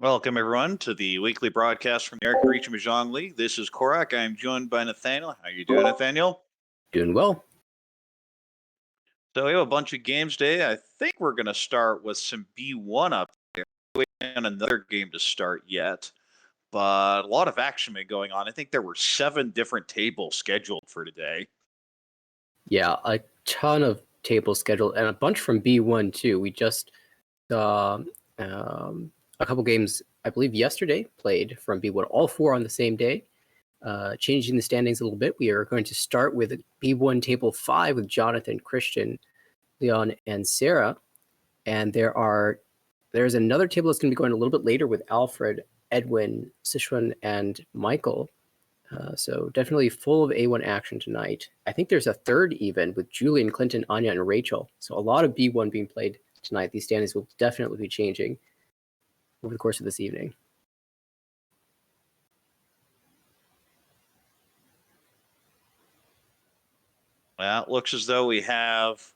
Welcome, everyone, to the weekly broadcast from the Eric Reach and Mahjong. This is Korak. I'm joined by Nathaniel. How you doing, Nathaniel? Doing well. So we have a bunch of games today. I think we're going to start with some B1 up there. We haven't another game to start yet, but a lot of action been going on. I think there were 7 different tables scheduled for today. Yeah, a ton of tables scheduled and a bunch from B1 too. We just saw a couple games, I believe, yesterday played from B1, all 4 on the same day. Changing the standings a little bit, we are going to start with B1 Table 5 with Jonathan, Christian, Leon, and Sarah. And there's another table that's going to be going a little bit later with Alfred, Edwin, Sichuan, and Michael. So definitely full of A1 action tonight. I think there's a third even with Julian, Clinton, Anya, and Rachel. So a lot of B1 being played tonight. These standings will definitely be changing over the course of this evening. Well, it looks as though we have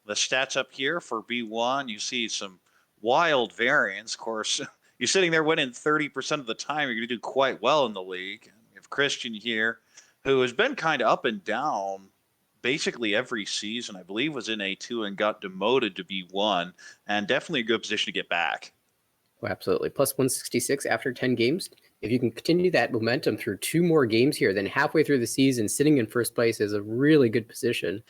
the stats up here for B1. You see some wild variance. Of course, you're sitting there winning 30% of the time. You're going to do quite well in the league. We have Christian here, who has been kind of up and down basically every season. I believe was in A2 and got demoted to B1, and definitely a good position to get back. Oh, absolutely. Plus 166 after 10 games. If you can continue that momentum through 2 more games here, then halfway through the season, sitting in first place is a really good position.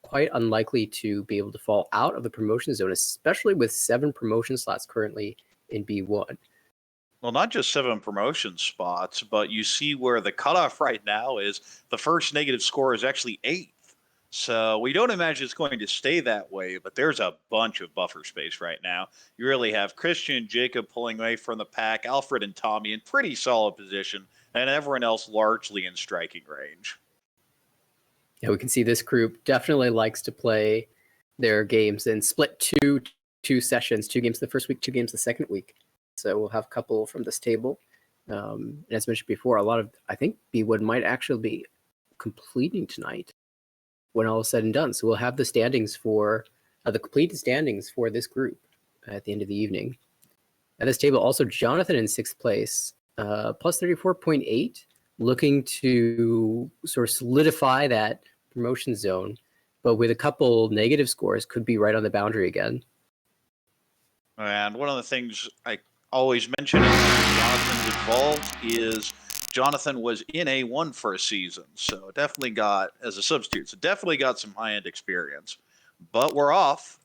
Quite unlikely to be able to fall out of the promotion zone, especially with 7 promotion slots currently in B1. Well, not just 7 promotion spots, but you see where the cutoff right now is. The first negative score is actually 8th. So we don't imagine it's going to stay that way, but there's a bunch of buffer space right now. You really have Christian and Jacob pulling away from the pack, Alfred and Tommy in pretty solid position, and everyone else largely in striking range. Yeah, we can see this group definitely likes to play their games and split two sessions, 2 games the first week, 2 games the second week. So we'll have a couple from this table. And as mentioned before, I think B1 might actually be completing tonight when all is said and done. So we'll have the standings for the completed standings for this group at the end of the evening. At this table, also Jonathan in 6th place, plus 34.8, looking to sort of solidify that promotion zone, but with a couple negative scores, could be right on the boundary again. And one of the things I always mention when Jonathan's involved is Jonathan was in A1 for a season, so definitely got, as a substitute, so definitely got some high-end experience. But we're off.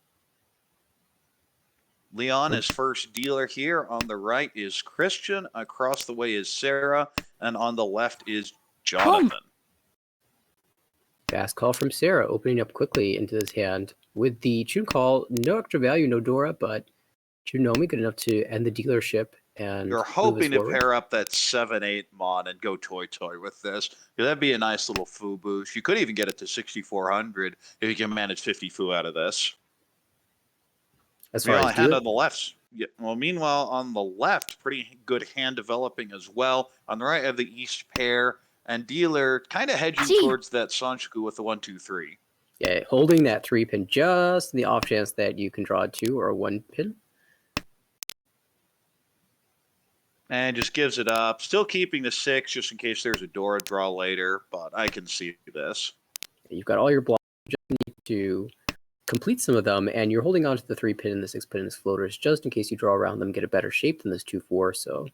Leon is first dealer here. On the right is Christian. Across the way is Sarah. And on the left is Jonathan. Fast call from Sarah, opening up quickly into this hand. With the tune call, no extra value, no Dora, but Junomi good enough to end the dealership. And you're hoping to pair up that 7-8 mod and go toy with this. That'd be a nice little foo boost. You could even get it to 6,400 if you can manage 50 foo out of this. As far as hand on the left. Yeah, well, meanwhile, on the left, pretty good hand developing as well. On the right, have the East pair and dealer kind of hedging towards that Sanshku with the 1-2-3. Yeah, holding that 3 pin just in the off chance that you can draw a 2 or a 1 pin. And just gives it up. Still keeping the 6 just in case there's a Dora draw later, but I can see this. You've got all your blocks. You just need to complete some of them, and you're holding on to the 3 pin and the 6 pin and the floaters just in case you draw around them, get a better shape than this 2-4. So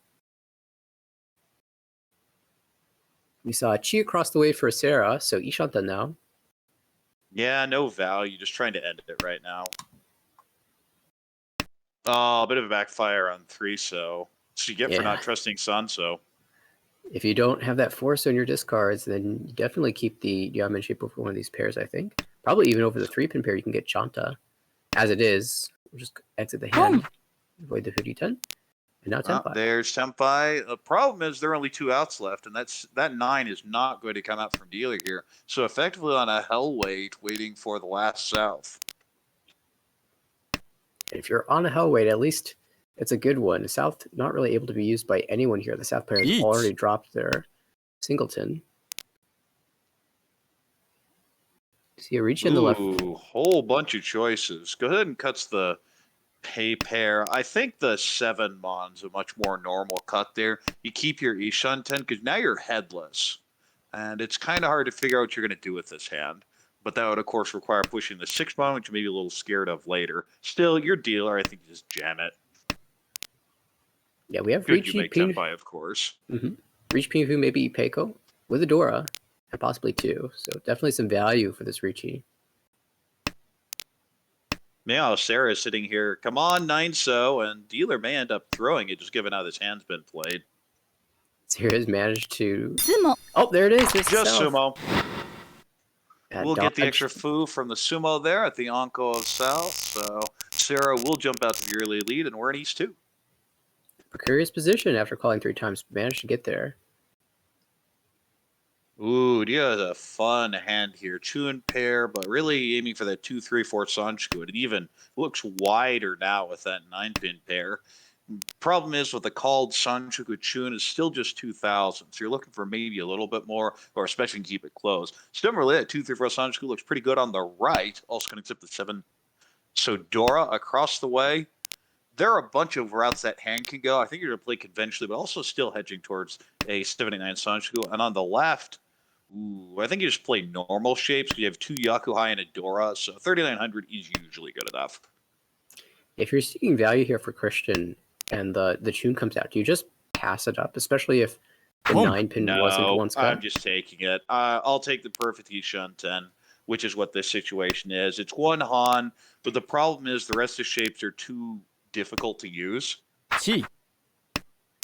we saw a Chi across the way for Sarah, so Ishanta now. Yeah, no value. Just trying to end it right now. Oh, a bit of a backfire on 3, so you get for not trusting Sun, so. If you don't have that force on your discards, then you definitely keep the Yamen shape over one of these pairs, I think. Probably even over the 3 pin pair, you can get Chanta. As it is, we'll just exit the hand, avoid the Hoodie 10. And now Tempai. There's Tempai. The problem is there are only 2 outs left, and that 9 is not going to come out from dealer here. So effectively on a hell wait, waiting for the last South. If you're on a hell wait, at least it's a good one. South not really able to be used by anyone here. The South pair has already dropped their singleton. See a reach in the left. Whole bunch of choices. Go ahead and cuts the pay pair. I think the 7 mon's a much more normal cut there. You keep your Ishunten because now you're headless. And it's kind of hard to figure out what you're going to do with this hand. But that would, of course, require pushing the 6 mon, which you may be a little scared of later. Still, your dealer, I think you just jam it. Yeah, we have Good, you Ricci, make Tenpai, of course. Ricci, Pinfu, maybe Peiko with Adora, and possibly 2. So definitely some value for this Ricci. Now, Sarah is sitting here. Come on, 9-so, and dealer may end up throwing it, just given how this hand's been played. Sarah's managed to... Oh, there it is. There's Just South. Sumo. We'll get the dodge. extra foo from the Sumo there at the Onko of South. So Sarah will jump out to the early lead, and we're in East 2. Precarious position after calling 3 times. Managed to get there. Ooh, Dia has a fun hand here. Chun pair, but really aiming for that 2-3-4 Sanchiku. It even looks wider now with that 9-pin pair. Problem is with the called Sanchiku Chun is still just 2,000. So you're looking for maybe a little bit more, or especially keep it close. Still really that 2-3-4 Sanchiku looks pretty good on the right. Also connects up the 7. So Dora across the way. There are a bunch of routes that hand can go. I think you're going to play conventionally, but also still hedging towards a 79 Sanchiku. And on the left, ooh, I think you just play normal shapes. You have 2 Yakuhai and a Dora, so 3,900 is usually good enough. If you're seeking value here for Christian and the tune comes out, do you just pass it up, especially if the 9-pin wasn't once cut? I'm just taking it. I'll take the perfect Ishunten, which is what this situation is. It's 1 Han, but the problem is the rest of the shapes are too difficult to use.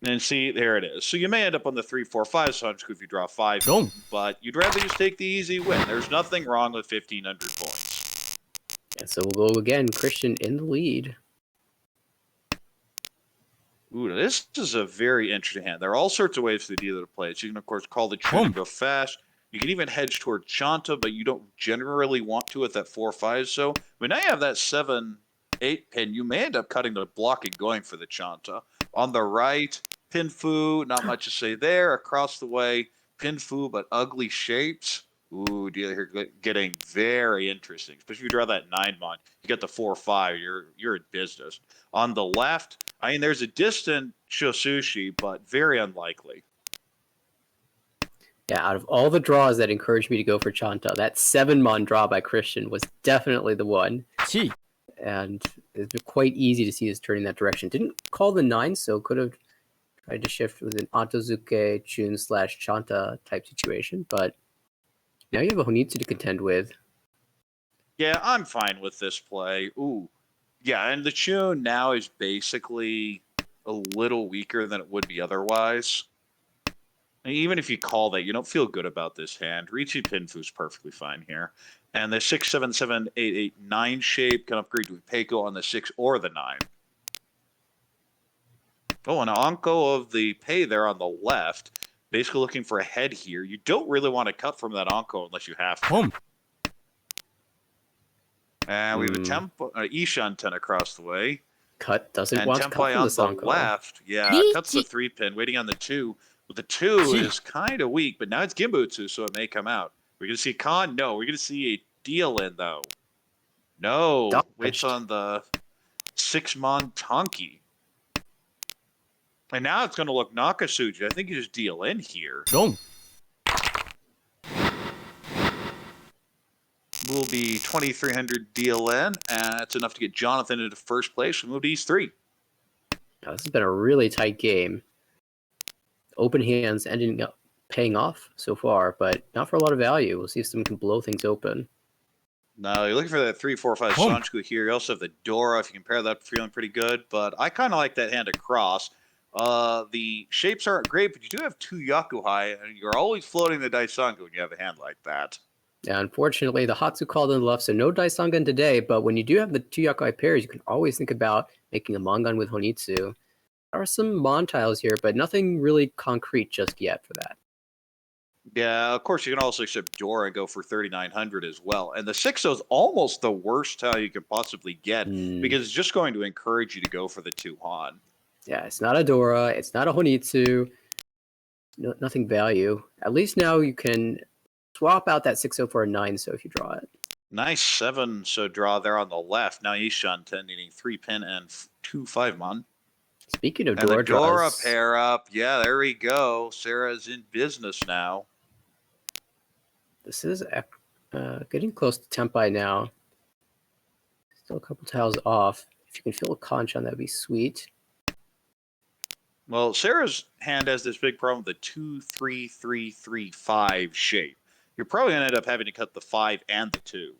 And see, there it is. So you may end up on the 3-4-5 Sanchiku if you draw 5, but you'd rather just take the easy win. There's nothing wrong with 1,500 points. And so we'll go again. Christian in the lead. Ooh, this is a very interesting hand. There are all sorts of ways for the dealer to play it. So you can, of course, call the tune and go fast. You can even hedge toward Chanta, but you don't generally want to at that 4-5. So when I have that 7-8 pin, you may end up cutting the block and going for the Chanta. On the right, Pinfu, not much to say there. Across the way, Pinfu, but ugly shapes. Ooh, dealer here getting very interesting. Especially if you draw that 9-mon. You get the 4-5, you're in business. On the left, I mean, there's a distant Shosushi, but very unlikely. Yeah, out of all the draws that encouraged me to go for Chanta, that 7-mon draw by Christian was definitely the one. And it's quite easy to see us turning that direction. Didn't call the 9, so could have tried to shift with an Otozuke Chun / Chanta type situation, but now you have a Honitsu to contend with. Yeah, I'm fine with this play. Ooh. Yeah, and the Chun now is basically a little weaker than it would be otherwise. And even if you call that, you don't feel good about this hand. Ricci Pinfu's perfectly fine here. And the 6, 7, 7, 8, 8, 9 shape can upgrade to a Peiko on the 6 or the 9. Oh, an Onko of the pay there on the left. Basically looking for a head here. You don't really want to cut from that Onko unless you have to. And we have a Ishunten across the way. Cut doesn't and want to cut Tenpai from on this the Onko. left. Yeah, cuts the 3-pin, waiting on the 2. But the 2 is kind of weak, but now it's Gimbutsu, so it may come out. We're going to see Khan? No. We're going to see a deal in, though. No. Dodged. Waits on the 6-mon Tonki. And now it's going to look Nakasuji. I think you just deal in here. Will be 2,300 deal in, and that's enough to get Jonathan into first place. We move to East 3. Now, this has been a really tight game. Open hands ending up paying off so far, but not for a lot of value. We'll see if someone can blow things open. Now, you're looking for that 3-4-5 Sanchiku here. You also have the Dora. If you compare that, feeling pretty good. But I kind of like that hand across. The shapes aren't great, but you do have 2 Yakuhai, and you're always floating the Daisangu when you have a hand like that. Yeah, unfortunately, the Hatsu called on the left, so no Daisangan today, but when you do have the 2 Yakuhai pairs, you can always think about making a Mangan with Honitsu. There are some Mon tiles here, but nothing really concrete just yet for that. Yeah, of course, you can also accept Dora and go for 3,900 as well. And the 6-0 is almost the worst tile you could possibly get because it's just going to encourage you to go for the 2 Han. Yeah, it's not a Dora, it's not a Honitsu, nothing value. At least now you can swap out that 6-0 for a 9-so if you draw it. Nice 7 so draw there on the left. Now Ishunten needing 3 pin and 2 5-mon. Speaking of And the Dora Dora draws, pair up. Yeah, there we go. Sarah's in business now. this is getting close to Tempai now. Still a couple tiles off. If you can fill a Kanchan, that'd be sweet. Well, Sarah's hand has this big problem with the 2-3-3-3-5 shape. You're probably going to end up having to cut the 5 and the 2.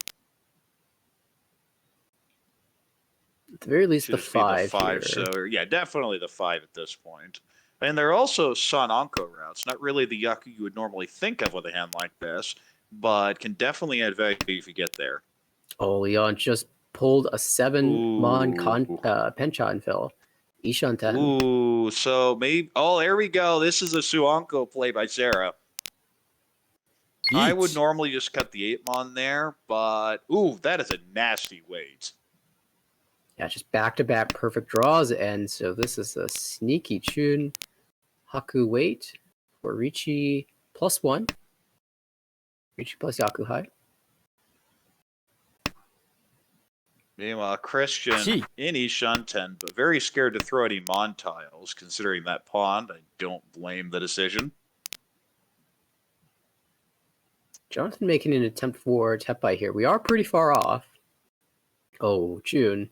At the very least, Should the just be the 5 5. here. So, yeah, definitely the 5 at this point. And there are also Sun Anko routes. Not really the Yaku you would normally think of with a hand like this, but can definitely add value if you get there. Oh, Leon just pulled a 7-mon Penchan fill. Ishanten. Ooh, so maybe. Oh, there we go. This is a Suanko play by Sarah. I would normally just cut the 8-mon there, but ooh, that is a nasty wait. Yeah, just back-to-back perfect draws, and so this is a sneaky Chun Haku wait for Richi +1. Richi plus Yaku high. Meanwhile, Christian in Ishunten, but very scared to throw any Mon tiles, considering that pond. I don't blame the decision. Jonathan making an attempt for Tepai here. We are pretty far off. Oh, June.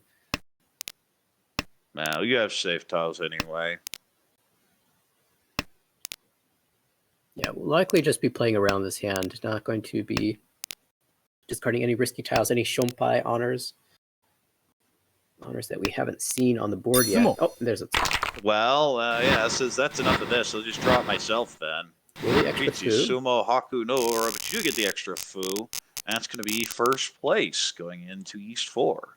Now, you have safe tiles anyway. Yeah, we'll likely just be playing around this hand. Not going to be discarding any risky tiles, any Shompai honors. Honors that we haven't seen on the board yet. Oh, there's a... Well, yeah, says that's enough of this. I'll just draw it myself then. Really extra Ichi, foo. Sumo, Haku, no Aura, but you do get the extra foo. That's going to be first place going into East 4.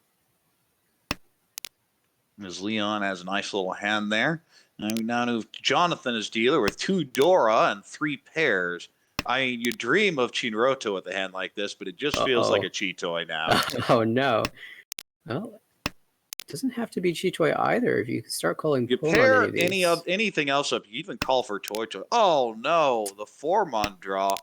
As Leon has a nice little hand there. And we now move Jonathan as dealer with 2 Dora and 3 pairs. I mean, you dream of Chinroto with a hand like this, but it just feels like a Chitoy now. Oh, no. Well, it doesn't have to be Chitoy either. If you start calling You pull pair on any of these. anything else up, you even call for Toy Toy. Oh, no, the 4-mon draw.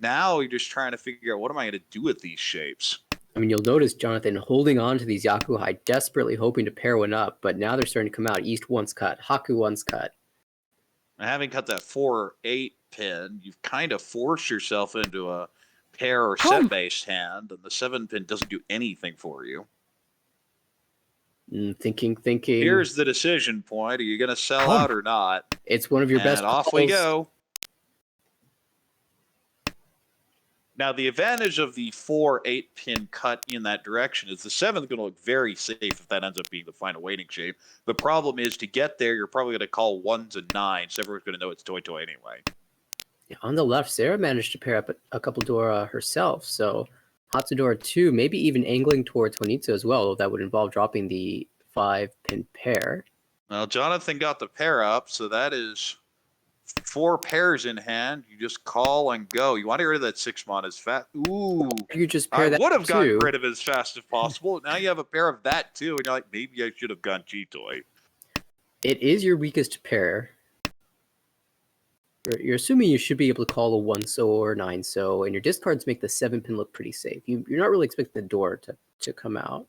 Now you're just trying to figure out, what am I going to do with these shapes? I mean, you'll notice Jonathan holding on to these Yaku High, desperately hoping to pair one up, but now they're starting to come out. East one's cut, Haku one's cut. And having cut that 4-8 pin, you've kind of forced yourself into a pair or set-based hand, and the 7 pin doesn't do anything for you. Thinking. Here's the decision point. Are you going to sell out or not? It's one of your best And off we go. Now, the advantage of the 4-8 pin cut in that direction is the 7's going to look very safe if that ends up being the final waiting shape. The problem is, to get there, you're probably going to call 1s and 9s. So everyone's going to know it's Toy Toy anyway. Yeah, on the left, Sarah managed to pair up a couple Dora herself, so Hatsudora 2, maybe even angling towards Honitsu as well. That would involve dropping the 5-pin pair. Well, Jonathan got the pair up, so that is 4 pairs in hand. You just call and go. You want to get rid of that 6-mon as fast. Ooh. You just pair I that would have gotten too. rid of it as fast as possible. Now you have a pair of that too, and you're like, maybe I should have gone G-Toy. It is your weakest pair. You're assuming you should be able to call a 1-so or 9-so, and your discards make the 7-pin look pretty safe. You're not really expecting the door to come out.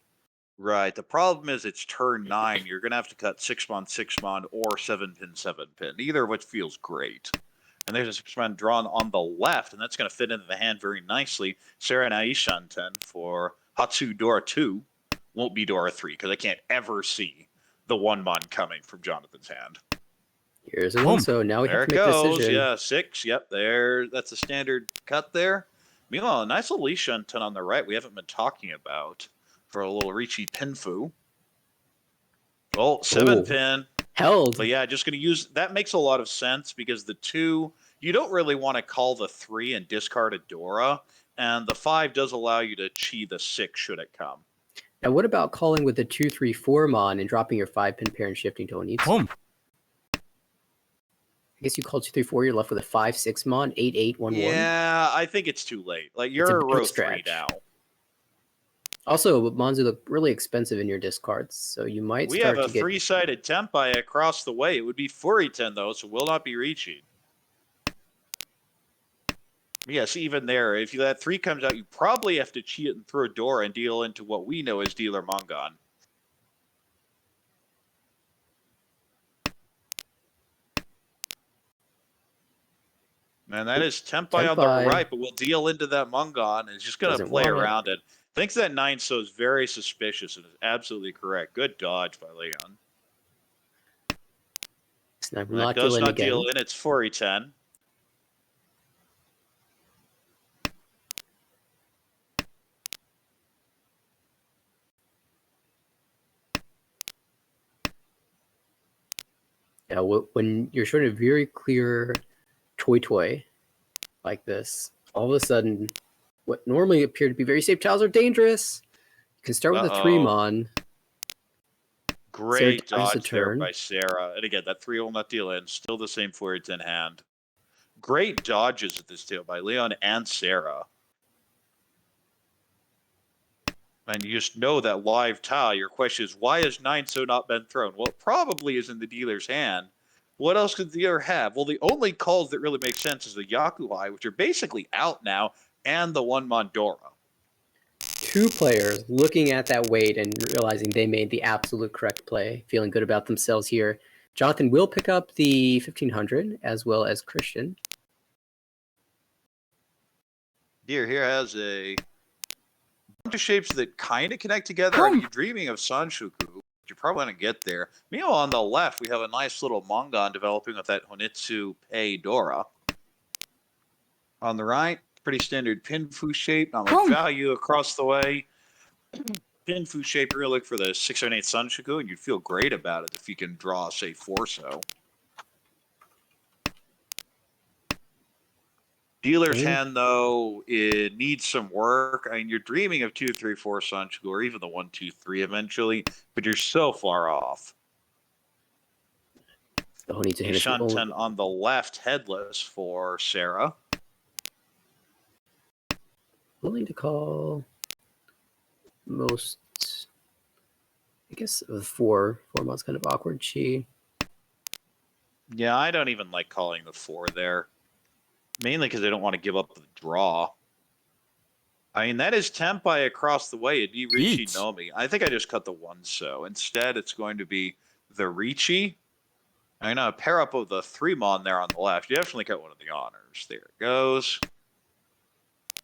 Right. The problem is it's turn 9. You're going to have to cut 6-mon, 6-mon, or 7-pin, 7-pin. Neither of which feels great. And there's a 6-mon drawn on the left, and that's going to fit into the hand very nicely. Sarah and Aishanten for Hatsu Dora 2. Won't be Dora 3, because I can't ever see the 1-mon coming from Jonathan's hand. Here's a 1-so. Now we have to make a decision. Yeah, 6. Yep, there. That's a standard cut there. Meanwhile, a nice little Aishanten on the right we haven't been talking about for a little Richi Pinfu. Oh, 7-pin. Held. But yeah, just going to use... That makes a lot of sense because the 2... You don't really want to call the 3 and discard a Dora. And the 5 does allow you to chi the 6 should it come. Now, what about calling with the 2-3-4-mon and dropping your 5-pin pair and shifting to Onitsu? I guess you call 2-3-4, you're left with a 5-6-mon, 8-8-1-1. Yeah, I think it's too late. Like, you're a row 3 now. Also, Monzu look really expensive in your discards, so you might We have a 3-sided Tempai across the way. It would be Furiten, though, so will not be reaching. Yes, even there, if that 3 comes out, you probably have to cheat and throw a Dora and deal into what we know as dealer Mongon. And that is Tempai on the Tempai right, but we'll deal into that Mongon. It's just going to doesn't play want it. around it. Thinks that 9 so is very suspicious and is absolutely correct. Good dodge by Leon. Sniper That not does deal in not again. deal in. It's 4e10. Yeah, when you're showing a very clear toy like this, all of a sudden, what normally appear to be very safe tiles are dangerous. You can start with a 3-mon. Great Sarah dodge there by Sarah. And again, that 3 will not deal in. Still the same 4e10 hand. Great dodges at this table by Leon and Sarah. And you just know that live tile. Your question is, why has 9 so not been thrown? Well, it probably is in the dealer's hand. What else could the dealer have? Well, the only calls that really make sense is the Yakuhai, which are basically out now, and the 1 Mondora. 2 players looking at that weight and realizing they made the absolute correct play, feeling good about themselves here. Jonathan will pick up the 1500 as well as Christian. Deer here has a bunch of shapes that kind of connect together. I mean, you're dreaming of Sanshuku, but you probably want to get there. Meanwhile, on the left, we have a nice little Mongon developing with that Honitsu Pei Dora. On the right, pretty standard Pinfu shape, not much value across the way. Pinfu shape, really look for the 678 Sanshuku, and you'd feel great about it if you can draw, say, 4-so. Dealer's hand, though, it needs some work. I mean, you're dreaming of 2, 3, 4 Sanshuku, or even the 1, 2, 3 eventually, but you're so far off. Shanten on the left, headless for Sarah. Willing to call most, I guess, of the 4 months kind of awkward. Yeah, I don't even like calling the 4 there. Mainly because I don't want to give up the draw. I mean, that is Tempai across the way. It'd be Ricci Nomi. I think I just cut the 1 so. Instead, it's going to be the Ricci. I know, pair up of the 3-mon there on the left. You definitely cut one of the honors. There it goes.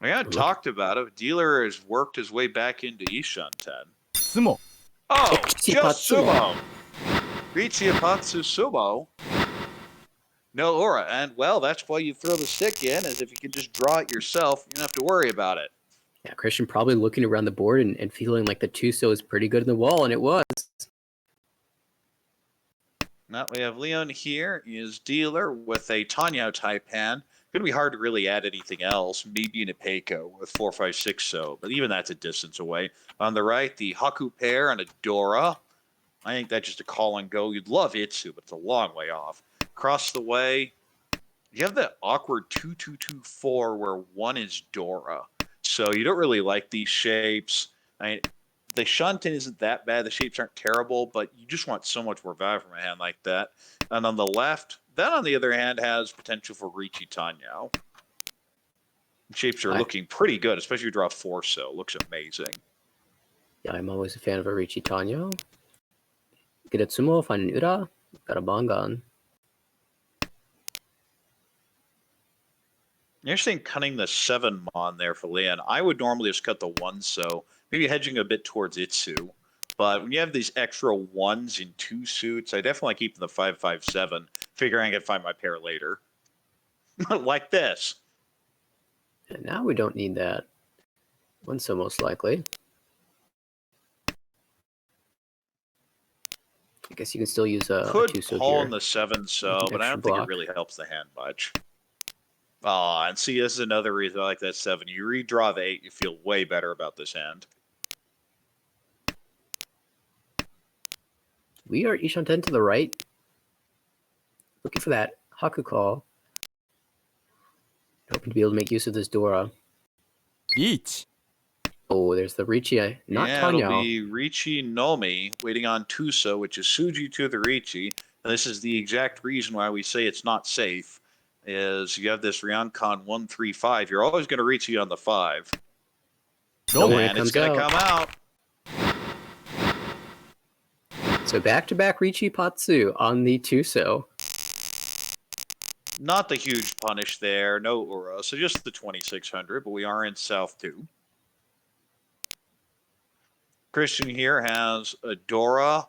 We haven't talked about it. Dealer has worked his way back into Ishanten. Sumo. Oh, just Sumo. Ricci Apatsu Sumo. No aura. And, well, that's why you throw the stick in, is if you can just draw it yourself, you don't have to worry about it. Yeah, Christian probably looking around the board and feeling like the 2-so is pretty good in the wall, and it was. Now we have Leon here, is dealer with a Tanya type hand. Gonna be hard to really add anything else. Maybe an Ipeco with 4, 5, 6 so, but even that's a distance away. On the right, the Haku pair and a Dora. I think that's just a call and go. You'd love Itsu, but it's a long way off. Across the way, you have that awkward 2, 2, 2, 4 where 1 is Dora. So you don't really like these shapes. I mean, the Shunten isn't that bad. The shapes aren't terrible, but you just want so much more value from a hand like that. And on the left, that on the other hand has potential for Ricci Tanyao. Shapes are looking pretty good, especially if you draw 4 so. Looks amazing. Yeah, I'm always a fan of a Ricci Tanyao. Get a Tsumo, find an Ura, got a Mongon. You're saying cutting the 7-mon there for Leon. I would normally just cut the 1 so, maybe hedging a bit towards Itsu. But when you have these extra 1s in 2 suits, I definitely keep the 5, 5, 7, figuring I can find my pair later. Like this. And now we don't need that 1 so most likely. I guess you can still use a 2 so Could pawn here. the 7 so, but I don't think it really helps the hand much. Oh, and see, this is another reason I like that 7. You redraw the 8, you feel way better about this hand. We are Ishanten to the right. Looking for that Haku call. Hoping to be able to make use of this Dora. Each. Oh, there's the Ricci, not Tanyao. It'll be Ricci Nomi waiting on Tuso, which is Suji to the Ricci. And this is the exact reason why we say it's not safe. is you have this Ryoncon 135. You're always going to reach you on the 5. Oh, when it And it's comes going to out. come out. So back-to-back Ricci Patsu on the Tuso. Not the huge punish there. No Aura. So just the 2600, but we are in South 2. Christian here has a Dora.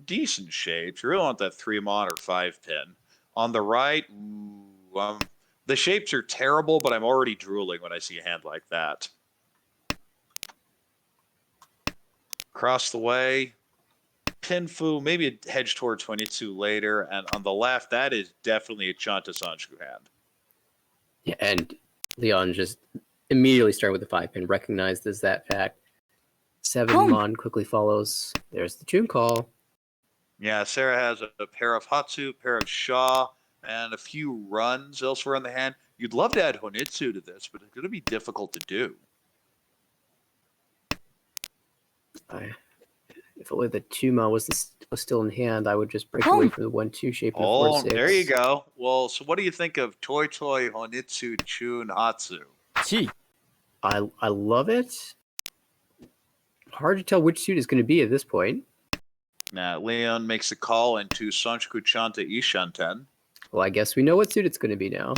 Decent shapes. You really want that 3-mon or 5-pin. On the right, the shapes are terrible, but I'm already drooling when I see a hand like that. Across the way, Pinfu, maybe a hedge towards Honitsu later. And on the left, that is definitely a Chanta Sanshku hand. Yeah, and Leon just immediately started with the 5-pin, recognized as that fact. 7-mon quickly follows. There's the tune call. Yeah, Sarah has a pair of Hatsu, a pair of Sha, and a few runs elsewhere in the hand. You'd love to add Honitsu to this, but it's going to be difficult to do. If only the 2-mon was still in hand, I would just break away from the 1-2 shape and 4-6. There you go. Well, so what do you think of Toy Toy, Honitsu, Chun, Hatsu? 1 I love it. Hard to tell which suit is going to be at this point. Now, Leon makes a call into Sanshku Chanta Ishanten. Well, I guess we know what suit it's going to be now.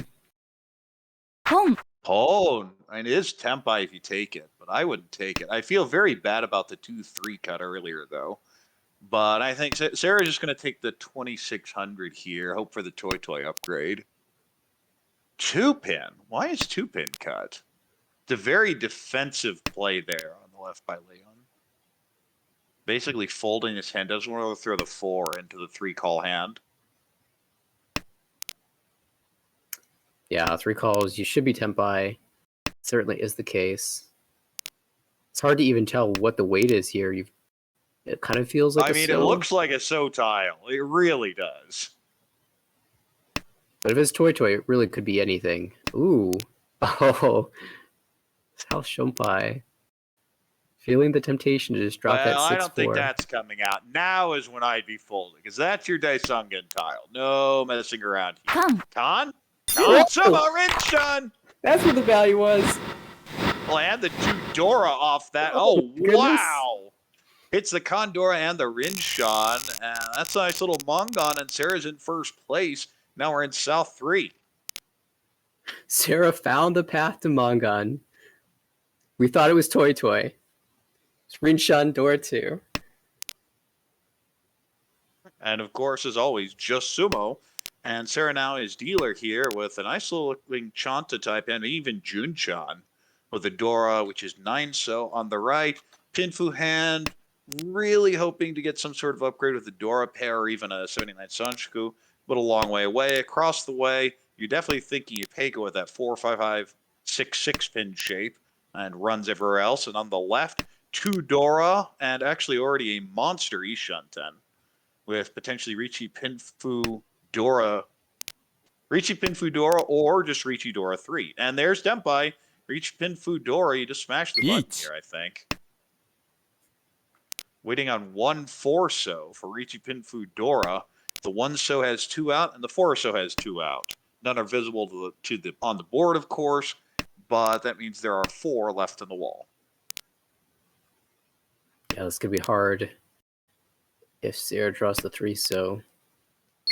Oh, and it is Tempai if you take it, but I wouldn't take it. I feel very bad about the 2-3 cut earlier, though. But I think Sarah's just going to take the 2600 here, hope for the Toy Toy upgrade. 2-pin? Why is 2-pin cut? It's a very defensive play there on the left by Leon. Basically folding his hand, doesn't want to throw the 4 into the 3-call hand. Yeah, 3 calls. You should be Tempai. Certainly is the case. It's hard to even tell what the weight is here. It kind of feels like it looks like a So tile. It really does. But if it's Toy Toy, it really could be anything. Ooh. Oh. South Shompai. Feeling the temptation to just drop that 6-4. I don't think that's coming out. Now is when I'd be folding, because that's your Daisungen tile. No messing around here. Con? Sumo Rinshan! That's what the value was. Well, and the 2 Dora off that. Oh, wow! Hits the Condora and the Rinshan. And that's a nice little Mongon, and Sarah's in first place. Now we're in South 3. Sarah found the path to Mongon. We thought it was Toy Toy. It's Rinshan Dora 2. And of course, as always, just Sumo. And Sarah now is dealer here with a nice little looking Chanta type and even Junchan with a Dora, which is 9-so on the right. Pinfu hand, really hoping to get some sort of upgrade with the Dora pair or even a 79 Sanshku, but a long way away. Across the way, you're definitely thinking you Peiko with that 4-5-5, 6-6 pin shape and runs everywhere else. And on the left, 2 Dora and actually already a monster Ishanten with potentially Ricci Pinfu Dora, or just Ricci Dora 3. And there's Tempai, Ricci Pinfu Dora. You just smash the button here, I think. Waiting on 1 4-so for Ricci Pinfu Dora. The 1-so has 2 out, and the 4-so has 2 out. None are visible on the board, of course, but that means there are 4 left in the wall. Yeah, this could be hard if Sarah draws the 3-so.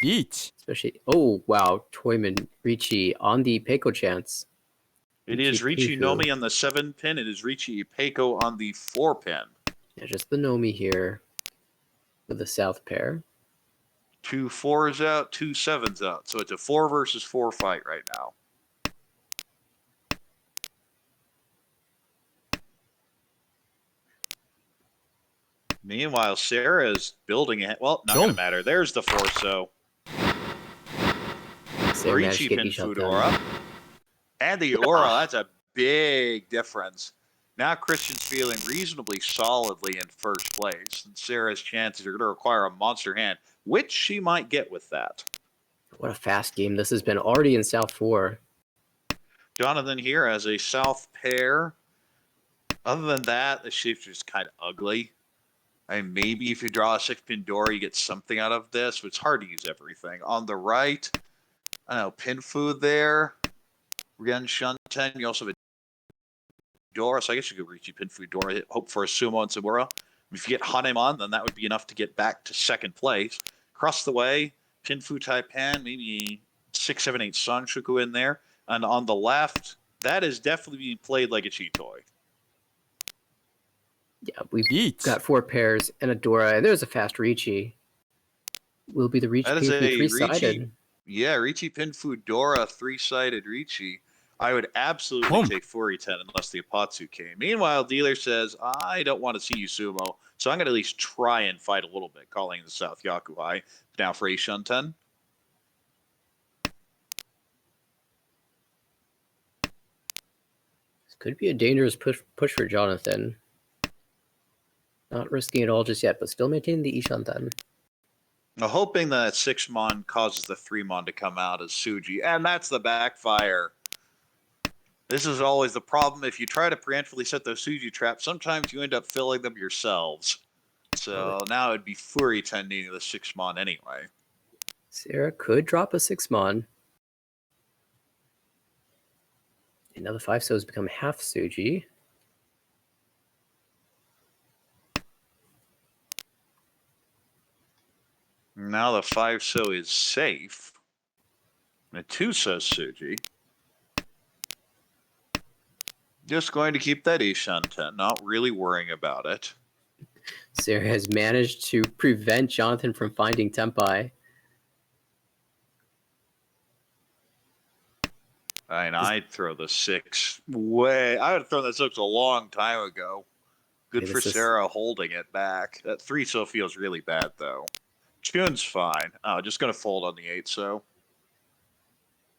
1 Especially, oh wow, Toyman Ricci on the Peiko chance. It is Ricci Nomi on the 7-pin. It is Ricci Peiko on the 4-pin. Yeah, just the Nomi here with the South pair. 2 4s out, 2 7s out. So it's a 4 versus 4 fight right now. Meanwhile, Sarah is building it. Well, not going to matter. There's the 4-so. Ricci Pinfu Dora. And the Aura, that's a big difference. Now Christian's feeling reasonably solidly in first place. And Sarah's chances are going to require a monster hand, which she might get with that. What a fast game this has been. Already in South 4. Jonathan here has a South pair. Other than that, the shape's just kind of ugly. I mean, maybe if you draw a 6-pin Dora, you get something out of this, but it's hard to use everything. On the right, I don't know, pin food there. Again, Shunten. You also have a Dora, so I guess you could reach pin food Dora, hope for a Sumo and Samura. If you get Hanemon, then that would be enough to get back to second place. Across the way, Pinfu Taipan, maybe 6, 7, 8 Sanshuku in there. And on the left, that is definitely being played like a cheat toy. Yeah, we've Each. got 4 pairs and a Dora, and there's a fast Ricci. Will be the Ricci That is Pinfu a three-sided. Ricci. Yeah, Ricci Pinfu Dora 3-sided Ricci. I would absolutely take Furi 10 unless the Apatsu came. Meanwhile, dealer says, I don't want to see you sumo, so I'm going to at least try and fight a little bit, calling the South Yakuhai now for a Shunten. This could be a dangerous push for Jonathan. Not risking it all just yet, but still maintaining the Ishanten. Now, hoping that 6-mon causes the 3-mon to come out as Suji, and that's the backfire. This is always the problem. If you try to preemptively set those Suji traps, sometimes you end up filling them yourselves. So now it'd be Furi tending the 6-mon anyway. Sarah could drop a 6-mon. And now the 5 So's become half Suji. Now the 5 So is safe. And the 2 So Suji. Just going to keep that Ishanten, not really worrying about it. Sarah has managed to prevent Jonathan from finding Tempai. I mean, I'd throw the 6 way. I would have thrown that 6 a long time ago. Good for Sarah holding it back. That 3 So feels really bad, though. Chun's fine. Oh, just going to fold on the 8 So.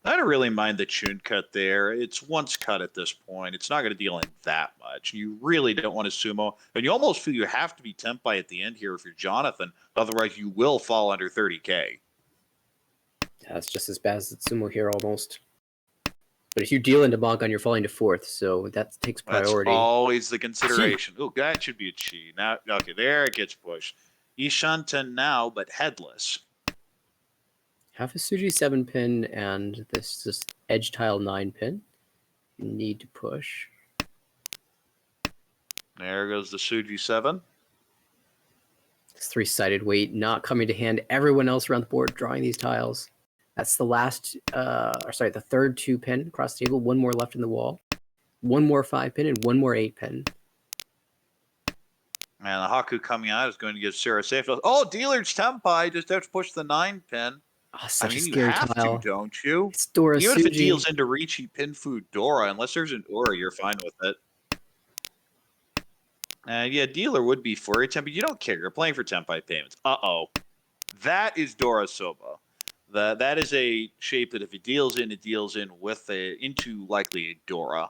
I don't really mind the Chun cut there. It's once cut at this point. It's not going to deal in that much. You really don't want to sumo. And you almost feel you have to be Tempai at the end here if you're Jonathan. Otherwise, you will fall under 30K. That's just as bad as the sumo here almost. But if you deal into Mongon, you're falling to 4th, so that takes priority. That's always the consideration. Oh, that should be a chi. Now, okay, there it gets pushed. Ishanten now, but headless. Half a Suji 7-pin and this edge tile 9-pin. You need to push. There goes the Suji 7. This 3-sided weight not coming to hand. Everyone else around the board drawing these tiles. That's the last, the third 2-pin across the table. 1 more left in the wall. 1 more 5-pin and 1 more 8-pin. And the Haku coming out is going to give Sarah safe. Oh, dealer's Tempai. Just have to push the 9-pin. Oh, such I mean, a scary you have tile. to, don't you? It's Dora Even Suji. if it deals into Ricci, Pinfu, Dora, unless there's an Ura, you're fine with it. Yeah, dealer would be Furi Tempai. You don't care. You're playing for Tempai payments. Uh-oh. That is Dora Soba. That is a shape that if it deals in, it deals in with into likely a Dora.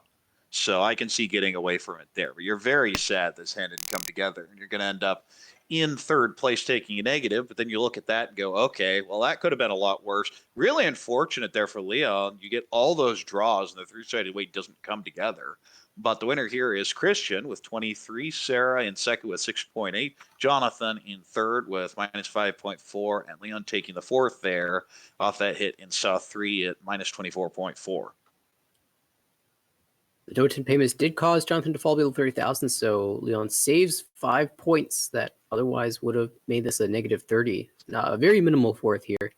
So I can see getting away from it there. But you're very sad this hand didn't come together. And you're going to end up in 3rd place taking a negative. But then you look at that and go, okay, well, that could have been a lot worse. Really unfortunate there for Leon. You get all those draws and the 3-sided weight doesn't come together. But the winner here is Christian with 23, Sarah in second with 6.8, Jonathan in third with minus 5.4, and Leon taking the 4th there off that hit in South 3 at minus 24.4. The Doten payments did cause Jonathan to fall below 30,000, so Leon saves 5 points that otherwise would have made this a negative 30. A very minimal 4th here.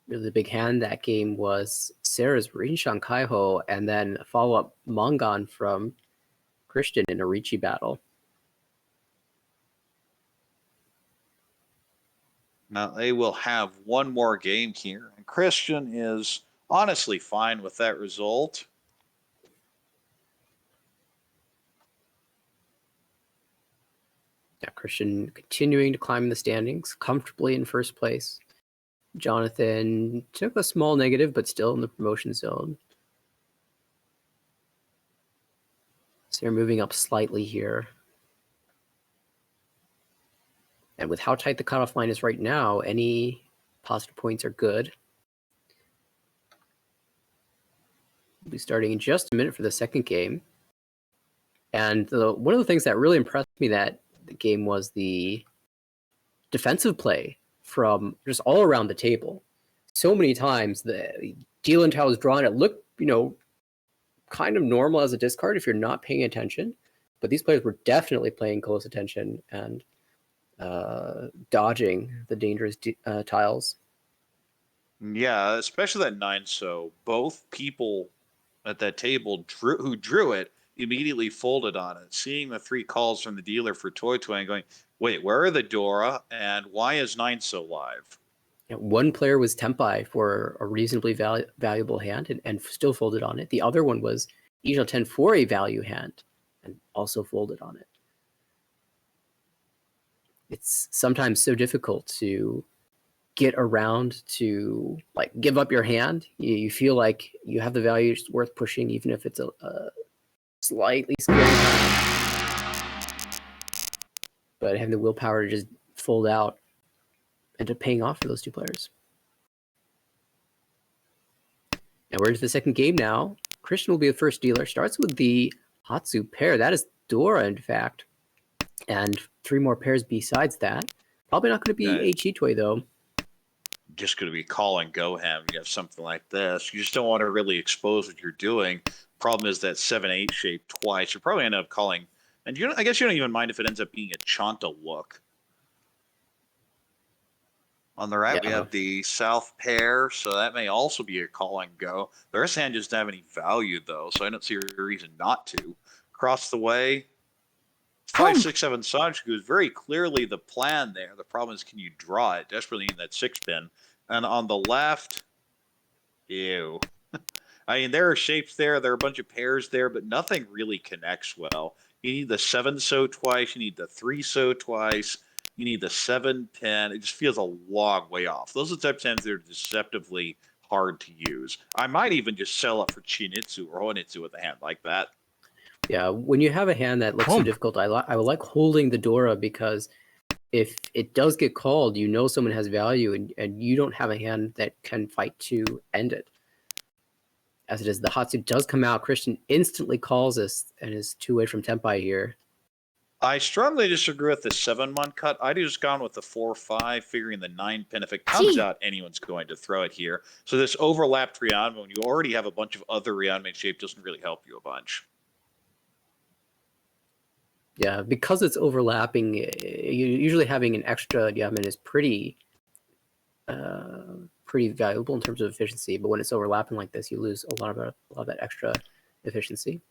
Really the big hand that game was Sarah's Rinshan Kaiho, and then a follow-up Mongon from Christian in a Ricci battle. Now they will have one more game here, and Christian is honestly fine with that result. Yeah, Christian continuing to climb the standings, comfortably in first place. Jonathan took a small negative, but still in the promotion zone. So they're moving up slightly here. And with how tight the cutoff line is right now, any positive points are good. We'll be starting in just a minute for the second game. And one of the things that really impressed me that the game was the defensive play from just all around the table. so many times the deal tile was drawn. It looked, kind of normal as a discard if you're not paying attention. But these players were definitely paying close attention and dodging the dangerous tiles. Yeah, especially that 9. So both people at that table who drew it immediately folded on it, seeing the 3 calls from the dealer for Toy Toy and going, wait, where are the Dora and why is 9 so live? One player was Tempai for a reasonably valuable hand and still folded on it. The other one was Ijal 10 for a value hand and also folded on it. It's sometimes so difficult to get around to give up your hand. You feel like you have the value worth pushing, even if it's a slightly scary hand. But having the willpower to just fold out ended up paying off for those 2 players. And we're into the second game now. Christian will be the first dealer. Starts with the Hatsu pair. That is Dora, in fact. And 3 more pairs besides that. Probably not going to be a Chitoy, though. Just going to be call and go hand. You have something like this. You just don't want to really expose what you're doing. Problem is that 7-8 shape twice. You probably end up calling. And I guess you don't even mind if it ends up being a Chanta look. On the right, we have the south pair, so that may also be a call and go. The rest hand just doesn't have any value, though, so I don't see a reason not to. Across the way, 5, 6, 7 Sanjiku is very clearly the plan there. The problem is, can you draw it? Desperately need that 6-pin. And on the left, ew. I mean, there are shapes there. There are a bunch of pairs there, but nothing really connects well. You need the 7 so twice. You need the 3 so twice. You need the 7-pin. It just feels a long way off. Those are the types of hands that are deceptively hard to use. I might even just sell up for Chinitsu or Honitsu with a hand like that. Yeah, when you have a hand that looks so difficult, I would like holding the Dora, because if it does get called, someone has value, and you don't have a hand that can fight to end it. As it is, the Hatsu does come out. Christian instantly calls this and is 2 away from Tempai here. I strongly disagree with the 7-1 cut. I'd just gone with the 4-5, figuring the 9-pin. If it comes out, anyone's going to throw it here. So this overlapped Rianma, when you already have a bunch of other Rianma shape, doesn't really help you a bunch. Yeah, because it's overlapping, usually having an extra Yamen is pretty valuable in terms of efficiency. But when it's overlapping like this, you lose a lot of that extra efficiency.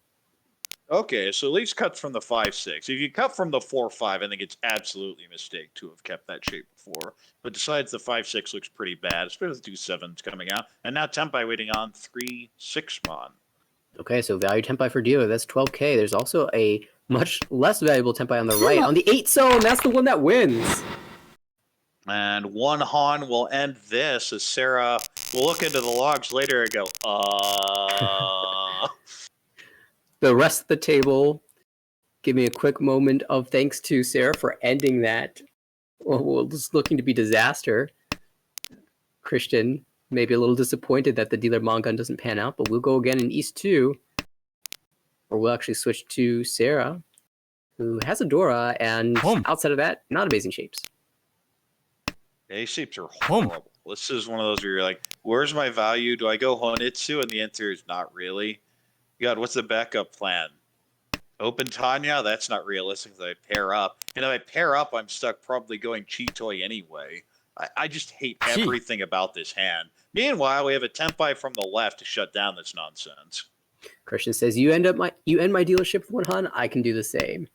Okay, so at least cut from the 5-6. If you cut from the 4-5, I think it's absolutely a mistake to have kept that shape before. But besides, the 5-6 looks pretty bad, especially with the 2 7s coming out. And now Tempai waiting on 3-6 mon. Okay, so value Tempai for dealer. That's 12K. There's also a much less valuable Tempai on the right. On the 8 zone, that's the one that wins. And 1 Han will end this, as Sarah will look into the logs later and go, The rest of the table, give me a quick moment of thanks to Sarah for ending that. Well, just looking to be disaster. Christian may be a little disappointed that the dealer Mongun doesn't pan out, but we'll go again in East 2. Or we'll actually switch to Sarah, who has a Dora, and outside of that, not amazing shapes. A shapes are horrible. This is one of those where you're like, where's my value? Do I go Honitsu? And the answer is not really. God, what's the backup plan? Open Tanya? That's not realistic. I pair up. And if I pair up, I'm stuck probably going Chitoy anyway. I just hate everything about this hand. Meanwhile, we have a Tempai from the left to shut down this nonsense. Christian says, you end my dealership with 1 Han, I can do the same.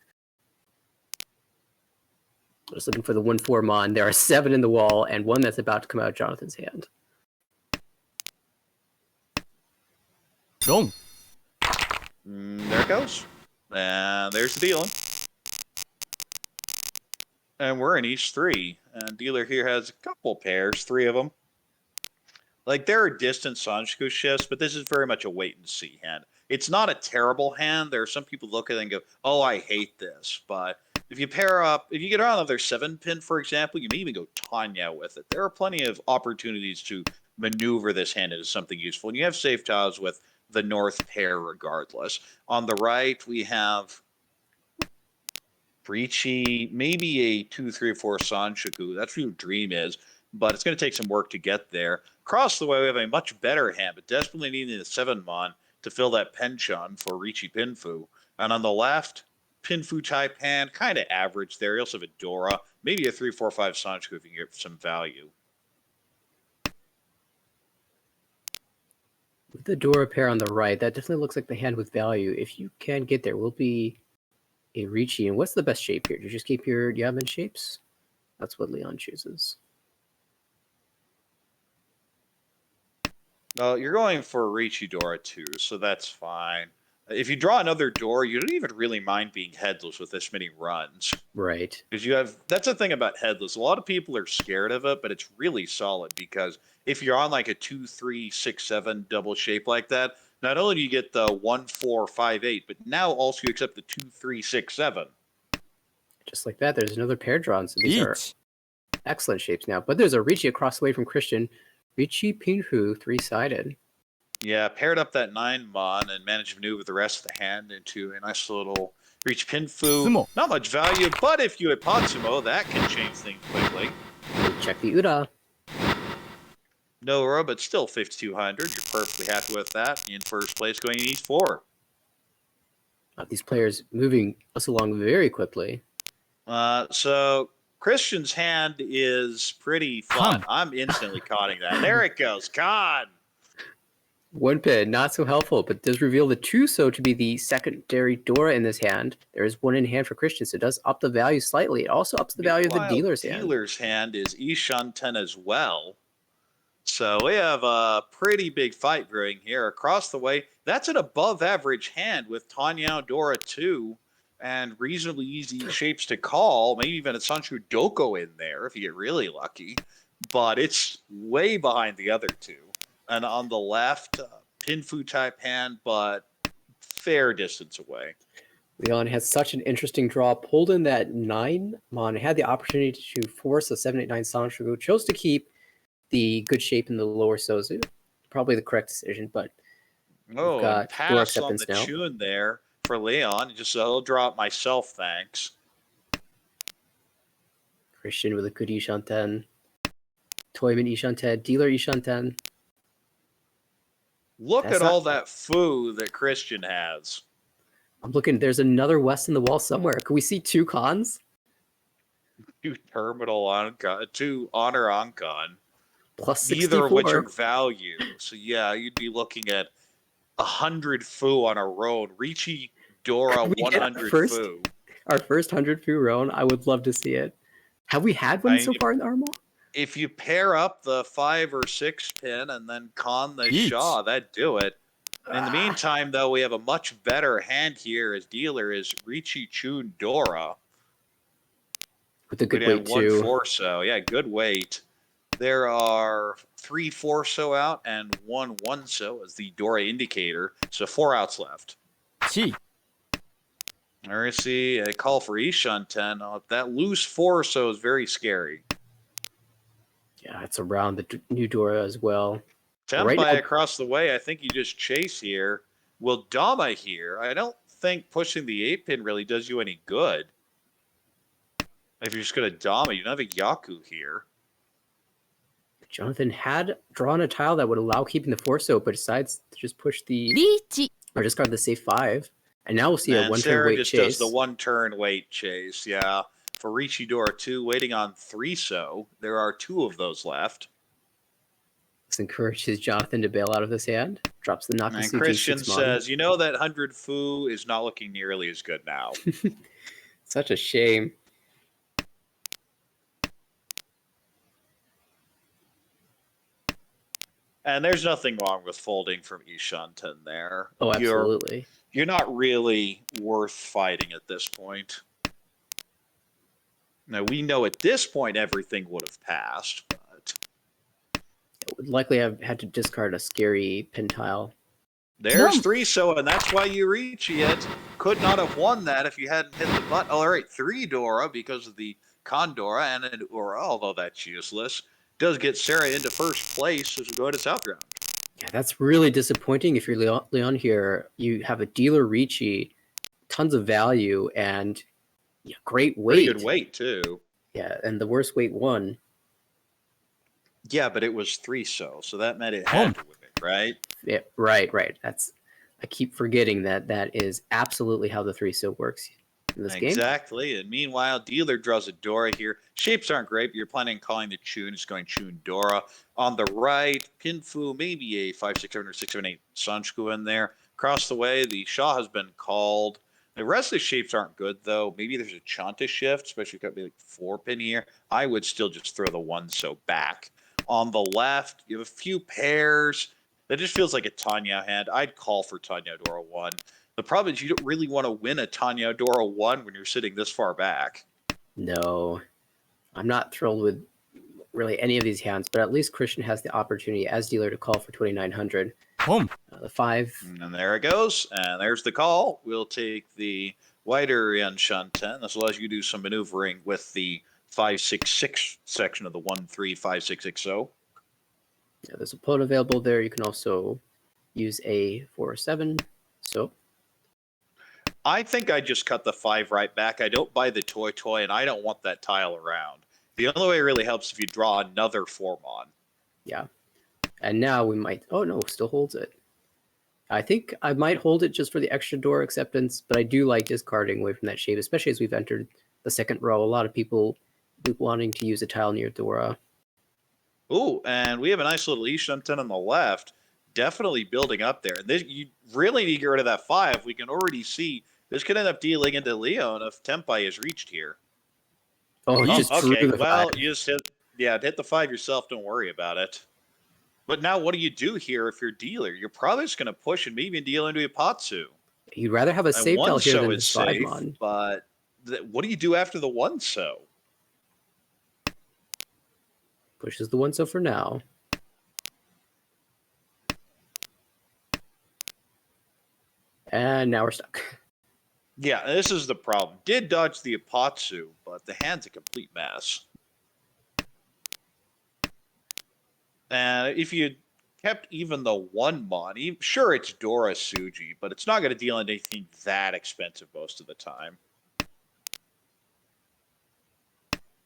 Just looking for the 1-4 mon. There are 7 in the wall, and 1 that's about to come out of Jonathan's hand. Wrong. There it goes. And there's the dealing. And we're in East 3. And dealer here has a couple pairs, 3 of them. Like, there are distant Sanjiku shifts, but this is very much a wait-and-see hand. It's not a terrible hand. There are some people look at it and go, oh, I hate this. But if you pair up, if you get around another 7-pin, for example, you may even go Tanya with it. There are plenty of opportunities to maneuver this hand into something useful. And you have safe tiles with the north pair regardless. On the right, we have Breachy, maybe a 2, 3, 4 Sanjiku. That's what your dream is. but it's going to take some work to get there. Across the way, we have a much better hand, but desperately needing a 7-mon to fill that penchant for Ricci Pinfu. And on the left, Pinfu type hand, kind of average there. You also have a Dora, maybe a 3-4-5 Sancho if you can get some value. With the Dora pair on the right, that definitely looks like the hand with value. If you can get there, will be a Ricci. And what's the best shape here? Do you just keep your Yaman shapes? That's what Leon chooses. Well, you're going for Ricci Dora too, so that's fine. If you draw another Dora, you don't even really mind being headless with this many runs. Right. Because that's the thing about headless. A lot of people are scared of it, but it's really solid because if you're on like a 2, 3, 6, 7 double shape like that, not only do you get the 1, 4, 5, 8, but now also you accept the 2, 3, 6, 7. Just like that, there's another pair drawn. So these are1. excellent shapes now. But there's a Ricci across the way from Christian. Ricci Pinhu, 3-sided. Yeah, paired up that 9-mon and managed to maneuver the rest of the hand into a nice little Reach Pinfu. Sumo. Not much value, but if you had Potsumo, that can change things quickly. Check the Uda. Nora, but still 5,200. You're perfectly happy with that. In first place, going in East 4. These players moving us along very quickly. So Christian's hand is pretty fun. Con. I'm instantly conning that. There it goes. Con. One pin, not so helpful, but does reveal the Chuso to be the secondary Dora in this hand. There is one in hand for Christian, so it does up the value slightly. It also ups the value of the dealer's hand. Dealer's hand is Ishanten as well. So we have a pretty big fight brewing here. Across the way, that's an above average hand with Tanyao Dora 2 and reasonably easy shapes to call. Maybe even a Sancho Doko in there if you get really lucky. But it's way behind the other two. And on the left, Pinfu type hand, but fair distance away. Leon has such an interesting draw. Pulled in that 9-mon, had the opportunity to force a 7-8-9 Sancho. Chose to keep the good shape in the lower Sozu. Probably the correct decision, but Oh, got and pass on the now. tune there for Leon. Just I'll draw it myself, thanks. Christian with a good Ishanten. Toyman Ishanten. Dealer Ishanten. Look at all that foo that Christian has. I'm looking. There's another West in the wall somewhere. Can we see 2 cons? 2 terminal on 2 honor on con. Plus 64. Neither of which are value. So yeah, you'd be looking at 100 foo on a road. Ricci Dora 100 foo. Our first 100 foo roan. I would love to see it. Have we had one so far in the Armor? If you pair up the 5 or 6 pin and then con the Shaw, that'd do it. In the meantime, though, we have a much better hand here as dealer is Ricci Chun Dora. With a good weight, too. 1 4-so. Yeah, good weight. There are 3 4-so out and 1 1-so as the Dora indicator. So 4 outs left. There you see a call for Ishanten. That loose 4-so is very scary. Yeah, it's around the new Dora as well. Tenpai across the way, I think you just chase here. Will Dama here? I don't think pushing the 8-pin really does you any good. If you're just going to Dama, you don't have a Yaku here. Jonathan had drawn a tile that would allow keeping the 4-so, but decides to just push the... Or discard the safe 5. And now we'll see a 1-turn wait just chase. Does the 1-turn wait chase, yeah. For Ricci Dora 2, waiting on 3-so. There are 2 of those left. This encourages Jonathan to bail out of this hand. Drops the Nakasu. And Christian says, you know that 100 foo is not looking nearly as good now. Such a shame. And there's nothing wrong with folding from Ishanten there. Oh, absolutely. You're not really worth fighting at this point. Now, we know at this point everything would have passed, but... It would likely have had to discard a scary pin tile. There's 3-so, and that's why you reach it. Could not have won that if you hadn't hit the button. All right, 3 Dora because of the Condora and an Ura, although that's useless. Does get Sarah into first place as we go to South Round. Yeah, that's really disappointing. If you're Leon here, you have a dealer Ricci, tons of value, and great weight. Pretty good weight, too. Yeah, and the worst weight 1. Yeah, but it was 3 so that meant it had to win it, right? Yeah, right. I keep forgetting that is absolutely how the 3 so works in this game. Exactly. And meanwhile, dealer draws a Dora here. Shapes aren't great, but you're planning on calling the Chun. It's going Chun Dora. On the right, Pinfu, maybe a 5/6/7 or 6/7/8 Sanshku in there. Across the way, the Shah has been called. The rest of the shapes aren't good, though. Maybe there's a Chanta shift, especially if you've got maybe like 4-pin here. I would still just throw the 1 so back. On the left, you have a few pairs. That just feels like a Tanya hand. I'd call for Tanya Dora 1. The problem is you don't really want to win a Tanya Dora 1 when you're sitting this far back. No, I'm not thrilled with really any of these hands, but at least Christian has the opportunity as dealer to call for 2,900. The 5. And there it goes. And there's the call. We'll take the wider Yanshan 10. This allows you to do some maneuvering with the 566 section of the 135660. Yeah, there's a put available there. You can also use a 4/7. So I think I just cut the 5 right back. I don't buy the toy, and I don't want that tile around. The only way it really helps if you draw another 4-mon. yeah. And now we might... Oh, no, still holds it. I think I might hold it just for the extra door acceptance, but I do like discarding away from that shape, especially as we've entered the second row. A lot of people wanting to use a tile near Dora. Ooh, and we have a nice little Ishan 10 on the left. Definitely building up there. This, you really need to get rid of that 5. We can already see this could end up dealing into Leon if Tempai is reached here. Oh, you just okay. drew the Well, 5. you just hit the 5 yourself. Don't worry about it. But now, what do you do here if you're dealer? You're probably just going to push and maybe even deal into Ipatsu. You'd rather have a And save tile 1 here so than is this safe, 5-mon. but what do you do after the 1 so? Pushes the 1 so for now. And now we're stuck. Yeah, this is the problem. Did dodge the Ipatsu, but the hand's a complete mess. And if you kept even the 1-mon, sure, it's Dora Suji, but it's not going to deal in anything that expensive most of the time.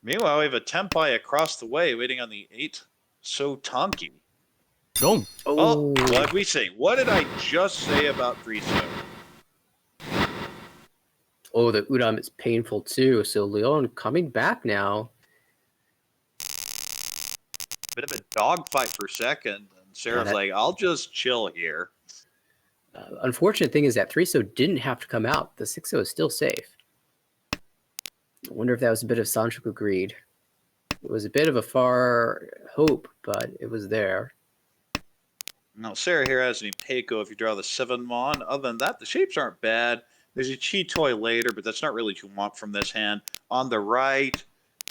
Meanwhile, we have a Tempai across the way waiting on the 8 so Tonki. Wrong. Oh, what did we say? What did I just say about 3 so? Oh, the Udam is painful too. So Leon coming back now. Bit of a dogfight for second. And Sarah's like, I'll just chill here. Unfortunate thing is that 3 so didn't have to come out. The 6 so is still safe. I wonder if that was a bit of Sanchoku greed. It was a bit of a far hope, but it was there. Now, Sarah here has an Ipeco if you draw the 7-mon. Other than that, the shapes aren't bad. There's a Chi Toy later, but that's not really what you want from this hand. On the right,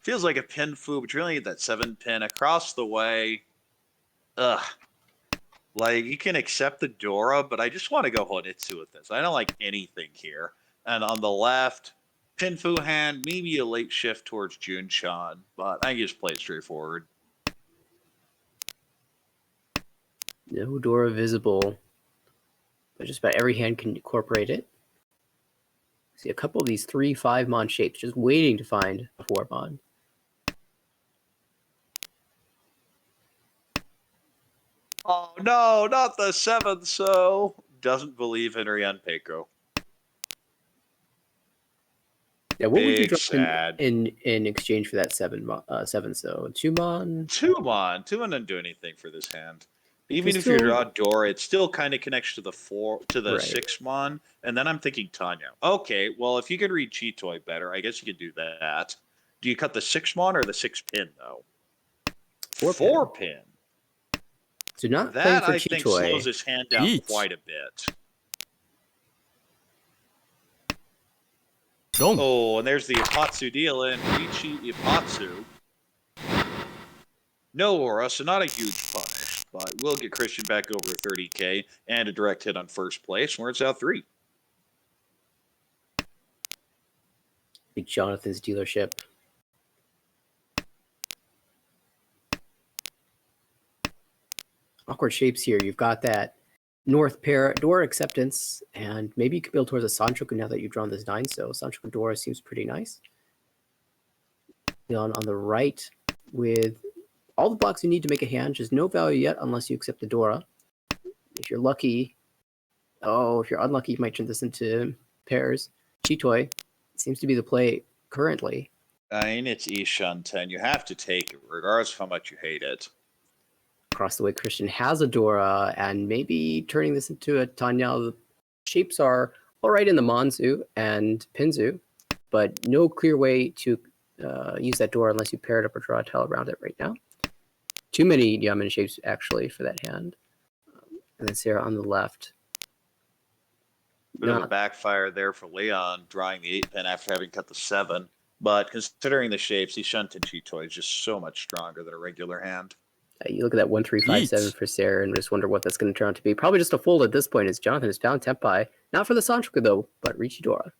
feels like a Pinfu, but you really need that 7-pin across the way. Ugh. Like, you can accept the Dora, but I just want to go Honitsu with this. I don't like anything here. And on the left, Pinfu hand, maybe a late shift towards Junshan, but I just play it straightforward. No Dora visible, but just about every hand can incorporate it. See a couple of these 3/5-mon shapes just waiting to find a 4-mon. Oh no, not the 7 so. Doesn't believe in Rianpeiko. Yeah, what would you drop Sad. in exchange for that 7 so? 2-mon? 2-mon. 2-mon doesn't do anything for this hand. Even if still... you draw Dora, it still kind of connects to the 6-mon, and then I'm thinking Tanya. Okay, well, if you could read Chi Toy better, I guess you could do that. Do you cut the 6-mon or the 6-pin though? 4-pin. So not that for I think slows his hand down quite a bit. Wrong. Oh, and there's the Ipatsu deal in. Ichi Ipatsu. No aura, so not a huge punish, but we'll get Christian back over 30K and a direct hit on first place. Where it's out 3. Big Jonathan's dealership. Awkward shapes here. You've got that north pair door acceptance, and maybe you could build towards a Sanchoku now that you've drawn this 9 so. Sanchoku Dora seems pretty nice. On the right with all the blocks you need to make a hand, just no value yet unless you accept the Dora. If you're lucky, if you're unlucky, you might turn this into pairs. Chitoy seems to be the play currently. I mean, it's Ishan 10. You have to take it, regardless of how much you hate it. Across the way, Christian has a Dora, and maybe turning this into a Tanya. The shapes are all right in the Manzu and Pinzu, but no clear way to use that Dora unless you pair it up or draw a tile around it right now. Too many Yamen shapes, actually, for that hand. And then Sarah on the left. Bit of a backfire there for Leon, drawing the 8 pin after having cut the 7. But considering the shapes, Ishan Tenchitoy is just so much stronger than a regular hand. You look at that 1-3-5-7 for Sarah and just wonder what that's going to turn out to be. Probably just a fold at this point, as Jonathan has found Tempai. Not for the Sanchoku, though, but Richidora.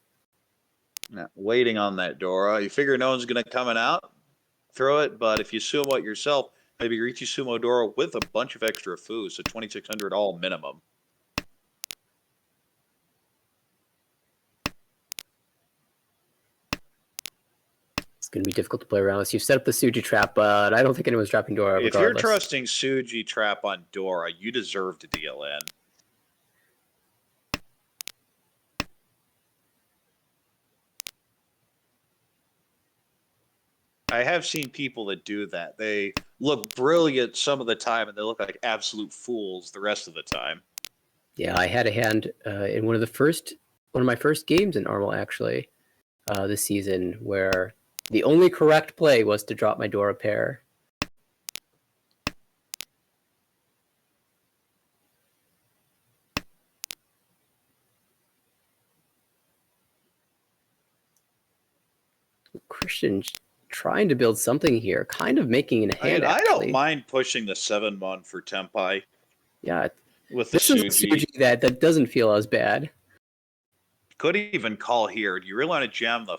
Yeah, waiting on that Dora. You figure no one's going to come out, throw it, but if you sumo it yourself, maybe Richi Sumo Dora with a bunch of extra food, so 2,600 all minimum. It's going to be difficult to play around with. You've set up the Suji trap, but I don't think anyone's dropping Dora regardless. If you're trusting Suji trap on Dora, you deserve to deal in. I have seen people that do that. They look brilliant some of the time, and they look like absolute fools the rest of the time. Yeah, I had a hand in one of my first games in Armal, actually, this season, where the only correct play was to drop my Dora pair. Christian trying to build something here, kind of making in a hand. I don't mind pushing the 7-mon for Tempai. Yeah, with the this is a Suji that doesn't feel as bad. Could even call here. Do you really want to jam the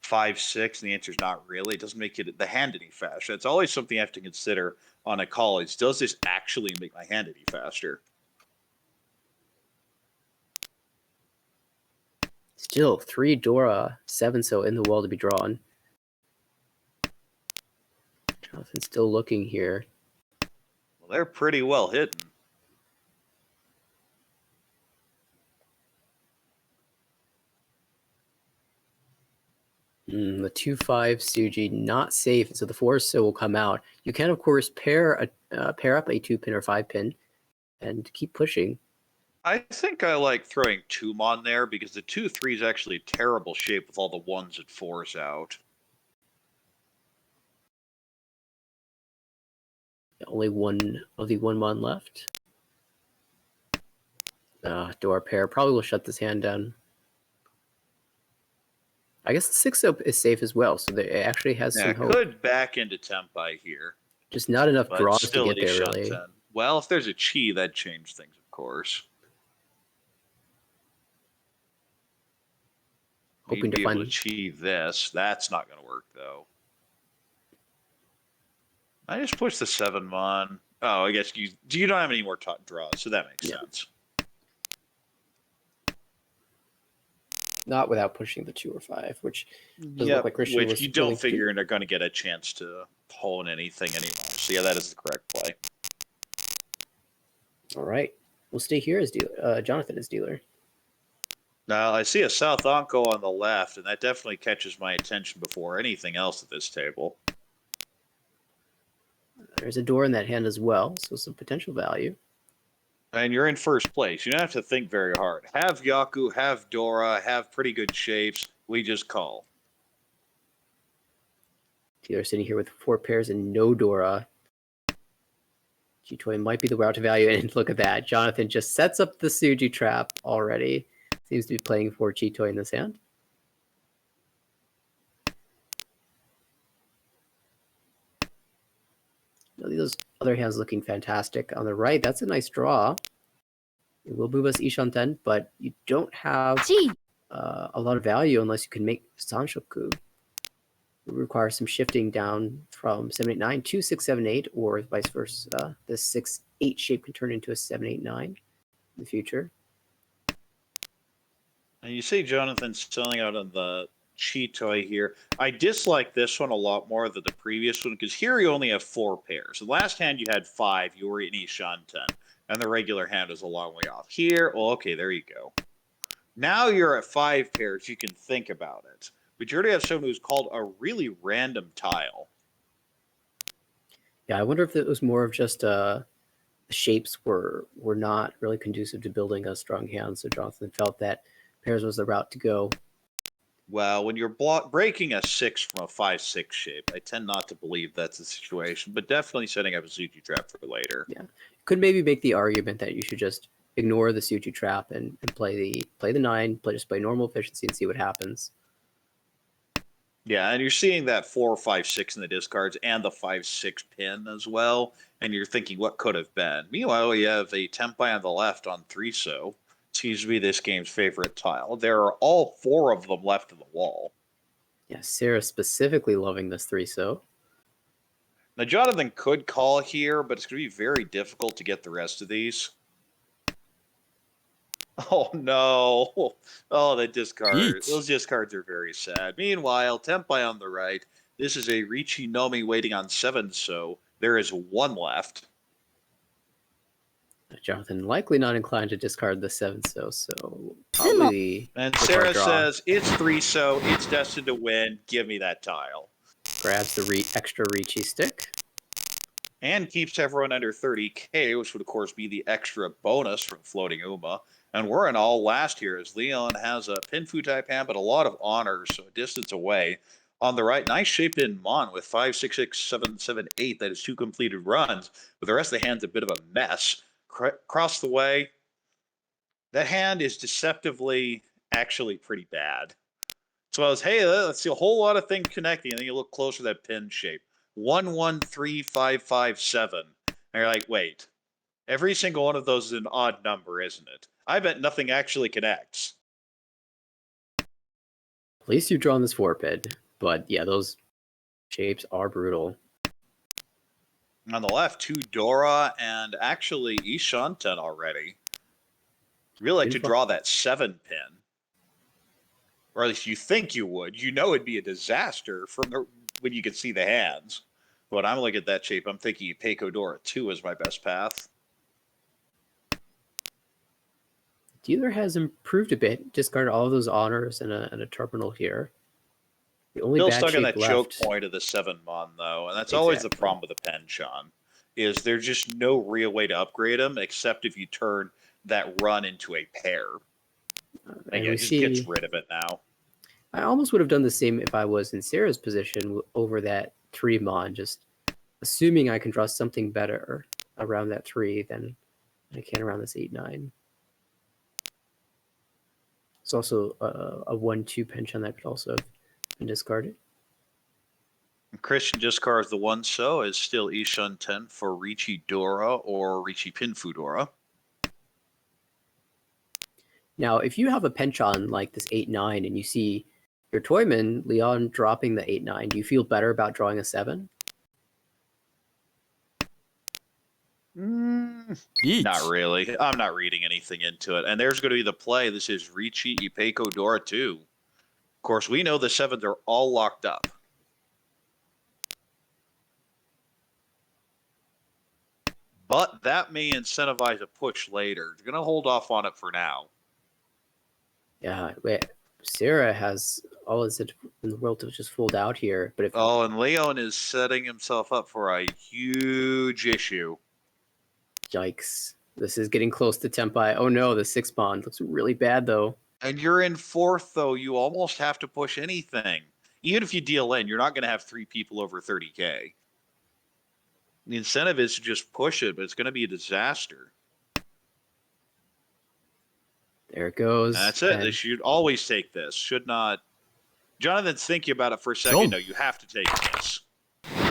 5-6? And the answer is not really. It doesn't make it the hand any faster. It's always something you have to consider on a call. Is does this actually make my hand any faster? Still 3 Dora, 7 so in the wall to be drawn. Jonathan's still looking here. Well, they're pretty well hidden. The 2-5 Suji not safe, so the 4 so will come out. You can of course pair up a 2-pin or 5-pin and keep pushing. I think I like throwing 2-mon there because the 2-3 is actually a terrible shape with all the 1s and 4s out. Only one of the 1-mon left. Dora pair probably will shut this hand down. I guess the 6 up is safe as well, so it actually has some hope. Could back into Tempai here. Just not enough draws to get there, really. 10. Well, if there's a chi, that'd change things, of course. Hoping to find able to chi this. That's not going to work, though. I just push the 7-mon. Oh, I guess you don't have any more draws, so that makes sense. Not without pushing the 2 or 5, which doesn't look like Christian was you don't figure they're going to get a chance to hone anything anymore. So yeah, that is the correct play. All right, we'll stay here as dealer. Jonathan is dealer. Now I see a South Onko on the left, and that definitely catches my attention before anything else at this table. There's a door in that hand as well, so some potential value. And you're in first place. You don't have to think very hard. Have Yaku, have Dora, have pretty good shapes. We just call. Dealer sitting here with 4 pairs and no Dora. G-Toy might be the route to value, and look at that. Jonathan just sets up the Suji trap already. Seems to be playing for G-Toy in this hand. Those other hands looking fantastic. On the right, that's a nice draw. It will move us Ishan 10, but you don't have a lot of value unless you can make Sanshoku. It requires some shifting down from 7-8-9 to 6-7-8, or vice versa. The 6-8 shape can turn into a 7-8-9 in the future. And you see Jonathan selling out on the cheat toy here. I dislike this one a lot more than the previous one because here you only have 4 pairs. The last hand you had 5, you were in Ishanten, and the regular hand is a long way off. Here, well, okay, there you go. Now you're at 5 pairs, you can think about it. But you already have someone who's called a really random tile. Yeah, I wonder if it was more of just the shapes were not really conducive to building a strong hand, so Jonathan felt that pairs was the route to go. Well, when you're breaking a 6 from a 5-6 shape, I tend not to believe that's the situation, but definitely setting up a Suji trap for later. Yeah, could maybe make the argument that you should just ignore the Suji trap and play the 9, just play normal efficiency and see what happens. Yeah, and you're seeing that 4, 5, 6 in the discards and the 5, 6 pin as well, and you're thinking what could have been. Meanwhile, you have a Tempai on the left on 3-so. Seems to be this game's favorite tile. There are all 4 of them left in the wall. Yeah, Sarah specifically loving this 3-so. Now, Jonathan could call here, but it's going to be very difficult to get the rest of these. Oh, no. Oh, the discard. Yeet. Those discards are very sad. Meanwhile, Tempai on the right. This is a Richi Nomi waiting on 7-so. There is 1 left. Jonathan likely not inclined to discard the 7-so, so probably. And Sarah says, it's 3-so. It's destined to win. Give me that tile. Grabs the extra Ricci stick. And keeps everyone under 30k, which would, of course, be the extra bonus from Floating Uma. And we're in all last here as Leon has a Pinfu type hand, but a lot of honors, so a distance away. On the right, nice shaped in Mon with 5, 6, 6, 7, 7, 8. That is 2 completed runs. But the rest of the hand's a bit of a mess. Across the way, that hand is deceptively actually pretty bad. So I was, hey, let's see a whole lot of things connecting. And then you look closer to that pin shape. 1, 1, 3, 5, 5, 7. And you're like, wait. Every single one of those is an odd number, isn't it? I bet nothing actually connects. At least you've drawn this 4-pid. But yeah, those shapes are brutal. On the left, 2 Dora and actually Ishanten already. Really like to draw that 7 pin. Or at least you think you would. You know it'd be a disaster from when you could see the hands. But I'm looking at that shape. I'm thinking Peiko Dora 2 is my best path. Dealer has improved a bit. Discarded all of those honors and a terminal here. The only Still bad stuck in that shape choke left. point of the 7 Mon, though. And that's always the problem with the Penchon. Is there's just no real way to upgrade them except if you turn that run into a pair. And yeah, it just gets rid of it now. I almost would have done the same if I was in Sarah's position over that 3 Mon, just assuming I can draw something better around that 3 than I can around this 8-9. It's also a 1-2 Penchon that could also have been discarded. Christian discards the 1-so is still Ishanten for Richi Dora or Richi Pinfu Dora. Now, if you have a Penchon like this 8-9 and you see your Toyman, Leon, dropping the 8-9, do you feel better about drawing a 7? Not really. I'm not reading anything into it. And there's going to be the play. This is Richi Ipeco Dora 2. Of course, we know the 7s are all locked up. But that may incentivize a push later. You're going to hold off on it for now. Yeah, wait. Sarah has all in the world to just fold out here. But if and Leon is setting himself up for a huge issue. Yikes. This is getting close to Tempai. Oh no, the 6 Bond looks really bad though. And you're in 4th, though. You almost have to push anything. Even if you deal in, you're not going to have 3 people over 30k. The incentive is to just push it, but it's going to be a disaster. There it goes. And that's it. They should always take this. Should not. Jonathan's thinking about it for a second. No, you have to take this.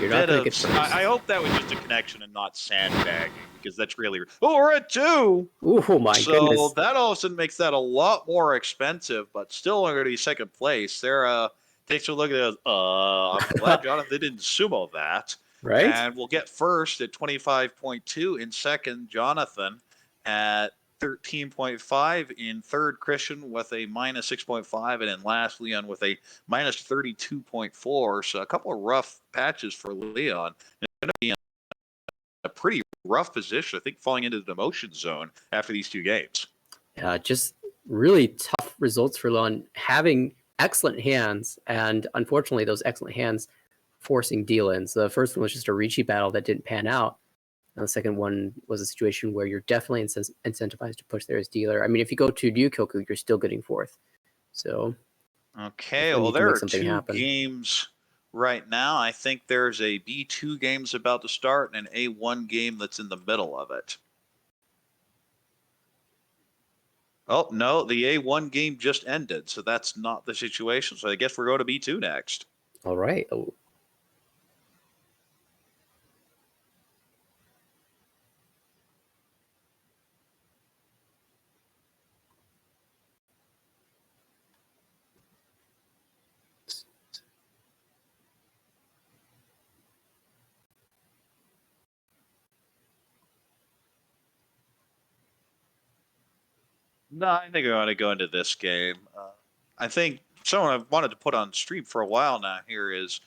You're not going to get first. I hope that was just a connection and not sandbagging, because that's really. Oh, we're at 2. Oh my goodness. So that all of a sudden makes that a lot more expensive, but still going to be second place. Sarah takes a look at it. I'm glad Jonathan didn't sumo that. Right. And we'll get first at 25.2. In second, Jonathan at 13.5. In third, Christian with a minus 6.5. And in last, Leon with a minus 32.4. So a couple of rough patches for Leon. It's going to be in a pretty rough position, I think, falling into the demotion zone after these two games. Just really tough results for Leon, having excellent hands, and unfortunately, those excellent hands forcing deal-ins. The first one was just a Ricci battle that didn't pan out. And the second one was a situation where you're definitely incentivized to push there as dealer. I mean, if you go to Ryukyoku, you're still getting fourth. So, okay, well, there are two happen. games right now. I think there's a B2 game's about to start and an A1 game that's in the middle of it. Oh, no, the A1 game just ended, so that's not the situation. So I guess we're going to B2 next. All right. No, I think I want to go into this game. I think someone I've wanted to put on stream for a while now here is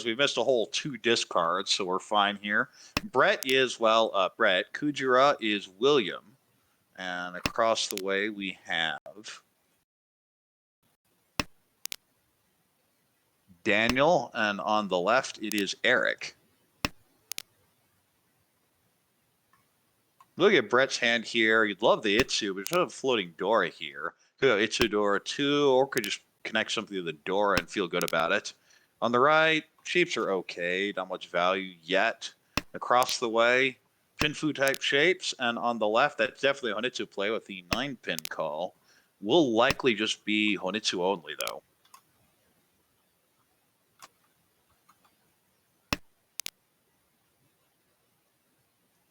we missed a whole 2 discards, so we're fine here. Brett is, well, Brett. Kujira is William. And across the way we have Daniel, and on the left it is Eric. Look at Brett's hand here. You'd love the Itsu, but there's a floating Dora here. Could have Itsu Dora 2, or could just connect something to the Dora and feel good about it. On the right, shapes are okay, not much value yet. Across the way, Pinfu type shapes, and on the left, that's definitely a Honitsu play with the 9-pin call. Will likely just be Honitsu only, though.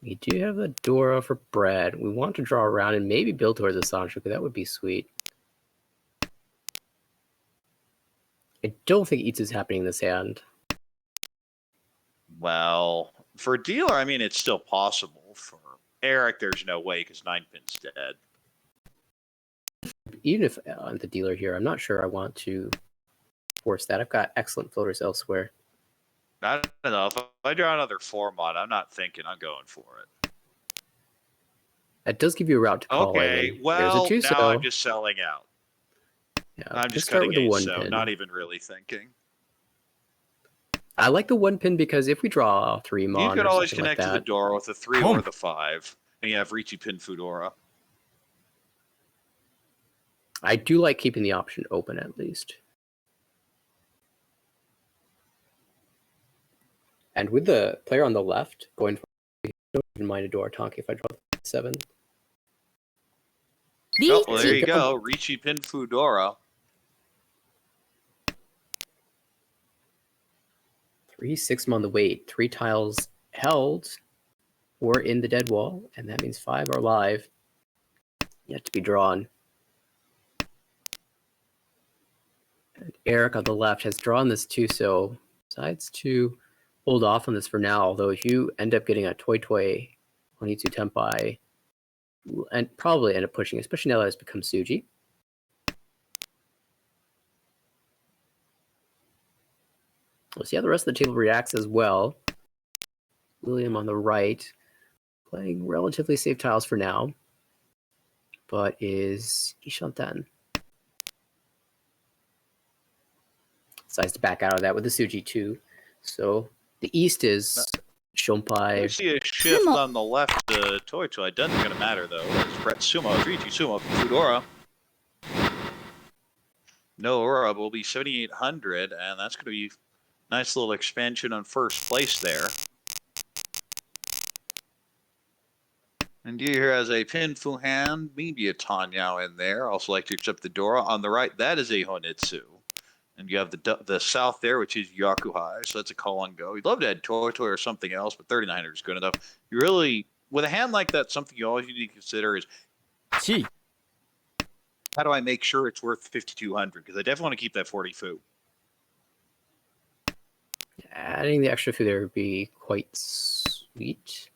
We do have the Dora for Brad. We want to draw around and maybe build towards a Sancho, that would be sweet. I don't think Eats is happening in this hand. Well, for a dealer, I mean, it's still possible. For Eric, there's no way because 9-pin's dead. Even if I'm the dealer here, I'm not sure I want to force that. I've got excellent floaters elsewhere. I don't know. If I draw another 4-mod, I'm not thinking I'm going for it. That does give you a route to call. Okay, well, now I'm just selling out. Yeah, I'm just cutting a one pin. Not even really thinking. I like the 1-pin because if we draw a 3-mon, you could always connect to the Dora with the 3 or the 5, and you have Ricci Pin Fudora. I do like keeping the option open at least. And with the player on the left going for, don't even mind a Dora Tonki if I draw 7. Oh, well, there you go. Ricci Pin Fudora. 3 6 on the wait. 3 tiles held or in the dead wall, and that means 5 are live, yet to be drawn. And Eric on the left has drawn this too, so decides to hold off on this for now. Although if you end up getting a Toy Honitsu Tenpai, and probably end up pushing, especially now that it's become Suji. We'll see how the rest of the table reacts as well. William on the right, playing relatively safe tiles for now, but is Ishanten. Decides to back out of that with the Suji too. So the East is Shompai. I see a shift on the left to Toy Toy. It doesn't going to matter though. It's Brett Sumo, 3-2 Sumo, Fudora. No Aura will be 7,800, and that's going to be Nice little expansion on first place there. And here has a Pin Fu hand, maybe a Tanyao in there. Also like to accept the Dora. On the right, that is a Honitsu. And you have the south there, which is Yakuhai. So that's a call on go. You'd love to add Toy or something else, but 3900 is good enough. You really, with a hand like that, something you always need to consider is Chi. how do I make sure it's worth 5200? Because I definitely want to keep that 40 fu. Adding the extra food there would be quite sweet.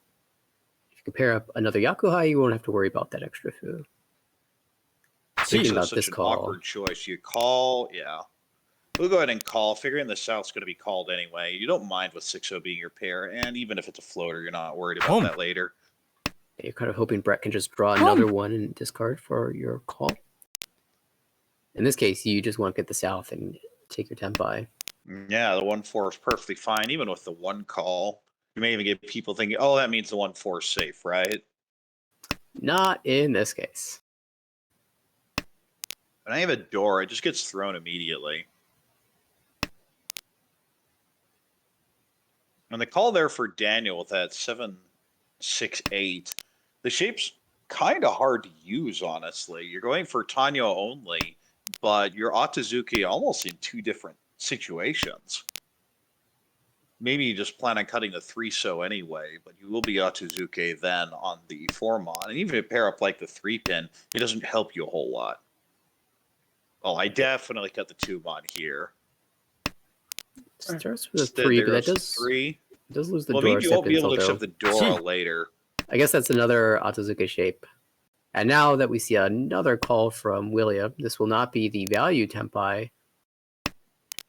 If you compare up another Yakuhai, you won't have to worry about that extra food. Thinking about Such this an call. awkward choice. You call, yeah. We'll go ahead and call, figuring the South's going to be called anyway. You don't mind with 6-0 being your pair, and even if it's a floater, you're not worried about that later. You're kind of hoping Brett can just draw another one and discard for your call. In this case, you just want to get the South and take your Tenpai. Yeah, the 1-4 is perfectly fine, even with the 1 call. You may even get people thinking, oh, that means the 1-4 is safe, right? Not in this case. When I have a door, it just gets thrown immediately. And the call there for Daniel with that 7-6-8, the shape's kind of hard to use, honestly. You're going for Tanyo only, but you're Otozuki almost in 2 different situations. Maybe you just plan on cutting the 3-so anyway, but you will be Otozuki then on the 4-mon. And even if you pair up like the 3-pin, it doesn't help you a whole lot. Oh, I definitely cut the 2-mon here. Starts with a 3, but that does 3. Does lose the well, Dora maybe you won't be able to acceptance, accept the Dora later. I guess that's another Otozuka shape. And now that we see another call from William, this will not be the value Tenpai,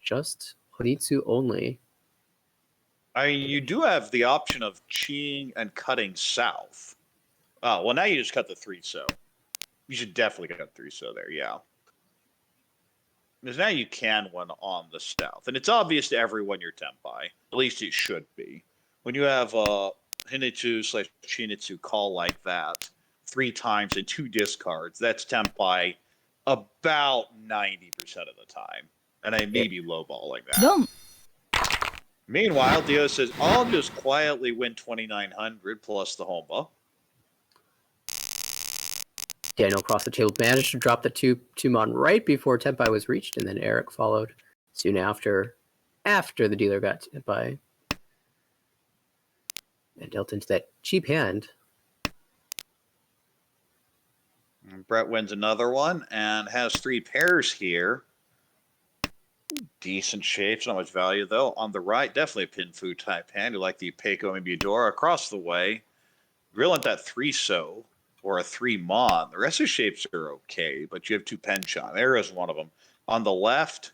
just Honitsu only. I mean, you do have the option of cheating and cutting south. Oh, well, now you just cut the 3-so. You should definitely cut 3-so there, yeah. Because now you can one on the south. And it's obvious to everyone you're Tenpai. At least it should be. When you have a Hinitsu/Chinitsu call like that 3 times and 2 discards, that's Tenpai about 90% of the time. And I may be lowballing that. Meanwhile, Dio says, I'll just quietly win 2,900 plus the Homba. Daniel across the table managed to drop the 2-mon right before Tenpai was reached, and then Eric followed soon after the dealer got Tenpai. And dealt into that cheap hand. And Brett wins another one and has 3 pairs here. Decent shapes, not much value though. On the right, definitely a pin food type hand. You like the Peiko, maybe a Dora. Across the way, you really want that 3-so or a 3-mon. The rest of the shapes are okay, but you have 2 Penchon. There is one of them. On the left,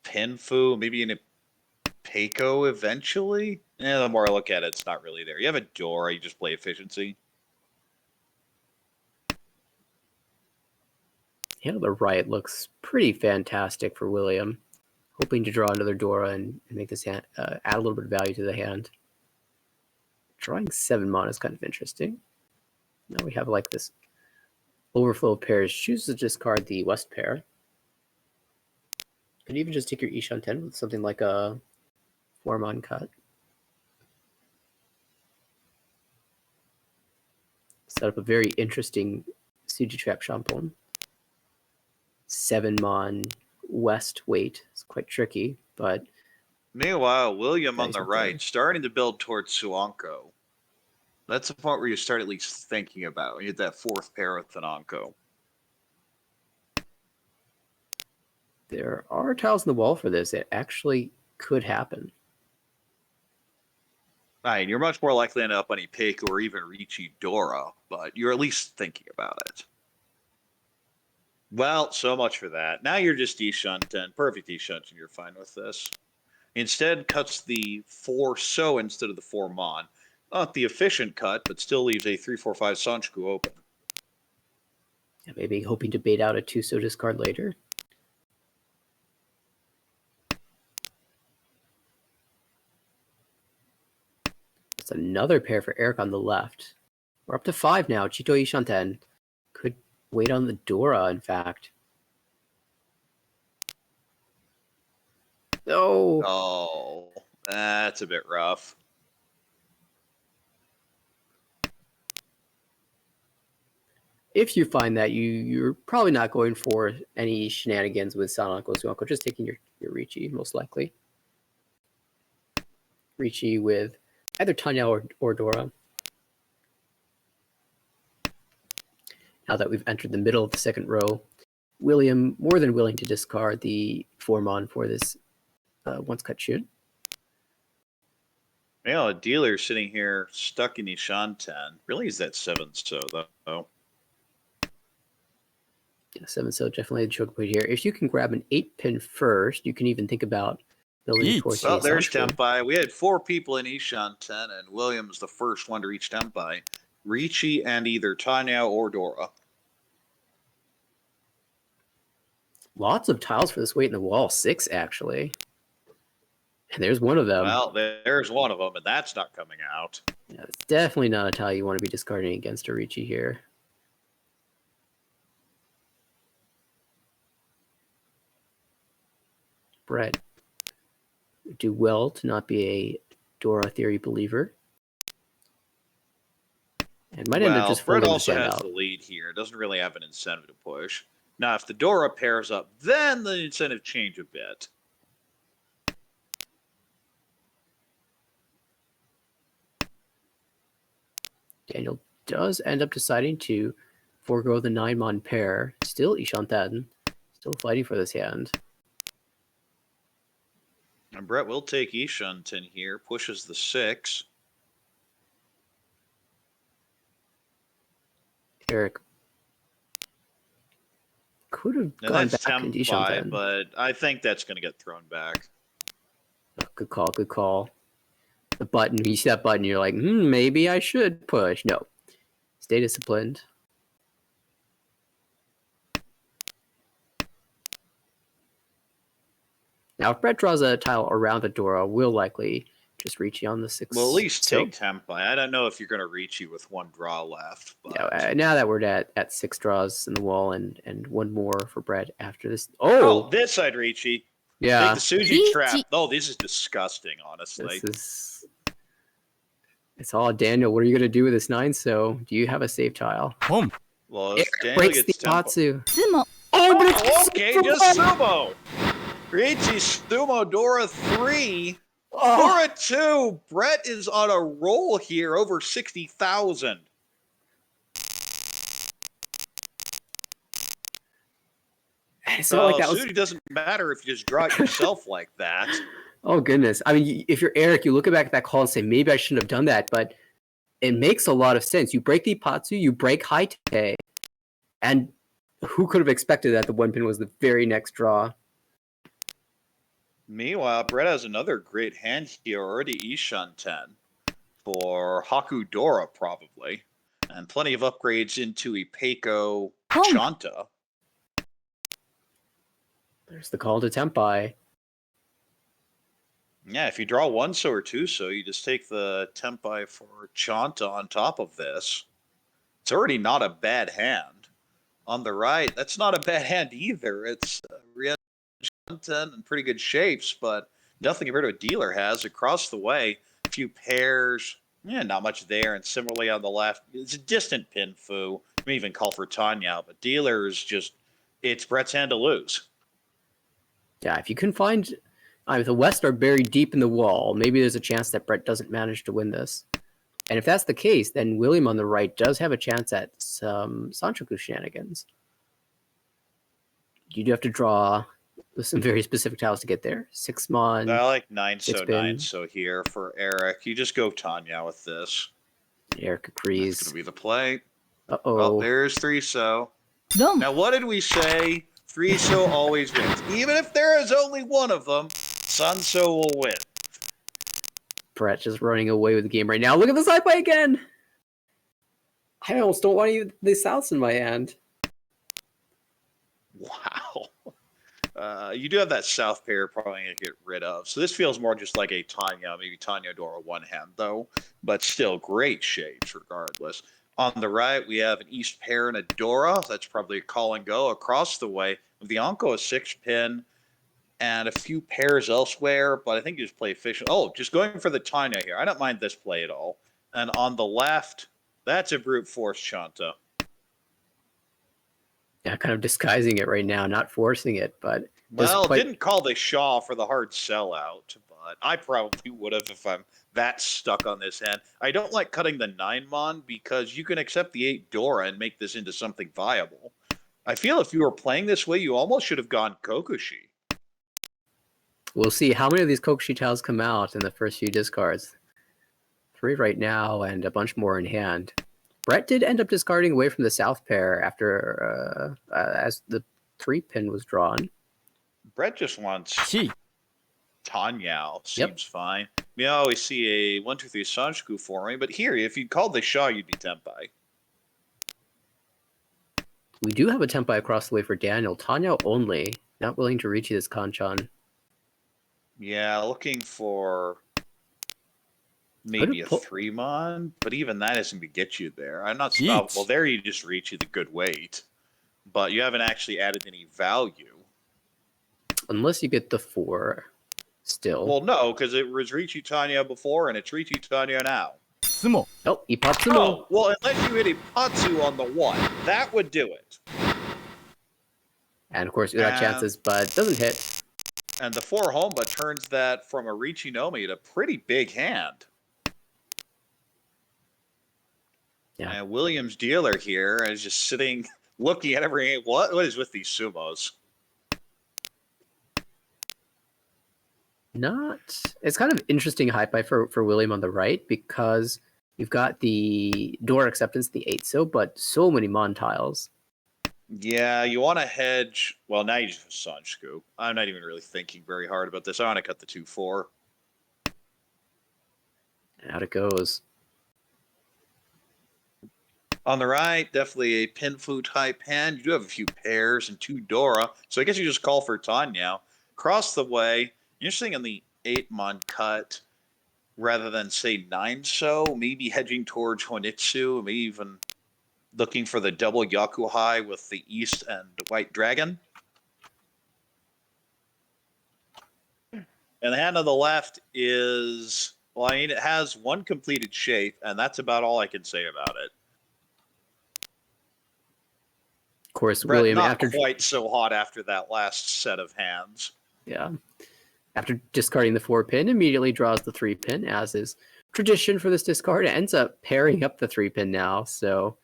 pin fu, maybe in a Peiko eventually. Yeah, the more I look at it, it's not really there. You have a Dora, you just play efficiency. Yeah, the right looks pretty fantastic for William. Hoping to draw another Dora and make this hand, add a little bit of value to the hand. Drawing 7-mon is kind of interesting. Now we have like this overflow of pairs. Choose to discard the West pair. Could even just take your Ishan 10 with something like a 4-mon cut. Set up a very interesting Suji Trap Shampoo. 7-mon West weight. It's quite tricky, but... Meanwhile, William on the right, starting to build towards Suanko. That's the point where you start at least thinking about. You get that 4th pair with an Anko. There are tiles in the wall for this. It actually could happen. Right, you're much more likely to end up on a pick or even Richi Dora, but you're at least thinking about it. Well, so much for that. Now you're just D-shunt and perfect D-shunt, and you're fine with this. Instead, cuts the 4-so instead of the 4-mon. Not the efficient cut, but still leaves a 3-4-5 Sanchiku open. Yeah, maybe hoping to bait out a 2-so discard later. It's another pair for Eric on the left. We're up to 5 now. Chito Ishanten could wait on the Dora, in fact. No. Oh, that's a bit rough. If you find that you're probably not going for any shenanigans with Sanako Suanko, just taking your Ricci, most likely. Ricci with either Tanya or Dora. Now that we've entered the middle of the second row, William more than willing to discard the 4-mon for this once cut shoot. You know, a dealer sitting here stuck in Ishan 10. Really is that 7-so, though. Yeah, 7-so definitely the choke point here. If you can grab an 8-pin first, you can even think about building Eat. towards Well, the there's Sancho. Tempai. We had 4 people in Ishan 10, and William's the first one to reach Tempai. Ricci and either Tanya or Dora. Lots of tiles for this weight in the wall. 6, actually. And there's one of them. Well, there's one of them, and that's not coming out. Yeah, it's definitely not a tile you want to be discarding against a Ricci here. Brett would do well to not be a Dora theory believer. And might end up just Brett folding also this hand has out. the lead here. Doesn't really have an incentive to push. Now, if the Dora pairs up, then the incentive change a bit. Daniel does end up deciding to forego the 9-mon pair. Still Ishantaden, still fighting for this hand. And Brett will take Ishanten here, pushes the 6. Eric could have Now gone that's back into Tempai, Ishantaden. but I think that's going to get thrown back. Oh, good call, good call. The button, you see that button, you're like, maybe I should push. No, stay disciplined. Now, if Brett draws a tile around the Dora, we'll likely just reach you on the 6. Well, at least so, take Tempai. I don't know if you're going to reach you with 1 draw left. But... yeah, now that we're at 6 draws in the wall and 1 more for Brett after this. Oh, this side Ricci. Yeah. Take the Suji trap. Oh, this is disgusting, honestly. It's all Daniel. What are you going to do with this 9? So, do you have a save tile? Home. Well, It Daniel breaks gets the Matsu. Sumo. Oh, okay, just sumo. Ricci, sumo, Dora 3. Dora 2. Brett is on a roll here, over 60,000. It's not like that was... Suji doesn't matter if you just draw it yourself like that. Oh, goodness. I mean, if you're Eric, you look back at that call and say, maybe I shouldn't have done that, but it makes a lot of sense. You break the Ipatsu, you break Haite, and who could have expected that the 1-pin was the very next draw? Meanwhile, Brett has another great hand here already, Ishan 10, for Haku Dora, probably. And plenty of upgrades into Ipeiko Chanta. There's the call to Tempai. Yeah, if you draw 1-so or 2-so, you just take the Tempai for Chanta on top of this. It's already not a bad hand. On the right, that's not a bad hand either. It's Chanta in pretty good shapes, but nothing compared to what Dealer has. Across the way, a few pairs, not much there. And similarly on the left, it's a distant pin foo. You may even call for Tanya, but Dealer is just, it's Brett's hand to lose. Yeah, if you can find... the West are buried deep in the wall. Maybe there's a chance that Brett doesn't manage to win this. And if that's the case, then William on the right does have a chance at some Sanchoku shenanigans. You do have to draw with some very specific tiles to get there. 6-mon. I like 9-so, 6-pin. 9-so here for Eric. You just go Tanya with this. Eric agrees. That's going to be the play. Uh-oh. Well, there's 3-so. Now, what did we say? 3-so always wins. Even if there is only one of them, Sun-so will win. Brett just running away with the game right now. Look at the side play again! I almost don't want any of the Souths in my hand. Wow. You do have that South pair probably going to get rid of. So this feels more just like a Tanya, maybe Tanya Dora 1 hand, though. But still great shapes regardless. On the right, we have an East pair and a Dora. That's probably a call and go across the way. With the Anko, a 6-pin. and a few pairs elsewhere, but I think you just play efficient. Oh, just going for the Tanya here. I don't mind this play at all. And on the left, that's a brute force Shanta. Yeah, kind of disguising it right now, not forcing it, but Well, didn't call the Shaw for the hard sellout, but I probably would have if I'm that stuck on this hand. I don't like cutting the 9-mon because you can accept the 8 Dora and make this into something viable. I feel if you were playing this way, you almost should have gone Kokushi. We'll see how many of these Kokushi tiles come out in the first few discards. 3 right now and a bunch more in hand. Brett did end up discarding away from the south pair after as the 3-pin was drawn. Brett just wants Chi. Tanyao. Seems fine. We always see a 1, 2, 3 Sanshku for me, but here, if you called the Shaw, you'd be Tenpai. We do have a Tenpai across the way for Daniel. Tanyao only. Not willing to reach this Kanchan. Yeah, looking for maybe a 3-mon, but even that isn't going to get you there. I'm not. Oh, well, there you just reach you the good weight, but you haven't actually added any value. Unless you get the 4 still. Well, no, because it was Riichi Tanya before, and it's Riichi Tanya now. Sumo. Oh, Ipatsumo. Oh, well, unless you hit a Patsu on the 1, that would do it. And of course, Ura chances, but doesn't hit. And the 4 Homba turns that from a Richinomi to pretty big hand. Yeah. And Williams Dealer here is just sitting, looking at every. What is with these sumos? It's kind of interesting hype for William on the right because you've got the door acceptance, the 8 but so many Mon tiles. Yeah, you want to hedge. Well, now you just have Sanshku. I'm not even really thinking very hard about this. I want to cut the 2-4. Out it goes. On the right, definitely a Pinfu type hand. You do have a few pairs and 2 Dora, so I guess you just call for Tanya. Across the way, you're sitting in the 8-mon cut rather than say 9 maybe hedging towards Honitsu, maybe even looking for the double Yakuhai with the East and White Dragon. And the hand on the left is, well, I mean, it has 1 completed shape, and that's about all I can say about it. Of course, Brett, William not quite so hot after that last set of hands. Yeah. After discarding the 4-pin, immediately draws the 3-pin, as is tradition for this discard. It ends up pairing up the 3-pin now, so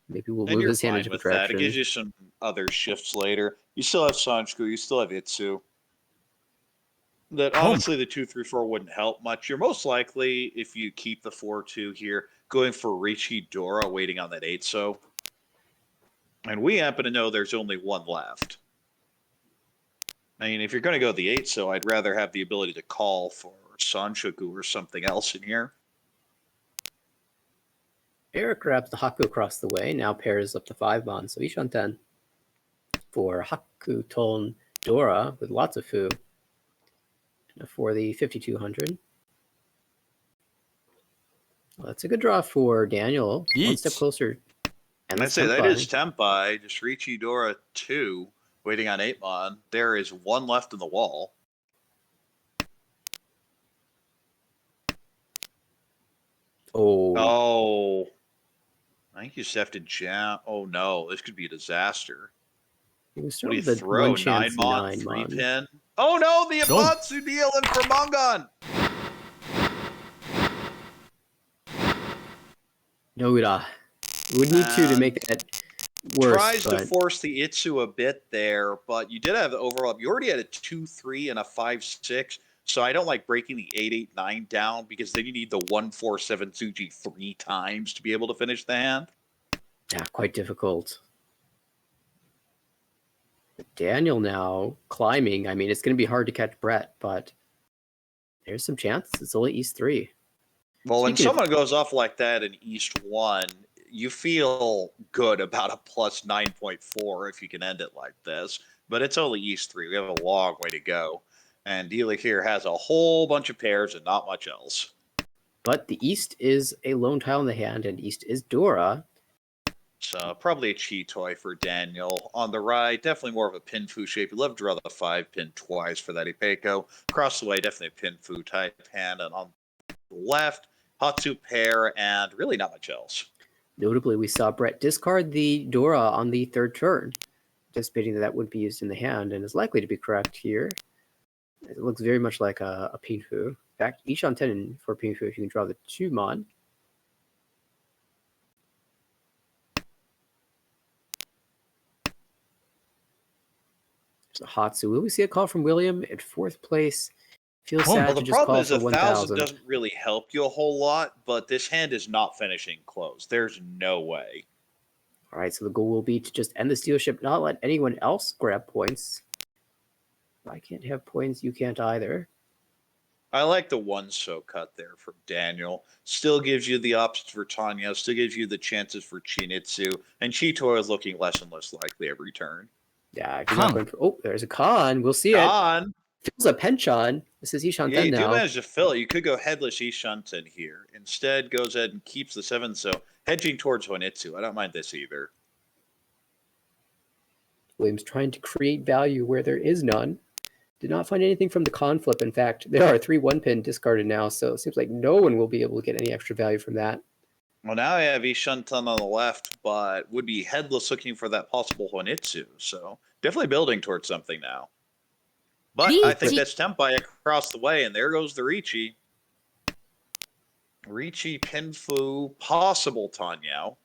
maybe we'll move this hand in a different direction. It gives you some other shifts later. You still have Sanshku, you still have Itsu. That honestly, the 2, 3, 4 wouldn't help much. You're most likely, if you keep the 4-2 here, going for Riichi Dora, waiting on that 8 And we happen to know there's only 1 left. I mean, if you're going to go the 8 I'd rather have the ability to call for Sanshoku or something else in here. Eric grabs the Haku across the way, now pairs up the 5-mon, so Ishan 10 for Haku Ton Dora with lots of Fu. For the 5200. Well, that's a good draw for Daniel. Yeet. 1 step closer. And I'd say that is Tenpai, just Riichi Dora 2, waiting on 8-mon. There is 1 left in the wall. Oh. I think you just have to jam. Oh no, this could be a disaster. What do you throw? 9-mon, 3-pin? Oh no, the Amatsu deal in for Mongon! Noura. Would need to make that worse. Tries to force the Itsu a bit there, but you did have the overall. You already had a 2-3 and a 5-6, so I don't like breaking the 8-8-9 down because then you need the 1-4-7 Tsuji 3 times to be able to finish the hand. Yeah, quite difficult. Daniel now climbing. I mean, it's going to be hard to catch Brett, but there's some chances. It's only East 3. Well, when someone goes off like that in East 1, you feel good about a plus 9.4 if you can end it like this. But it's only East 3. We have a long way to go. And Dealer here has a whole bunch of pairs and not much else. But the East is a lone tile in the hand, and East is Dora. So probably a cheat toy for Daniel. On the right, definitely more of a Pinfu shape. You'd love to draw the 5-pin twice for that Ipeco. Across the way, definitely a Pinfu type hand. And on the left, Hatsu pair and really not much else. Notably, we saw Brett discard the Dora on the third turn, anticipating that that would be used in the hand, and is likely to be correct here. It looks very much like a Pinfu. In fact, Ishan 10 for Pinfu if you can draw the 2-mon. So Hatsu. Will we see a call from William at 4th place? Feels Well, sad Well, to the just problem call is for 1,000 1,000. doesn't really help you a whole lot, but this hand is not finishing close. There's no way. All right, so the goal will be to just end this dealership, not let anyone else grab points. If I can't have points, you can't either. I like the one so cut there from Daniel. Still gives you the options for Tanya, still gives you the chances for Chinitsu, and Chito is looking less and less likely every turn. Yeah, if you're not going for... Oh, there's a con. We'll see it. Con! Feels a penchon. This is Ishan Yeah, 10 you do now. manage to fill it. You could go headless Ishunten here. Instead, goes ahead and keeps the 7, so hedging towards Honitsu. I don't mind this either. Williams trying to create value where there is none. Did not find anything from the con flip. In fact, there are 3 1-pin discarded now, so it seems like no one will be able to get any extra value from that. Well, now I have Ishunten on the left, but would be headless looking for that possible Honitsu. So definitely building towards something now. But I think that's Tempai across the way, and there goes the Ricci. Ricci, Pinfu, possible Tanyao.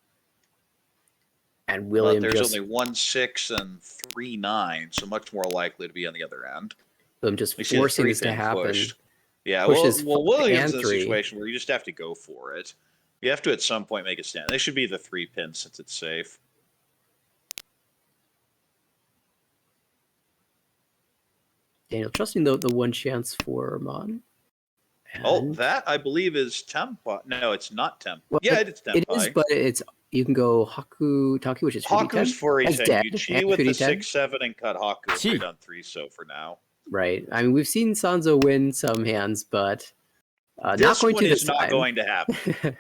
And William but there's just... only 1-6 and 3-9, so much more likely to be on the other end. William just We see the forcing this to 3-pin happen. pushed. Yeah, Pushes well, Williams in a 3. situation where you just have to go for it. You have to at some point make a stand. They should be the 3-pin since it's safe. Daniel trusting the one chance for Mon. Oh, that I believe is Tempai. No, it's not Tempai. Well, Yeah, it's Tempai. It is, but it's... You can go Haku Taki, which is Haku's 4D10. That's 4-10. dead. You chi And with the 4D10. 6-7 and cut Haku Chi. right on 3 so for now. Right. I mean, we've seen Sanzo win some hands, but not This going one to is this not time. going to happen.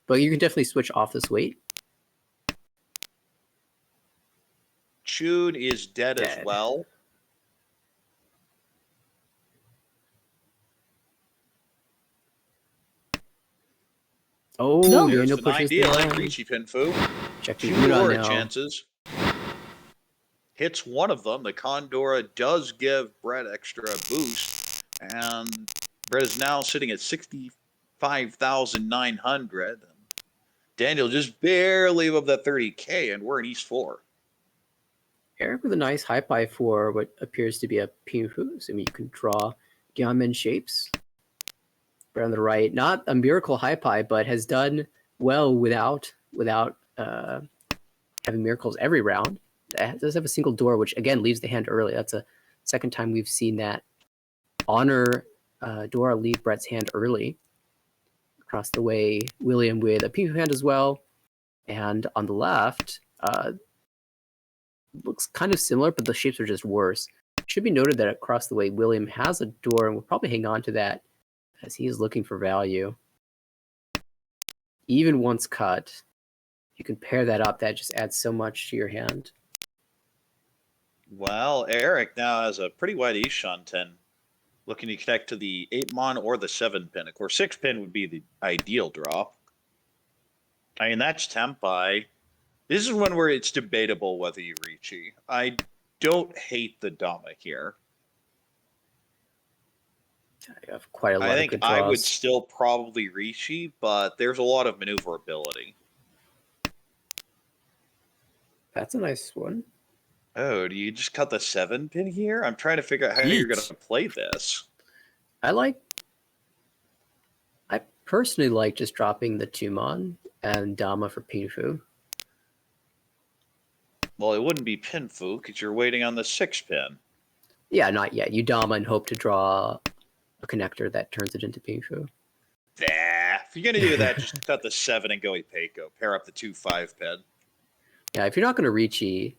But you can definitely switch off this weight. Chun is dead as well. Oh, No. There's Daniel the pushes 9D. I like down. Ricci Pinfu. Check the Two Udon aura now. chances. Hits one of them. The Condora does give Brett extra boost. And Brett is now sitting at 65,900. Daniel just barely above that 30K, and we're in East 4. Eric with a nice high pie for what appears to be a Pinfu. So you can draw Gyamen shapes. Right on the right, not a miracle high pie, but has done well without having miracles every round. It does have a single door, which again leaves the hand early. That's a second time we've seen that honor Dora leave Brett's hand early. Across the way, William with a Pinfu hand as well. And on the left, looks kind of similar, but the shapes are just worse. It should be noted that across the way, William has a door, and will probably hang on to that as he is looking for value. Even once cut, you can pair that up. That just adds so much to your hand. Well, Eric now has a pretty wide Ishunten, looking to connect to the 8-mon or the 7-pin. Of course, 6-pin would be the ideal drop. I mean, that's Tempai. This is one where it's debatable whether you Ricci. I don't hate the Dama here. I have quite a lot I of think good I would draws. still probably Ricci, but there's a lot of maneuverability. That's a nice one. Oh, do you just cut the 7-pin here? I'm trying to figure out how you're going to play this. I personally like just dropping the 2-mon and Dama for Pinfu. Well, it wouldn't be Pinfu because you're waiting on the 6-pin. Yeah, not yet. You Dama and hope to draw a connector that turns it into Pinfu. If you're going to do that, just cut the 7 and go Ipeco. Pair up the 2-5-pin. Yeah, if you're not going to Ricci,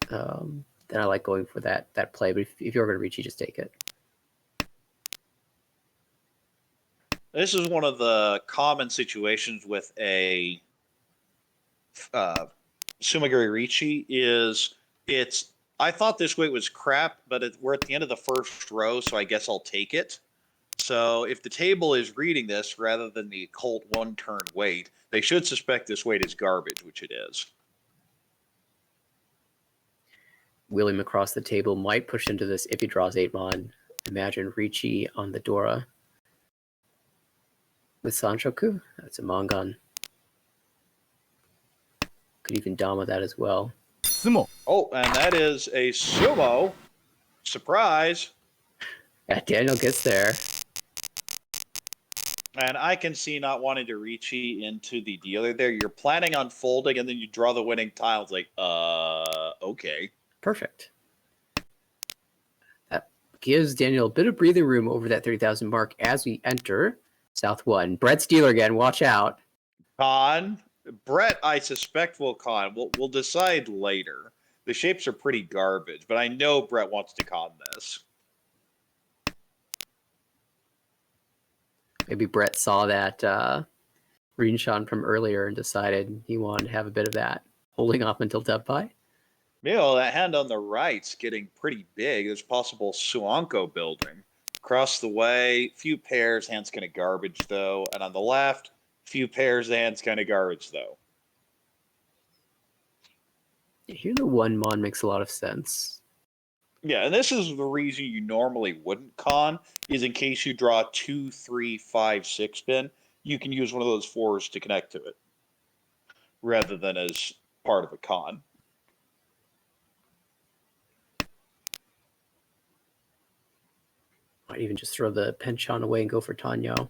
then I like going for that play. But if you're going to Ricci, just take it. This is one of the common situations with a Sumiguri Ricci is I thought this weight was crap, but we're at the end of the first row, so I guess I'll take it. So if the table is reading this rather than the occult one-turn weight, they should suspect this weight is garbage, which it is. William across the table might push into this if he draws 8 mon. Imagine Ricci on the Dora. With Sanshoku, that's a Mangan. Could even Dama that as well. Sumo. Oh, and that is a sumo. Surprise. Yeah, Daniel gets there. And I can see not wanting to Ricci into the dealer there. You're planning on folding, and then you draw the winning tile. It's like, okay. Perfect. That gives Daniel a bit of breathing room over that 30,000 mark as we enter South 1. Brett's dealer again, watch out. Con. Brett, I suspect will con. We'll decide later. The shapes are pretty garbage, but I know Brett wants to con this. Maybe Brett saw that Rinshan from earlier and decided he wanted to have a bit of that, holding off until Dubpai. You know, that hand on the right's getting pretty big. There's possible Suanko building. Across the way, few pairs, hand's kind of garbage, though. And on the left, few pairs, the hand's kind of garbage, though. Here the 1 mon makes a lot of sense. Yeah, and this is the reason you normally wouldn't con, is in case you draw 2, 3, 5, 6 spin, you can use one of those 4s to connect to it, rather than as part of a con. Might even just throw the penchant away and go for Tanyo.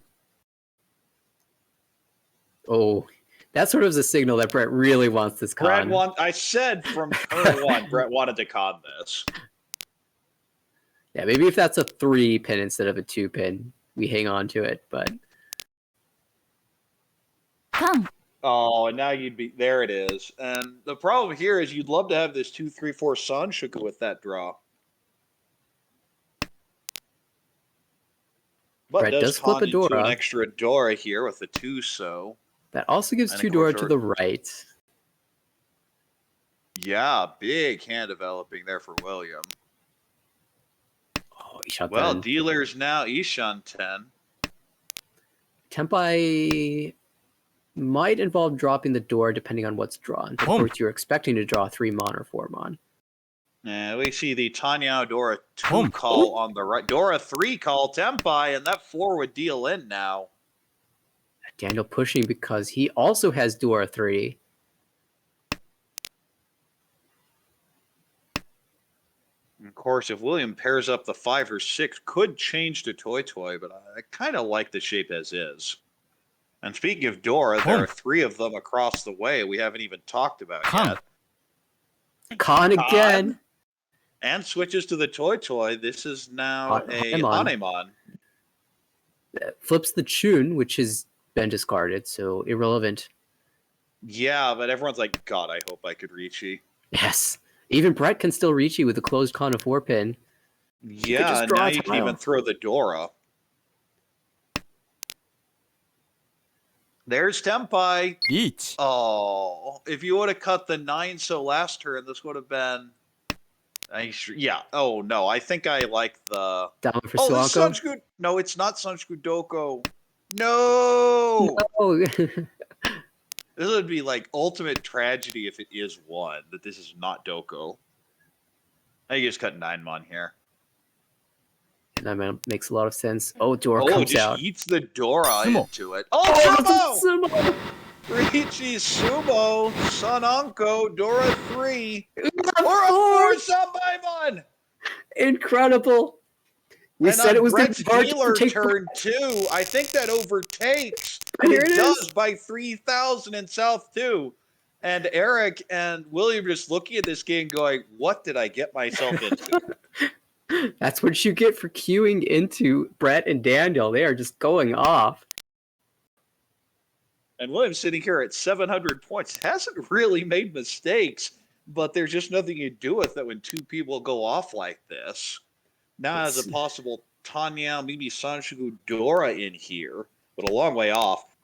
Oh, that sort of is a signal that Brett really wants this con. I said from turn 1, Brett wanted to con this. Yeah, maybe if that's a 3 pin instead of a 2 pin, we hang on to it, but... Come. Oh, and now you'd be... There it is. And the problem here is you'd love to have this 2, 3, 4 Sanshoku with that draw. But Brett does flip con a Dora. into an extra Dora here with the 2, so... That also gives And 2 of Dora course, to the right. Yeah, big hand developing there for William. Oh, Ishan Well, 10. dealers now Ishan 10. Tempai might involve dropping the Dora depending on what's drawn. Of course, you're expecting to draw 3 mon or 4 mon. And we see the Tanya Dora 2 Boom. call on the right. Dora 3 call Tempai, and that 4 would deal in now. Daniel pushing because he also has Dora 3. Of course, if William pairs up the 5 or 6, could change to Toy Toy, but I kind of like the shape as is. And speaking of Dora, there are 3 of them across the way we haven't even talked about yet. Con again. And switches to the Toy Toy. This is now a Hanemon. Flips the Chun, which has been discarded, so irrelevant. Yeah, but everyone's like, God, I hope I could Ricci. Yes. Even Brett can still Ricci with a closed con of 4 pin. Yeah, and now you can even throw the Dora. There's Tempai. Each. Oh, if you would have cut the 9 so last turn, this would have been... yeah. Oh, no. I think I like the... Down for oh, Suanko. this Sunshu... No, it's not Sunshu Doko. No! Oh. This would be like ultimate tragedy if it is 1, that this is not Doko. I just cut 9 mon here. That makes a lot of sense. Oh, Dora comes out. Eats the Dora Sumo. into it. Oh, Sumo! Sumo! Ricci, Sumo, Sunanko, Dora 3. Or Or Sambaimon! Incredible. We said it was going to overtake turn 2. I think that overtakes. Here it it does is. by 3,000 in South 2. And Eric and William just looking at this game going, what did I get myself into? That's what you get for queuing into Brett and Daniel. They are just going off. And William's sitting here at 700 points. Hasn't really made mistakes, but there's just nothing you do with it when 2 people go off like this. Now has a possible Tanya, maybe Sanshoku Dora in here, but a long way off.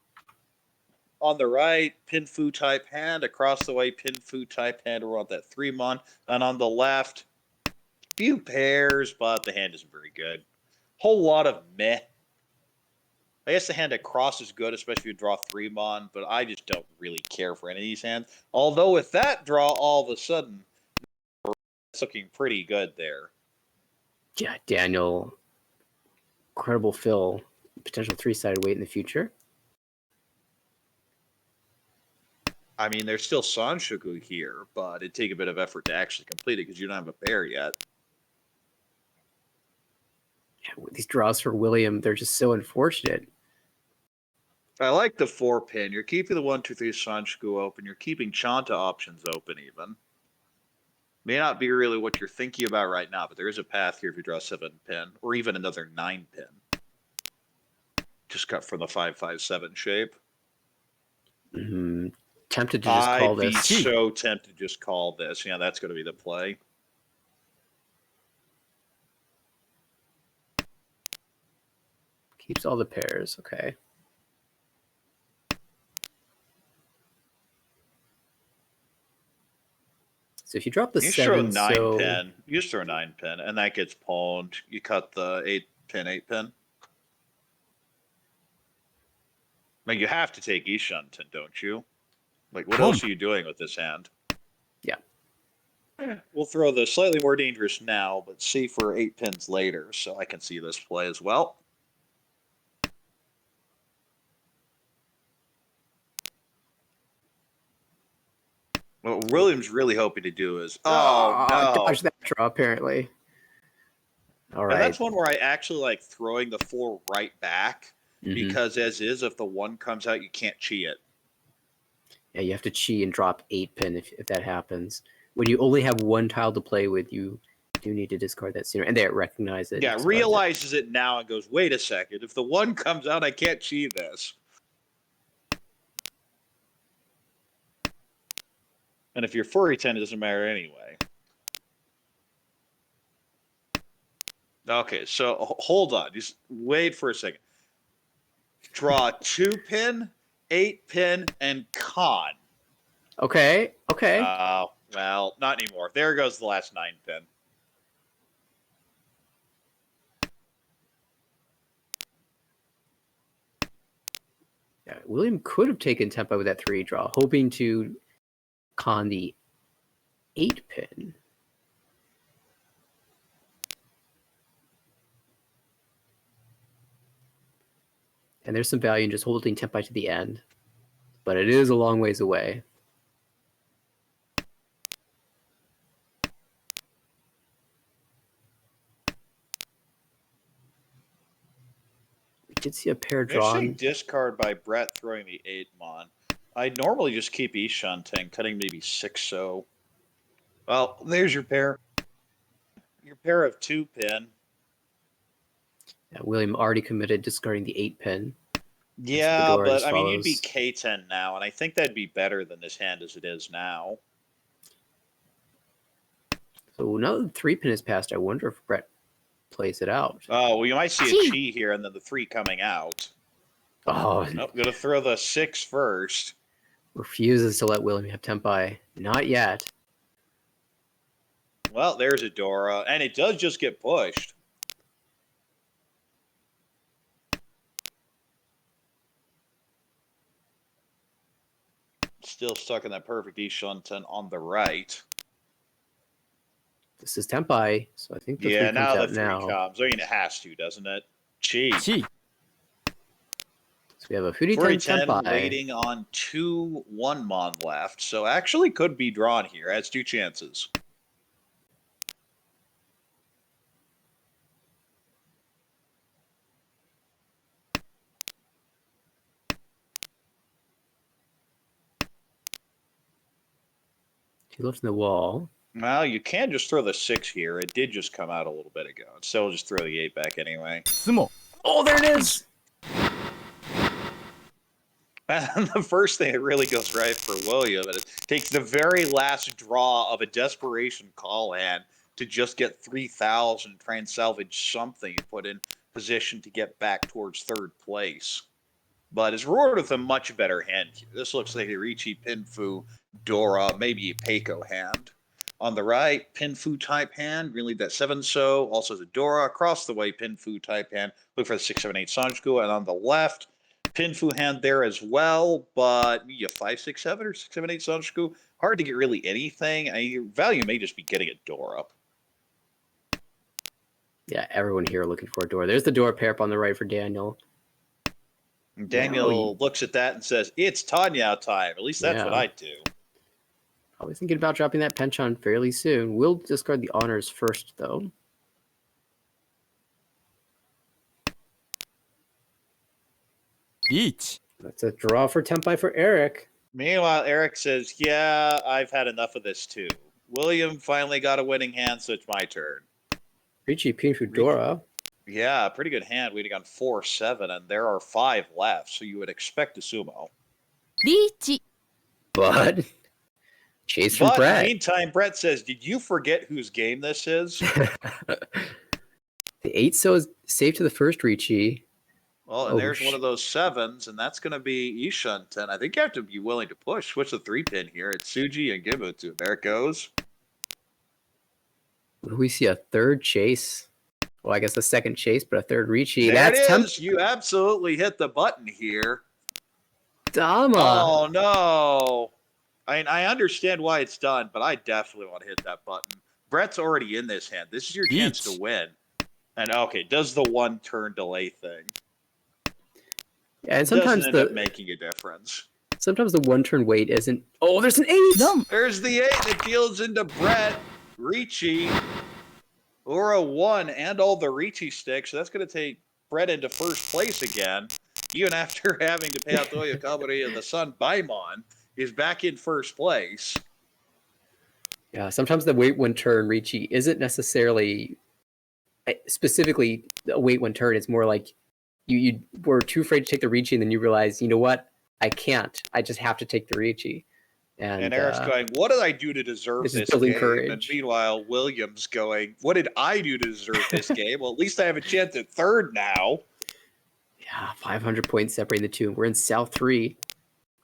On the right, pin fu type hand. Across the way, pin fu type hand. We're on that 3-mon. And on the left, few pairs, but the hand isn't very good. Whole lot of meh. I guess the hand across is good, especially if you draw 3-mon, but I just don't really care for any of these hands. Although with that draw, all of a sudden, it's looking pretty good there. Yeah, Daniel, incredible fill, potential 3-sided weight in the future. I mean, there's still Sanshoku here, but it'd take a bit of effort to actually complete it because you don't have a pair yet. Yeah, these draws for William, they're just so unfortunate. I like the 4-pin. You're keeping the 1, 2, 3 Sanshoku open. You're keeping Chanta options open even. May not be really what you're thinking about right now, but there is a path here if you draw 7-pin, or even another 9-pin. Just cut from the 5-5-7 shape. Tempted to just call I'd be this. so tempted to just call this. Yeah, that's going to be the play. Keeps all the pairs. Okay. So if you drop the You just 7, throw 9 so pin. You just throw 9-pin, and that gets pawned. You cut the 8-pin, 8-pin. I mean, you have to take Ishunten, don't you? Like, what else are you doing with this hand? yeah. We'll throw the slightly more dangerous now, but safer 8-pins later, so I can see this play as well. What William's really hoping to do is, oh no, dodge that draw apparently. All and right. that's one where I actually like throwing the 4 right back Mhm. because as is, if the 1 comes out, you can't chi it. Yeah, you have to chi and drop 8-pin if that happens. When you only have 1 tile to play with, you do need to discard that sooner, and they recognize it. Yeah, realizes it now and goes, wait a second, if the 1 comes out, I can't chi this. And if you're furry 10, it doesn't matter anyway. Okay, so hold on. Just wait for a second. Draw 2-pin, 8-pin, and con. Okay. Okay. Well, not anymore. There goes the last 9-pin. Yeah, William could have taken tempo with that 3 draw, hoping to con the 8-pin. And there's some value in just holding tempi to the end, but it is a long ways away. We did see a pair Interesting drawn. discard by Brett throwing the 8-mon. I'd normally just keep Ishunten, cutting maybe 6-so. Well, there's your pair. Your pair of 2-pin. Yeah, William already committed discarding the 8-pin. Yeah, Fedora but just I mean, you'd be follows. K10 now, and I think that'd be better than this hand as it is now. So now that the 3-pin is passed, I wonder if Brett plays it out. Oh, well, you might see a chi here and then the 3 coming out. Oh, Nope, gonna throw the 6 first. refuses to let William have tempi. Not yet. Well, there's a Dora, and it does just get pushed. Still stuck in that perfect Ishunten on the right. This is tempi, so I think the 3 comes now the out 3 now. comes. I mean, it has to, doesn't it? Chi. Chi. So we have a Furi 10 10 tempi. waiting on 2 1-mon left, so actually could be drawn here. Has 2 chances. He left in the wall. Well, you can just throw the 6 here. It did just come out a little bit ago. Still just throw the 8 back anyway. Sumo. Oh, there it is! And the first thing that really goes right for William, and it takes the very last draw of a desperation call hand to just get 3,000, try and salvage something, put in position to get back towards 3rd place. but is rewarded with a much better hand here. This looks like a Ricci, Pinfu, Dora, maybe a Peiko hand. On the right, Pinfu type hand, really that 7-so, also the Dora, across the way, Pinfu type hand, look for the 6-7-8 Sanjiku, and on the left, Pinfu hand there as well, but maybe a 5-6-7 or 6-7-8 Sanjiku. Hard to get really anything. Your value may just be getting a Dora. Yeah, everyone here looking for a Dora. There's the Dora pair up on the right for Daniel. Daniel looks at that and says, "It's Tanya time." At least that's what I do. Probably thinking about dropping that penchant fairly soon. We'll discard the honors first, though. Each. That's a draw for Tempai for Eric. Meanwhile, Eric says, "Yeah, I've had enough of this too." William finally got a winning hand, so it's my turn. Ricci, Pinfu, Dora. Yeah, pretty good hand waiting on 4-7, and there are 5 left, so you would expect a sumo. Reach. But chase from But in Brett. the meantime, Brett says, "Did you forget whose game this is?" The 8-so is safe to the first Ricci. Well, and there's one of those 7s, and that's going to be Ishunten. I think you have to be willing to push. Switch the 3-pin here. It's Suji and Gibutsu. There it goes. We see a third chase. Well, I guess a second chase, but a third Ricci. There it is. You absolutely hit the button here. Dama. Oh, no. I understand why it's done, but I definitely want to hit that button. Brett's already in this hand. This is your chance to win. And, okay, does the 1-turn delay thing. Yeah, and sometimes doesn't end up making a difference. Sometimes the 1-turn wait isn't. Oh, there's an 8! There's the 8 that deals into Brett. Ricci. Or a 1 and all the Ricci sticks. So that's going to take Brett into first place again. Even after having to pay out Toyo Kabari and the Sun Baimon, is back in first place. Yeah, sometimes the wait 1-turn Ricci isn't necessarily specifically a wait 1-turn. It's more like you were too afraid to take the Ricci, and then you realize, you know what? I can't. I just have to take the Ricci. And Eric's going, "What did I do to deserve this game?" Courage. And meanwhile, William's going, "What did I do to deserve this game?" Well, at least I have a chance at third now. Yeah, 500 points separating the two. We're in South 3.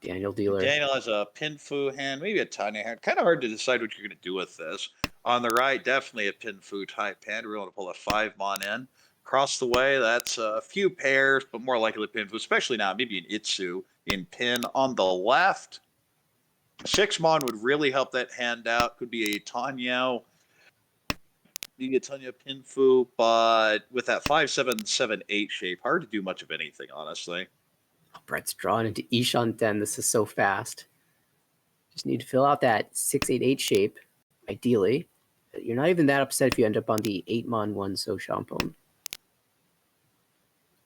Daniel Dealer. Daniel has a Pinfu hand, maybe a Tanya hand. Kind of hard to decide what you're going to do with this. On the right, definitely a Pinfu type hand. We're going to pull a 5-mon in. Across the way, that's a few pairs, but more likely Pinfu, especially now, maybe an Itsu in Pin. On the left, 6-mon would really help that hand out. Could be a Tanya. Maybe a Tanya Pinfu, but with that 5-7-7-8 shape, hard to do much of anything, honestly. Brett's drawn into Ishunten. This is so fast. Just need to fill out that 6-8-8 shape, ideally. You're not even that upset if you end up on the 8-mon 1-so Shampoo.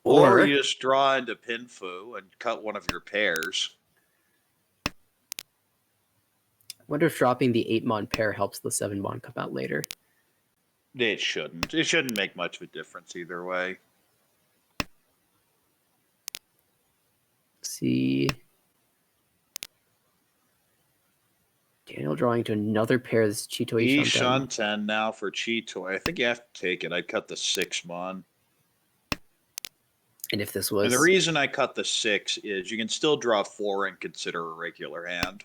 Or you just draw into Pinfu and cut one of your pairs. I wonder if dropping the 8-mon pair helps the 7-mon come out later. It shouldn't. It shouldn't make much of a difference either way. Let's see. Daniel drawing to another pair. This is Chito Ishunten now for Chito. I think you have to take it. I'd cut the 6-mon. And if this was... And the reason I cut the 6 is you can still draw 4 and consider a regular hand.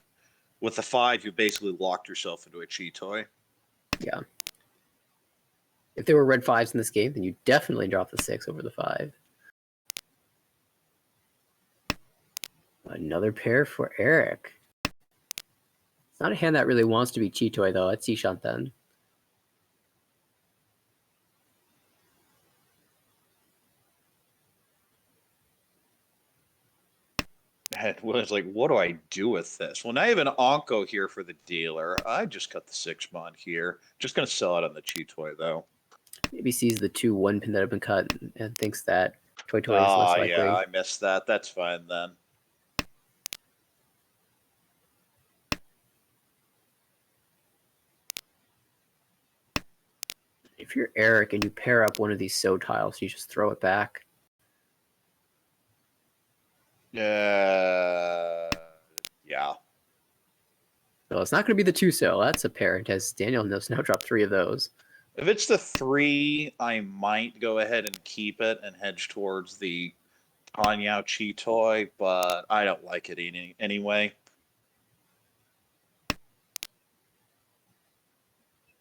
With the 5, you basically locked yourself into a Chitoy. Yeah. If there were red 5s in this game, then you definitely drop the 6 over the 5. Another pair for Eric. It's not a hand that really wants to be Chitoy, though. It's Ishunten. And was like, what do I do with this? Well, now you have an Onko here for the dealer. I just cut the 6-mon here. Just going to sell it on the Chitoy, though. Maybe sees the 2 1-pin that have been cut and thinks that Toy is less likely. Yeah, I missed that. That's fine, then. If you're Eric and you pair up one of these so tiles, you just throw it back. Yeah. So it's not going to be the 2-so. That's apparent, as Daniel knows now dropped 3 of those. If it's the 3, I might go ahead and keep it and hedge towards the Tanyao Chitoy, but I don't like it anyway.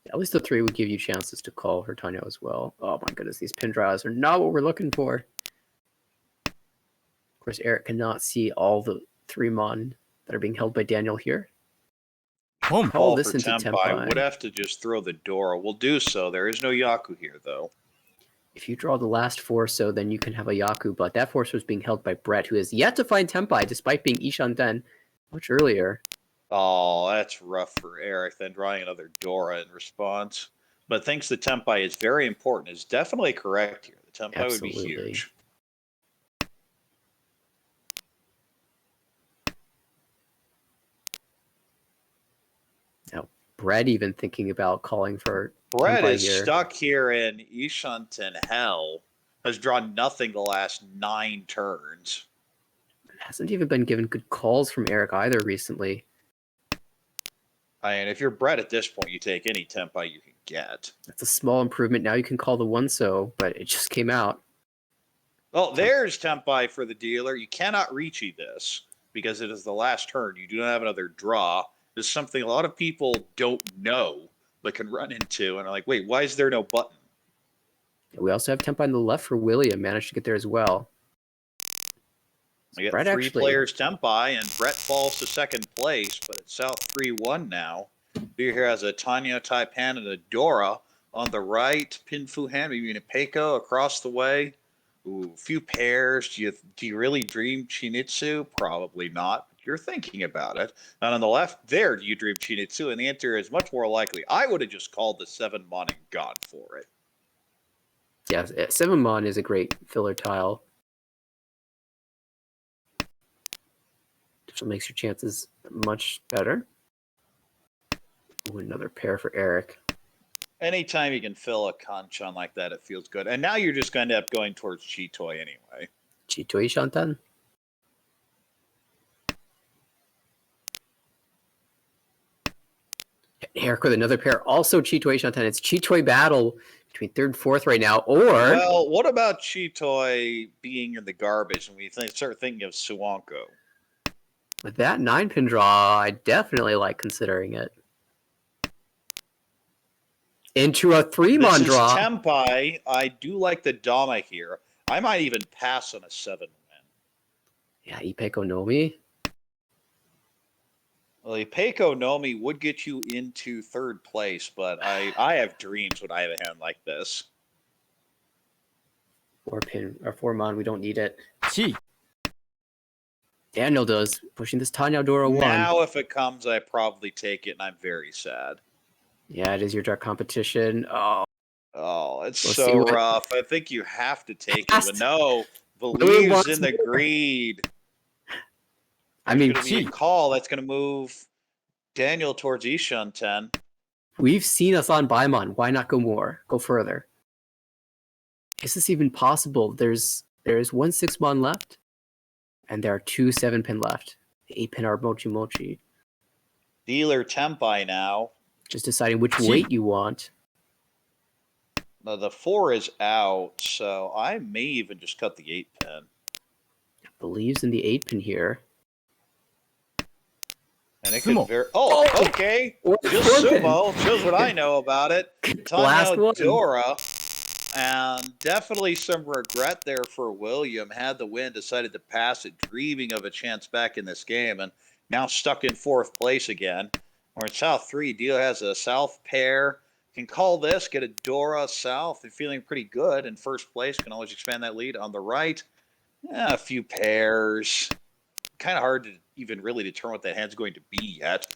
At least the 3 would give you chances to call for Tanya as well. Oh my goodness, these pin drives are not what we're looking for. Of course, Eric cannot see all the 3 mon that are being held by Daniel here. Home. Call Call this for into Tempai. Would Tempai. have to just throw the Dora. We'll do so. There is no Yaku here, though. If you draw the last Forso, then you can have a Yaku, but that Forso is being held by Brett, who has yet to find Tempai, despite being Ishanten much earlier. Oh, that's rough for Eric, then drawing another Dora in response. But thinks the Tempai is very important, is definitely correct here. The Tempai would be Absolutely. huge. Now, Brett even thinking about calling for Brett Tempai is here. stuck here in Ishanten Hell. Has drawn nothing the last 9 turns. Hasn't even been given good calls from Eric either recently. I mean, if you're Brett at this point, you take any Tempai you can get. That's a small improvement. Now you can call the one-so, but it just came out. Well, there's Tempai for the dealer. You cannot reachy this because it is the last turn. You do not have another draw. This is something a lot of people don't know but can run into and are like, wait, why is there no button? We also have Tempai on the left for William. Managed to get there as well. We get Brett 3 actually- players Tempai, and Brett falls to second place, but it's South 3-1 now. Beer here has a Tanya Taipan and a Dora on the right. Pinfu hand, maybe an Peiko across the way. Ooh, a few pairs. Do you really dream Chinitsu? Probably not. But you're thinking about it. And on the left there, do you dream Chinitsu? And the answer is much more likely. I would have just called the 7 mon and gone for it. Yeah, 7 mon is a great filler tile. Which makes your chances much better. Ooh, another pair for Eric. Anytime you can fill a Kanchan like that, it feels good. And now you're just going to end up going towards Chitoy anyway. Chitoy Shantan. Eric with another pair. Also Chitoy Shantan. It's Chitoy battle between 3rd and 4th right now. Or Well, what about Chitoy being in the garbage and we start thinking of Suwanko? with that 9-pin draw, I definitely like considering it. Into a 3-mon This is draw. Tempai. I do like the Dama here. I might even pass on a 7 win. Yeah, Ipeiko Nomi. Well, Peiko Nomi would get you into 3rd place, but I have dreams when I have a hand like this. 4-pin or 4-mon, we don't need it. Chi. Daniel does, pushing this Tanya Dora 1. Now, if it comes, I probably take it, and I'm very sad. Yeah, it is your dark competition. Oh, it's Let's so see what- rough. I think you have to take it, Has but to. no, William believes wants in the more. greed. I mean, There's going to be a call that's going to move Daniel towards Ishan 10. we've seen us on Baimon. Why not go more? Go further. Is this even possible? There's 1 6-mon left, and there are 2 7-pin left. The 8-pin are Mochi Mochi. Dealer Tempai now. Just deciding which weight you want. Now, the 4 is out, so I may even just cut the 8-pin. Believes in the 8-pin here. And it Sumo. could very. Oh, okay. Or Just 4-pin. sumo. Shows what I know about it. Last Tanya one. Dora. And definitely some regret there for William. Had the win, decided to pass it, dreaming of a chance back in this game, and now stuck in 4th place again. Or in South 3, Dio has a South pair. Can call this, get a Dora South, and feeling pretty good in 1st place. Can always expand that lead on the right. A few pairs. Kind of hard to even really determine what that hand's going to be yet.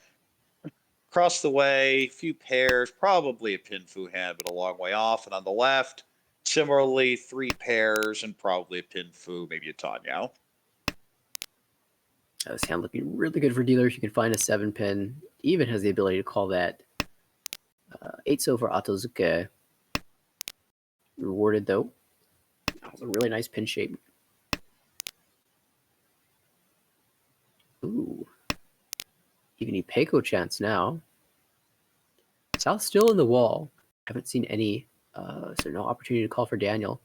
Across the way, few pairs, probably a Pinfu hand, but a long way off. And on the left, similarly, 3 pairs and probably a Pinfu, maybe a Tanyao. This hand looking really good for dealers. You can find a 7-pin. Even has the ability to call that 8-so for Atozuke. Rewarded though. That was a really nice pin shape. Ooh. Even Ipeiko chance now. South still in the wall. Haven't seen any, so no opportunity to call for Daniel.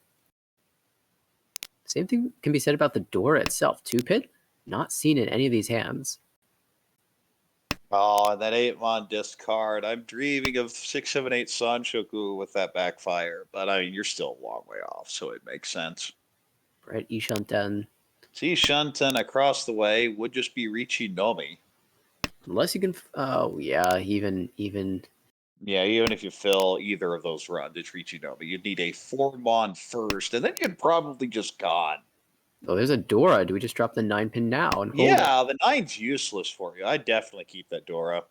Same thing can be said about the Dora itself. 2-pin, not seen in any of these hands. Oh, and that 8-mon discard. I'm dreaming of 678 Sanshoku with that backfire, but I mean, you're still a long way off, so it makes sense. Right, Ishanten. See, Shunten across the way would just be Richi Nomi. Unless you can, oh yeah, even. Yeah, even if you fill either of those runs, it's Richi Nomi. You'd need a 4-mon first, and then you'd probably just gone. Oh, there's a Dora. Do we just drop the 9-pin now and hold Yeah, the 9's useless for you. I'd definitely keep that Dora.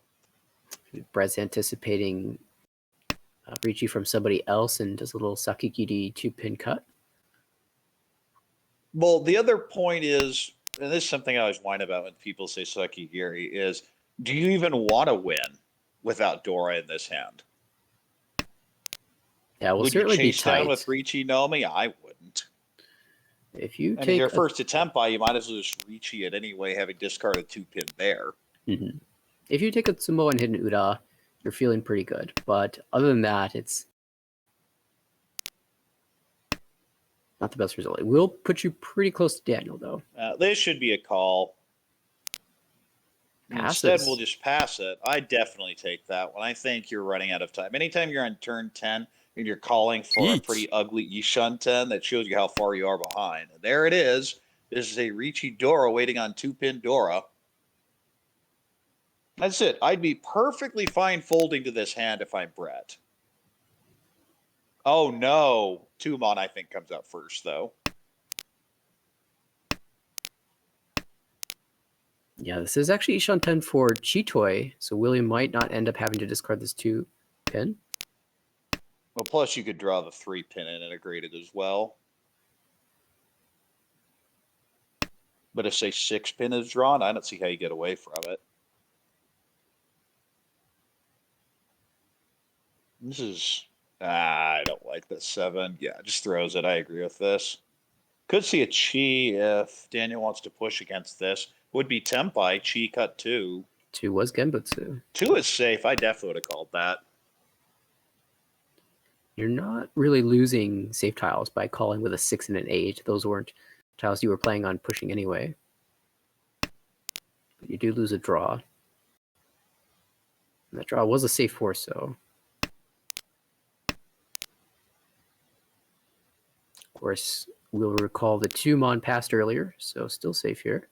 it? Brett's anticipating Ricci from somebody else and does a little Sakikiri 2-pin cut. Well, the other point is, and this is something I always whine about when people say Sakigiri, is do you even want to win without Dora in this hand? Yeah, we'll Would you certainly be chase down tight. with Richi Nomi? I wouldn't. If you And take your first attempt by, you might as well just Richi it anyway, having discarded 2-pin there. If you take a Sumo and hit an Uda, you're feeling pretty good. But other than that, it's not the best result. It will put you pretty close to Daniel, though. This should be a call. Passes. Instead, we'll just pass it. I definitely take that one. I think you're running out of time. Anytime you're on turn 10 and you're calling for a pretty ugly Ishan 10, that shows you how far you are behind. And there it is. This is a Richi Dora waiting on 2-pin Dora. That's it. I'd be perfectly fine folding to this hand if I'm Brett. Oh, no. 2-mon, I think, comes out first, though. Yeah, this is actually Ishan 10 for Chitoy, so William might not end up having to discard this 2-pin. Well, plus you could draw the 3-pin and integrate it as well. But if, say, 6-pin is drawn, I don't see how you get away from it. This is... I don't like this 7. Yeah, just throws it. I agree with this. Could see a Chi if Daniel wants to push against this. Would be Tempai, Chi cut 2. 2 was Genbutsu. 2 is safe. I definitely would have called that. You're not really losing safe tiles by calling with a 6 and an 8. Those weren't tiles you were planning on pushing anyway. But you do lose a draw. And that draw was a safe 4, so... Of course, we'll recall the 2-mon passed earlier, so still safe here.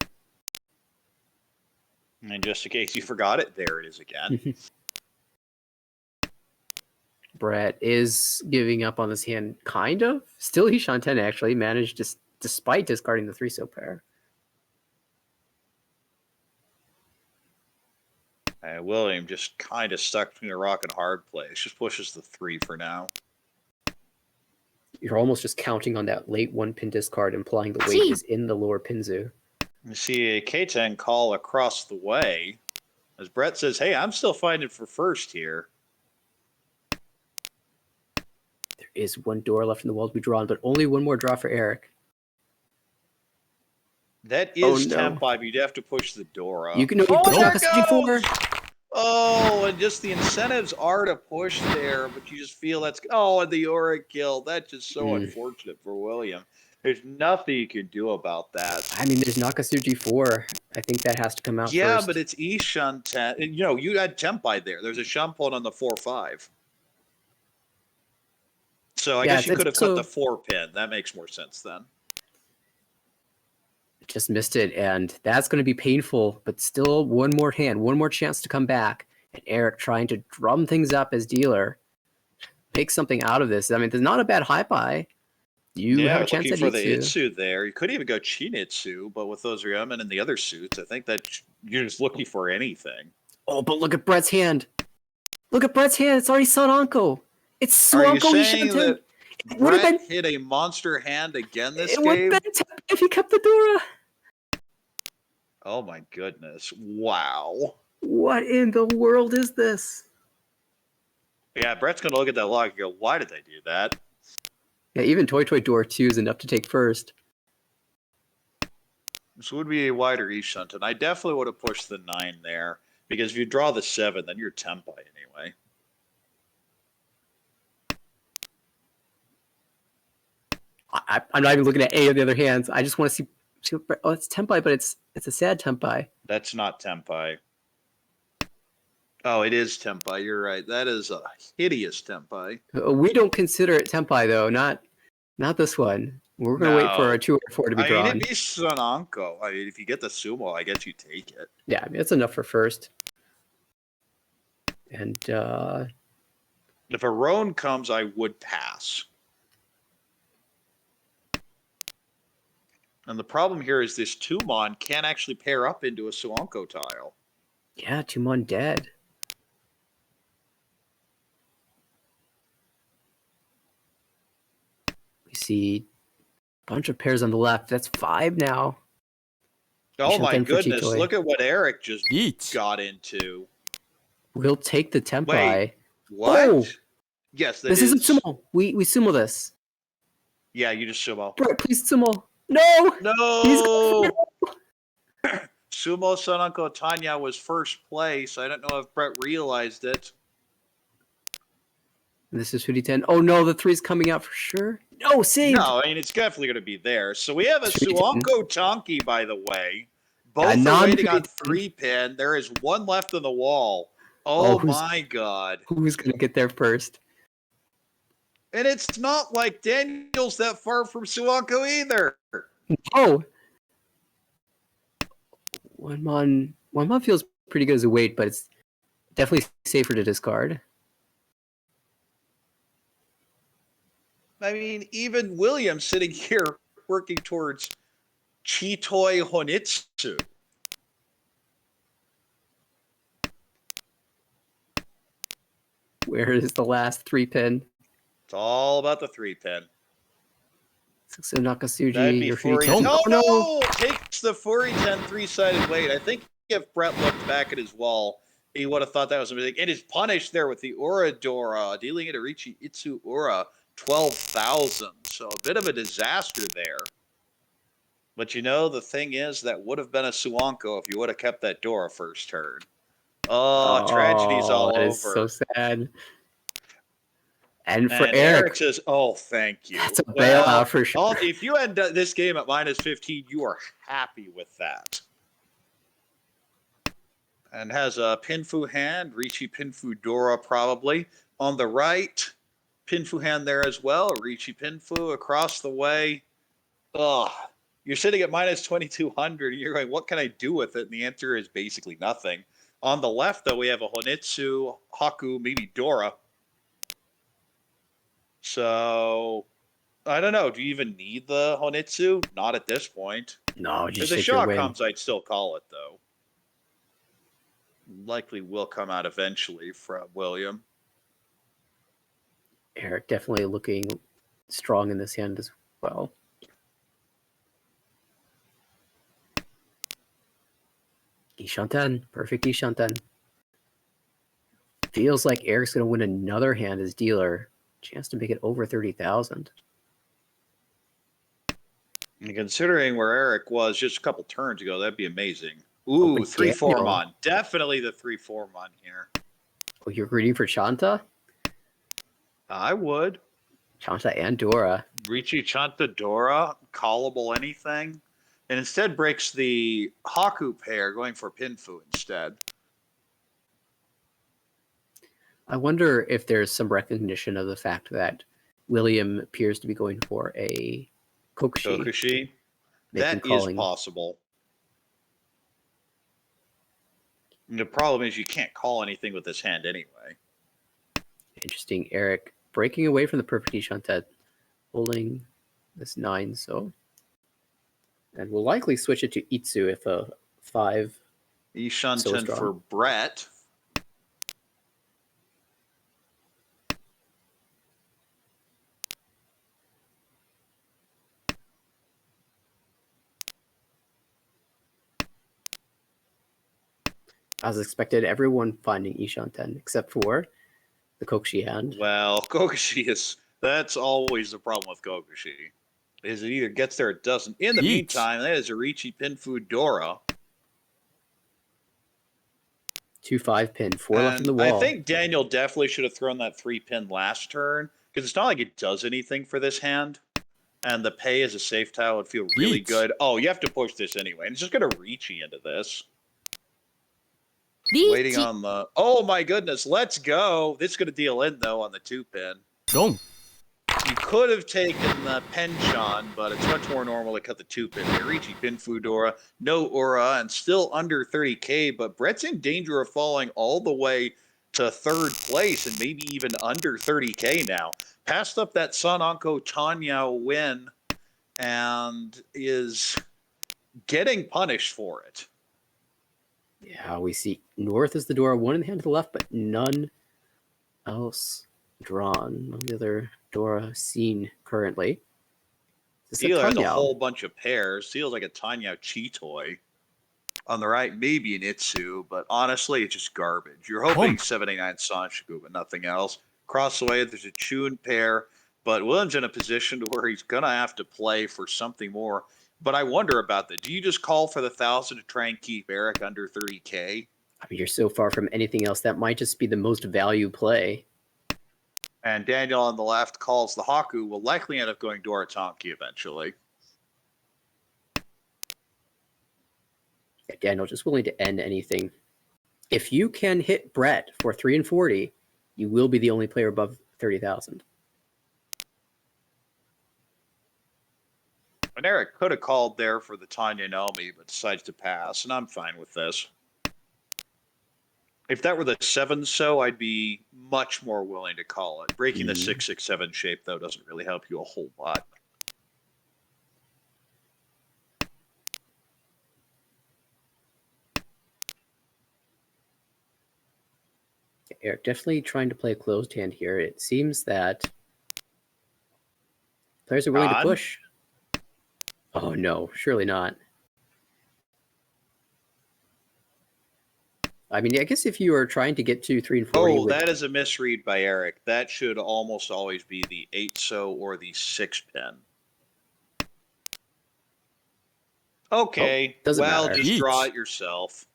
And just in case you forgot it, there it is again. Brett is giving up on this hand, kind of. Still, Ishan 10 actually managed, despite discarding the 3-so pair. William just kind of stuck between a rock and a hard place. Just pushes the 3 for now. You're almost just counting on that late 1-pin discard, implying the weight is in the lower pinzu. You see a K10 call across the way. As Brett says, hey, I'm still fighting for first here. There is one door left in the wall to be drawn, but only one more draw for Eric. That is Tempai, but you'd have to push the door up. You can push there up a goes! Oh, and just the incentives are to push there, but you just feel that's... Oh, and the Aura kill. That's just so unfortunate for William. There's nothing you can do about that. I mean, there's Nakatsuji 4. I think that has to come out Yeah, first. but it's Ishan 10. And, you know, you had Tempai there. There's a Shampon on the 4-5. So I guess you could have cut the 4-pin. That makes more sense then. Just missed it, and that's going to be painful, but still one more hand, one more chance to come back. And Eric trying to drum things up as dealer. Make something out of this. I mean, there's not a bad high-buy. You have a chance looking at for the Itsu. Itsu there. You could even go Chinitsu, but with those Ryomen and the other suits, I think that you're just looking for anything. Oh, but look at Brett's hand. Look at Brett's hand. It's already Sonanko. It's Sonanko. Are you saying that Brett hit a monster hand again this game? It would have been if he kept the Dora. Oh my goodness. Wow. What in the world is this? Yeah, Brett's going to look at that log and go, why did they do that? Yeah, even Toy Toy Door 2 is enough to take first. This would be a wider E-Shunt, and I definitely would have pushed the 9 there, because if you draw the 7, then you're Tempai anyway. I'm not even looking at any of the other hands. I just want to see what, oh, it's Tempai, but it's a sad Tempai. That's not Tempai. Oh, it is Tempai. You're right. That is a hideous Tempai. We don't consider it Tempai though. Not this one. We're gonna wait for No. a 2 or 4 to be I drawn. mean, it'd be Sonanko. I mean, if you get the sumo, I guess you take it. Yeah, I mean, that's enough for first. And If a Roan comes, I would pass. And the problem here is this Tumon can't actually pair up into a Suanko tile. yeah, Tumon dead. We see a bunch of pairs on the left. That's 5 now. Oh my Ishanten for goodness, Chitoy. look at what Eric just Each. got into. We'll take the Tempai. Wait, what? Oh! Yes, that This isn't sumo. We sumo this. Yeah, you just sumo. Brett, please sumo. No! No! Sumo Sonanko Tanya was first place. I don't know if Brett realized it. This is 50-10. Oh no, the 3's coming out for sure. No, saved! No, I mean, it's definitely going to be there. So we have a 50-10. Suanko Tonki, by the way. Both Yeah, are waiting on 50-10. 3 pin. There is one left on the wall. Oh, Oh my God. Who's gonna get there first? And it's not like Daniel's that far from Suanko either. Oh! One mon feels pretty good as a weight, but it's definitely safer to discard. I mean, even William sitting here working towards Chitoy Honitsu. Where is the last 3 pin? It's all about the 3 pin. So Nakasuji, That'd be your Furi. Furi- No, no. no! Takes the Furi 10 3-sided weight. I think if Brett looked back at his wall, he would have thought that was a mistake. And is punished there with the Uradora, dealing it to Richi Itsu Ura 12,000. So a bit of a disaster there. But you know, the thing is, that would have been a Suanko if you would have kept that Dora first turn. Oh, tragedy's all that over. is so sad. And for And Eric, says, "Oh, thank you." that's a bailout for sure. If you end this game at -15, you are happy with that. And has a Pinfu hand, Richi Pinfu Dora probably. On the right, Pinfu hand there as well, Richi Pinfu across the way. Ugh. You're sitting at -2200, and you're going, what can I do with it? And the answer is basically nothing. On the left, though, we have a Honitsu, Haku, maybe Dora. So, I don't know. Do you even need the Honitsu? Not at this point. No, just If the take your shot win. comes, I'd still call it, though. Likely will come out eventually from William. Eric definitely looking strong in this hand as well. Ishanten, perfect Ishanten. Feels like Eric's going to win another hand as dealer. Chance to make it over 30,000. And considering where Eric was just a couple turns ago, that'd be amazing. Ooh, Open 3-4 Daniel. mon. Definitely the 3-4 mon here. Oh, you're greedy for Chanta? I would. Chanta and Dora. Richi Chanta Dora, callable anything. And instead breaks the Haku pair, going for Pinfu instead. I wonder if there's some recognition of the fact that William appears to be going for a Kokushi. Kokushi. Making That is calling. possible. And the problem is you can't call anything with this hand anyway. Interesting. Eric breaking away from the perfect Ishantet, holding this 9, so. And we'll likely switch it to Itsu if a 5. Ishanten strong. for Brett. As expected, everyone finding Ishanten except for the Kokushi hand. Well, Kokushi is, that's always the problem with Kokushi. Is it either gets there or it doesn't. In the Yeet. meantime, that is a Richi Pinfu Dora. 2-5 pin, 4 left in the And wall. I think Daniel definitely should have thrown that 3 pin last turn, because it's not like it does anything for this hand. and the pay as a safe tile would feel really Reach. good. Oh, you have to push this anyway. And it's just going to reach you into this. リー Waiting チ on the. Oh my goodness, let's go. This is going to deal in though on the 2-pin. ドン You could have taken the penchant, but it's much more normal to cut the 2-pin. Marichi, Pin Fudora, no aura, and still under 30k, but Brett's in danger of falling all the way to third place and maybe even under 30k now. Passed up that Sun Onko Tanya win and is getting punished for it. Yeah, we see North is the door, one in the hand to the left, but none else drawn. None of the other Dora seen currently. This is Seal has a Tanyao. whole bunch of pairs. Seal's like a Tanya Chitoy. On the right, maybe an Itsu, but honestly, it's just garbage. You're hoping Pump. 789 Sanshiku, but nothing else. Cross the way, there's a Chun pair, but William's in a position to where he's going to have to play for something more. But I wonder about that. Do you just call for the 1,000 to try and keep Eric under 30k? I mean, you're so far from anything else. That might just be the most value play. And Daniel on the left calls the Haku, will likely end up going Doratonki eventually. Yeah, Daniel just willing to end anything. If you can hit Brett for 3 and 40, you will be the only player above 30,000. And Eric could have called there for the Tanya Nomi, but decides to pass, and I'm fine with this. If that were the 7 so, I'd be much more willing to call it. Breaking the 667 shape, though, doesn't really help you a whole lot. Eric definitely trying to play a closed hand here. It seems that players are willing to God? push. Oh no, surely not. I mean, I guess if you are trying to get to 3 and 40 Oh, with, that is a misread by Eric. That should almost always be the 8 so or the 6 pin. Okay, doesn't well, matter. just draw Yeet. it yourself.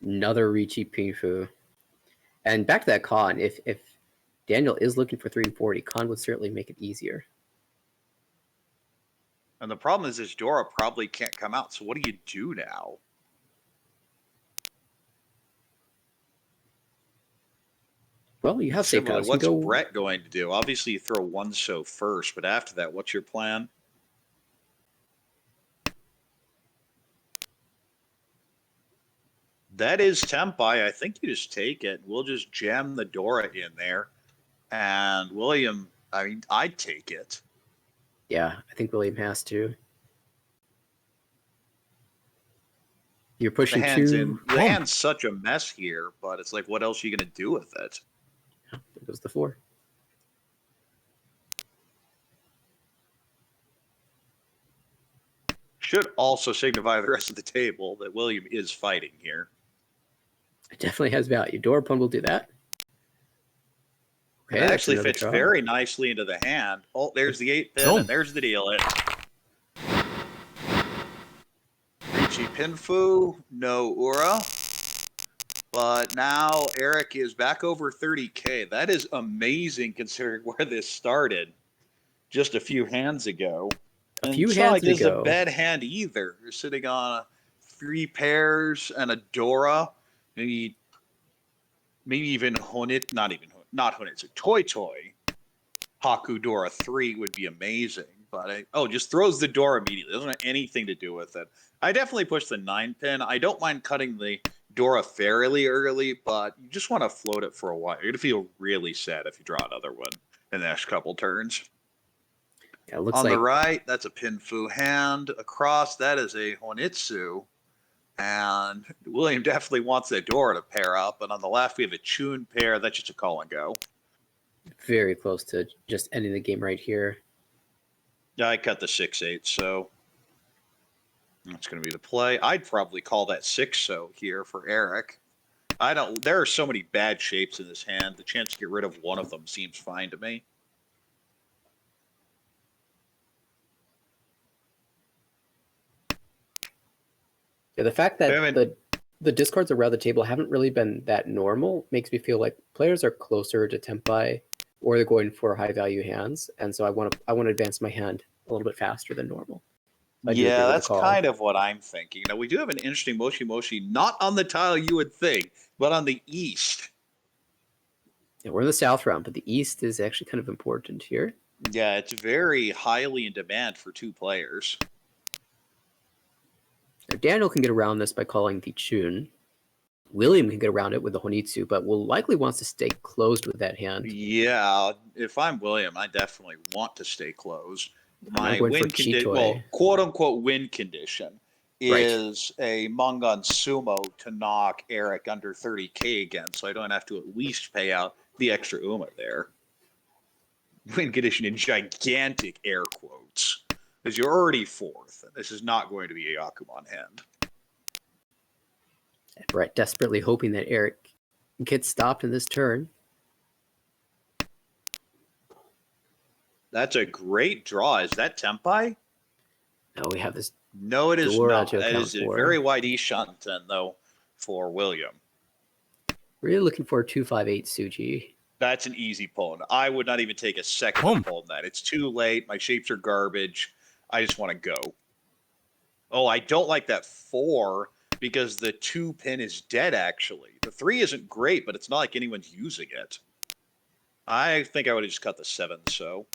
another Ricci Pinfu. And back to that con, if Daniel is looking for 3 and 40, con would certainly make it easier. And the problem is this Dora probably can't come out, so what do you do now? Well, you have safe Similarly, tiles. what's You go, Brett going to do? Obviously, you throw 1 so first, but after that, what's your plan? That is Tempai. I think you just take it. We'll just jam the Dora in there. And William, I mean, I'd take it. yeah, I think William has to. You're The pushing hand's 2. the hand's such a mess here, but it's like, what else are you going to do with it? There goes the 4. Should also signify the rest of the table that William is fighting here. It definitely has value. Dora Pun will do that. It that's actually another fits draw. very nicely into the hand. Oh, there's the 8 pin, Boom. and there's the deal. It. Ricci Pinfu, no Ura. But now Eric is back over 30k. That is amazing considering where this started just a few hands ago. A few it's not like hands this is a ago. bad hand either. You're sitting on 3 pairs and a Dora. Maybe even Honit, not Honit, it's a Toy. Haku Dora 3 would be amazing. But just throws the door immediately. Doesn't have anything to do with it. I definitely push the 9 pin. I don't mind cutting the Dora fairly early, but you just want to float it for a while. You're going to feel really sad if you draw another one in the next couple turns. Yeah, it looks On like the right, that's a Pinfu hand. Across, that is a Honitsu. And William definitely wants that Dora to pair up. And on the left, we have a Chun pair. That's just a call and go. very close to just ending the game right here. Yeah, I cut the 6-8, so that's going to be the play. I'd probably call that 6 so here for Eric. There are so many bad shapes in this hand. The chance to get rid of one of them seems fine to me. Yeah, the fact that Kevin. the discards around the table haven't really been that normal makes me feel like players are closer to Tempai or they're going for high value hands, and so I want to advance my hand a little bit faster than normal. I do agree Yeah, with the that's call. kind of what I'm thinking. Now, we do have an interesting Moshi Moshi, not on the tile you would think, but on the east. Yeah, we're in the south round, but the east is actually kind of important here. Yeah, it's very highly in demand for 2 players. Now, Daniel can get around this by calling the Chun. William can get around it with the Honitsu, but will likely wants to stay closed with that hand. Yeah, if I'm William, I definitely want to stay closed. My going for win condition, Chitoi. well, quote unquote win condition, Right. is a Mangan Sumo to knock Eric under 30K again, so I don't have to at least pay out the extra Uma there. Win condition in gigantic air quotes, because you're already 4th, and this is not going to be a Yakuman hand. Brett desperately hoping that Eric gets stopped in this turn. That's a great draw. Is that Tempai? Now we have this. No, it is Dora not. to That account is a for. very WYD Shunten, though, for William. Really looking for a 258 Suji. That's an easy pull. I would not even take a second to pull that. It's too late. My shapes are garbage. I just want to go. Oh, I don't like that 4 because the 2 pin is dead, actually. The 3 isn't great, but it's not like anyone's using it. I think I would have just cut the 7, so.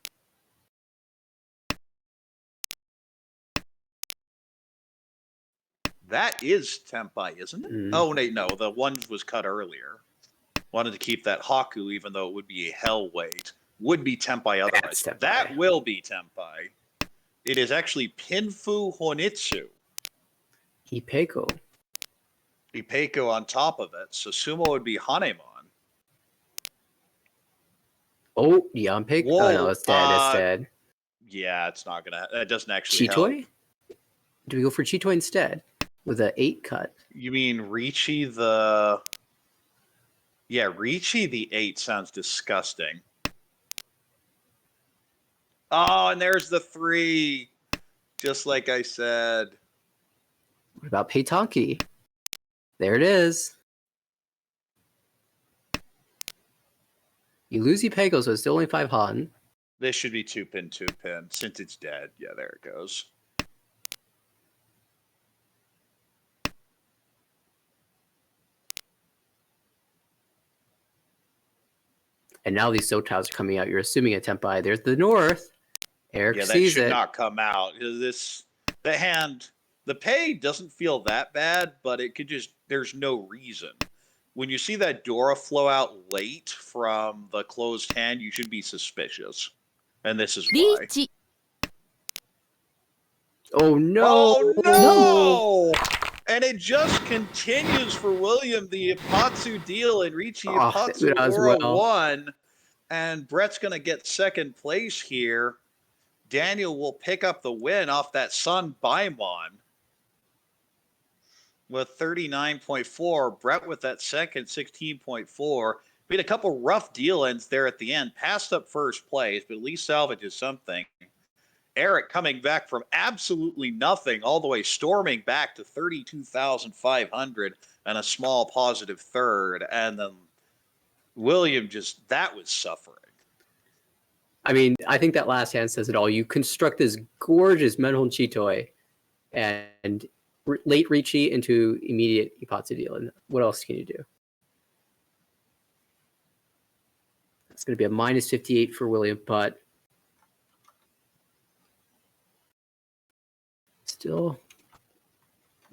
That is Tempai, isn't it? Oh, wait, no. The 1 was cut earlier. Wanted to keep that Haku, even though it would be a hell weight. Would be Tempai otherwise. Tempai. That will be Tempai. It is actually Pinfu Honitsu. Ipeko. Ipeko on top of it. So Sumo would be Hanemon. Oh, Yampek. Oh, no, it's dead. It's dead. Yeah, it's not going to. That doesn't actually help. Chitoi? Do we go for Chitoi instead? With an 8 cut? You mean Ricci the. Yeah, Ricci the 8 sounds disgusting. Oh, and there's the 3. Just like I said. What about Peitanki? There it is. You lose Ipeko, so it's still only 5 Han. This should be 2 pin, 2 pin. Since it's dead. Yeah, there it goes. And now these Sotiles are coming out. You're assuming a Tempai. There's the North. Eric sees it. Yeah, that should not come out. The hand, the pay doesn't feel that bad, but it could just, there's no reason. When you see that Dora flow out late from the closed hand, you should be suspicious. And this is why. Richi. Oh, no. Oh, no! And it just continues for William, the Ipatsu deal, and Ricci Ipatsu Dora 1. And Brett's going to get second place here. Daniel will pick up the win off that Sun Baimon with 39.4. Brett with that second, 16.4. We had a couple rough deal ends there at the end. Passed up first place, but at least salvages something. Eric coming back from absolutely nothing all the way storming back to 32,500 and a small positive third. And then William just, that was suffering. I mean, I think that last hand says it all. You construct this gorgeous Menhon Chitoi and late Ricci into immediate Ipatsu deal. And what else can you do? It's going to be a minus 58 for William, but still.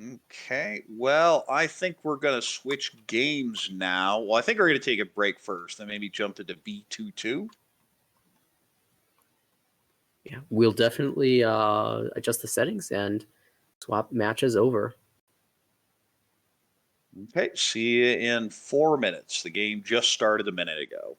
Okay, well, I think we're going to switch games now. Well, I think we're going to take a break first, then maybe jump into B22. Yeah, we'll definitely adjust the settings and swap matches over. Okay, see you in 4 minutes. The game just started a minute ago.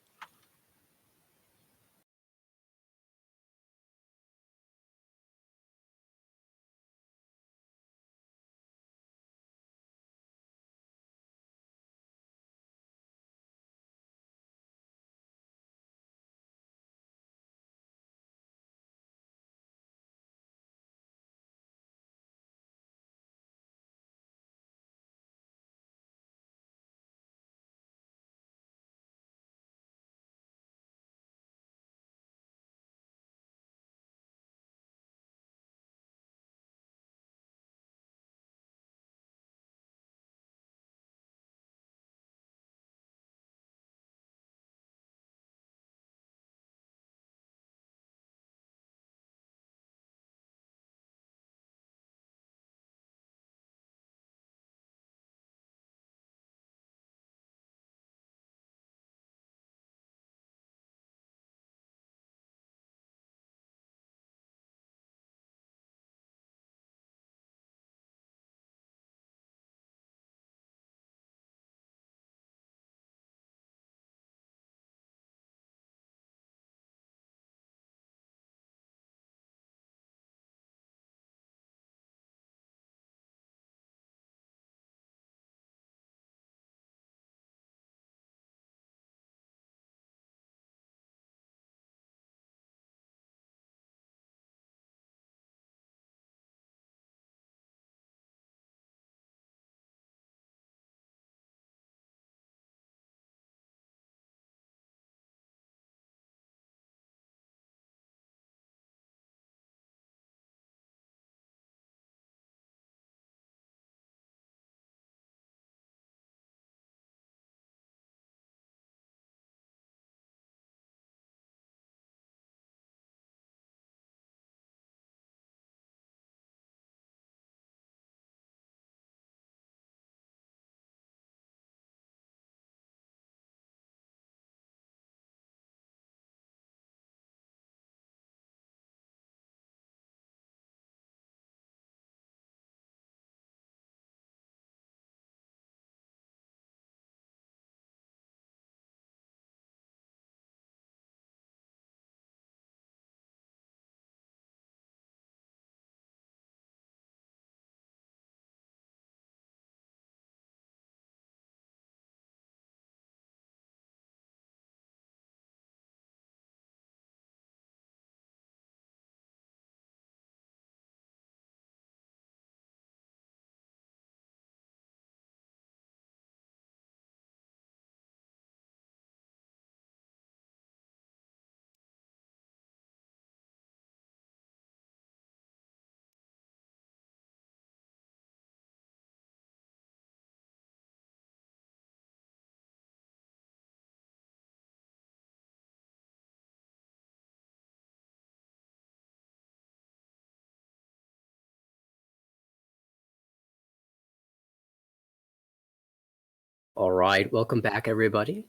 All right, welcome back, everybody.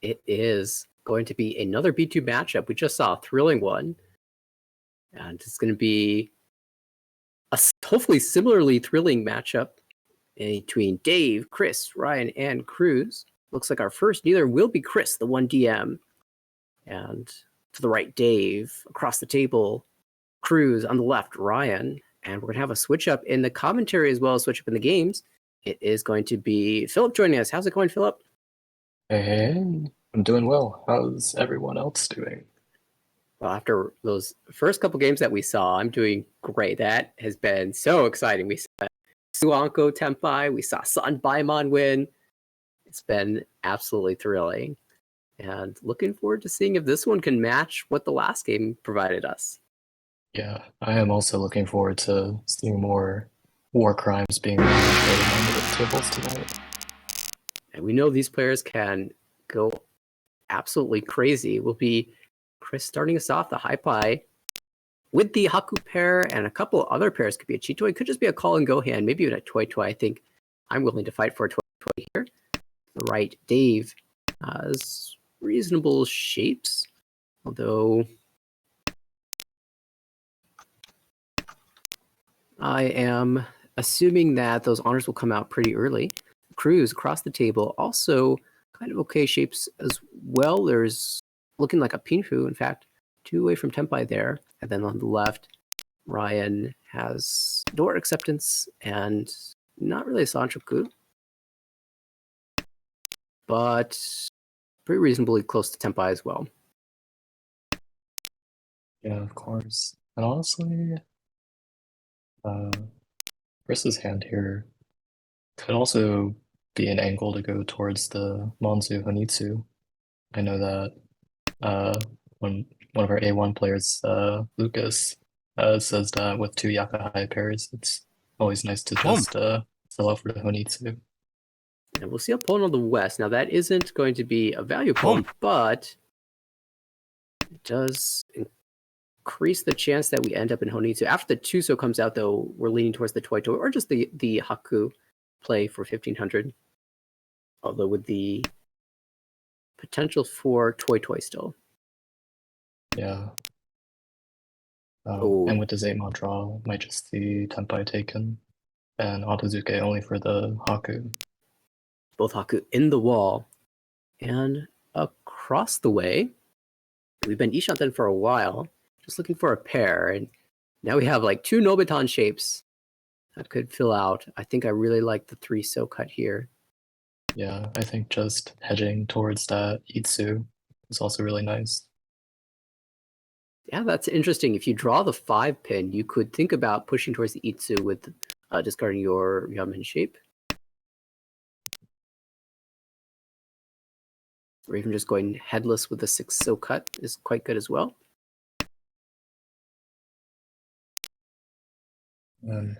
It is going to be another B2 matchup. We just saw a thrilling one, and it's going to be a hopefully similarly thrilling matchup between Dave, Chris, Ryan, and Cruz. Looks like our first dealer will be Chris, the 1DM. And to the right, Dave. Across the table, Cruz. On the left, Ryan. And we're going to have a switch up in the commentary as well as switch up in the games. It is going to be Philip joining us. How's it going, Philip? Hey, I'm doing well. How's everyone else doing? Well, after those first couple games that we saw, I'm doing great. That has been so exciting. We saw Suanko Tempai, we saw San Baimon win. It's been absolutely thrilling. And looking forward to seeing if this one can match what the last game provided us. Yeah, I am also looking forward to seeing more war crimes being demonstrated on the tables tonight. And we know these players can go absolutely crazy. Will be Chris starting us off, the Hypai with the Haku pair, and a couple other pairs. Could be a Chitoi, could just be a call and go hand, maybe even a Toy Toy. I think I'm willing to fight for a Toy Toy here. The right, Dave has reasonable shapes, although I am assuming that those honors will come out pretty early. Cruz across the table, also kind of okay shapes as well. There's looking like a Pinfu, in fact, 2 away from Tempai there. And then on the left, Ryan has door acceptance and not really a Sanchoku, but pretty reasonably close to Tempai as well. Yeah, of course. And honestly, Chris's hand here could also be an angle to go towards the Monzu Honitsu. I know that when one of our A1 players, Lucas, says that with 2 Yakahai pairs, it's always nice to just sell out for the Honitsu. And we'll see a pawn on the west. Now, that isn't going to be a value pawn, but it does increase the chance that we end up in Honitsu. After the Tuso comes out, though, we're leaning towards the Toy Toy or just the Haku play for 1500. Although with the potential for Toy Toy still. Yeah. And with the Zeitmon draw, might just see Tempai taken and Otozuke only for the Haku. Both Haku in the wall. And across the way, we've been Ishanten for a while, just looking for a pair. And now we have like 2 Nobitan shapes that could fill out. I think I really like the 3 So cut here. Yeah, I think just hedging towards that Itsu is also really nice. Yeah, that's interesting. If you draw the 5 pin, you could think about pushing towards the Itsu with discarding your Yamen shape. Or even just going headless with the 6 So cut is quite good as well.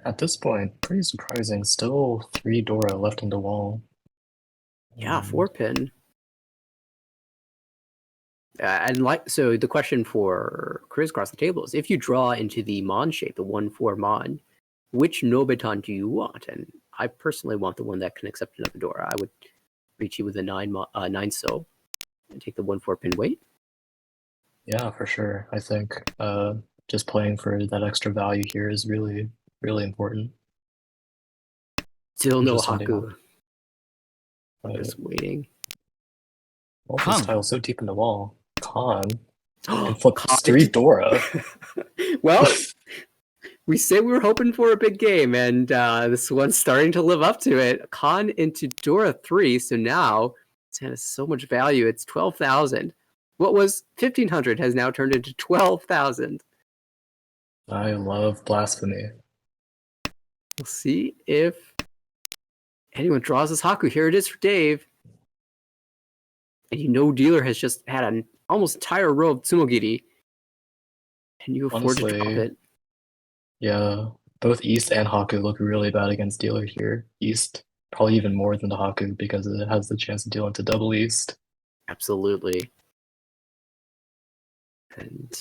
At this point, pretty surprising. Still 3 Dora left in the wall. Yeah, 4 pin. And so the question for Chris across the table is, if you draw into the Mon shape, the 1/4 Mon, which Nobitan do you want? And I personally want the one that can accept another Dora. I would reach you with a 9 So and take the 1/4 pin weight. Yeah, for sure. I think just playing for that extra value here is really, really important. Still no Just sending Haku. Just waiting. All this tile so deep in the wall. Khan can Flip flip 3 Dora. Well, we say we were hoping for a big game, and this one's starting to live up to it. Khan into Dora 3, so now it has so much value. It's 12,000. What was 1,500 has now turned into 12,000. I love blasphemy. We'll see if anyone draws this Haku. Here it is for Dave. And you know dealer has just had an almost entire row of Tsumogiri. Can you afford to drop it? Yeah, both East and Haku look really bad against dealer here. East probably even more than the Haku because it has the chance to deal into double East. Absolutely. And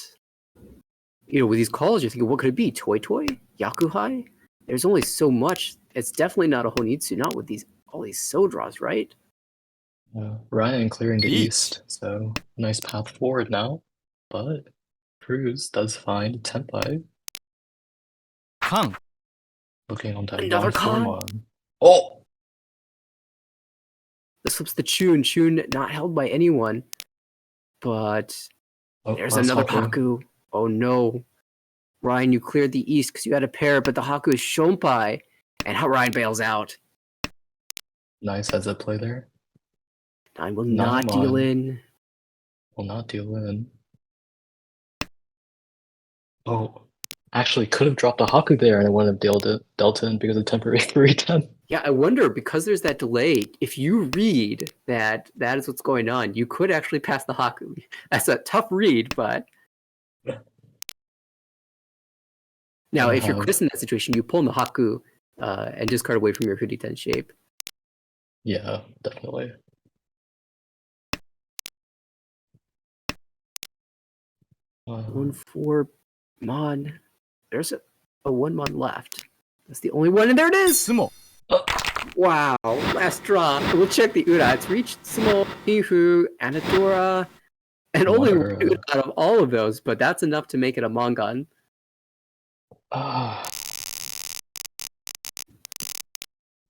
you know, with these calls, you're thinking, what could it be? Toy Toy? Yakuhai? There's only so much. It's definitely not a Honitsu, not with these all these so draws, right? Ryan clearing the East. east, so nice path forward now. But Cruz does find Tenpai Kang. looking on that Another 1-4 con? mon. Oh! This flips the Chun. Chun not held by anyone. But there's last another Haku. Haku. Oh no. Ryan, you cleared the east because you had a pair, but the Haku is Shompai. And how Ryan bails out. Nice heads up play there. Nine will Nine not deal mon. in. Will not deal in. Oh, actually could have dropped a Haku there and it wouldn't have dealt in because of temporary 3-10. Yeah, I wonder, because there's that delay, if you read that that is what's going on, you could actually pass the Haku. That's a tough read, but... Now, if you're Chris in that situation, you pull in the Haku and discard away from your 50-10 shape. Yeah, definitely. Uh, 1-4 Mon. There's a 1 Mon left. That's the only one, and there it is! Sumo. Wow, last draw. We'll check the Ura. It's reached Sumo, Pihu, Anadora, and only one Ura out of all of those, but that's enough to make it a Mongon.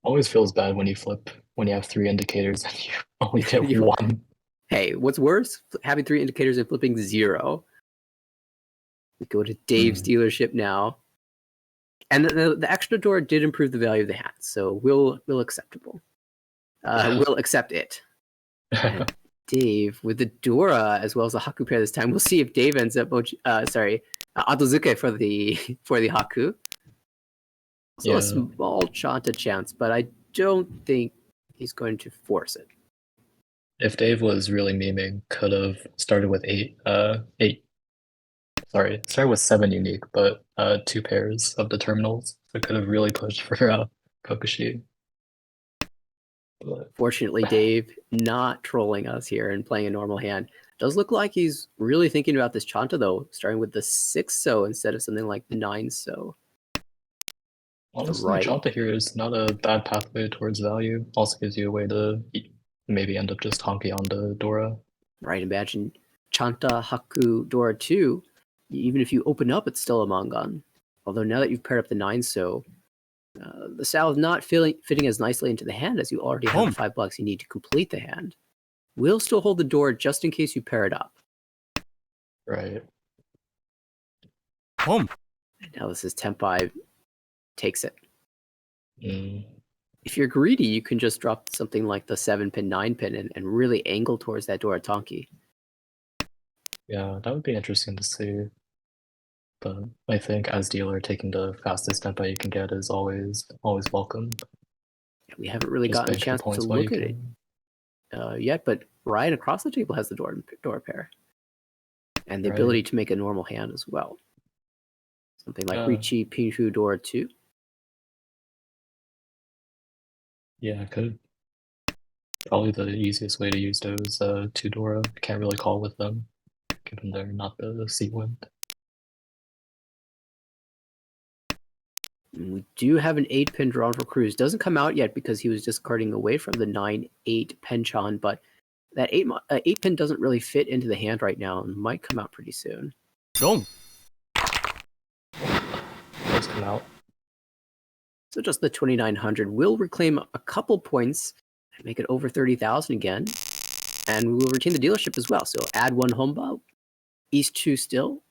Always feels bad when you flip, when you have 3 indicators and you only get one. Hey, what's worse? Having 3 indicators and flipping 0. We go to Dave's dealership now. And the extra door did improve the value of the hat, so we'll acceptable. We'll accept it. And Dave with the Dora as well as the Haku pair this time. We'll see if Dave ends up Adozuke for the Haku. So a small Chanta chance, but I don't think he's going to force it. If Dave was really memeing, could have started with started with 7 unique, but 2 pairs of the terminals. So could have really pushed for Kokushi. But... Fortunately, Dave not trolling us here and playing a normal hand. Does look like he's really thinking about this Chanta though, starting with the 6 so instead of something like the 9 so. Honestly, Chanta here is not a bad pathway towards value. Also gives you a way to maybe end up just honky on the Dora. Right, imagine Chanta, Haku, Dora 2. Even if you open up, it's still a Mongon. Although now that you've paired up the 9 so, the style is not fitting as nicely into the hand as you already have the $5 you need to complete the hand. We'll still hold the door just in case you pair it up. Right. And now this is Tenpai takes it. If you're greedy, you can just drop something like the 7-pin, 9-pin and really angle towards that Dora Tonki. Yeah, that would be interesting to see. But I think as dealer, taking the fastest Tenpai you can get is always welcome. We haven't really gotten a chance to look at it yet, but Ryan across the table has the door pair. And the ability to make a normal hand as well. Something like Richi, Pinshu, Dora 2. Yeah, could. Probably the easiest way to use those 2 Dora. Can't really call with them, given they're not the sea wind. We do have an 8-pin drawn for Cruz. Doesn't come out yet because he was discarding away from the 9-8 Penchon, but that 8-pin doesn't really fit into the hand right now and might come out pretty soon. Does come out. So just the 2,900 will reclaim a couple points and make it over 30,000 again. And we will retain the dealership as well. So add 1 Homba. East 2 still.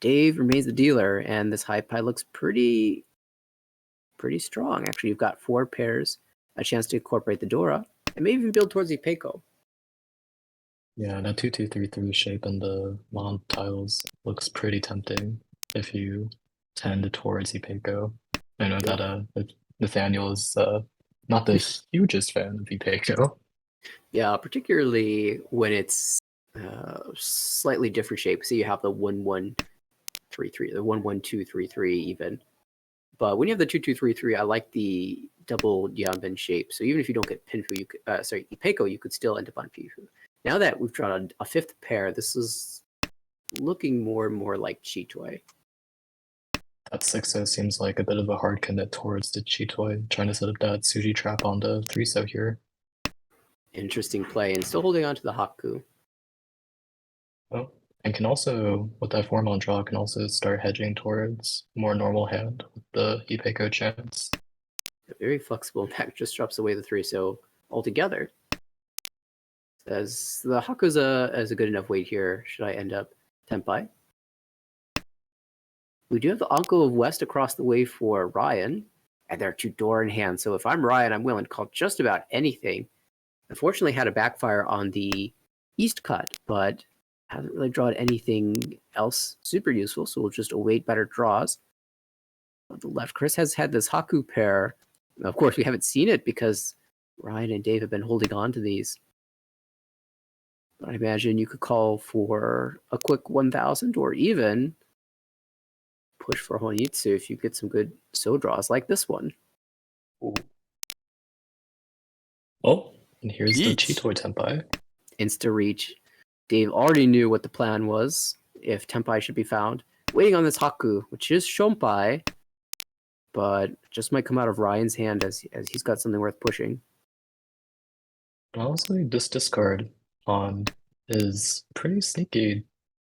Dave remains the dealer, and this high pie looks pretty strong. Actually, you've got 4 pairs, a chance to incorporate the Dora, and maybe even build towards the Ipeco. Yeah, that 2-2-3-3 shape in the Mon tiles looks pretty tempting if you tend towards Ipeco. I know that Nathaniel is not the hugest fan of Ipeco. Yeah, particularly when it's slightly different shape. So you have the 1-1-3-3, the 1-1-2-3-3 even. But when you have the 2-2-3-3, I like the double Yanbin shape. So even if you don't get Pinfu, you could, Ipeco, you could still end up on Pifu. Now that we've drawn a 5th pair, this is looking more and more like Chitoi. that 6-0 seems like a bit of a hard commit towards the Chitoy, trying to set up that Suji trap on the 3-0 here. Interesting play, and still holding on to the Haku. Oh, and can also, with that 4-mon draw, can also start hedging towards more normal hand with the Ipeko chance. Very flexible impact, just drops away the 3-0 altogether. As the Haku's as a good enough weight here, should I end up Tenpai? We do have the Uncle of West across the way for Ryan, and there are 2 door in hand. So if I'm Ryan, I'm willing to call just about anything. Unfortunately, had a backfire on the East cut, but hasn't really drawn anything else super useful, so we'll just await better draws. On the left, Chris has had this Haku pair. Of course, we haven't seen it because Ryan and Dave have been holding on to these. But I imagine you could call for a quick 1,000 or even push for Honitsu if you get some good so draws like this one. Ooh. Oh, and here's the Reach. Chitoy Tenpai. Insta reach. Dave already knew what the plan was if Tenpai should be found. Waiting on this Haku, which is Shompai, but just might come out of Ryan's hand as he's got something worth pushing. Honestly, this discard on is pretty sneaky.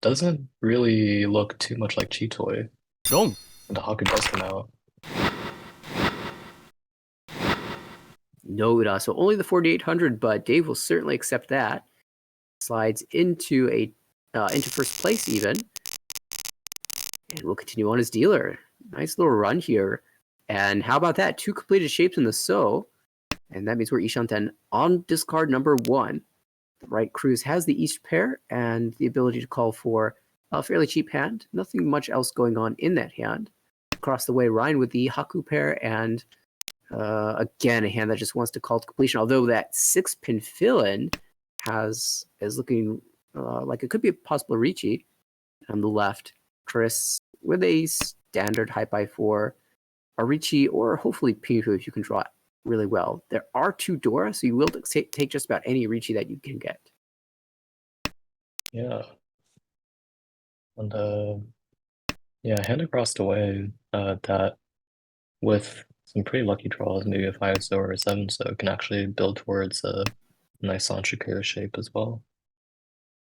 Doesn't really look too much like Chitoy. Wrong. And the Haku does come out. No, so only the 4,800, but Dave will certainly accept that. Slides into into first place even, and we'll continue on his dealer. Nice little run here, and how about that? 2 completed shapes in the so, and that means we're Ishanten on discard number 1. The right cruise has the East pair and the ability to call for a fairly cheap hand. Nothing much else going on in that hand. Across the way, Ryan with the Haku pair and again a hand that just wants to call to completion. Although that 6-pin fill-in is looking like it could be a possible Ricci on the left. Chris with a standard high by 4, a Ricci, or hopefully Pihu if you can draw it really well. There are 2 Dora, so you will take just about any Ricci that you can get. Yeah. And yeah, hand across the way that with some pretty lucky draws, maybe a 5-so or a 7-so, can actually build towards a nice Sanshikura shape as well.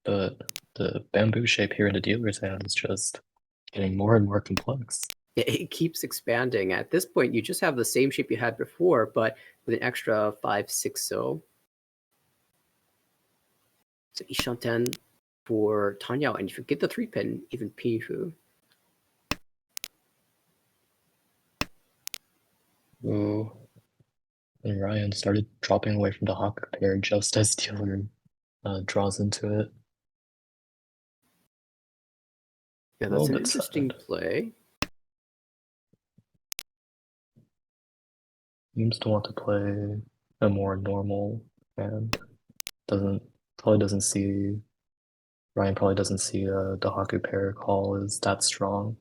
But the bamboo shape here in the dealer's hand is just getting more and more complex. It keeps expanding. At this point, you just have the same shape you had before, but with an extra 5, 6 so. So Ishanten for Tanyao, and if you get the 3-pin, even Pihu. Ooh. And Ryan started dropping away from the Haku pair just as dealer draws into it. Yeah, A that's little an bit interesting sad. play. Seems to want to play a more normal and Ryan probably doesn't see the Haku pair call as that strong.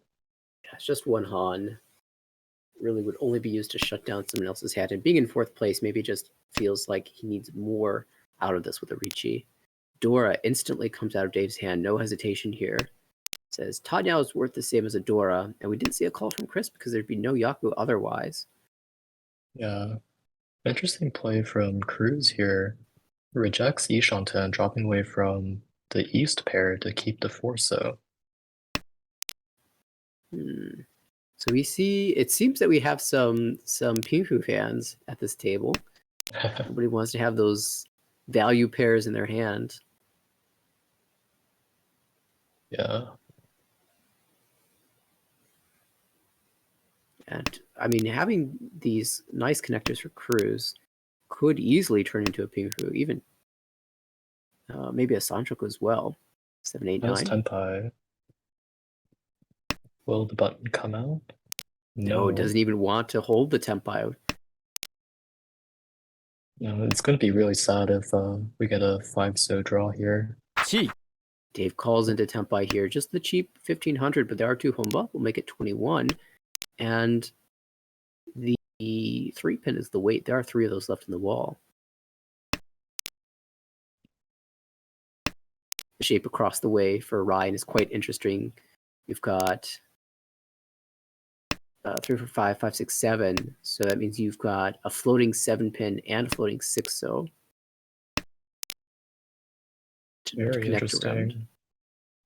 Yeah, it's just one Han. Really would only be used to shut down someone else's hand. And being in 4th place maybe just feels like he needs more out of this with a Ricci. Dora instantly comes out of Dave's hand. No hesitation here. Says Tanyao is worth the same as a Dora. And we didn't see a call from Chris because there'd be no Yaku otherwise. Yeah. Interesting play from Cruz here. Rejects Ishanten, dropping away from the East pair to keep the 4-so. So we see, it seems that we have some Pihu fans at this table. Nobody wants to have those value pairs in their hand. Yeah. And I mean, having these nice connectors for Cruz could easily turn into a Pihu, even maybe a Sanchoku as well. 7, 8, 9. That's Tenpai. Will the button come out? No, it doesn't even want to hold the Tenpai. No, it's going to be really sad if we get a 5-so draw here. Chi. Dave calls into Tenpai here. Just the cheap 1,500, but there are 2 Homba. We'll make it 21. And the 3-pin is the weight. There are 3 of those left in the wall. The shape across the way for Ryan is quite interesting. We've got 3 for 5, 5, 6, 7. So that means you've got a floating 7-pin and a floating 6-so. To Very connect around. interesting.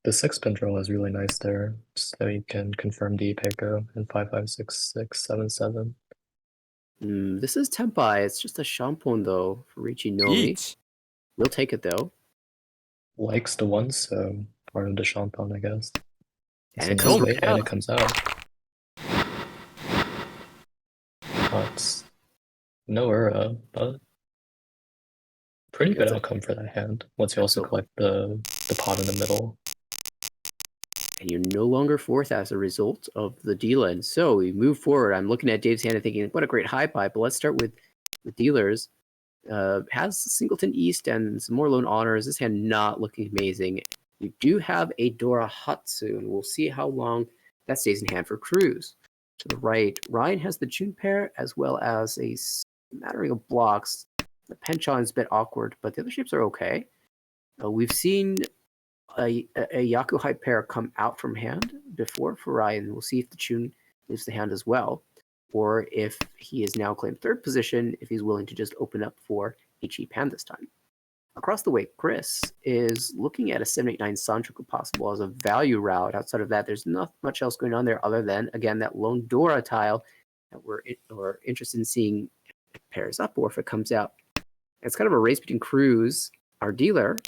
The 6-pin draw is really nice there, so you can confirm the Peiko in 5, 5, 6, 6, 7, 7. This is Tempai. It's just a Shampon, though, for Richie Nomi. 1 We'll take it, though. Likes the 1, so part of the Champon, I guess. And It's it a comes nice right weight, and out. it comes out. But no Ura, but pretty good It's a- outcome for that hand. Once you also Absolutely. collect the pot in the middle. And you're no longer fourth as a result of the D-Len. So we move forward. I'm looking at Dave's hand and thinking, what a great high pipe. But let's start with dealers. Has Singleton East and some more lone honors. This hand not looking amazing. You do have a Dora Hatsu, and we'll see how long that stays in hand for Cruz. To the right, Ryan has the June pair as well as a smattering of blocks. The Penchon is a bit awkward, but the other shapes are okay. We've seen a Yakuhai pair come out from hand before for Ryan. We'll see if the Chun leaves the hand as well, or if he is now claimed third position, if he's willing to just open up for a cheap hand this time. Across the way, Chris is looking at a 789 Sanchoku possible as a value route. Outside of that, there's not much else going on there other than, again, that lone Dora tile that we're interested in seeing if it pairs up or if it comes out. It's kind of a race between Cruz, our dealer,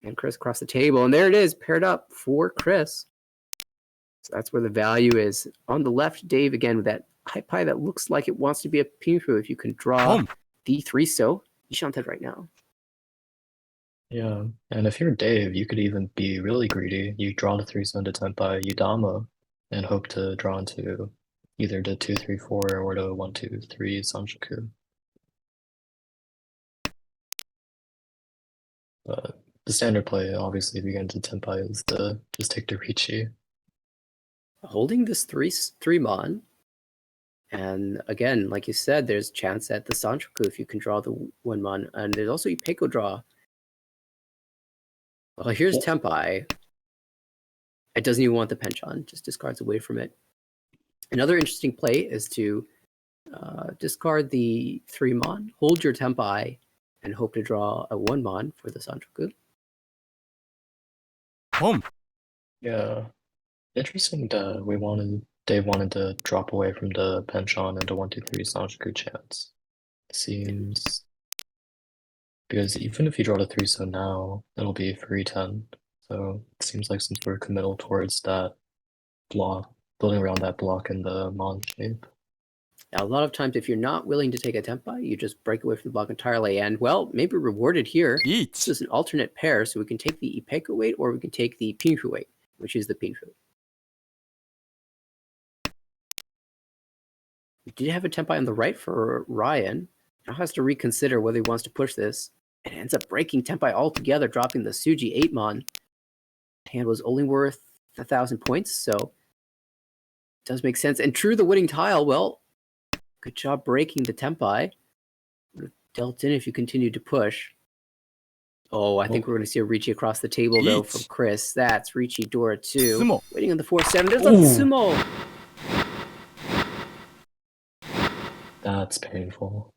and Chris across the table. And there it is, paired up for Chris. So that's where the value is. On the left, Dave, again, with that high pie that looks like it wants to be a Pinfu. If you can draw the 3-so, you should have right now. Yeah, and if you're Dave, you could even be really greedy. You draw the 3-so into Tenpai, you Dama, and hope to draw into either the 2, 3, 4 or the 1, 2, 3 Sanchoku. But the standard play, obviously, if you get into Tenpai, is to just take the Richi. Holding this 3-mon, and again, like you said, there's a chance at the Sanchoku if you can draw the 1-mon, and there's also a Peiko draw. Well, here's Tenpai. It doesn't even want the Penchon, just discards away from it. Another interesting play is to discard the 3-mon, hold your Tenpai, and hope to draw a 1-mon for the Sanchoku. Yeah. Interesting that Dave wanted to drop away from the Penchon and the 1, 2, 3 Sanchoku chance. Seems because even if you draw the 3-so now, it'll be 3-10. So it seems like some sort of committal towards that block, building around that block in the Mon shape. Now, a lot of times, if you're not willing to take a Tenpai, you just break away from the block entirely. And, well, maybe rewarded here. This is an alternate pair, so we can take the Ipeco weight or we can take the Pinfu weight, which is the Pinfu. We did have a Tenpai on the right for Ryan. Now has to reconsider whether he wants to push this. And ends up breaking Tenpai altogether, dropping the Suji 8-mon. Hand was only worth 1,000 points, so it does make sense. And true, the winning tile, well, good job breaking the Tenpai. Would have dealt in if you continued to push. Oh, I think we're going to see a Ricci across the table, though, from Chris. That's Ricci Dora 2. Sumo. Waiting on the 4-7. There's a Sumo! That's painful.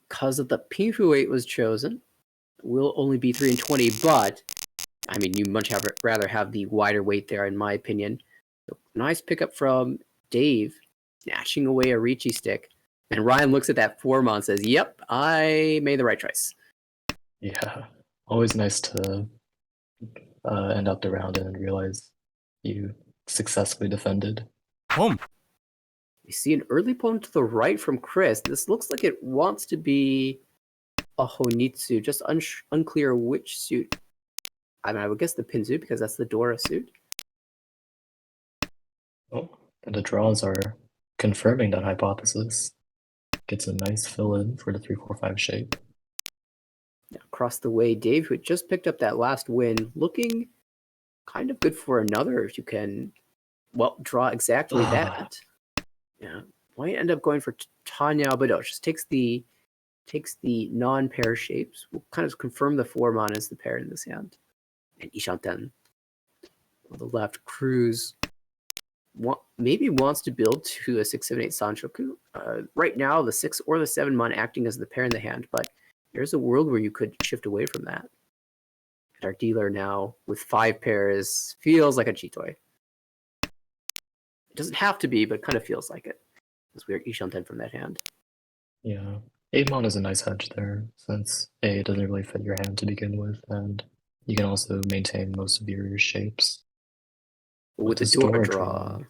Because of the Pinfu 8 was chosen, will only be 3 and 20, but I mean, you much rather have the wider weight there, in my opinion. So, nice pickup from Dave, snatching away a Ricci stick. And Ryan looks at that 4-mon and says, yep, I made the right choice. Yeah, always nice to end up the round and realize you successfully defended. We see an early pawn to the right from Chris. This looks like it wants to be a Honitsu, just unclear which suit. I mean, I would guess the Pinzu because that's the Dora suit. Oh, and the draws are confirming that hypothesis. Gets a nice fill in for the 3, 4, 5 shape. Across the way, Dave, who just picked up that last win, looking kind of good for another if you can, well, draw exactly that. Yeah, might end up going for Tanya Abadosh. Just takes the non-pair shapes. We'll kind of confirm the 4-mon as the pair in this hand. And Ishanten on the left, Cruz maybe wants to build to a 6/7/8 Sanshoku. Right now, the 6 or the 7 mon acting as the pair in the hand, but there's a world where you could shift away from that. And our dealer now with 5 pairs feels like a Chitoi. It doesn't have to be, but kind of feels like it. Because we are Ishanten from that hand. Yeah. 8 mon is a nice hedge there, since A doesn't really fit your hand to begin with, and you can also maintain most of your shapes. But with the this door door draw,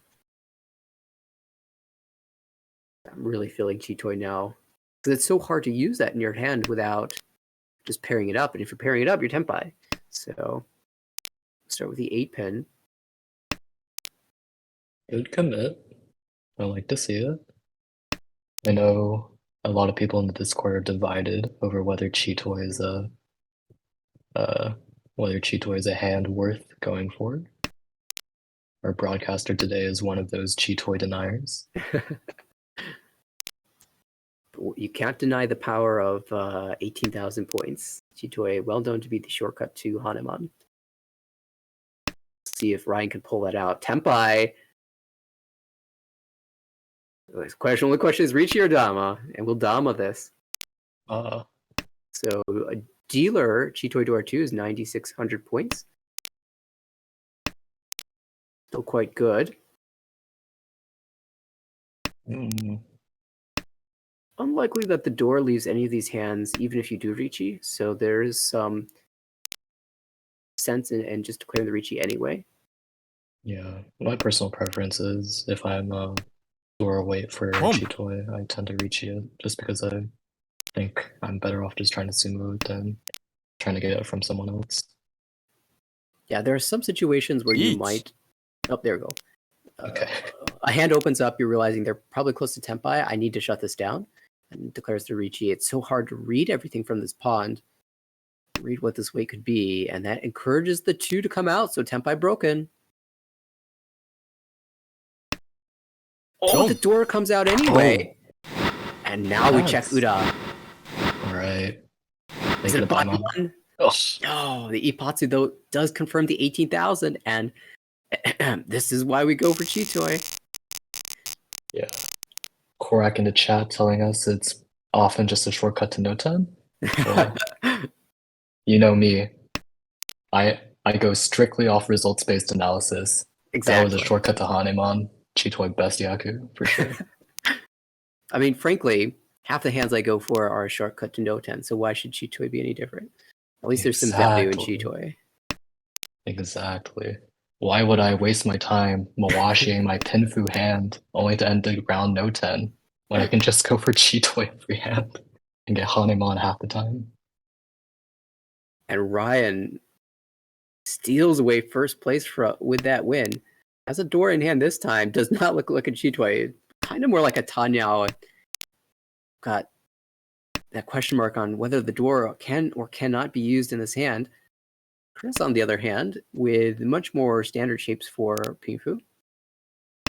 I'm really feeling Chitoi now. Because it's so hard to use that in your hand without just pairing it up. And if you're pairing it up, you're Tenpai. So, start with the 8 pin. Good commit. I like to see it. I know a lot of people in the Discord are divided over whether Chitoi is a hand worth going for. Our broadcaster today is one of those Chitoi deniers. You can't deny the power of 18,000 points. Chitoi, well known to be the shortcut to Hanemon. See if Ryan can pull that out. Tenpai. The only question is Richi or Dama, and we'll Dama this. So a dealer, Chitoi Door 2 is 9,600 points. Still quite good. Unlikely that the door leaves any of these hands, even if you do Richi. So there is some sense in just declaring the Richi anyway. Yeah, my personal preference is if I'm door wait for Chitoi, I tend to Richi it just because I think I'm better off just trying to sumo it than trying to get it from someone else. Yeah, there are some situations where you might. Oh, there we go. Okay. A hand opens up, you're realizing they're probably close to Tenpai. I need to shut this down, and declares the Richi. It's so hard to read everything from this pond. Read what this weight could be, and that encourages the 2 to come out. So Tenpai broken. Oh, the door comes out anyway. And now we check Uda. Alright. Is it a bottom one? Oh. No, the Ipatsu, though, does confirm the 18,000, and this is why we go for Chitoi. Yeah. Korak in the chat telling us it's often just a shortcut to no 10. Well, you know me. I go strictly off results-based analysis. Exactly. That was a shortcut to Hanemon. Chitoi best Yaku, for sure. I mean, frankly, half the hands I go for are a shortcut to no 10, so why should Chitoi be any different? At least there's some value in Chitoi. Exactly. Why would I waste my time Mawashiing my Pinfu hand only to end the round no 10 when I can just go for Chitoi every hand and get Hanemon half the time? And Ryan steals away first place with that win. Has a door in hand this time. Does not look like a Chitoi. Kind of more like a Tanyao. Got that question mark on whether the door can or cannot be used in this hand. Chris, on the other hand, with much more standard shapes for Pinfu.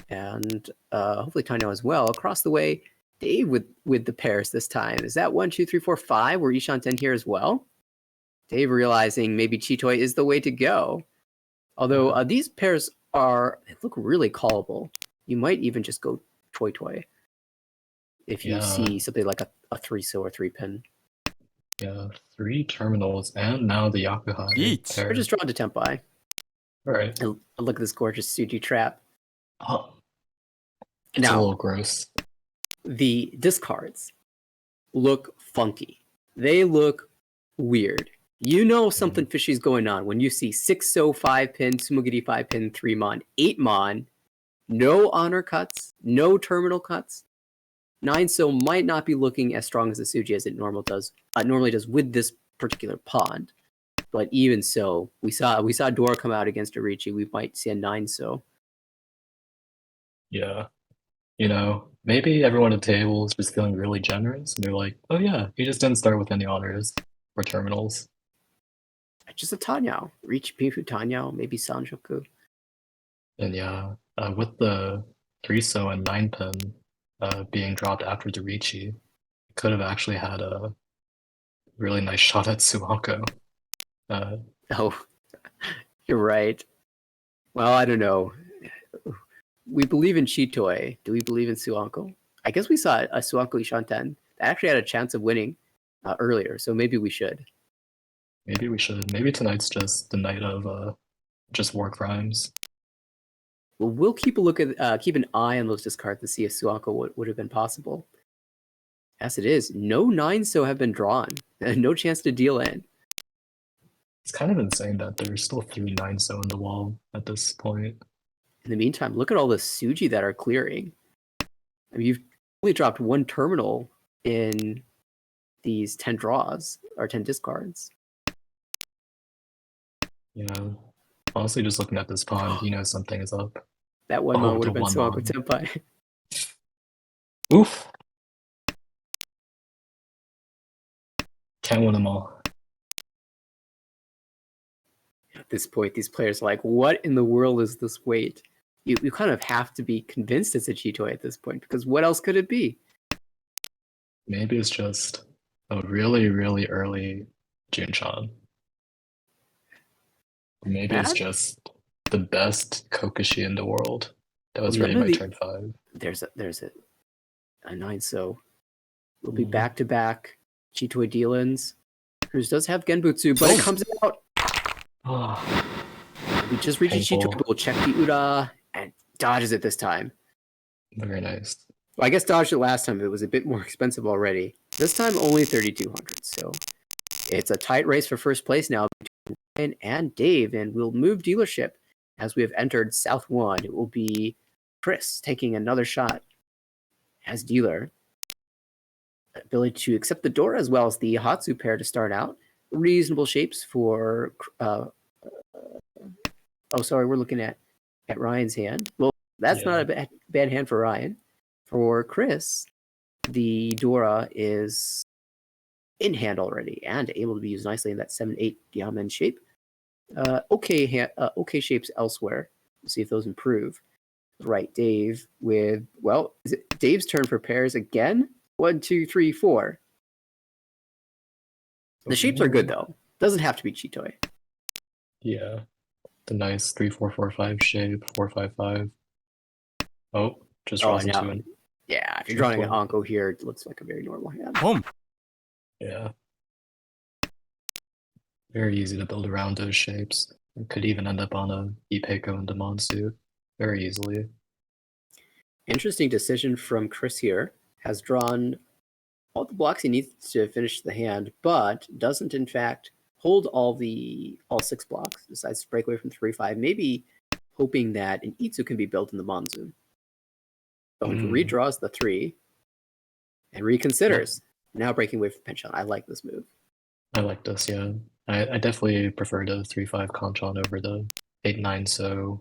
And hopefully Tanyao as well. Across the way, Dave with the pairs this time. Is that 1, 2, 3, 4, 5? Were Ishanten here as well? Dave realizing maybe Chitoi is the way to go. Although these pairs they look really callable. You might even just go Toi Toi if you see something like a 3-so or 3-pin. Yeah, 3 terminals and now the Yakuhai pair. We're just drawn to Tenpai. Alright. And look at this gorgeous Suji trap. Oh. It's a little gross. The discards look funky. They look weird. You know something fishy is going on when you see 6-so 5-pin, Sumogiri 5-pin, 3-mon, 8-mon, no honor cuts, no terminal cuts. 9-so might not be looking as strong as the Suji as it normally does with this particular pond. But even so, we saw Dora come out against Arichi. We might see a 9-so. Yeah. You know, maybe everyone at the table is just feeling really generous and they're like, oh yeah, he just didn't start with any honors or terminals. Just a Tanyao. Reach Pinfu Tanyao, maybe Sanjoku. And yeah, with the 3-so and 9-pin being dropped after the Richi, could have actually had a really nice shot at Suwako. Oh, you're right. Well, I don't know. we believe in Chitoy. Do we believe in Suanko? I guess we saw a Suanko Ishanten that actually had a chance of winning earlier, so maybe we should. Maybe we should. Maybe tonight's just the night of just war crimes. Well, we'll keep a look at keep an eye on those discards to see if Suanko would have been possible. As it is, no 9-so have been drawn, and no chance to deal in. It's kind of insane that there's still 3 9-so in the wall at this point. In the meantime, look at all the Suji that are clearing. I mean, you've only dropped one terminal in these 10 draws, or 10 discards. Yeah. Honestly, just looking at this pawn, you know something is up. That one Oh, mon would the have been one Suanko mon. Senpai. Oof! Can't win them all. At this point, these players are like, what in the world is this weight? You kind of have to be convinced it's a Chitoy at this point, because what else could it be? Maybe it's just a really, really early Junchan. Maybe it's That? just the best Kokushi in the world. That was Well, ready none by of the- turn 5. There's a 9-so. We'll be back-to-back Chitoy deal-ins. Cruz does have Genbutsu, but it comes out. Oh, We just reached a Painful. Chitoy, but we'll check the Ura and dodges it this time. very nice. Well, I guess dodged it last time. It was a bit more expensive already. This time, only 3,200. So it's a tight race for first place now between Ryan and Dave, and we'll move dealership as we have entered South 1. It will be Chris taking another shot as dealer. Ability to accept the door as well as the Hatsu pair to start out. Reasonable shapes for... oh, sorry, we're looking at Ryan's hand. Well, that's not a bad hand for Ryan. For Chris, the Dora is in hand already and able to be used nicely in that 7-8 diamond shape. Okay shapes elsewhere. We'll see if those improve. Right, Dave with, well, is it Dave's turn for pairs again? 1, 2, 3, 4. The shapes are good though. Doesn't have to be Chitoy. Yeah. The nice 3 4 4 5 shape, 4 5 5. Oh, just draws into an. Yeah, if you're drawing an Anko here, it looks like a very normal hand. Boom. Yeah. Very easy to build around those shapes. It could even end up on a Ipeko and Demonsu very easily. Interesting decision from Chris here. Has drawn all the blocks he needs to finish the hand, but doesn't in fact hold all 6 blocks. Decides to break away from 3-5, maybe hoping that an Itsu can be built in the Monsoon. Going to redraws the 3 and reconsiders. Now breaking away from Penchon. I like this move. I like this, yeah. I definitely prefer the 3-5 Conchon over the 8-9-so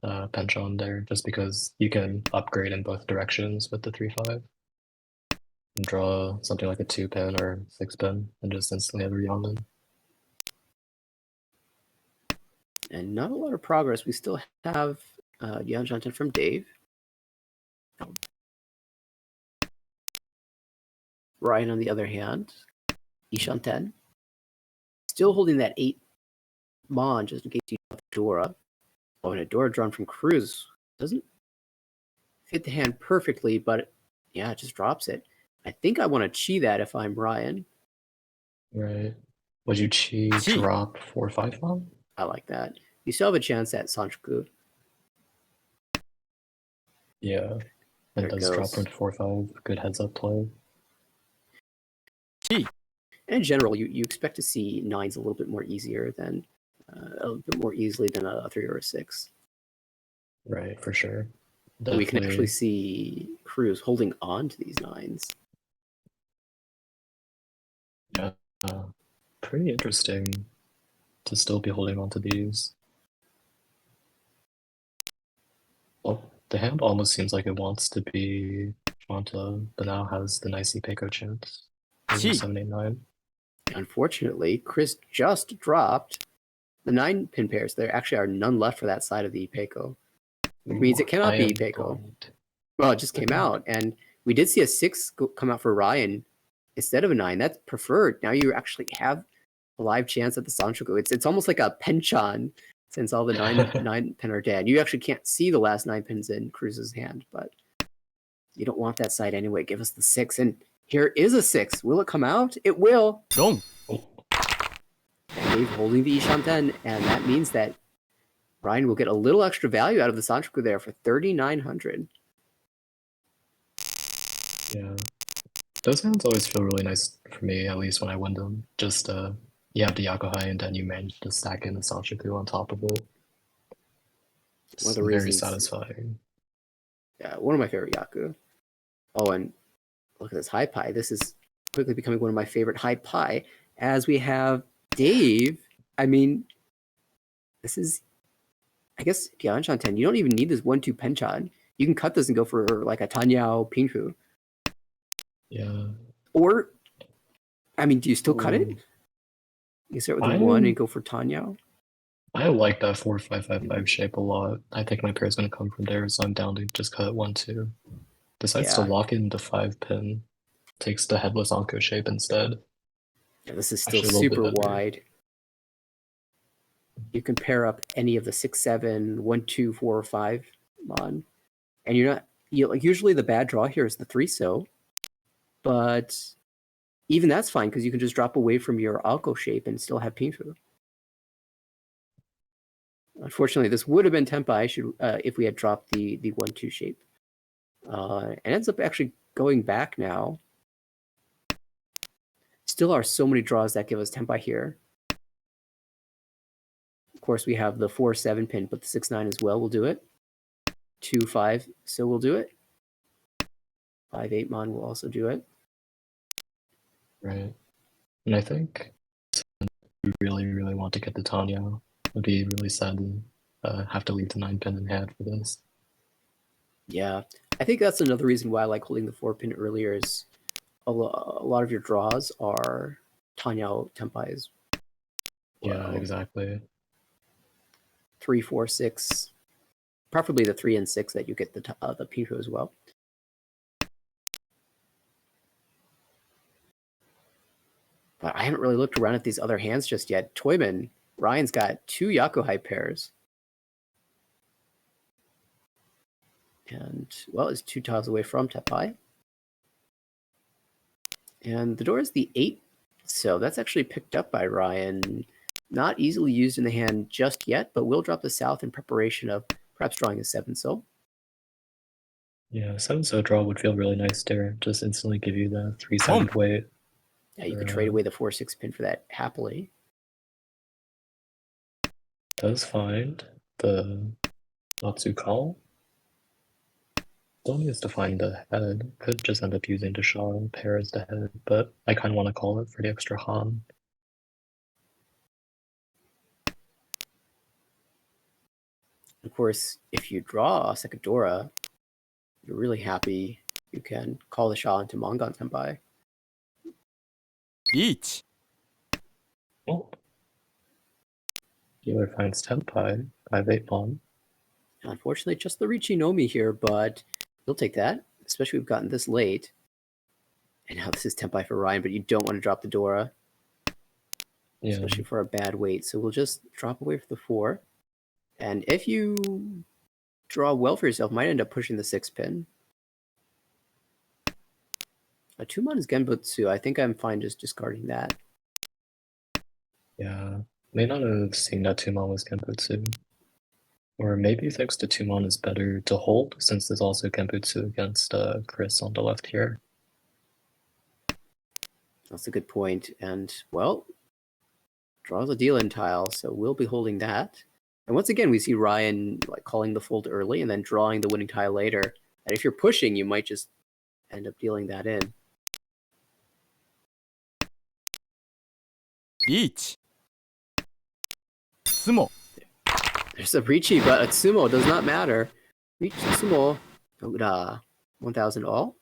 Penchon there, just because you can upgrade in both directions with the 3-5. And draw something like a 2-pin or 6-pin and just instantly have a Yamen. And not a lot of progress. We still have Yanjanten from Dave. Ryan, on the other hand, Ishanten, still holding that 8 Mon just in case you have Dora. Oh, and a Dora drawn from Cruz doesn't fit the hand perfectly, but yeah, it just drops it. I think I want to chi that if I'm Ryan. Right. Would you chi drop 4-5 Mon? I like that. You still have a chance at Sanchoku. Yeah. And does drop into 4-5. Good heads up play. And in general, you expect to see 9s a little bit more easier than a little bit more easily than a 3 or a 6. Right, for sure. Definitely. We can actually see Cruz holding on to these 9s. Yeah, pretty interesting to still be holding on to these. Well, the hand almost seems like it wants to be Shanta, but now has the nice Ipeko chance. 7-8-9. Unfortunately, Chris just dropped the 9-pin pairs. There actually are none left for that side of the Ipeko. Which means it cannot be Ipeko. Well, it just came out, and we did see a 6 come out for Ryan instead of a 9. That's preferred. Now you actually have a live chance at the Sanchoku. It's almost like a Penchon since all the nine pin are dead. You actually can't see the last 9 pins in Cruz's hand, but you don't want that side anyway. Give us the 6, and here is a 6. Will it come out? It will.ドン And Dave holding the Ishanten, and that means that Ryan will get a little extra value out of the Sanchoku there for 3,900. Yeah. Those hands always feel really nice for me, at least when I win them. Just you have the Yakuhai and then you manage to stack in the Sanchoku on top of it. It's One of the very reasons- satisfying. Yeah, one of my favorite Yaku. Oh, and look at this high pie. This is quickly becoming one of my favorite high pie, as we have Dave. I mean, this is, I guess, Gyanshanten. You don't even need this 1-2 Penchan. You can cut this and go for like a Tanyao Pinghu. Yeah. Or, I mean, do you still cut it? You start with a 1 and go for Tanyao? I like that 4-5-5-5 shape a lot. I think my pair is going to come from there, so I'm down to just cut 1-2. Decides to Yeah. lock in the 5 pin. Takes the headless Anko shape instead. Yeah, this is still Actually, a little bit super better. wide. You can pair up any of the 6, 7, 1, 2, 4, or 5 mon. And you're not, like, usually the bad draw here is the 3 so. But even that's fine because you can just drop away from your Alco shape and still have Pingfu. Unfortunately, this would have been Tempai if we had dropped the 1-2 shape. And ends up actually going back now. Still are so many draws that give us Tempai here. Of course, we have the 4-7 pin, but the 6-9 as well will do it. 2-5, so we'll do it. 5-8 mon will also do it. Right. And I think we really, really want to get the Tanya. It would be really sad to have to leave the 9 pin in hand for this. Yeah, I think that's another reason why I like holding the 4 pin earlier is a lot of your draws are Tanyao Tempais. Yeah, exactly. 3, 4, 6. Preferably the 3 and 6 that you get the Pinghu as well. But I haven't really looked around at these other hands just yet. Toyman, Ryan's got 2 Yakuhai pairs. And, well, is 2 tiles away from Tepai. And the door is the 8. So that's actually picked up by Ryan. Not easily used in the hand just yet, but will drop the south in preparation of perhaps drawing a 7 so. Yeah, 7 so draw would feel really nice there. Just instantly give you the 3-sided weight. Yeah, you could trade away the 4-6 pin for that happily. Does find the Natsu call. Still needs to find the head. Could just end up using the Shaw pair as the head, but I kind of want to call it for the extra Han. Of course, if you draw a Sekadora, you're really happy you can call the Shah into Mongon Senpai. リーチ Oh. Healer finds Tenpai, 5-8 pawn. Unfortunately, just the Richinomi here, but you'll take that, especially we've gotten this late. And now this is Tenpai for Ryan, but you don't want to drop the Dora, Yeah. especially for a bad weight. So we'll just drop away for the 4. And if you draw well for yourself, might end up pushing the 6 pin. A 2-mon is Genbutsu. I think I'm fine just discarding that. Yeah. May not have seen that Tumon was Genbutsu. Or maybe thinks the Tumon is better to hold, since there's also Genbutsu against Chris on the left here. That's a good point. And, well, draws a deal in tile, so we'll be holding that. And once again, we see Ryan like calling the fold early and then drawing the winning tile later. And if you're pushing, you might just end up dealing that in. リーチスモ There's a Richi, but a Sumo does not matter. Richi Sumo, 1,000 all.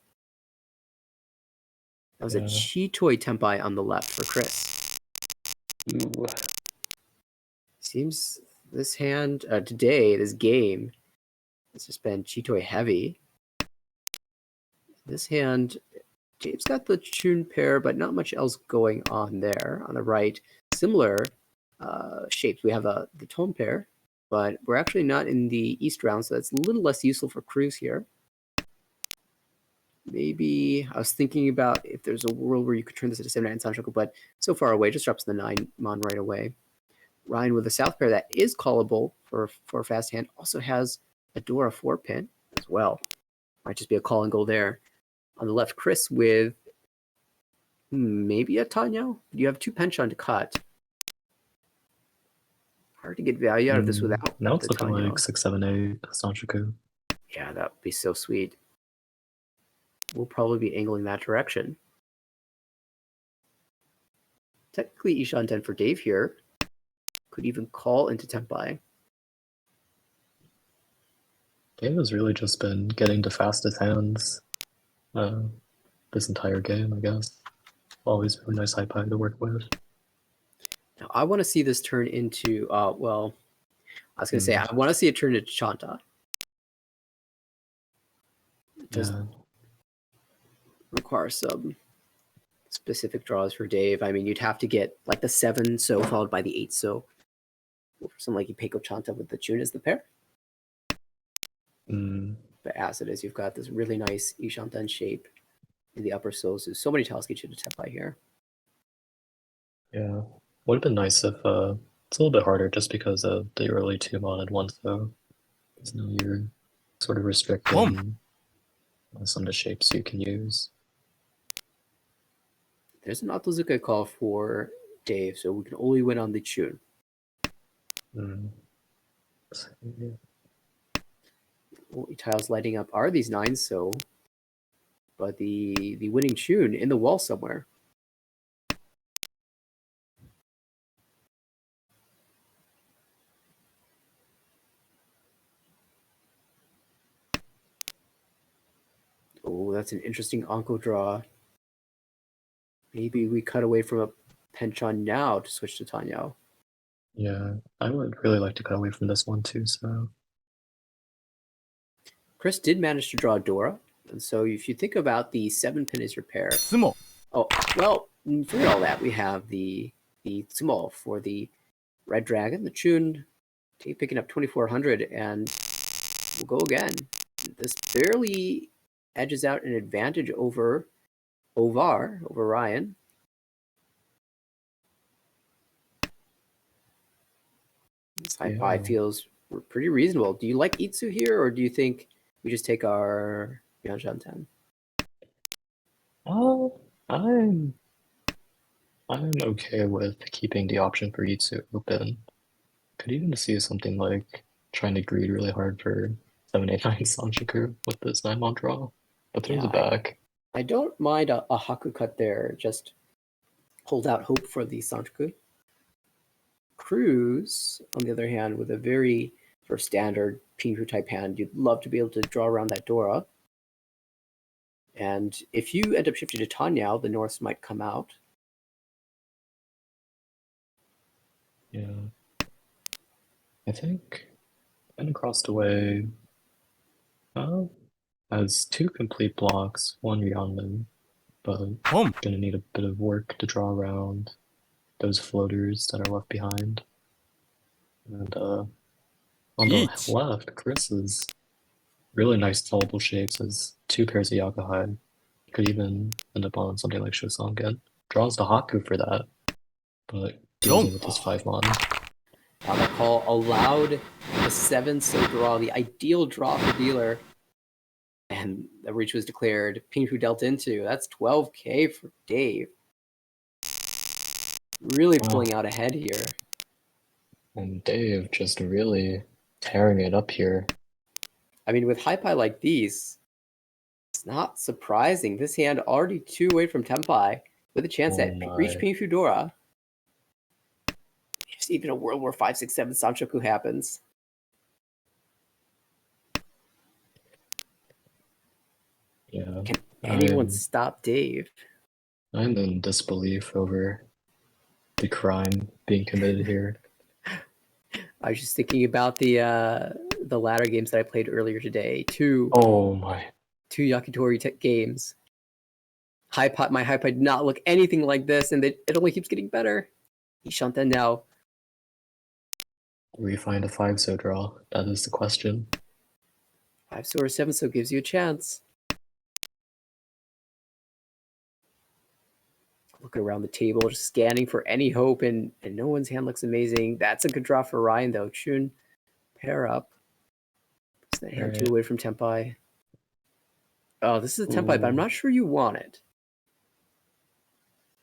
That was a Yeah. Chitoi Tempai on the left for Chris. Ooh. Seems this hand, today, this game, has just been Chitoi heavy. This hand, Dave's got the Chun pair, but not much else going on there. On the right, similar shapes. We have the Tone pair, but we're actually not in the East round, so that's a little less useful for crews here. Maybe I was thinking about if there's a world where you could turn this into 7-9 Sanchoku, but so far away, just drops the 9 Mon right away. Ryan with a South pair that is callable for a fast hand also has a Dora 4-pin as well. Might just be a call and go there. On the left, Chris with maybe a Tanyo. You have 2 penchant to cut. Hard to get value out of this without now it's the looking Tanyo. like 678 Sanchoku. Yeah, that would be so sweet. We'll probably be angling that direction. Technically, Ishan 10 for Dave here. Could even call into Tempai. Dave has really just been getting the fastest hands this entire game, I guess. Always a nice high pie to work with. Now, I want to see this turn into, well, I was going to say, I want to see it turn into Chanta. It does require some specific draws for Dave. I mean, you'd have to get like the 7 so followed by the 8 so. For something like Ipeko Chanta with the Chun as the pair. But as it is, you've got this really nice Ishanten shape in the upper so many tiles get you to Tepai here. Yeah. Would have been nice if it's a little bit harder just because of the early 2 modded ones though. So now you're sort of restricting some of the shapes you can use. There's an Otozuka call for Dave, so we can only win on the Chun. Only tiles lighting up are these 9s, so but the winning Chun in the wall somewhere. Oh, that's an interesting Anko draw. Maybe we cut away from a Penchon now to switch to Tanyao. Yeah, I would really like to cut away from this one too, so. Chris did manage to draw Dora, and so if you think about the 7-pin as your pair. Sumo. Oh, well, forget all that. We have the Sumo for the Red Dragon, the Chun, picking up 2400, and we'll go again. This barely edges out an advantage over over Ryan. This high pie feels pretty reasonable. Do you like Itsu here, or do you think we just take our Yanshan 10? I'm okay with keeping the option for Itsu open. Could even see something like trying to greed really hard for 789 Sanchoku with this 9-mon draw. But there's a back. I don't mind a Haku cut there. Just hold out hope for the Sanchoku. Cruz, on the other hand, with a very sort of standard Pingu type hand, you'd love to be able to draw around that Dora. And if you end up shifting to Tanyao, the Norths might come out. Yeah. I think across the way has 2 complete blocks, 1 Ryanman, but gonna need a bit of work to draw around those floaters that are left behind. And on the left, Chris's really nice tallable shapes has 2 pairs of Yakahai. Could even end up on something like Shosangen. Draws the Haku for that, but deals it with this 5-mon. Now the call allowed the 7 so draw, the ideal draw for dealer. And the reach was declared. Pingu dealt into. That's 12k for Dave. Really pulling out ahead here. And Dave just really tearing it up here. I mean, with high pie like these, it's not surprising. This hand already 2 away from Tempai with a chance at reach Pingu Dora. There's even a world where 5, 6, 7 Sanchoku happens. Yeah. Can anyone stop Dave? I'm in disbelief over the crime being committed here. I was just thinking about the ladder games that I played earlier today. 2 Yakitori games. My high pie did not look anything like this, and it only keeps getting better. Ishanten now Do we find a 5-so draw? That is the question. 5-so or 7-so gives you a chance. Looking around the table, just scanning for any hope, and no one's hand looks amazing. That's a good draw for Ryan, though. Chun, pair up. Puts that hand 2 away from Tempai. Oh, this is a Tempai, but I'm not sure you want it.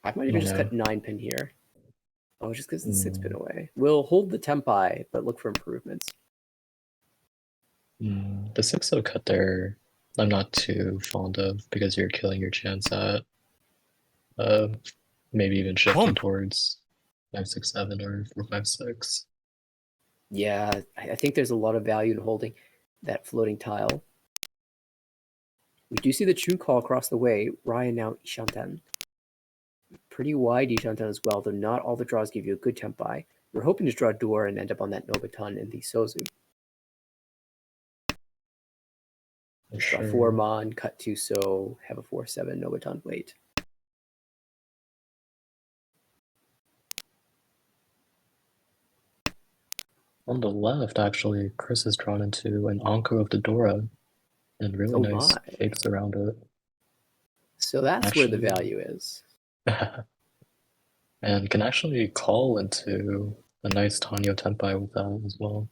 I might even just cut 9-pin here. Oh, just because it's 6-pin away. We'll hold the Tempai, but look for improvements. The 6-so cut there, I'm not too fond of because you're killing your chance at maybe even shifting towards 5-6-7 or 4-5-6. Yeah, I think there's a lot of value in holding that floating tile. We do see the Chun call across the way. Ryan now Ishanten. Pretty wide Ishanten as well, though not all the draws give you a good Tempai. We're hoping to draw Door and end up on that Nobutan in the Sozu. Draw 4 Mon, cut 2-so, have a 4-7 Nobutan wait. On the left, actually, Chris is drawn into an Anko of the Dora and really nice fakes around it. So that's where the value is. And can actually call into a nice Tanyo Tenpai with that as well.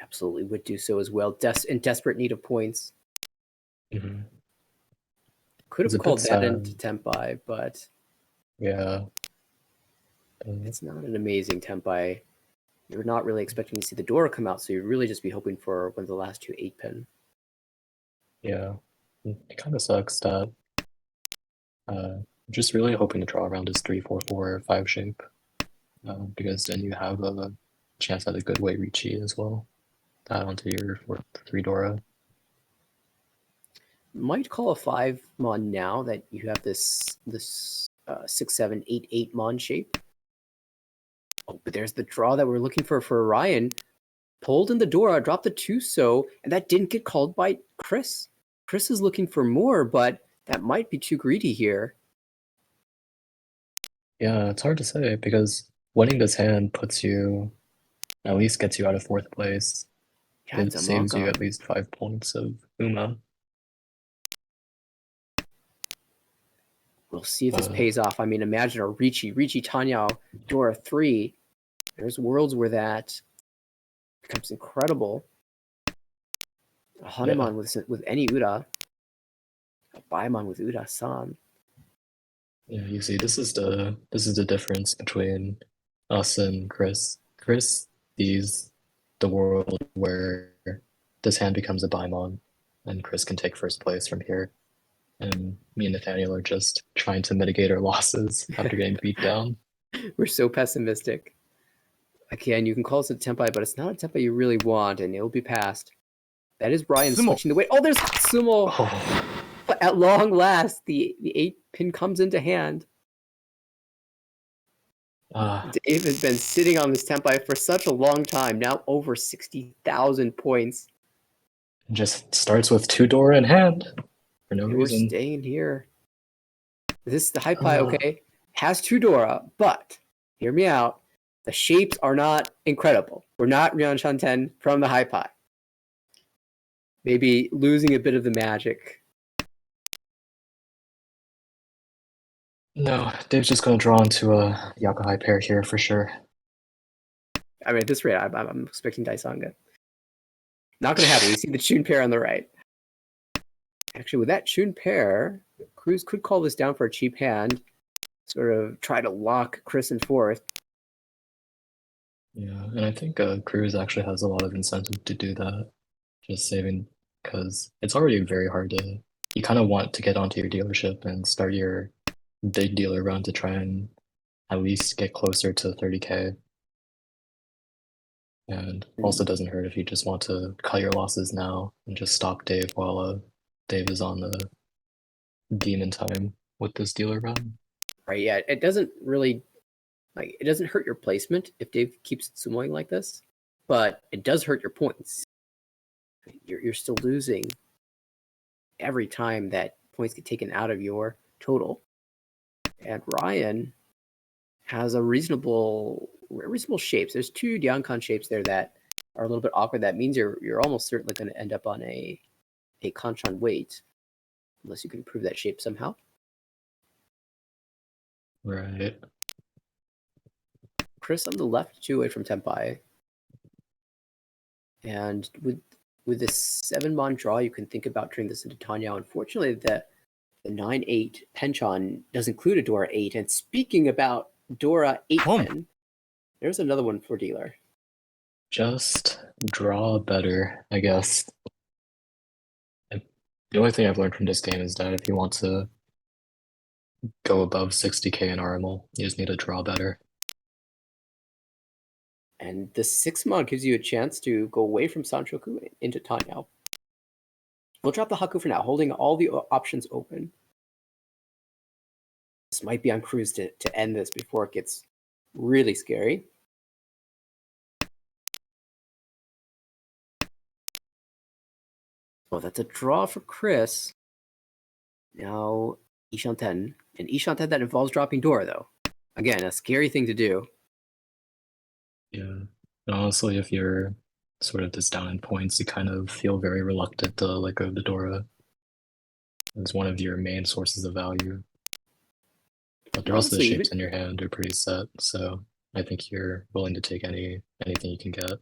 Absolutely would do so as well. In desperate need of points. Could have called that into Tenpai, but yeah, it's not an amazing Tenpai. You're not really expecting to see the door come out, so you'd really just be hoping for one of the last 2 8-pin. Yeah, it kind of sucks that just really hoping to draw around his 3-4-4 5 shape, because then you have a chance at a good way Ricci as well. That onto your 3 Dora. Might call a 5 Mon now that you have this 6-7-8-8 Mon shape. Oh, but there's the draw that we're looking for Ryan. Pulled in the Dora, dropped the 2-so, and that didn't get called by Chris. Chris is looking for more, but that might be too greedy here. Yeah, it's hard to say because winning this hand puts you, at least gets you out of 4th place. Yeah, it saves you at least 5 points of Uma. We'll see if this pays off. I mean, imagine a Ricci Tanyao, Dora 3. There's worlds where that becomes incredible. A Hanuman with any Uda. A Baimon with Uda-san. Yeah, you see, this is the difference between us and Chris. Chris sees the world where this hand becomes a Baimon, and Chris can take 1st place from here. And me and Nathaniel are just trying to mitigate our losses after getting beat down. We're so pessimistic. Again, you can call this a Tenpai, but it's not a Tenpai you really want, and it'll be passed. That is Brian switching the weight. Oh, there's Sumo! Oh. At long last, the 8-pin comes into hand. Dave has been sitting on this Tenpai for such a long time, now over 60,000 points. Just starts with 2 Dora in hand for no reason. We're staying here. This is the Hypai, okay? Has 2 Dora, but hear me out. The shapes are not incredible. We're not Ryan Shanten from the Hypai. Maybe losing a bit of the magic. No, Dave's just going to draw into a Yakuhai pair here for sure. I mean, at this rate, I'm expecting Daisanga. Not going to happen. We see the Chun pair on the right. Actually, with that Chun pair, Cruz could call this down for a cheap hand. Sort of try to lock Chris in 4th. Yeah, and I think Cruz actually has a lot of incentive to do that. Just saving, because it's already very hard to... You kind of want to get onto your dealership and start your big dealer run to try and at least get closer to 30k. And also doesn't hurt if you just want to cut your losses now and just stop Dave while Dave is on the demon time with this dealer run. Right, yeah, it doesn't really, it doesn't hurt your placement if Dave keeps sumoing like this, but it does hurt your points. You're still losing every time that points get taken out of your total. And Ryan has a reasonable shapes. There's 2 Diancon shapes there that are a little bit awkward. That means you're almost certainly going to end up on a Kanchan weight, unless you can improve that shape somehow. Right. Chris on the left, 2 away from Tenpai. And with this 7-mon draw, you can think about turning this into Tanyao. Unfortunately, the 9-8 Penchon does include a Dora 8. And speaking about Dora 8 Home. pin, there's another one for dealer. Just draw better, I guess. The only thing I've learned from this game is that if you want to go above 60k in RML, you just need to draw better. And the 6-mon gives you a chance to go away from Sanchoku into Tanyao. We'll drop the Haku for now, holding all the options open. This might be on Cruz to end this before it gets really scary. Well, that's a draw for Chris. Now, Ishanten. And Ishanten that involves dropping Dora, though. Again, a scary thing to do. Yeah. And honestly, if you're sort of this down in points, you kind of feel very reluctant to let go of the Dora as one of your main sources of value. But the rest of the Honestly, shapes in your hand are pretty set, so I think you're willing to take anything you can get.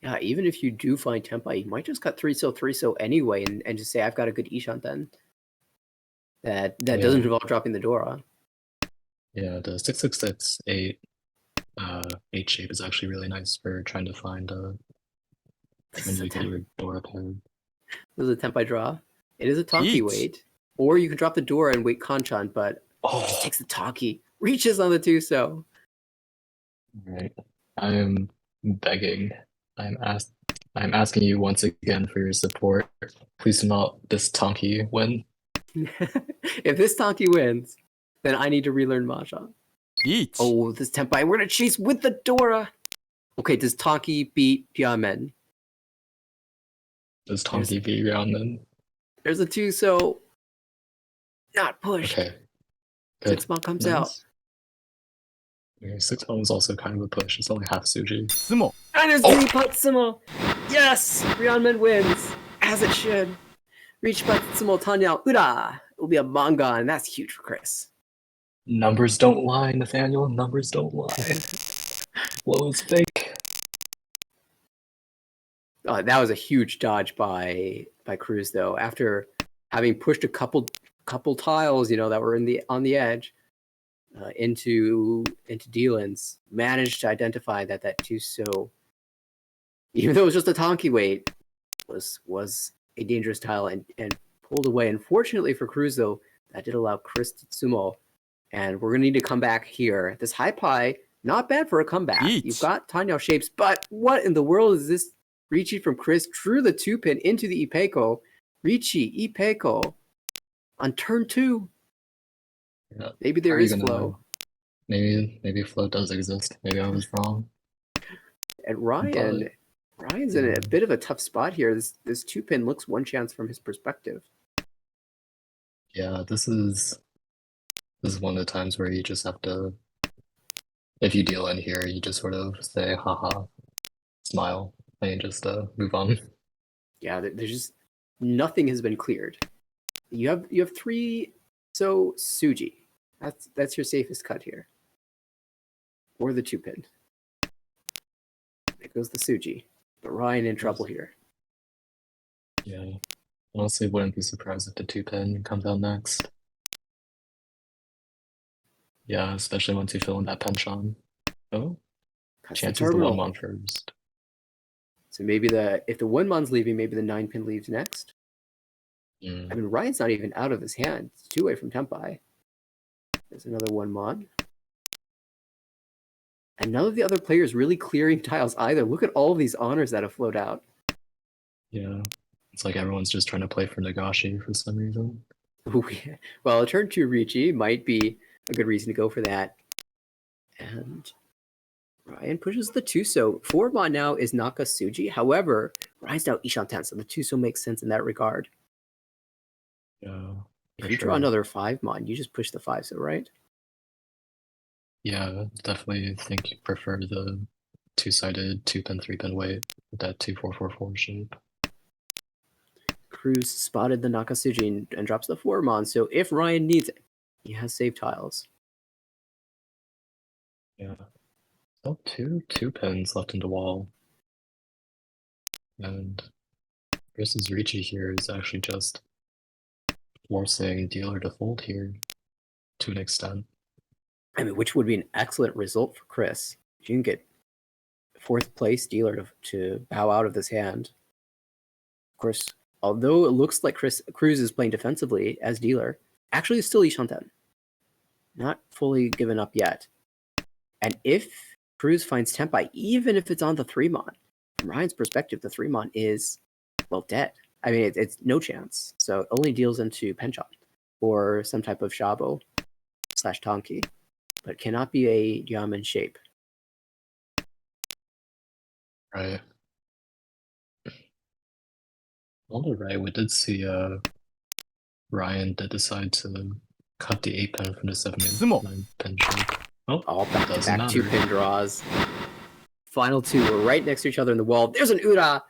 Yeah, even if you do find Tenpai, you might just cut 3-so anyway and just say, I've got a good Ishanten. That doesn't involve dropping the Dora. Yeah, the 666 8 shape is actually really nice for trying to find trying to get your Dora paired. This is a Tenpai draw. It is a Tonki wait. Or you can drop the Dora and wait Kanchan, but it takes the Tonki. Reaches on the 2-so. Right. I'm begging. I'm asking you once again for your support. Please do not this Tonki win. If this Tonki wins, then I need to relearn Mahjong. Oh, this Tenpai. We're going to chase with the Dora. Okay, does Tonki beat Diamen? Does Tonki beat Ramen? There's a 2-so. Not pushed. Okay. Good. 6-mon comes out. Yeah, 6-mon was also kind of a push. It's only half Suji. Sumo. And it's Reach Sumo. Yes! Ryanman wins. As it should. Reach Sumo Tanyao Ura. It will be a manga, and that's huge for Chris. Numbers don't lie, Nathaniel. Numbers don't lie. Flow is fake. That was a huge dodge by Cruz, though. After having pushed a couple tiles, that were on the edge into Dealin's, managed to identify that 2-so, even though it was just a Tonki weight, was a dangerous tile and pulled away. Unfortunately for Cruz, though, that did allow Chris to sumo. And we're going to need to come back here. This high pie, not bad for a comeback. You've got Tanyao shapes, but what in the world is this? Ricci from Chris drew the 2-pin into the Ipeco. Ricci, Ipeco on turn 2. Yeah. Maybe there is flow. Maybe flow does exist. Maybe I was wrong. And Ryan's in a bit of a tough spot here. This 2-pin looks one chance from his perspective. Yeah, this is one of the times where you just have to, if you deal in here, you just sort of say, haha, smile, and you just move on. Yeah, there's just nothing has been cleared. You have 3, so Suji. That's your safest cut here. Or the 2-pin. There goes the Suji. But Ryan in trouble here. Yeah. Honestly, wouldn't be surprised if the 2-pin comes out next. Yeah, especially once you fill in that penchant. Oh, chances the 1-mon first. So maybe if the 1-mon's leaving, maybe the 9-pin leaves next. I mean, Ryan's not even out of his hand. It's 2 away from Tenpai. There's another 1-mon. And none of the other players really clearing tiles either. Look at all of these honors that have flowed out. Yeah. It's like everyone's just trying to play for Nagashi for some reason. Well, turn 2 Ricci might be a good reason to go for that. And Ryan pushes the 2-so. 4-mon now is Naka Suji. However, Ryan's now Ishanten, so the 2-so makes sense in that regard. Yeah. If you draw another 5-mon, you just push the 5-so, right? Yeah, definitely think you prefer the two-sided 2-pin, 3-pin weight with that 2-4-4-4 shape. Cruz spotted the Nakasuji and drops the 4-mon, so if Ryan needs it, he has save tiles. Yeah. Oh, two pins left in the wall. And Chris's Ricci here is actually just forcing dealer to fold here to an extent. I mean, which would be an excellent result for Chris. You can get 4th place dealer to bow out of this hand. Of course, although it looks like Cruz is playing defensively as dealer, actually still Ishanten. Not fully given up yet. And if Cruz finds Tempai, even if it's on the 3-mon, from Ryan's perspective, the 3-mon is, well, dead. I mean, it's no chance. So it only deals into Penchant or some type of Shabo / Tonki, but it cannot be a Yamen shape. Right. On the right, we did see Ryan did decide to cut the 8-pin from the 7-9-pin shape. Oh, All doesn't back matter. 2-pin draws. Final 2 are right next to each other in the wall. There's an Ura!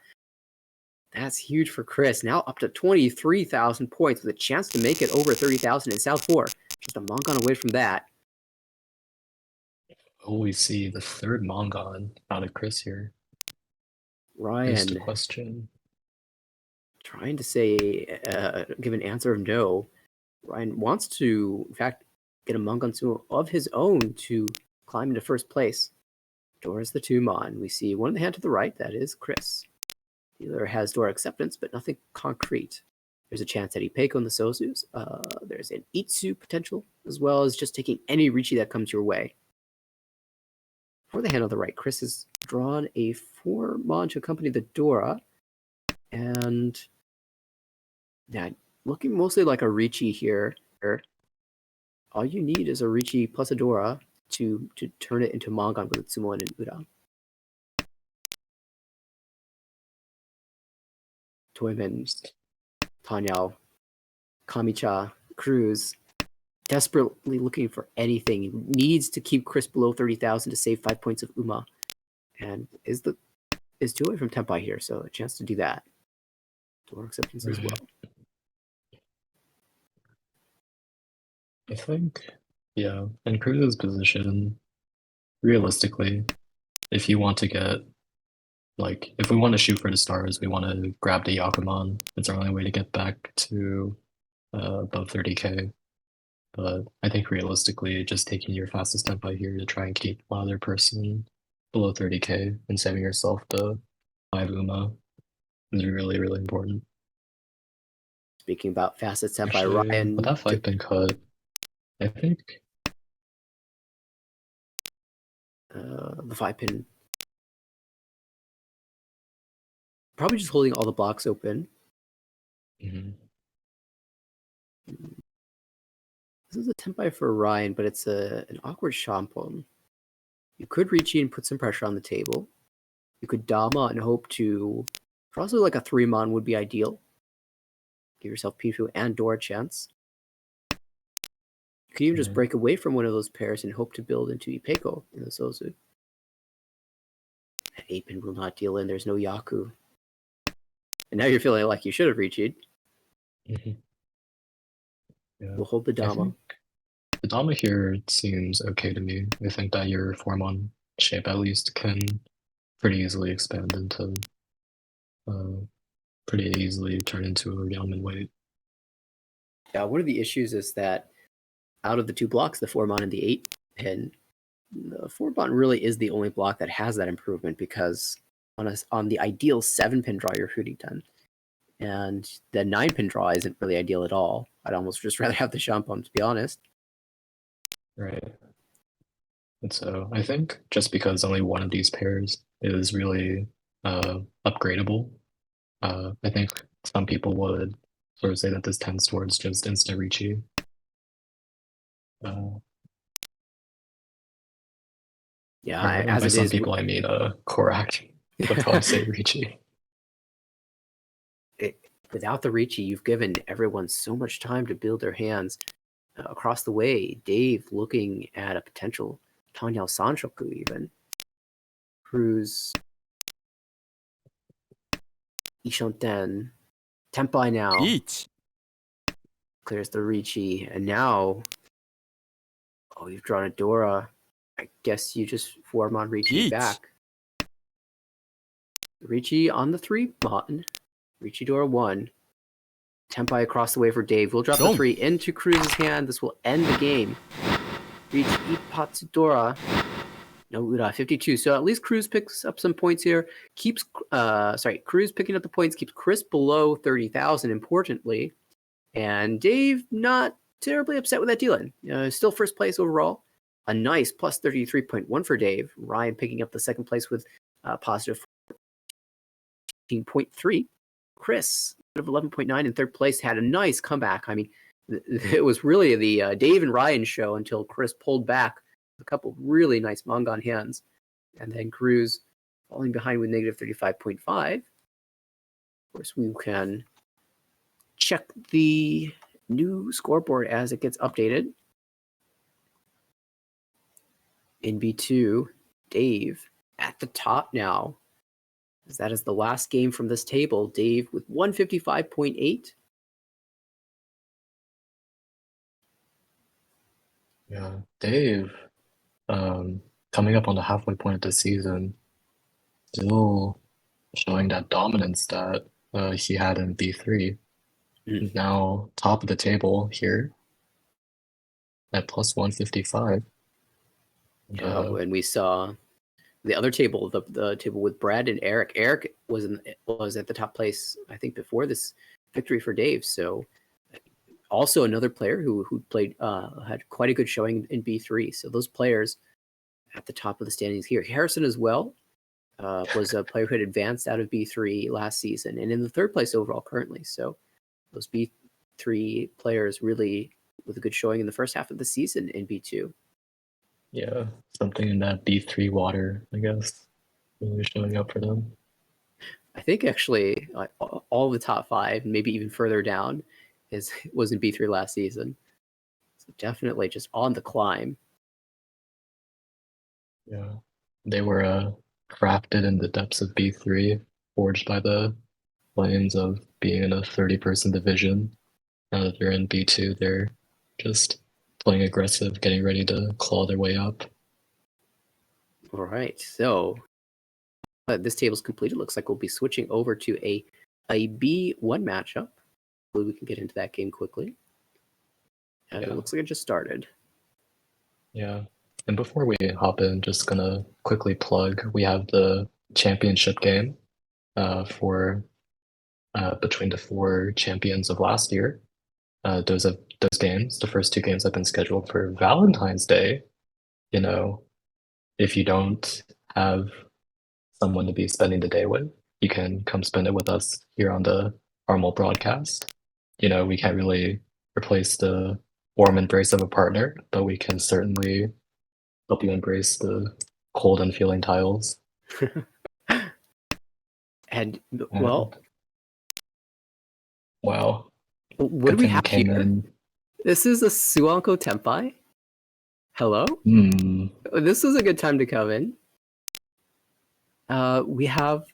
That's huge for Chris. Now up to 23,000 points with a chance to make it over 30,000 in South 4. Just a Mongon away from that. Oh, we see the 3rd Mongon out of Chris here. Here's Ryan the question. trying to say, give an answer of no. Ryan wants to, in fact, get a Mongon Sumo of his own to climb into 1st place. Door is the 2-mon. We see one in the hand to the right. That is Chris. Dealer has door acceptance, but nothing concrete. There's a chance at Ipeko in the Sozus. There's an Itsu potential, as well as just taking any Ricci that comes your way. For the hand on the right, Chris has drawn a 4-mon to accompany the Dora. And yeah, looking mostly like a Ricci here. All you need is a Ricci plus a Dora to turn it into Mongon with Sumo and Ura. Toyman, Tanyao, Kamicha, Cruz, desperately looking for anything. He needs to keep Chris below 30,000 to save 5 points of Uma. And is 2 away from Tempai here, so a chance to do that. Door acceptance as well. I think, yeah, in Cruz's position, realistically, if you want to get, like, if we want to shoot for the stars, we want to grab the Yakuman. It's our only way to get back to above 30k. But I think realistically, just taking your fastest tempo here to try and keep one other person below 30k and saving yourself the 5 Uma is really, really important. Speaking about fastest Tempai, Actually, Ryan. with that fight been cut, I think the 5-pin. Probably just holding all the blocks open. mhm. This is a Tempai for Ryan, but it's an awkward Shampon. You could reach in and put some pressure on the table. You could Dama and hope to... Also, like a 3-mon would be ideal. Give yourself Pifu and Dora a chance. You could even just break away from one of those pairs and hope to build into Ipeko in the Sozu. That 8-pin will not deal in. There's no Yaku. And now you're feeling like you should have reached. Mhm. Yeah. We'll hold the Dama. The Dama here seems okay to me. I think that your 4-mon shape at least can pretty easily expand into pretty easily turn into a Yamen weight. Yeah, one of the issues is that out of the 2 blocks, the 4-mon and the 8-pin, the 4-mon really is the only block that has that improvement because on the ideal 7-pin draw, you're Huritan. And the 9-pin draw isn't really ideal at all. I'd almost just rather have the Shampon, to be honest. Right. And so I think just because only one of these pairs is really upgradable, I think some people would sort of say that this tends towards just instant Ricci. Yeah, Or as by it some is, people I mean Korak would probably say Ricci. Without the Ricci, you've given everyone so much time to build their hands across the way. Dave looking at a potential Tanyao Sanshoku even. Cruz. Ishonten. Tempai now. リーチ Clears the Ricci. And now... Oh, you've drawn a Dora. I guess you just form on Ricci Yeet. back. Ricci on the 3 button. Ricci Dora 1. Tempai across the way for Dave. We'll drop the Don't. 3 into Cruz's hand. This will end the game. Ricci Ipatsudora. No Uda, 52. So at least Cruz picks up some points here. Keeps, Cruz picking up the points. Keeps Chris below 30,000, importantly. And Dave not terribly upset with that dealing. Still first place overall. A nice plus 33.1 for Dave. Ryan picking up the second place with positive 14.3. Chris, 11.9 in third place, had a nice comeback. I mean, it was really the Dave and Ryan show until Chris pulled back a couple really nice Mongon hands. And then Cruz falling behind with negative 35.5. Of course, we can check the new scoreboard as it gets updated. In B2, Dave at the top now. As that is the last game from this table. Dave with 155.8. Yeah, Dave, coming up on the halfway point of the season, still showing that dominance that he had in B3. Now top of the table here at plus 155. And we saw the other table, the table with Brad and Eric. Eric was at the top place, I think, before this victory for Dave. So also another player who played had quite a good showing in B3. So those players at the top of the standings here. Harrison as well was a player who had advanced out of B3 last season and in the third place overall currently. So those B3 players really with a good showing in the first half of the season in B2. Yeah, something in that B3 water, I guess, really showing up for them. I think actually all the top 5, maybe even further down, was in B3 last season. So definitely just on the climb. Yeah, they were crafted in the depths of B3, forged by the flames of being in a 30-person division. Now that they're in B2, they're just playing aggressive, getting ready to claw their way up. All right, so this table's complete. It looks like we'll be switching over to a B1 matchup. Hopefully we can get into that game quickly. And It looks like it just started. Yeah. And before we hop in, just gonna quickly plug, we have the championship game for between the 4 champions of last year. Those games, the first 2 games have been scheduled for Valentine's Day. You know, if you don't have someone to be spending the day with, you can come spend it with us here on the Armel broadcast. You know, we can't really replace the warm embrace of a partner, but we can certainly help you embrace the cold and feeling tiles. And well, wow. What do we have came here? in. This is a Suanko Tempai. Hello? This is a good time to come in. We have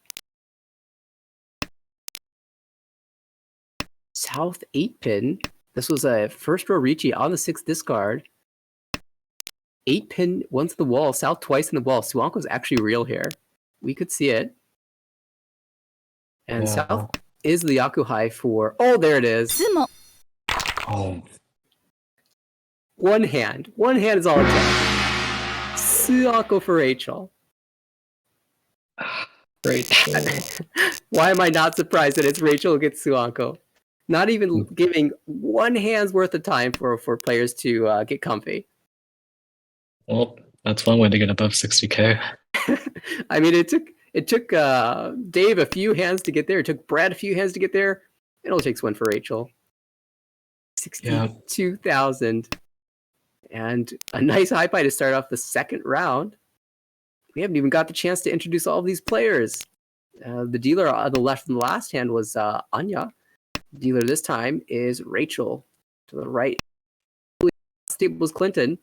South 8-pin. This was a first row Ricci on the 6th discard. 8-pin once the wall, South twice in the wall. Suanko's actually real here. We could see it. And South is the Yakuhai for... Oh, there it is. Oh. One hand. One hand is all it takes. Suanko for Rachel. Rachel. Why am I not surprised that it's Rachel who gets Suanko? Not even giving one hand's worth of time for players to get comfy. Well, that's one way to get above 60K. I mean, it took Dave a few hands to get there. It took Brad a few hands to get there. It only takes one for Rachel. 62,000. And a nice high pie to start off the second round. We haven't even got the chance to introduce all of these players. The dealer on the left in the last hand was Anya. The dealer this time is Rachel. To the right, table was Clinton.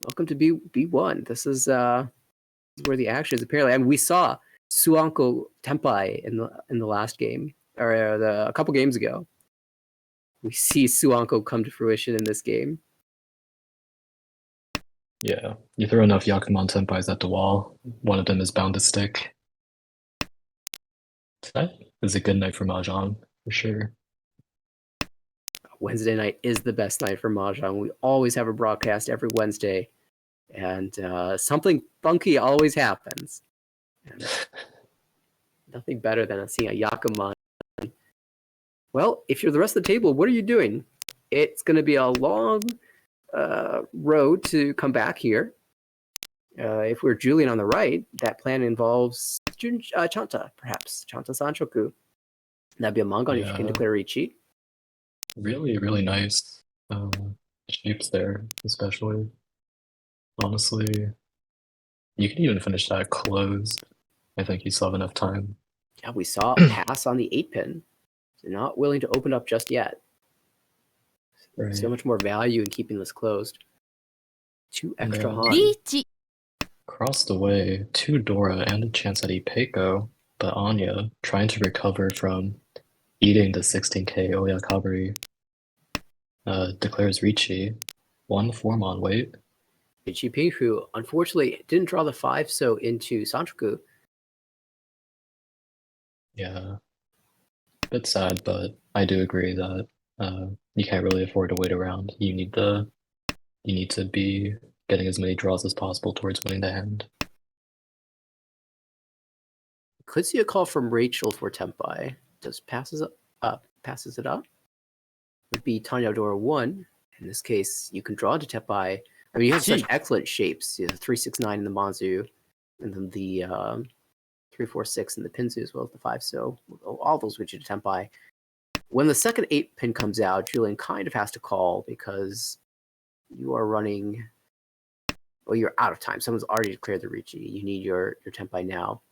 welcome to B1. This is where the action is apparently. I mean, we saw Suanko Tempai in the last game, or a couple games ago. We see Suanko come to fruition in this game. Yeah, you throw enough Yakuman Tenpais at the wall, one of them is bound to stick. Tonight is a good night for Mahjong, for sure. Wednesday night is the best night for Mahjong. We always have a broadcast every Wednesday, and something funky always happens. And nothing better than seeing a Yakuman. Well, if you're the rest of the table, what are you doing? It's going to be a long road to come back here. If we're Julian on the right, that plan involves Chanta, perhaps. Chanta Sanchoku. That'd be a Mongon if you can declare Ichi. Really, really nice shapes there, especially. Honestly, you can even finish that closed. I think you still have enough time. Yeah, we saw a pass on the 8-pin. So not willing to open up just yet. Right. So much more value in keeping this closed. 2 extra Han. リーチ Across the way, 2 Dora and a chance at Ipeiko, but Anya, trying to recover from eating the 16k Oyakabari, declares Ricci. 1 Formon wait. Ichi Pinku, unfortunately, didn't draw the 5 so into Sanchoku. Yeah. Bit sad, but I do agree that you can't really afford to wait around. You need to be getting as many draws as possible towards winning the hand. Could see a call from Rachel for Tempai. Just passes it up. Would be Tanya Dora 1. In this case, you can draw to Tempai. I mean, you have such excellent shapes. You have 369 in the Manzu, and then the 346 in the Pinzu, as well as the 5. So all those would you to Tempai. When the second 8-pin comes out, Julian kind of has to call because you are running. Well, you're out of time. Someone's already declared the Ricci. You need your Tempai now.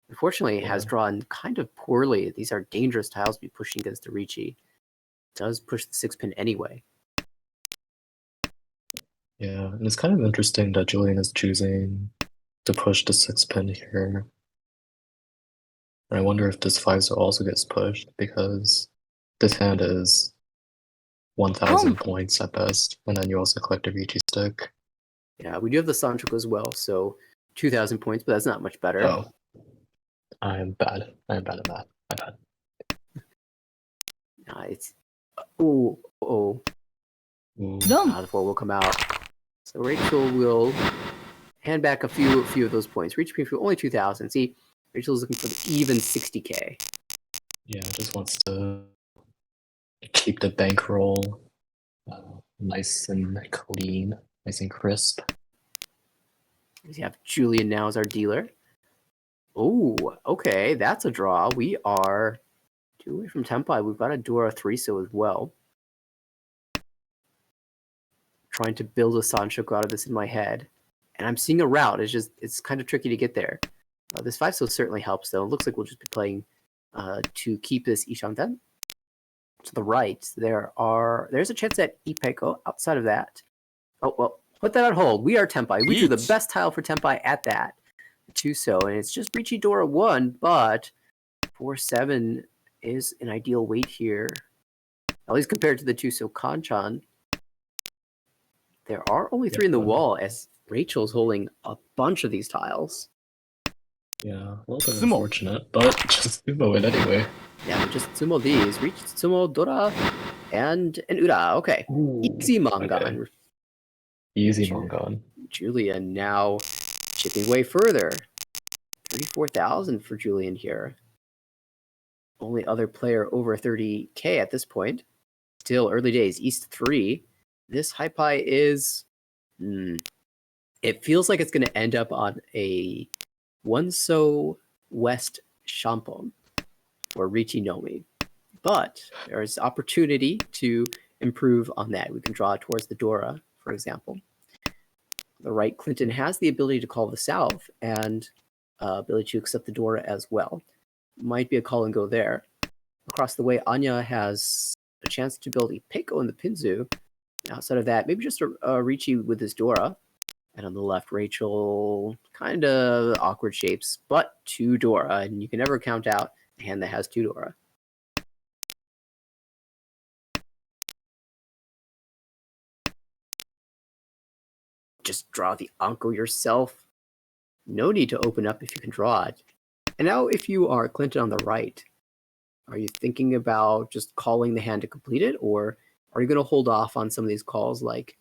Unfortunately, it has drawn kind of poorly. These are dangerous tiles to be pushing against the Ricci. Does push the 6-pin anyway. Yeah, and it's kind of interesting that Julian is choosing to push the 6-pin here. And I wonder if this 5 also gets pushed, because this hand is 1,000 points at best, and then you also collect a Ricci stick. Yeah, we do have the Sanchoku as well, so 2,000 points, but that's not much better. Oh. I am bad at math. My bad. It's the 4 will come out. So Rachel will hand back a few of those points. Reach for only 2,000. See, Rachel's looking for the even 60k. Yeah, just wants to keep the bankroll nice and clean, nice and crisp. We have Julian now as our dealer. Oh, okay, that's a draw. We are 2 away from Tempai. We've got a Dora 3 so as well. Trying to build a Sanchoku out of this in my head. And I'm seeing a route. It's kind of tricky to get there. This 5 so certainly helps, though. It looks like we'll just be playing to keep this Ishanten. To the right, there's a chance at Ipeiko. Outside of that, oh, well, put that on hold. We are Tempai. We drew the best tile for Tempai at that. 2 so, and it's just Ricci Dora 1, but 4-7 is an ideal weight here. At least compared to the 2 so Kanchan. There are only 3 in the wall, as Rachel's holding a bunch of these tiles. Yeah, a little bit unfortunate, but just sumo it anyway. Yeah, just sumo these. Reach sumo Dora and an Ura. Okay. Ooh, Easy Mangan. Okay. Easy Mangan. Julian now chipping way further. 34,000 for Julian here. Only other player over 30k at this point. Still early days. East 3. This Hypai is... it feels like it's going to end up on a 1 so West Shampon or Ricci Nomi. But there is opportunity to improve on that. We can draw towards the Dora, for example. The right, Clinton has the ability to call the South and ability to accept the Dora as well. Might be a call and go there. Across the way, Anya has a chance to build a Peiko in the Pinzu. Outside of that, maybe just a Ricci with his Dora. And on the left, Rachel, kind of awkward shapes, but 2 Dora, and you can never count out a hand that has 2 Dora. Just draw the Anko yourself. No need to open up if you can draw it. And now if you are Clinton on the right, are you thinking about just calling the hand to complete it, or are you going to hold off on some of these calls? Like,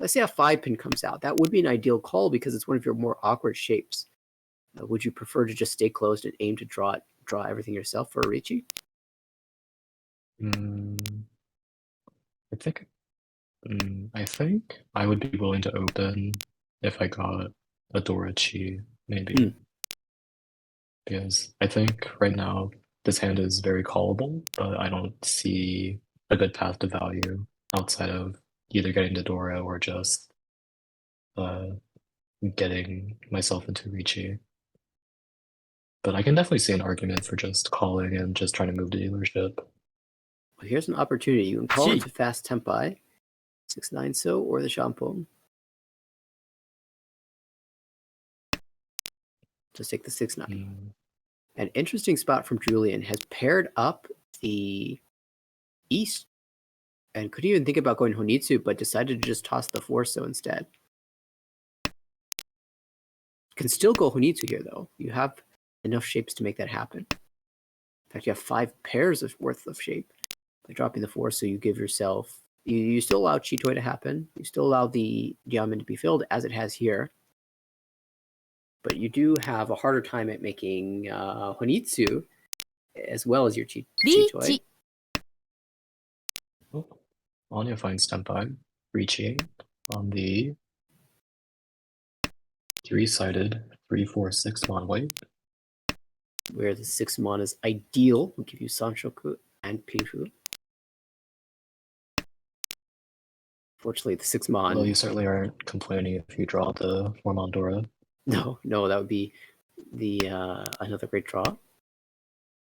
let's say a 5-pin comes out. That would be an ideal call because it's one of your more awkward shapes. Would you prefer to just stay closed and aim to draw everything yourself for Ricci? I think I think I would be willing to open if I got a Dorichi, maybe. Because I think right now this hand is very callable, but I don't see a good path to value outside of either getting the Dora or just getting myself into Ricci. But I can definitely see an argument for just calling and just trying to move the dealership. Well, here's an opportunity. You can call Gee. into Fast Tempai, 6-9 so, or the Shampoo. Just take the 6-9. An interesting spot from Julian has paired up the East and could even think about going Honitsu, but decided to just toss the 4-so instead. Can still go Honitsu here, though. You have enough shapes to make that happen. In fact, you have 5 pairs worth of shape. By dropping the 4-so, you give yourself... You still allow Chitoi to happen. You still allow the diamond to be filled, as it has here. But you do have a harder time at making Honitsu, as well as your Chitoi. Oh, Anya finds Tempai, Ricci on the 3-sided 3-4-6 Monway. Where the 6-mon is ideal. We'll give you Sanshoku and Pinfu. Fortunately, the 6-mon... Well, you certainly aren't complaining if you draw the 4-mon Dora. No, that would be the another great draw.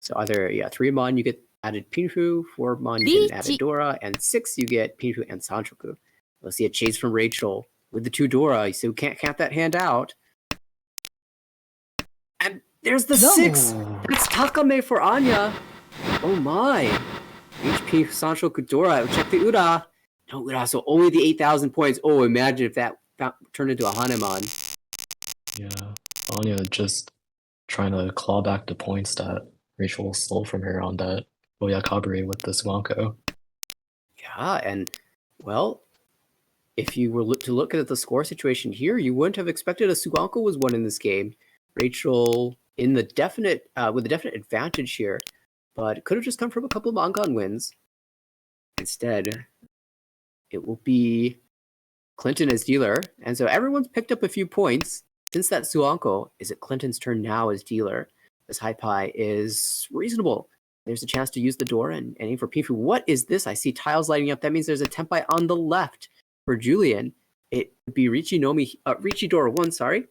So either 3-mon you get added Pinfu, 4-mon you get added Dora, and 6 you get Pinfu and Sanshoku. We'll see a chase from Rachel with the 2 Dora, so we can't count that hand out. And there's the 6! That's Takame for Anya! Oh my! HP Sanshoku Dora, check the Ura! No Ura, so only the 8,000 points. Oh, imagine if that turned into a Hanemon. Yeah, Anya just trying to claw back the points that Rachel stole from her on that Oyakabari with the Suanko. Yeah, and, well, if you were to look at the score situation here, you wouldn't have expected a Suanko was won in this game. Rachel in the definite with a definite advantage here, but it could have just come from a couple of Mangan wins. Instead, it will be Clinton as dealer, and so everyone's picked up a few points. Since that Suanko, is it Clinton's turn now as dealer? This high pie is reasonable. There's a chance to use the door and aim for Pifu. What is this? I see tiles lighting up. That means there's a Tempai on the left for Julian. It would be Ricci Dora 1, sorry,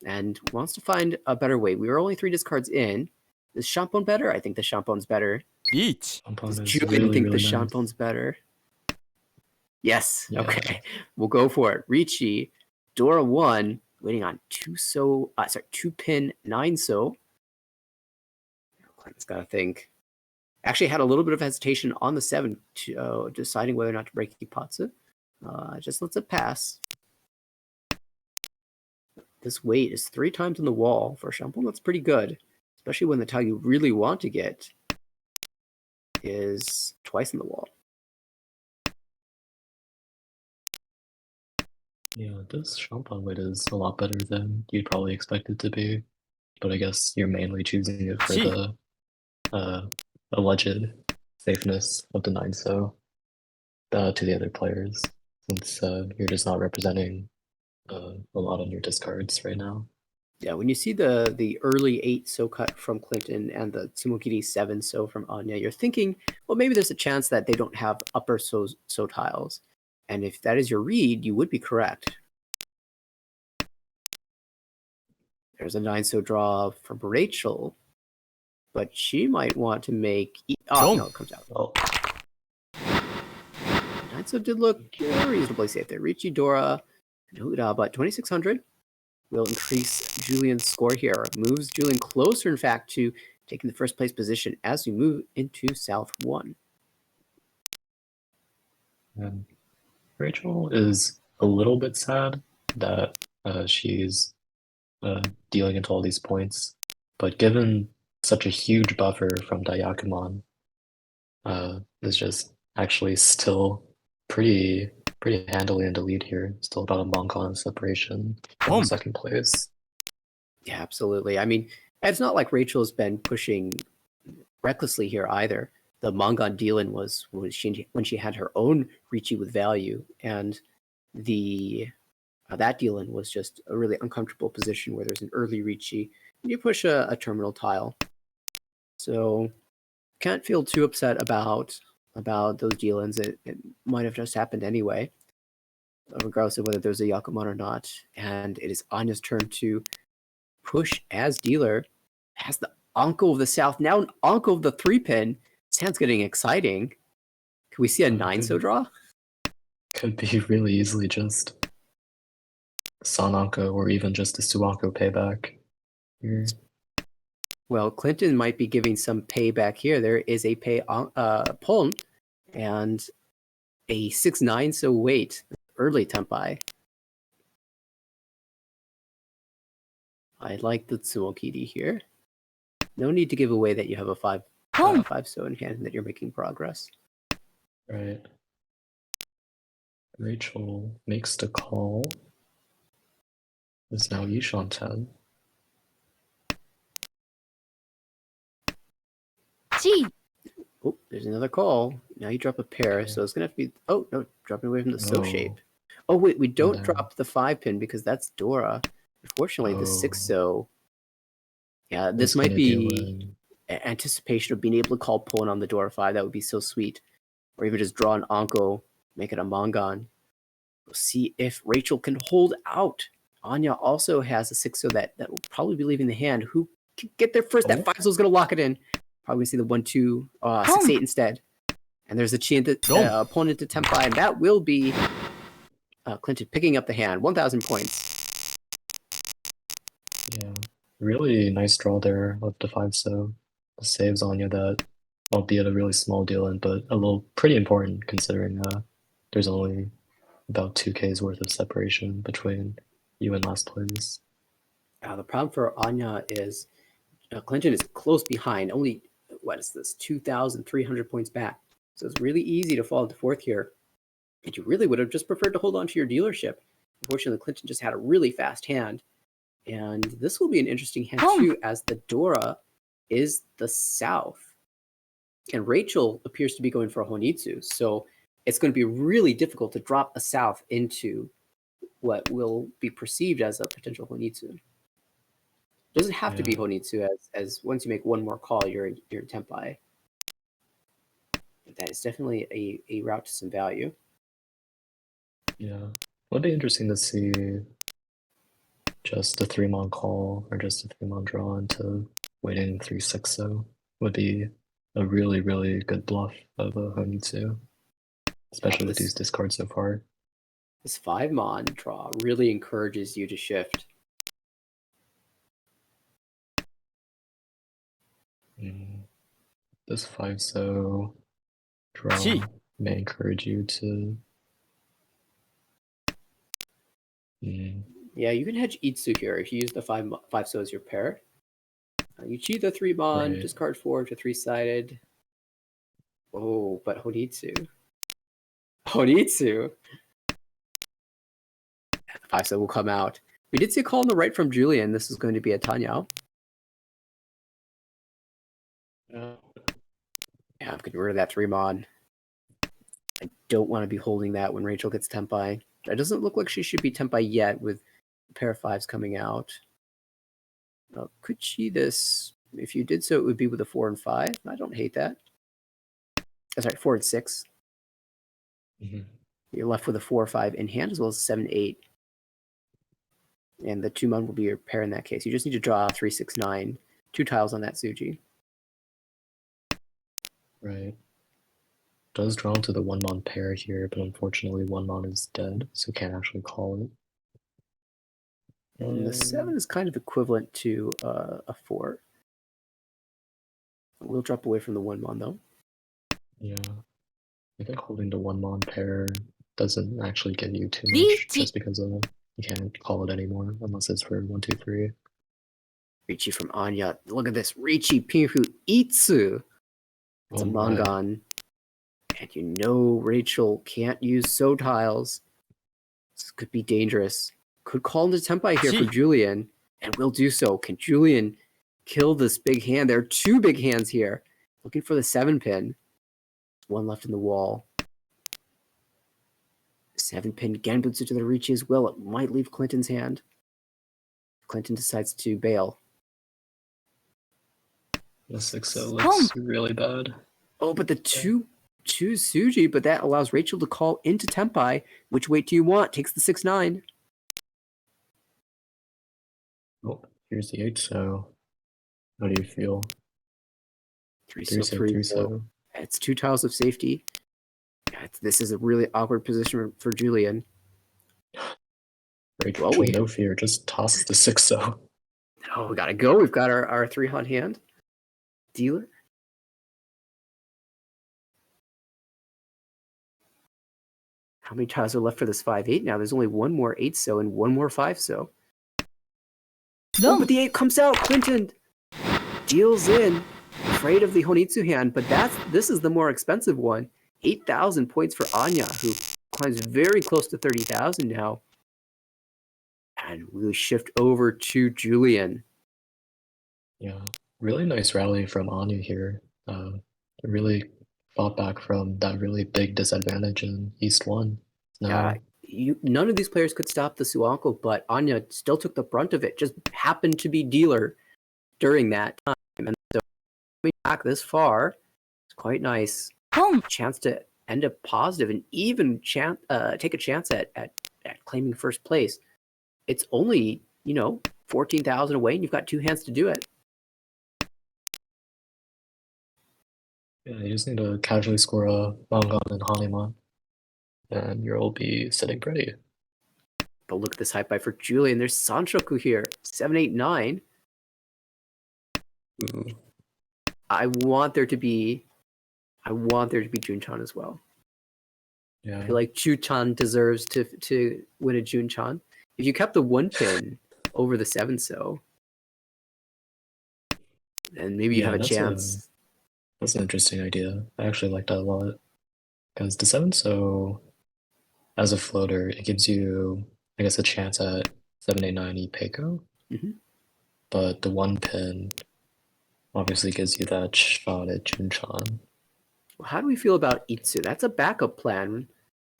and wants to find a better way. We were only 3 discards in. Is Shampoo better? I think the Shampoo's better. Each. Does Julian think the Shampoo's better? Yes. Yeah. Okay. We'll go for it. Ricci, Dora 1, waiting on 2-pin 9-so. Clinton's got to think. Actually had a little bit of hesitation on the 7, deciding whether or not to break Ipatsu. Just lets it pass. This weight is 3 times in the wall for Shampoo. That's pretty good, especially when the tile you really want to get is twice in the wall. Yeah, this Champagne weight is a lot better than you'd probably expect it to be, but I guess you're mainly choosing it for the alleged safeness of the 9-so to the other players, since you're just not representing a lot on your discards right now. Yeah, when you see the early 8-so cut from Clinton and the Tsumokiri 7-so from Anya, you're thinking, well, maybe there's a chance that they don't have upper so tiles. And if that is your read, you would be correct. There's a 9-so draw from Rachel, but she might want to make... Oh, no, it comes out. Oh. 9-so did look reasonably safe there. Ricci Dora, No, but 2600 will increase Julian's score here. Moves Julian closer, in fact, to taking the first place position as we move into South 1. And Rachel is a little bit sad that she's dealing into all these points, but given such a huge buffer from Dayakumon, is just actually still pretty handily in the lead here. Still about a Moncon separation from Boom. second place. Yeah, absolutely. I mean, it's not like Rachel's been pushing recklessly here either. The Mongon Dealin was when she had her own Ricci with value, and the that Dealin was just a really uncomfortable position where there's an early Ricci and you push a terminal tile. So can't feel too upset about those Dealins. It might have just happened anyway, regardless of whether there's a Yakumon or not. And it is Anya's turn to push as dealer, has the Anko of the South, now an Anko of the 3-pin. Sounds getting exciting. Can we see a 9-so draw? Could be really easily just Sananko or even just a Suanko payback here. Well, Clinton might be giving some payback here. There is a pay Pon and a 6-9-so wait. Early Tempai. I like the Tsuokiri here. No need to give away that you have a 5-so in hand and that you're making progress. Right. Rachel makes the call. It's now Yishan 10. G. Oh, there's another call. Now you drop a pair, Okay. so it's gonna have to be. Oh no, dropping away from the so Oh. shape. Oh wait, we don't No. drop the 5-pin because that's Dora. Unfortunately, the 6-so. Yeah, this It's might gonna be when- anticipation of being able to call Pullen on the Dora 5. That would be so sweet. Or even just draw an Anko, make it a Mongon. We'll see if Rachel can hold out. Anya also has a 6-so that will probably be leaving the hand. Who can get there first? That 5-so is going to lock it in. Probably see the 1-2, 6-8 instead. And there's a Chi opponent to Tempai, and that will be Clinton picking up the hand. 1,000 points. Yeah, really nice draw there of the 5-so. Saves Anya that, albeit a really small deal, but a little pretty important considering there's only about 2K's worth of separation between you and last place. The problem for Anya is Clinton is close behind, only, what is this, 2,300 points back. So it's really easy to fall into fourth here. And you really would have just preferred to hold on to your dealership. Unfortunately, Clinton just had a really fast hand. And this will be an interesting hand too, as the Dora is the South. And Rachel appears to be going for a Honitsu. So it's going to be really difficult to drop a South into what will be perceived as a potential Honitsu. Doesn't have to be Honitsu, as once you make one more call, you're in Tempai. But that is definitely a route to some value. Yeah, would be interesting to see just a 3-mon call or just a 3-mon draw into waiting 3-6-so. Would be a really, really good bluff of a Honitsu, especially with these discards so far. This 5-mon draw really encourages you to shift. This 5-so draw may encourage you to. Yeah, you can hedge Itsu here if you use the 5-so as your pair. You cheat the 3-mon, Right. discard 4 to 3-sided. Oh, but Honitsu. Honitsu! The 5-so will come out. We did see a call on the right from Julian. This is going to be a Tanyao. Yeah, I'm getting rid of that 3-mon. I don't want to be holding that when Rachel gets Tempai. It doesn't look like she should be Tempai yet with a pair of 5s coming out. Could she this? If you did so, it would be with a 4 and 5. I don't hate that. That's right, 4 and 6. You're left with a 4 or 5 in hand, as well as a 7, 8. And the 2-mon will be your pair in that case. You just need to draw 3, 6, 9. 2 tiles on that Tsuji. Right. Does draw into the 1-mon pair here, but unfortunately 1-mon is dead, so can't actually call it. And the 7 is kind of equivalent to a 4. We'll drop away from the 1 mon though. Yeah. I think holding the 1 mon pair doesn't actually give you too Lee much Ji- just because you can't call it anymore unless it's for 1, 2, 3. Riichi from Anya. Look at this. Riichi Pinfu Itsu. It's a Oh my. Mangan. And you know Rachel can't use So tiles. This could be dangerous. Could call into Tempai here for Gee. Julian, and will do so. Can Julian kill this big hand? There are 2 big hands here. Looking for the 7 pin. 1 left in the wall. 7 pin Genbutsu to the Riichi as well. It might leave Clinton's hand. Clinton decides to bail. The 6-0 looks really bad. Oh, but the two Suji, but that allows Rachel to call into Tempai. Which weight do you want? Takes the 6-9. Oh, here's the 8, so how do you feel? 3 3 so 3 so. It's 2 tiles of safety. Yeah, this is a really awkward position for Julian. Rachel, Well, no fear, just tosses the 6-0. Oh, we gotta go. We've got our 3 on hand. Dealer. How many tiles are left for this 5-8 now? There's only 1 more 8 so and 1 more 5 so. Oh, but the 8 comes out. Clinton deals in. Afraid of the Honitsu hand, but this is the more expensive one. 8,000 points for Anya, who climbs very close to 30,000 now. And we'll shift over to Julian. Yeah, really nice rally from Anu here. Really fought back from that really big disadvantage in East 1. Now, None of these players could stop the Suanko, but Anya still took the brunt of it. Just happened to be dealer during that time. And so coming back this far, it's quite nice. Chance to end up positive and even take a chance at claiming first place. It's only, 14,000 away, and you've got 2 hands to do it. yeah, you just need to casually score a Mangan and Hanema, and you'll be sitting pretty. But look at this high buy for Julian. There's Sanshoku here. 789. Ooh. I want there to be Junchan as well. Yeah. I feel like Junchan deserves to win a Junchan. If you kept the 1 pin over the 7 so, then maybe you have a chance. That's an interesting idea. I actually like that a lot. Because the 7 so, as a floater, it gives you, I guess, a chance at 789 Ipeko. Mhm. But the 1 pin obviously gives you that shot at Junchan. Well, how do we feel about Itsu? That's a backup plan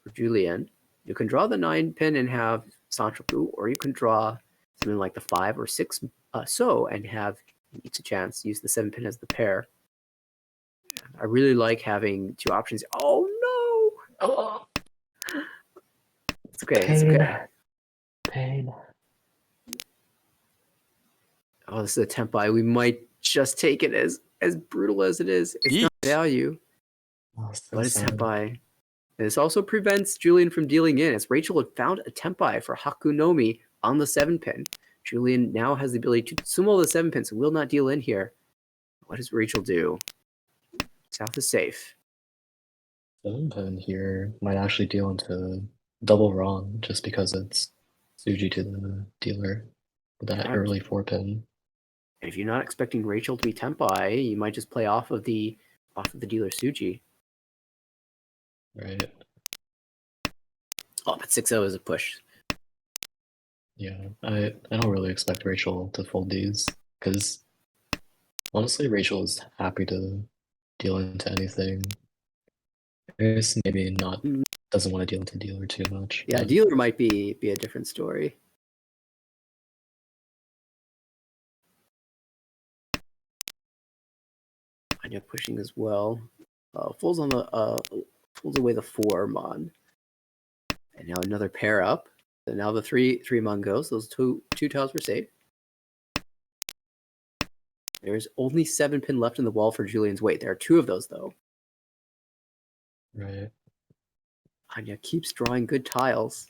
for Julian. You can draw the 9 pin and have Sanchoku, or you can draw something like the 5 or 6 so and have Itsu chance use the 7 pin as the pair. I really like having 2 options. Oh no! Oh, It's okay. pain. It's okay. Pain. Oh, this is a Tempai. We might just take it as brutal as it is. It's not value, Oh, so but it's sad. Tempai. And this also prevents Julian from dealing in, as Rachel had found a Tempai for Hakunomi on the 7 pin. Julian now has the ability to sumo the 7 pin, so will not deal in here. What does Rachel do? South is safe. 7 pin here might actually deal into double wrong just because it's Suji to the dealer with that early 4 pin. And if you're not expecting Rachel to be Tempai, you might just play off of the dealer Suji. Right. Oh, but 6-0 is a push. Yeah, I don't really expect Rachel to fold these because honestly, Rachel is happy to deal into anything. I guess maybe not doesn't want to deal into dealer too much. Yeah, but dealer might be a different story. Anya pushing as well. Folds away the 4 mon. And now another pair up. So now the 3 mon goes. Those two tiles were safe. There's only 7 pin left in the wall for Julian's weight. There are 2 of those though. right. Anya keeps drawing good tiles.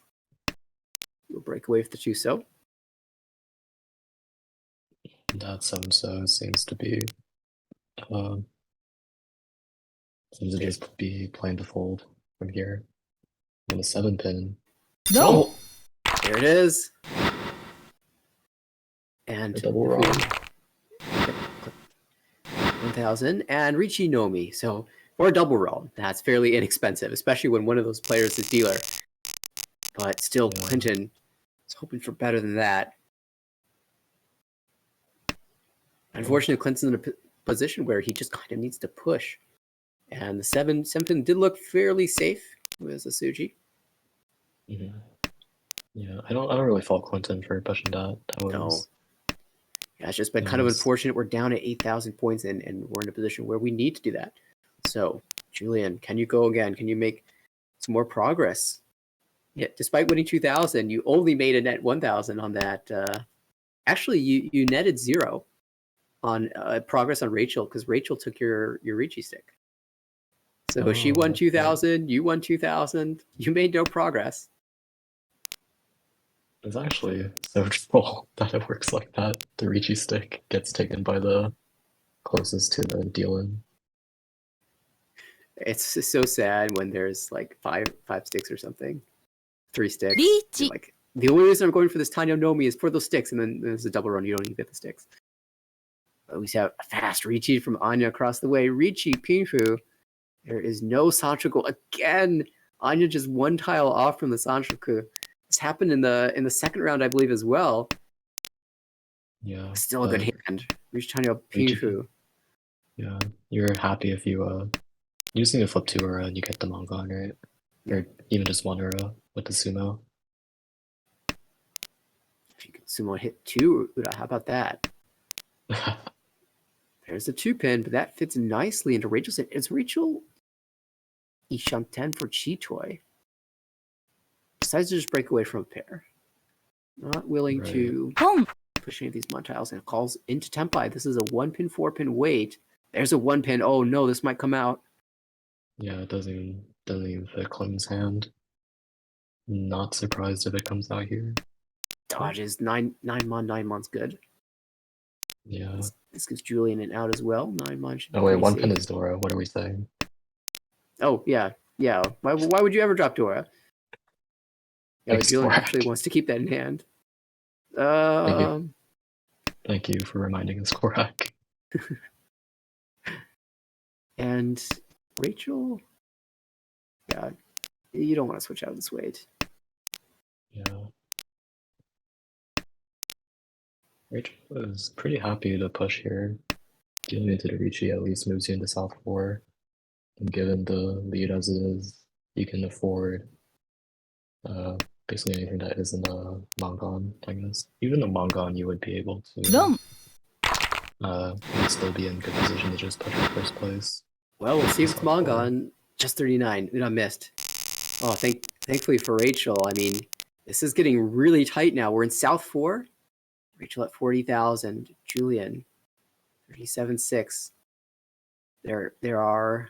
We'll break away with the 2 so. that so seems to be seems to just be playing to fold from here. And a 7-pin. No. There it is. And A double wrong. 1,000 and Richie Nomi. So for a double roll, that's fairly inexpensive, especially when one of those players is dealer. But still, Yeah. Clinton is hoping for better than that. Unfortunately, Clinton's in a position where he just kind of needs to push. And the 7-pin did look fairly safe with Asuji. Mm-hmm. Yeah, I don't really fault Clinton for pushing that. That was No. Yeah, it's just been kind of unfortunate. We're down at 8,000 points and we're in a position where we need to do that. So, Julian, can you go again? Can you make some more progress? Yeah, despite winning 2,000, you only made a net 1,000 on that. Actually, you netted 0 on progress on Rachel because Rachel took your Ricci stick. So she won 2,000, you won 2,000. You made no progress. It's actually so troll that it works like that. The Ricci stick gets taken by the closest to the deal-in. It's just so sad when there's like five sticks or something, 3 sticks. Ricci. Like the only reason I'm going for this Tanya Nomi is for those sticks, and then there's a double run. You don't even get the sticks. But we have a fast Ricci from Anya across the way. Ricci Pinfu. There is no Sanchoku again. Anya just 1 tile off from the Sanchoku. This happened in the second round, I believe, as well. Yeah. Still a good hand. Ricci Tanya Pinfu. Yeah, you're happy if you just need to flip 2 Ura and you get the Mongon, right? Or even just 1 Ura with the sumo. If you can sumo hit 2 Ura, how about that? There's a 2-pin, but that fits nicely into Rachel's hit. It's Rachel Ishanten for Chitoy. Decides to just break away from a pair. Not willing to push any of these mud tiles and calls into Tempai. This is a 1-pin, 4-pin wait. There's a 1-pin. Oh no, this might come out. Yeah, it doesn't even fit Clem's hand. Not surprised if it comes out here. Dodges 9 mon, 9 mon's good. Yeah. This gives Julian an out as well. 9 mon should be Oh wait, pretty 1 pin safe. is Dora. What are we saying? Oh yeah. Why would you ever drop Dora? Yeah, Thanks, Julian Sporak. actually wants to keep that in hand. Thank you for reminding us, Korak. And Rachel, yeah, you don't want to switch out of this weight. Yeah. Rachel is pretty happy to push here. Dealing into the Ricci at least moves you into South 4. And given the lead as it is, you can afford basically anything that isn't a Mongon, I guess. Even the Mongon you would be able to would still be in good position to just push for first place. Well, we'll see if it's South 4. Mongon. Just 39. I missed. Oh, thankfully for Rachel. I mean, this is getting really tight now. We're in South 4. Rachel at 40,000. Julian, 37.6. There are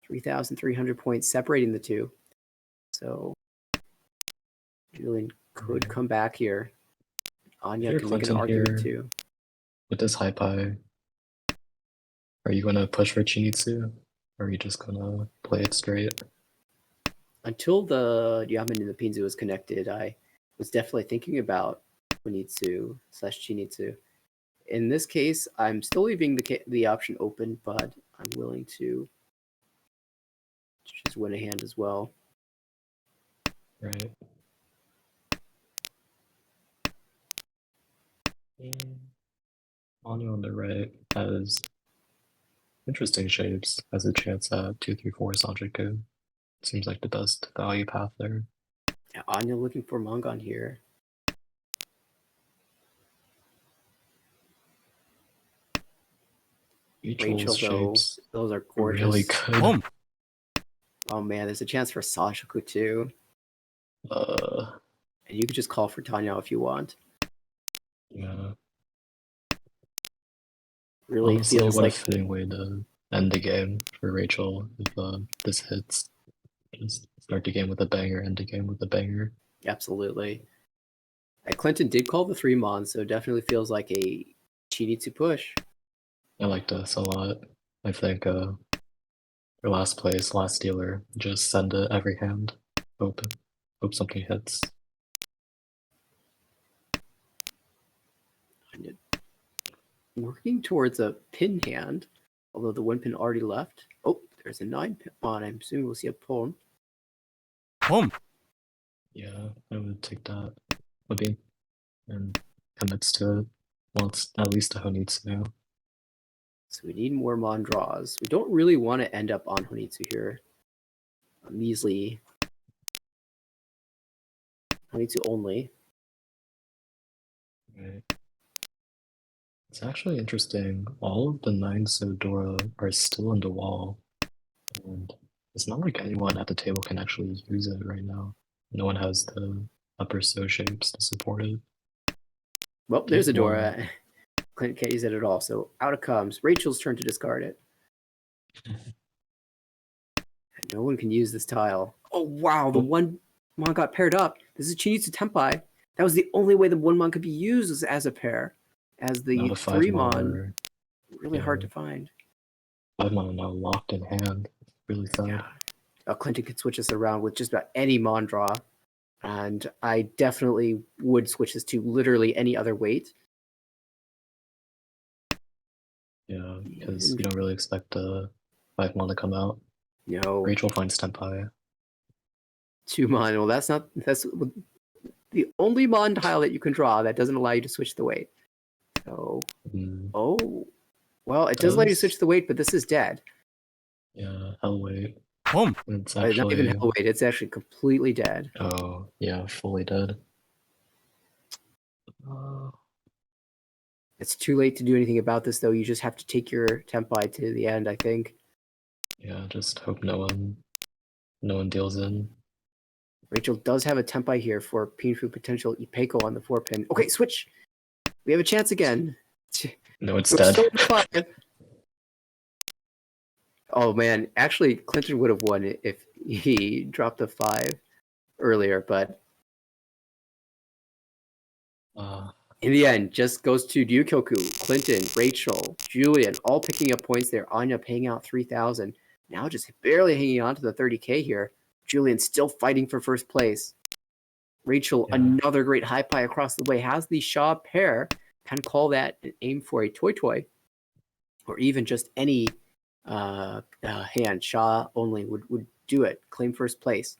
3,300 points separating the two. So Julian could come back here. Anya can make an argument too. With this high pie, are you gonna push for Chinitsu? Or are you just gonna play it straight? Until the Yamen and the Pinzu was connected, I was definitely thinking about Kunitsu / Chinitsu. In this case, I'm still leaving the option open, but I'm willing to just win a hand as well. Right. Anya on the right has interesting shapes, has a chance at 2-3-4 Sanjiku. Seems like the best value path there. Yeah, Anya looking for Mongon here. Rachel, shapes though, those are gorgeous. really good. Oh man, there's a chance for Sanjiku too. And you could just call for Tanya if you want. Yeah. Really Honestly, feels what like a fitting way to end the game for Rachel if this hits. Just start the game with a banger, end the game with a banger. Absolutely. Clinton did call the 3 mon, so it definitely feels like a Chinitsu push. I like this a lot. I think for last place, last dealer, just send it every hand. Hope something hits. Working towards a pin hand, although the 1 pin already left. Oh, there's a 9 pin on. I'm assuming we'll see a pawn. 봄, Yeah, I would take that. Would be and commits to it. Wants at least a Honitsu. So we need more Mon draws. We don't really want to end up on Honitsu here. A measly Honitsu only. Right. It's actually interesting. All of the 9 Sodora are still in the wall. And it's not like anyone at the table can actually use it right now. No one has the upper so shapes to support it. Well, there's a Get one. Dora. Clint can't use it at all. So out it comes. Rachel's turn to discard it. No one can use this tile. Oh, wow. The 1 Mon got paired up. This is Chinitsu Tenpai. That was the only way the 1 Mon could be used as a pair. As the Now the 3 5 Mon, are really hard to find. 5 mana now locked in hand. Really sad. Yeah. Clinton could switch this around with just about any Mon draw. And I definitely would switch this to literally any other weight. Yeah, because you don't really expect the 5 mana to come out. No. Rachel finds Tenpai. 2 Mon. Well, that's the only Mon tile that you can draw that doesn't allow you to switch the weight. So, oh, well, it does allow you to switch the weight, but this is dead. Yeah, Hellweight. 봄, It's Not even actually hell weight. It's actually completely dead. oh yeah, fully dead. It's too late to do anything about this, though. You just have to take your Tenpai to the end, I think. Yeah, just hope no one deals in. Rachel does have a Tenpai here for Pinfu potential Ipeiko on the 4 pin. Okay, switch. We have a chance again. No, it's We're dead. still at 5. Oh man, actually, Clinton would have won if he dropped a 5 earlier, but in the end, just goes to Ryukyoku, Clinton, Rachel, Julian, all picking up points there. Anya paying out 3,000. Now just barely hanging on to the 30K here. Julian still fighting for first place. Rachel, another great high pie across the way, has the Shaw pair. Can call that an aim for a toy, or even just any hand. Shaw only would do it. Claim first place.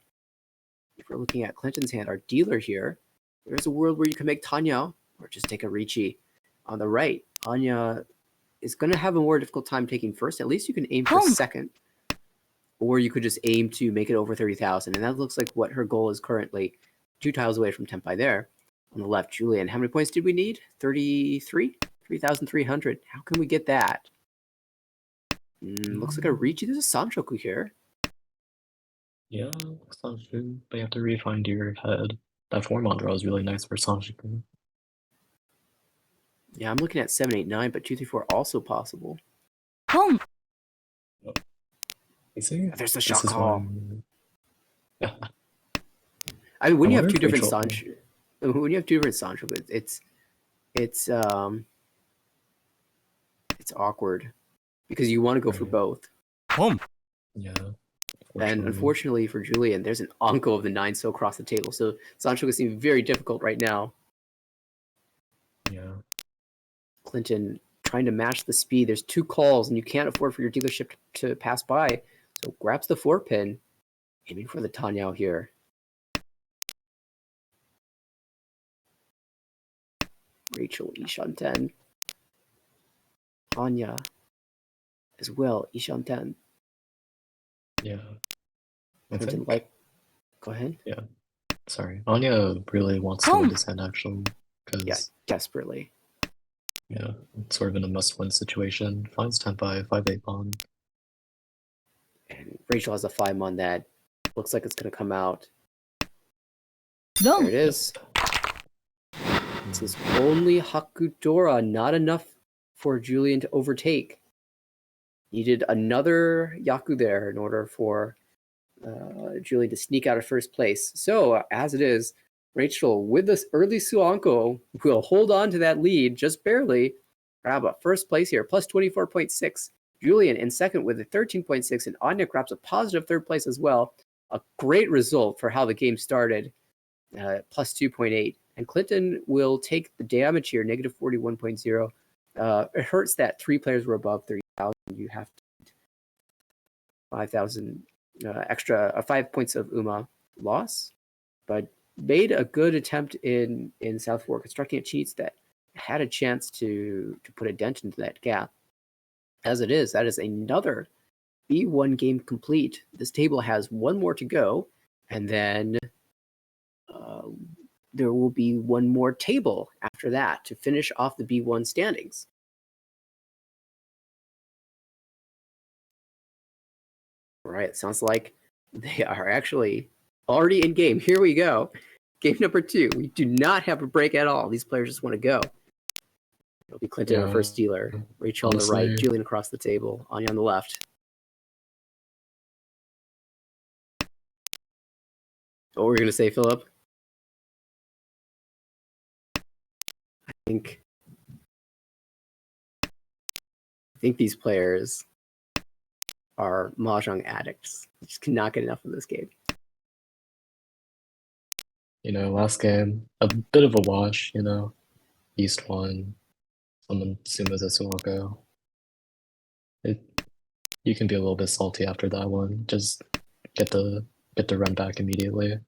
If we're looking at Clinton's hand, our dealer here, there's a world where you can make Tanya or just take a Ricci. On the right, Anya is going to have a more difficult time taking first. At least you can aim for second. Or you could just aim to make it over 30,000. And that looks like what her goal is currently. 2 tiles away from Tenpai there. On the left, Julian. How many points did we need? 33? 3,300. How can we get that? Looks like a Ricci. There's a Sanchoku here. Yeah, Sanju, but you have to refine your head. That 4 mana draw is really nice for Sanju. Yeah, I'm looking at 7, 8, 9, but 2, 3, 4 also possible. 봄, You see? There's the shot call. Yeah. I mean, when I you have wonder two if different Rachel- Sancho, when you have 2 different Sancho, it's awkward because you want to go for Right. both. 봄, Yeah. And unfortunately for Julian, there's an Anko of the 9 so across the table. So Sancho seems very difficult right now. Yeah. Clinton trying to match the speed. There's 2 calls, and you can't afford for your dealership to pass by. So grabs the 4 pin, aiming for the Tanyao here. Rachel, Ishanten. Anya as well, Ishanten. Yeah. I Clinton think, like. Go ahead. sorry. Anya really wants to win this hand actually. Because Yeah, desperately. yeah, it's sort of in a must-win situation. Finds Tenpai, 5-8 pawn. And Rachel has a 5 on that. Looks like it's going to come out. 영, There it is. This is only Hakudora, not enough for Julian to overtake. Needed another Yaku there in order for Julian to sneak out of first place. So, as it is, Rachel, with this early Suanko, will hold on to that lead just barely grab a first place here, plus 24.6. Julian in second with a 13.6, and Anya grabs a positive third place as well. A great result for how the game started, plus 2.8. And Clinton will take the damage here, negative 41.0. It hurts that 3 players were above 30,000. You have 5,000 extra, 5 points of UMA loss, but made a good attempt in South 4, constructing a cheats that had a chance to put a dent into that gap. As it is, that is another B1 game complete. This table has one more to go, and then there will be one more table after that to finish off the B1 standings. All right, it sounds like they are actually already in game. Here we go. Game number 2. We do not have a break at all. These players just want to go. It'll be Clinton, our first dealer. Rachel on the right, Julian across the table, Anya on the left. What were you going to say, Philip? I think these players are mahjong addicts. They just cannot get enough of this game. You know, last game, a bit of a wash, you know. East won, someone Suma's a Suwako. You can be a little bit salty after that one. Just get the run back immediately.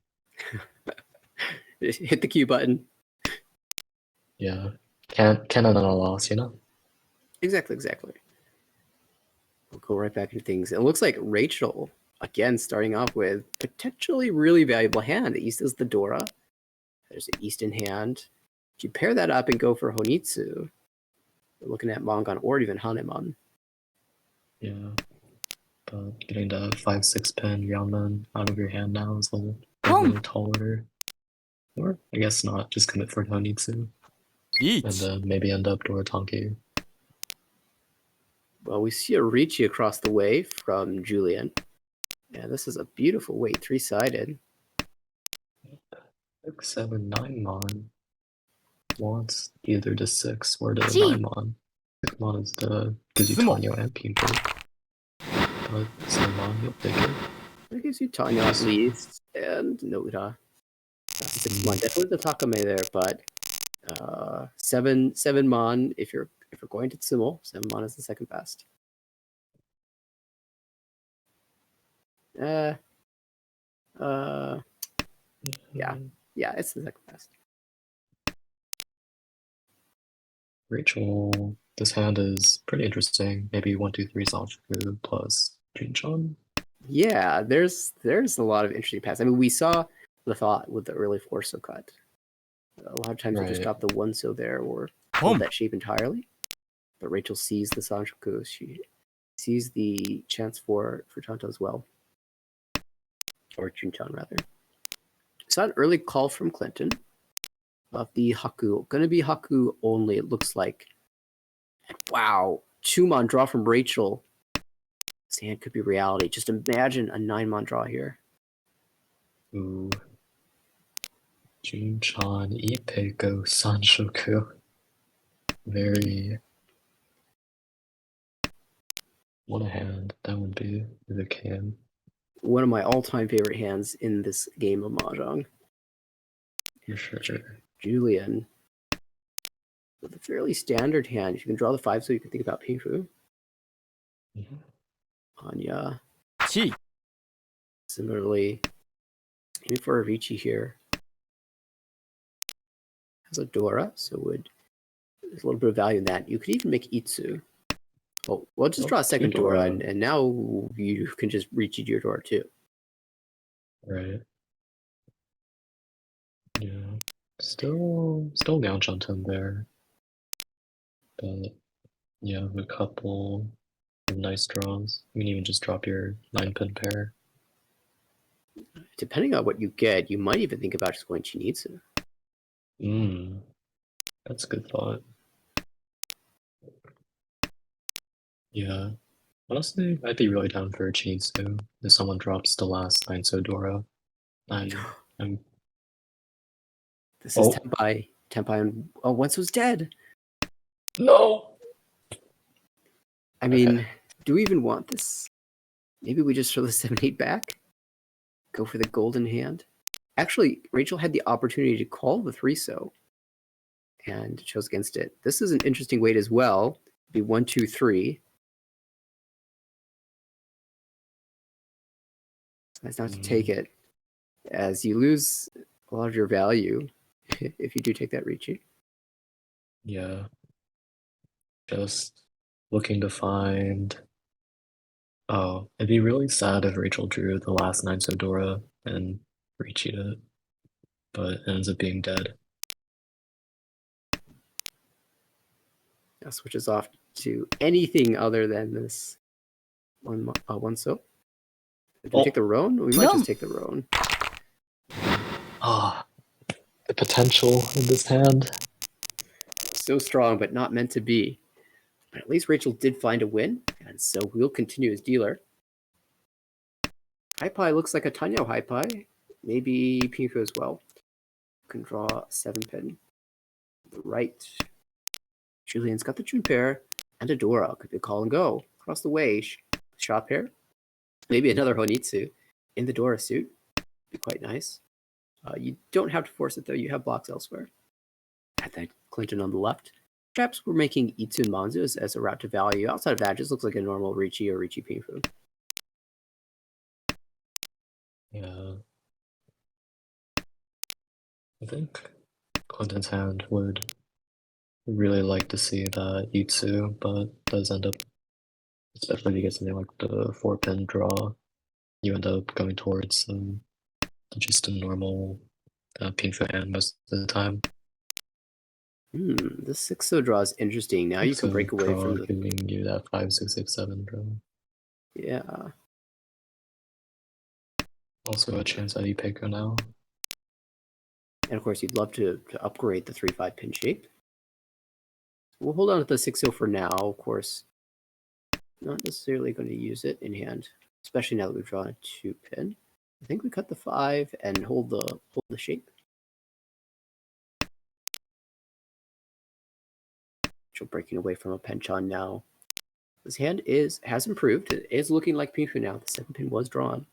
Hit the Q button. Yeah. Can't end on a loss, you know? Exactly. We'll go right back into things. It looks like Rachel, again, starting off with potentially really valuable hand. The East is the Dora. There's an East in hand. If you pair that up and go for Honitsu, we're looking at Mangan or even Hanemon. Yeah. But getting the 5-6 pin Yaman out of your hand now is a really tall order. Or I guess not, just commit for Honitsu. And then maybe end up Dora Tonki. Well, we see a Ricci across the way from Julian. Yeah, this is a beautiful weight, 3-sided. 6, 7, 9 mon. Wants either to 6 or to 9 mon. 6 mon is the gives you Tanyo and Pinker. But 7 mon, you'll take it. That gives you Tanyo at least, and Noda. 6 mon, definitely the Takame there, but 7 mon if you're going to Tsumo, 7 mon is the second best. Yeah, it's the second best. Rachel, this hand is pretty interesting. Maybe 1, 2, 3 Sanshku plus Jinchan. Yeah, there's a lot of interesting paths. I mean, we saw the thought with the early 4-so cut. A lot of times you just drop the 1-so there or hold that shape entirely. But Rachel sees the Sanshku. She sees the chance for Chanto as well. Or Junchan, rather. Saw an early call from Clinton of the Haku. Going to be Haku only, it looks like. And wow, 2-mon draw from Rachel. This hand could be reality. Just imagine a 9-mon draw here. Ooh. Junchan, Ipeko, Sanshoku. Very... What a hand that would be if it came. One of my all-time favorite hands in this game of Mahjong. For sure. Julian. With a fairly standard hand. If you can draw the 5, so you can think about Pinfu. Anya. Similarly, aiming for a Ricci here. Has a Dora, so there's a little bit of value in that. You could even make Itsu. Oh, well, just draw a second Dora, and now you can just reach your Dora too. Right. Yeah. Still Liang Chanten there. But yeah, a couple of nice draws. You can even just drop your 9-pin pair. Depending on what you get, you might even think about just going Chinitsu. That's a good thought. Yeah. Honestly, I'd be really down for a Chinitsu if someone drops the last 9-so Dora. This is Tenpai. Tenpai and Once was dead. No! I mean, do we even want this? Maybe we just throw the 7-8 back? Go for the golden hand? Actually, Rachel had the opportunity to call the 3-so and chose against it. This is an interesting weight as well. It'd be 1, 2, 3. It's nice not to take it, as you lose a lot of your value if you do take that Ricci. Yeah. Just looking to find. Oh, it'd be really sad if Rachel drew the last 9 Sodora and Ricci'd it, but it ends up being dead. Now switches off to anything other than this one so. If we take the Roan, we might just take the Roan. Ah, the potential in this hand. So strong, but not meant to be. But at least Rachel did find a win, and so we'll continue as dealer. High Pie looks like a Tanyo High Pie. Maybe Pinko as well. Can draw a 7-pin. The right. Julian's got the June pair, and a Dora. Could be a call and go. Across the way, shot pair. Maybe another Honitsu in the Dora suit. Be quite nice. You don't have to force it, though. You have blocks elsewhere. At that Clinton on the left. Perhaps we're making Itsu and Manzu as a route to value. Outside of that, it just looks like a normal Ricci or Ricci Pinfu. Yeah. I think Clinton's hand would really like to see that Itsu, but does end up, especially if you get something like the 4-pin draw, you end up going towards just a normal Pinfu hand most of the time. The 6-so draw is interesting. Now you can break away from the... giving you that 5, 6, 6, 7 draw. Yeah. Also a chance at Ipeco now. And of course, you'd love to upgrade the 3-5 pin shape. We'll hold on to the 6-0 for now, of course. Not necessarily going to use it in hand, especially now that we've drawn a 2-pin. I think we cut the 5 and hold the shape. She'll breaking away from a penchant now. This hand has improved. It is looking like Pinfu now. The 7-pin was drawn.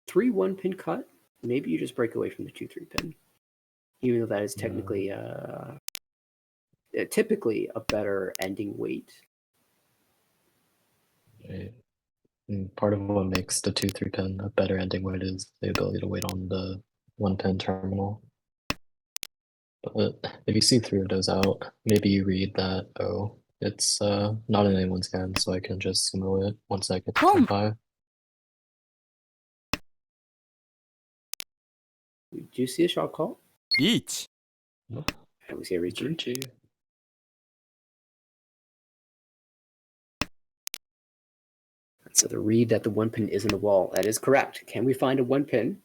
Three 1-pin cut. Maybe you just break away from the 2-3 pin, even though that is technically typically a better ending weight. Right. And part of what makes the 2-3 pin a better ending weight is the ability to wait on the 1-pin terminal. But if you see 3 of those out, maybe you read that, oh, it's not in anyone's hand, so I can just sumo it once I get to 10-5. We do see a shot call. Each. And we see a Ricci. So the read that the 1-pin is in the wall, that is correct. Can we find a 1-pin?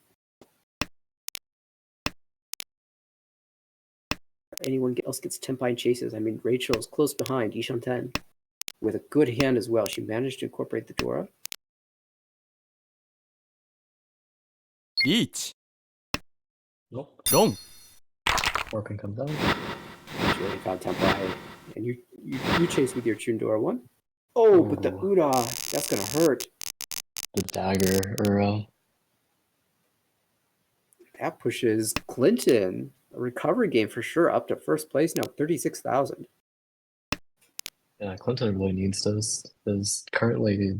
Anyone else gets Tenpai and chases. I mean, Rachel's close behind Ishan 10 with a good hand as well. She managed to incorporate the Dora. Each. Nope. Long. 4-pin comes out. She already found Tenpai. And you chase with your Chundora 1. Oh, but the Uda, that's going to hurt. The dagger, or That pushes Clinton, a recovery game for sure, up to first place now, 36,000. yeah, Clinton really needs this. Is currently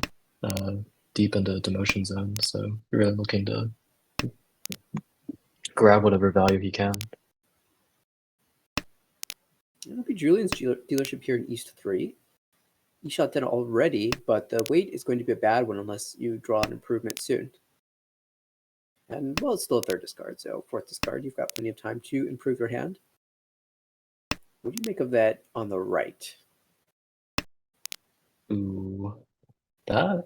deep into demotion zone, so really looking to grab whatever value he can. It'll be Julian's dealership here in East 3. He shot 10 already, but the wait is going to be a bad one unless you draw an improvement soon. And, well, it's still a 3rd discard, so 4th discard. You've got plenty of time to improve your hand. What do you make of that on the right? Ooh, that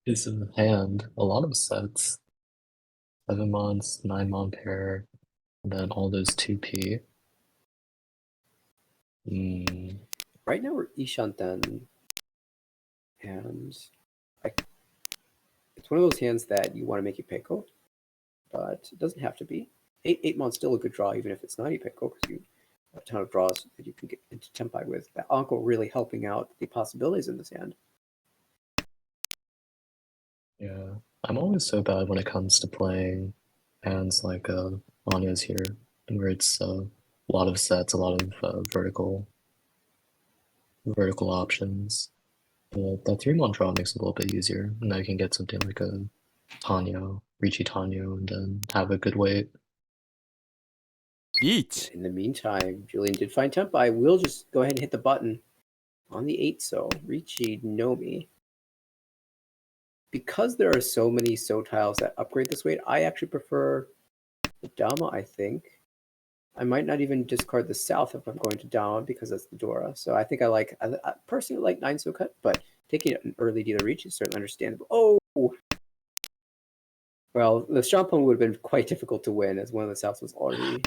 is a hand. A lot of sets. 7 mons, 9 mon pair, and then all those 2P. Right now we're Ishanten, and it's one of those hands that you want to make a Peiko, but it doesn't have to be. 8 months still a good draw, even if it's 90 Pico, because you have a ton of draws that you can get into Tempai with. That Anko really helping out the possibilities in this hand. Yeah, I'm always so bad when it comes to playing hands like Anya's here, where it's a lot of sets, a lot of vertical options. But that 3-1 draw makes it a little bit easier. And now you can get something like a Tanyo, Ricci Tanyo, and then have a good weight. リーチ In the meantime, Julian did find Tempai. We'll just go ahead and hit the button on the 8 so Ricci Nomi. Because there are so many So tiles that upgrade this weight, I actually prefer the Dama, I think. I might not even discard the South if I'm going to Dama because that's the Dora. So I think I personally like 9 So cut, but taking an early dealer reach is certainly understandable. Oh! Well, the Shampoo would have been quite difficult to win as one of the Souths was already...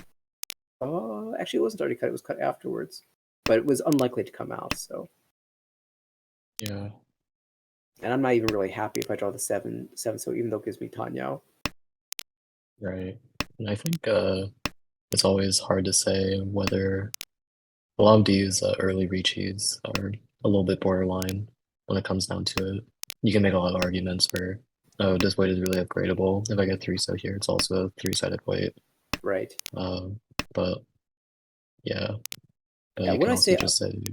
actually, it wasn't already cut. It was cut afterwards. But it was unlikely to come out, so... Yeah. And I'm not even really happy if I draw the 7, so even though it gives me Tanyo. Right. And I think it's always hard to say whether a lot of these early Ricci's are a little bit borderline when it comes down to it. You can make a lot of arguments for, oh, this weight is really upgradable. If I get 3 so here, it's also a 3-sided weight. Right. But yeah. But Yeah, you when can I also say just say,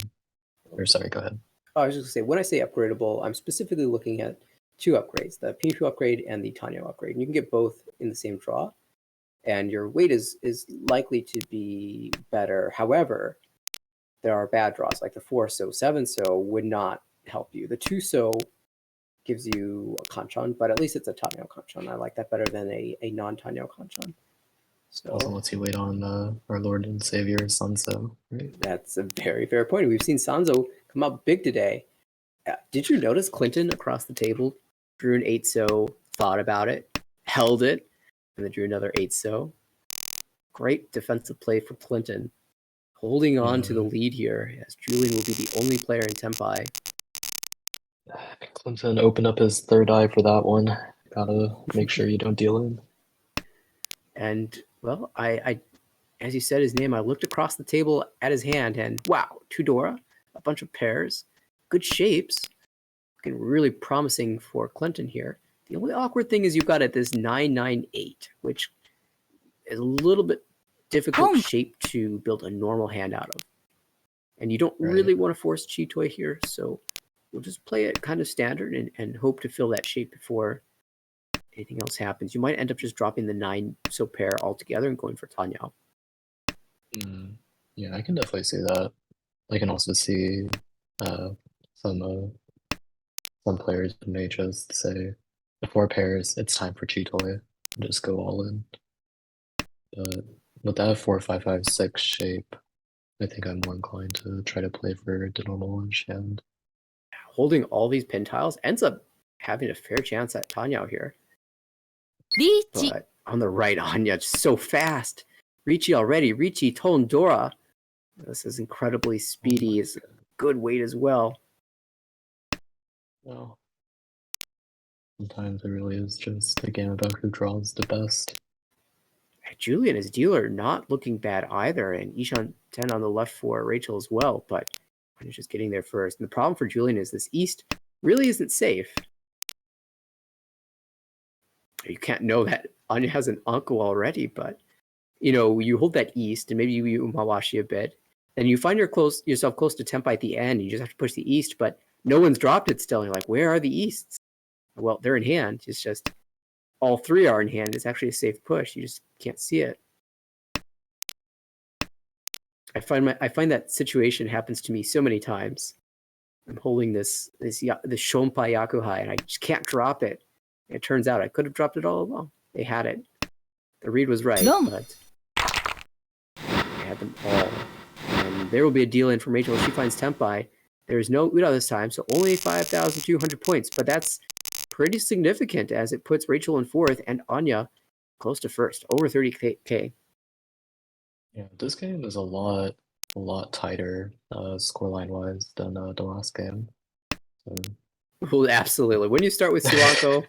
or sorry, go ahead. I was just going to say, when I say upgradable, I'm specifically looking at 2 upgrades, the Pinshu upgrade and the Tanyo upgrade. And you can get both in the same draw, and your weight is likely to be better. However, there are bad draws, like the 4 So, 7 So would not help you. The 2 So gives you a Kanchan, but at least it's a Tanyo Kanchan. I like that better than a non-Tanyo Kanchan. Also So lets you wait on our Lord and Savior Sanso, right? that's a very fair point. We've seen Sanzo come up big today. Did you notice Clinton across the table drew an 8 So, thought about it, held it, and then drew another 8 So? Great defensive play for Clinton, holding on to the lead here, as Julian will be the only player in Tempai. Clinton opened up his third eye for that one. Gotta make sure you don't deal in. And, well, I as you said his name, I looked across the table at his hand, and wow, 2 Dora, a bunch of pairs, good shapes, looking really promising for Clinton here. The only awkward thing is you've got at this 998, which is a little bit difficult shape to build a normal hand out of. And you don't really want to force Chitoy here, so we'll just play it kind of standard and hope to fill that shape before anything else happens. You might end up just dropping the 9 So pair altogether and going for Tanyao. Yeah, I can definitely see that. I can also see some players may just say the 4 pairs, it's time for Chitoy, and just go all in. But with that 4-5-5-6 shape, I think I'm more inclined to try to play for the normal lunge hand. Holding all these pin tiles ends up having a fair chance at Tanyao here. リーチ But on the right, Anya, just so fast. Ricci already. Ricci, Ton, Dora. This is incredibly speedy. It's a good weight as well. Well, sometimes it really is just a game about who draws the best. Julian, his dealer, not looking bad either. And Ishan 10 on the left for Rachel as well. But Anya's just getting there first. And the problem for Julian is this East really isn't safe. You can't know that Anya has an uncle already, but you hold that East and maybe you Mawashi a bit. Then you find yourself close to Tempai at the end. You just have to push the East, but no one's dropped it still. And you're like, where are the Easts? Well, they're in hand. It's just all 3 are in hand. It's actually a safe push. You just can't see it. I find that situation happens to me so many times. I'm holding this Shonpai Yakuhai, and I just can't drop it. And it turns out I could have dropped it all along. They had it. The read was right, but they had them all. And there will be a deal in from Rachel. She finds Tempai. There is no Uda this time, so only 5,200 points. But that's pretty significant as it puts Rachel in 4th and Anya close to 1st, over 30k. Yeah, this game is a lot tighter scoreline wise than the last game. So. Well, absolutely. When you start with Suanko,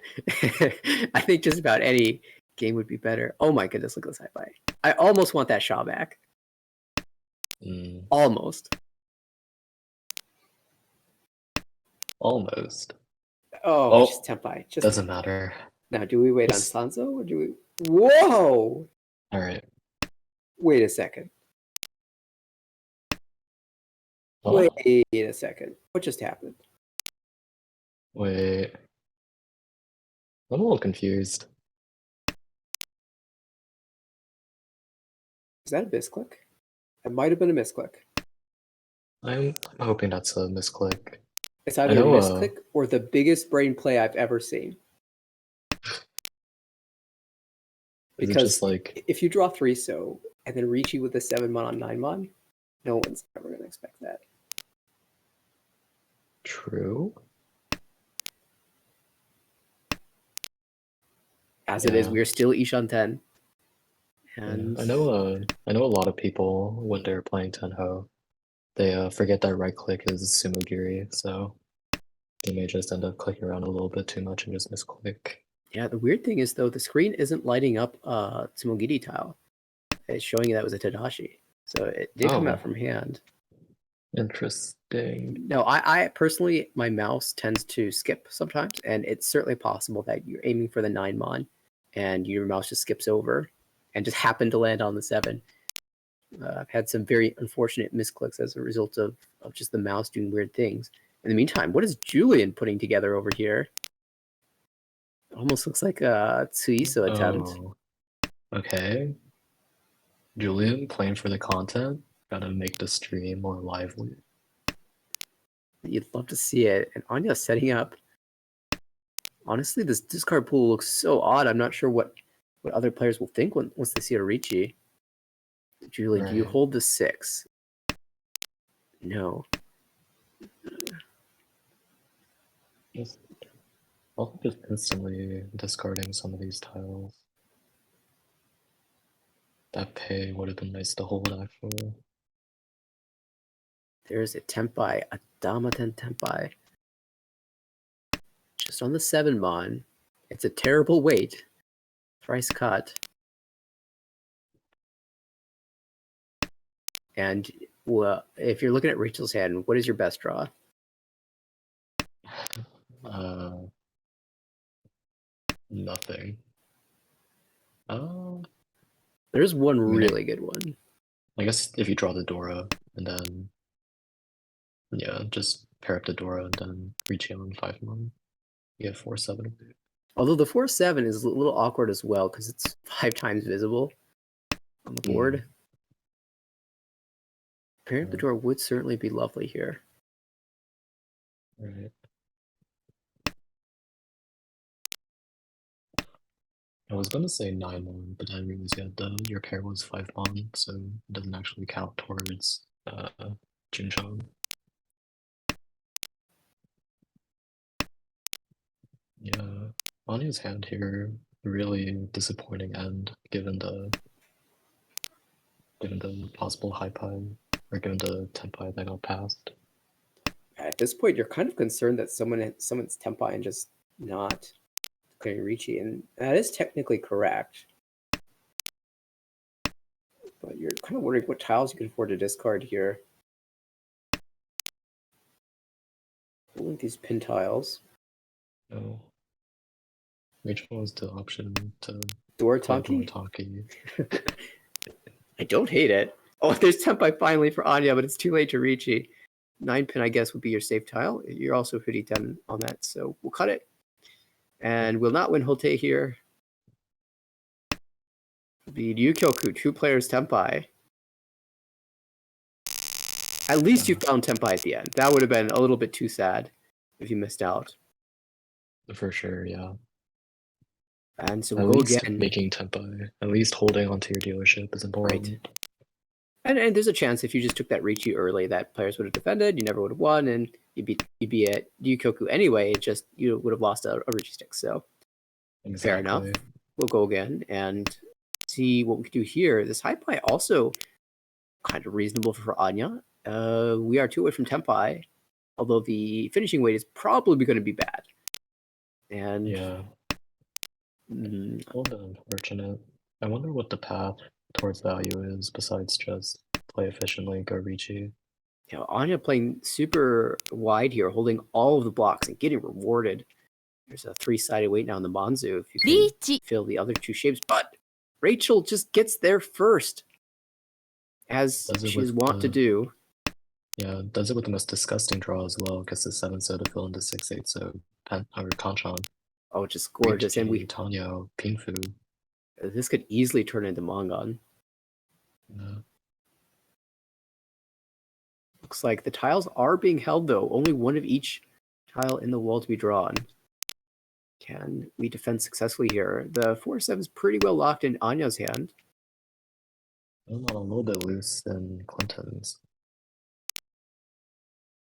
I think just about any game would be better. Oh my goodness, look at this hi-fi. I almost want that Shaw back. Almost. Almost. Oh, just Tempai. Just doesn't matter. Now, do we wait on It's- Sanzo or do we? Whoa! All right. Wait a second. Huh? Wait a second. What just happened? Wait. I'm a little confused. Is that a misclick? It might have been a misclick. I'm hoping that's a misclick. It's I either a know, misclick or the biggest brain play I've ever seen. Is it Because just like if you draw 3 so and then Ricci with a 7-mon on 9-mon, no one's ever going to expect that. true? As it is, Yeah. we are still Ishan 10. And I know a lot of people when they're playing Tenho, they forget that right click is Sumogiri, so they may just end up clicking around a little bit too much and just misclick. yeah, the weird thing is though, the screen isn't lighting up Tsumogiri tile. It's showing you that was a Tadashi. So it did come out Oh. from hand. Interesting. No, I personally, my mouse tends to skip sometimes, and it's certainly possible that you're aiming for the 9-mon and your mouse just skips over and just happened to land on the 7. I've had some very unfortunate misclicks as a result of just the mouse doing weird things. In the meantime, what is Julian putting together over here? It almost looks like a Tsuiso attempt. Oh. Okay. Julian playing for the content. Gotta make the stream more lively. You'd love to see it. And Anya setting up. Honestly, this discard pool looks so odd. I'm not sure what other players will think once they see a Ricci. Julie, do you Right. hold the 6? No. I'll just instantly discarding some of these tiles. That pay would have been nice to hold actually. There's a Tempai, a Damaten Tempai. Just on the 7-mon. It's a terrible weight. Thrice cut. And well, if you're looking at Rachel's hand, what is your best draw? Nothing. There's one mean, really good one. I guess if you draw the Dora and then yeah, just pair up the Dora and then reach on 5-mon. You get 4/7. Although the 4/7 is a little awkward as well because it's 5 times visible on the board. Pairing up the Dora would certainly be lovely here. Right. I was gonna say 9-mon, but then I realized your pair was 5-mon, so it doesn't actually count towards Junchon. Yeah, Anya's hand here really disappointing end given the possible high pie or given the Tenpai that got passed. At this point, you're kind of concerned that someone's Tempai and just not clearing Ricci, and that is technically correct. But you're kind of wondering what tiles you can afford to discard here. Pulling these pin tiles. No. Rachel has the option to Door play Tonki? Tonki. I don't hate it. Oh, there's Tempai finally for Anya, but it's too late to Ricci. 9 pin, I guess, would be your safe tile. You're also 50-10 on that, so we'll cut it. And we'll not win Hote here. Be Ryukyoku, 2 players Tempai. At least you found Tempai at the end. That would have been a little bit too sad if you missed out. For sure, yeah. And so At we'll go least again. making Tempai, at least holding onto your dealership is important. Right. And there's a chance if you just took that Ricci early that players would have defended, you never would have won, and you'd be at Ryukyoku anyway, it just you would have lost a Ricci stick. So Exactly. fair enough. We'll go again and see what we can do here. This high pie also kind of reasonable for Anya. We are 2 away from Tempai, although the finishing weight is probably going to be bad. And Yeah. Mm, A little bit unfortunate. I wonder what the path towards value is besides just play efficiently, go Ricci. you know, Anya playing super wide here, holding all of the blocks and getting rewarded. There's a 3-sided weight now in the Manzu if you can リーチ fill the other 2 shapes, but Rachel just gets there first, as Does it she is with wont to the- do. Yeah, does it with the most disgusting draw as well. Gets the 7-so to fill into 6-8, so or Kanchan. Oh, just gorgeous. And we Tanyo, Pinfu. this could easily turn into Mongon. Yeah. Looks like the tiles are being held, though. Only one of each tile in the wall to be drawn. Can we defend successfully here? The 4-7 is pretty well locked in Anya's hand. I'm a little bit loose than Clinton's.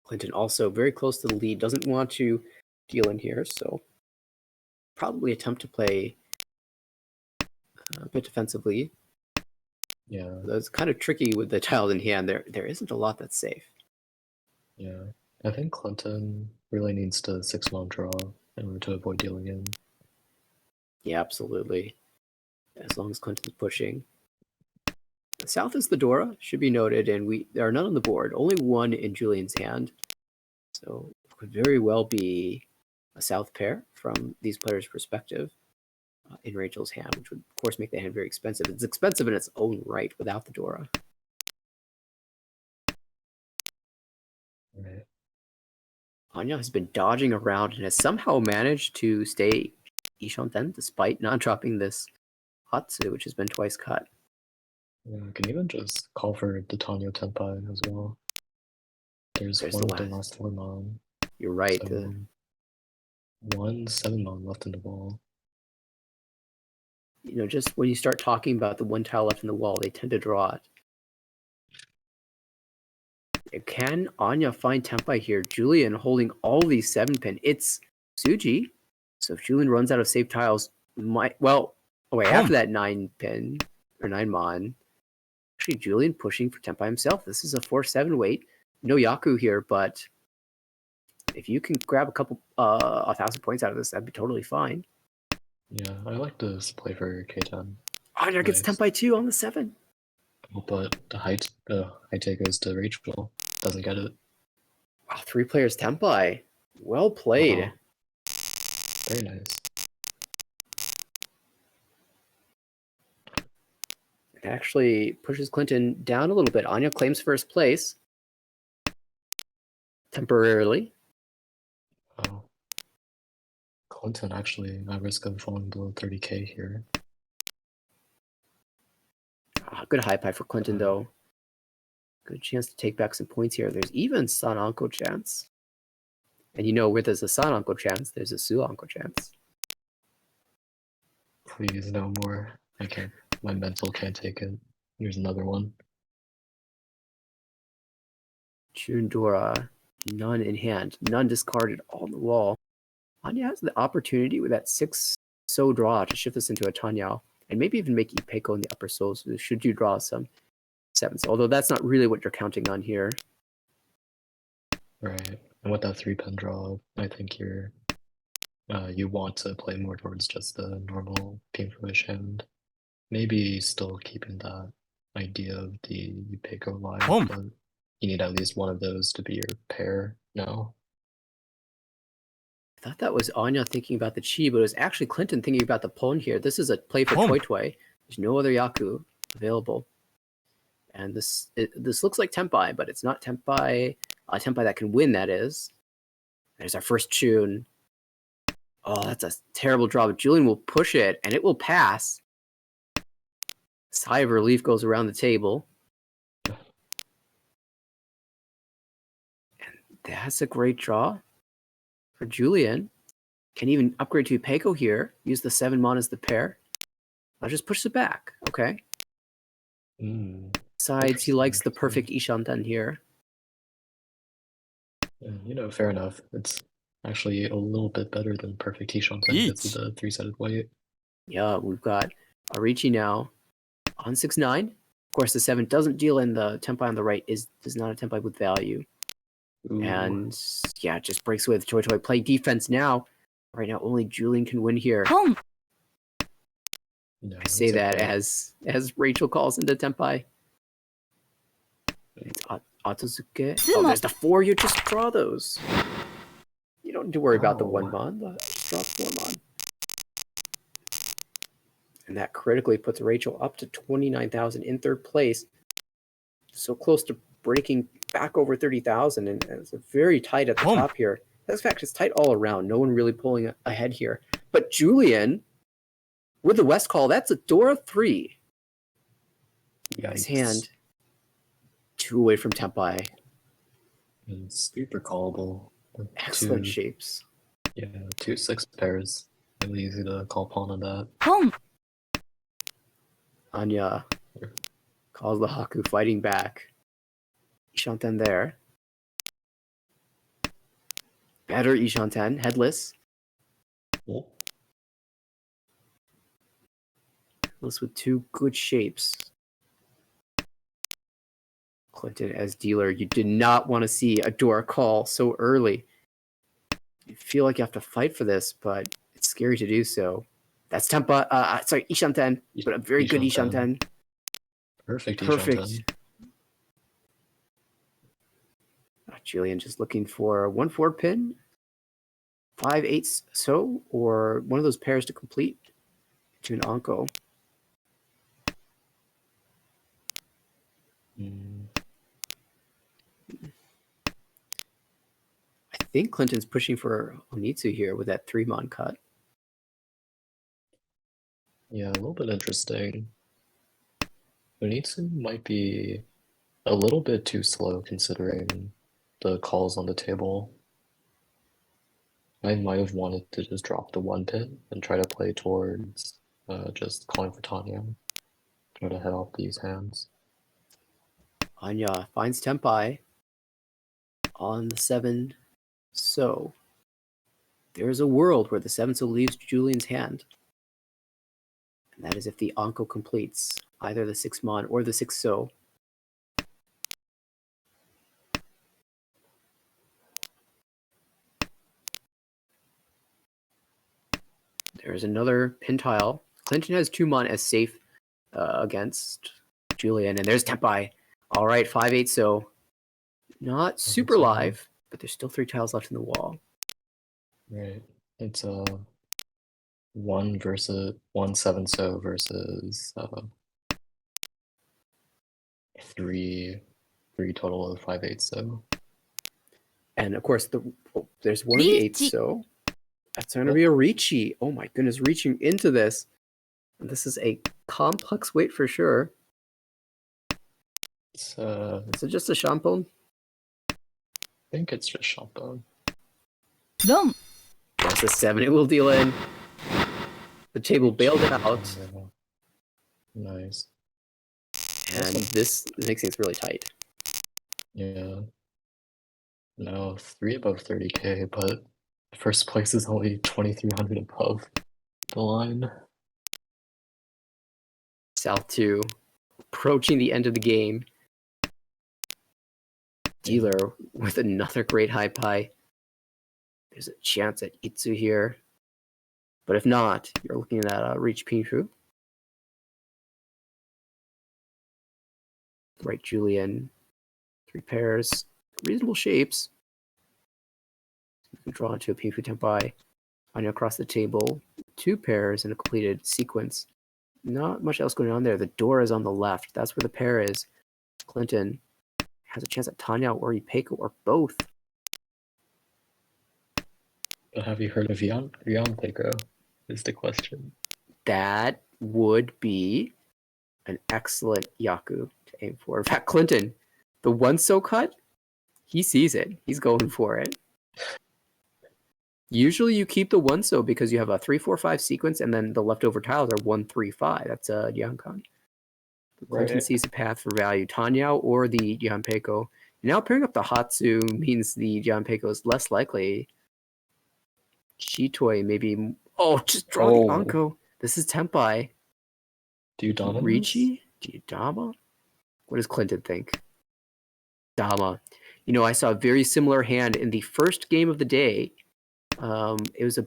Clinton also very close to the lead, doesn't want to deal in here, so probably attempt to play a bit defensively. Yeah, That's kind of tricky with the tiles in hand. There isn't a lot that's safe. yeah. I think Clinton really needs to 6-1 draw in order to avoid dealing in. Yeah, absolutely. As long as Clinton's pushing. South is the Dora, should be noted, and there are none on the board. Only one in Julian's hand. So it could very well be a South pair from these players' perspective in Rachel's hand, which would, of course, make the hand very expensive. It's expensive in its own right without the Dora. Right. Anya has been dodging around and has somehow managed to stay Ishanten despite not dropping this Hatsu, which has been twice cut. Yeah, I can even just call for the Tanyo Tenpai as well. There's There's one the of the last. last 4 mon. You're right. So 1 7-mon left in the wall. You know, just when you start talking about the one tile left in the wall, they tend to draw it. Can Anya find Tenpai here? Julian holding all these 7-pin. It's Suji. So if Julian runs out of safe tiles, after that 9-pin or 9-mon, actually Julian pushing for Tenpai himself. This is a 4-7 weight. No Yaku here, but if you can grab a couple 1,000 points out of this, that'd be totally fine. Yeah, I like this play for K10. Anya gets Nice. Tenpai too on the 7. But the height goes to Rachel. Doesn't get it. Wow, 3 players Tenpai. Well played. Wow. Very nice. It actually pushes Clinton down a little bit. Anya claims first place temporarily. Wow. Clinton actually at risk of falling below 30k here. Good high pie for Clinton, though. Good chance to take back some points here. There's even San Anko chance. And you know, where there's a San Anko chance, there's a Su Anko chance. Please, no more. I can't. My mental can't take it. Here's another one. Chundora, none in hand, none discarded on the wall. Anya has the opportunity with that 6-so draw to shift this into a Tanyao, and maybe even make Ipeko in the upper souls should you draw some 7s. Although that's not really what you're counting on here. Right. And with that 3-pin draw, I think you want to play more towards just the normal pinfoish hand. Maybe still keeping that idea of the Ipeko live, but you need at least one of those to be your pair now. I thought that was Anya thinking about the Chi, but it was actually Clinton thinking about the Pon here. This is a play for Toy Toy. There's no other Yaku available. And this looks like Tenpai, but it's not Tenpai. Tenpai that can win, that is. There's our first tune. Oh, that's a terrible draw, but Julian will push it, and it will pass. Sigh of relief goes around the table. And that's a great draw for Julian. Can even upgrade to Peko here. Use the 7-mon as the pair. I'll just push it back. Okay. Besides, he likes the perfect Ishanten here. Yeah, fair enough. It's actually a little bit better than perfect T-Shanten because of the 3-sided weight. Yeah, we've got Arichi now on 6-9. Of course, the 7 doesn't deal in the Tenpai on the right. Is not a Tenpai with value. Ooh. And yeah, just breaks with Toy Toy. Play defense now. Right now, only Julian can win here. No, I say it's that okay. as Rachel calls into Tenpai. It's Atsuzuke. Oh, Sumo. there's the 4. You just draw those. You don't need to worry about the Oh. 1 mon. Just draw 4 mon. And that critically puts Rachel up to 29,000 in 3rd place. So close to breaking back over 30,000, and it's very tight at the top here. That's fact, it's tight all around. No one really pulling ahead here. But Julian, with the West call, that's a Dora 3. His Yikes. hand 2 away from Tenpai. It's super callable. Excellent Two, shapes. yeah, 2 6 pairs. Really easy to call pawn on that. ポン Anya calls the Haku fighting back. Ishanten there. Better Ishanten, headless. Oh. Headless with 2 good shapes. Clinton as dealer, you did not want to see a Dora call so early. You feel like you have to fight for this, but it's scary to do so. That's Tempa, sorry, Ishanten, but a very good Ishanten. Ishanten. Perfect. Perfect. Ishanten. Julian just looking for a 1-4 pin, 5-8 so, or one of those pairs to complete to an Anko. I think Clinton's pushing for Onitsu here with that 3-mon cut. Yeah, a little bit interesting. Unitsu might be a little bit too slow considering the calls on the table. I might have wanted to just drop the 1 pin and try to play towards just calling for Tanya. Try to head off these hands. Anya finds Tenpai on the 7 so. There's a world where the 7 so leaves Julian's hand. And that is if the Anko completes either the 6-mon or the 6 so. There's another pin tile. Clinton has 2-mon as safe against Julian. And there's Tenpai. All right, 5-8 so. Not super live, but there's still 3 tiles left in the wall. Right. It's 1 versus 1 7 so versus 3 total of 5 8 so. And of course, there's one of the 8 so. That's going to be a Ricci. Oh my goodness, reaching into this. And this is a complex weight for sure. It's Is it just a Shampon? I think it's just Shampoo. ドン That's a 7. It will deal in. The table bailed it out. Nice. And this makes things really tight. Yeah. No, 3 above 30k, but first place is only 2,300 above the line. South 2, approaching the end of the game. Dealer with another great high pie. There's a chance at Itsu here. But if not, you're looking at a Reach Pinshu. Right, Julian. 3 pairs. Reasonable shapes. You can draw into a Pinshu Tenpai. Anya across the table. 2 pairs in a completed sequence. Not much else going on there. The door is on the left. That's where the pair is. Clinton has a chance at Tanya or Ipeco or both. But have you heard of Jan Peko? Is the question. That would be an excellent Yaku to aim for. In fact, Clinton, the 1 so cut, he sees it. He's going for it. Usually you keep the 1 so because you have a 3-4-5 sequence and then the leftover tiles are 1-3-5. That's a Yankan. Clinton sees a path for value. Tanya or the Yanpeiko. Now pairing up the Hatsu means the Yanpeiko is less likely. Shitoi maybe. Oh, just draw the Anko. This is Tenpai. Do you Dama? Ricci? Do you Dama? What does Clinton think? Dama. You know, I saw a very similar hand in the first game of the day. It was an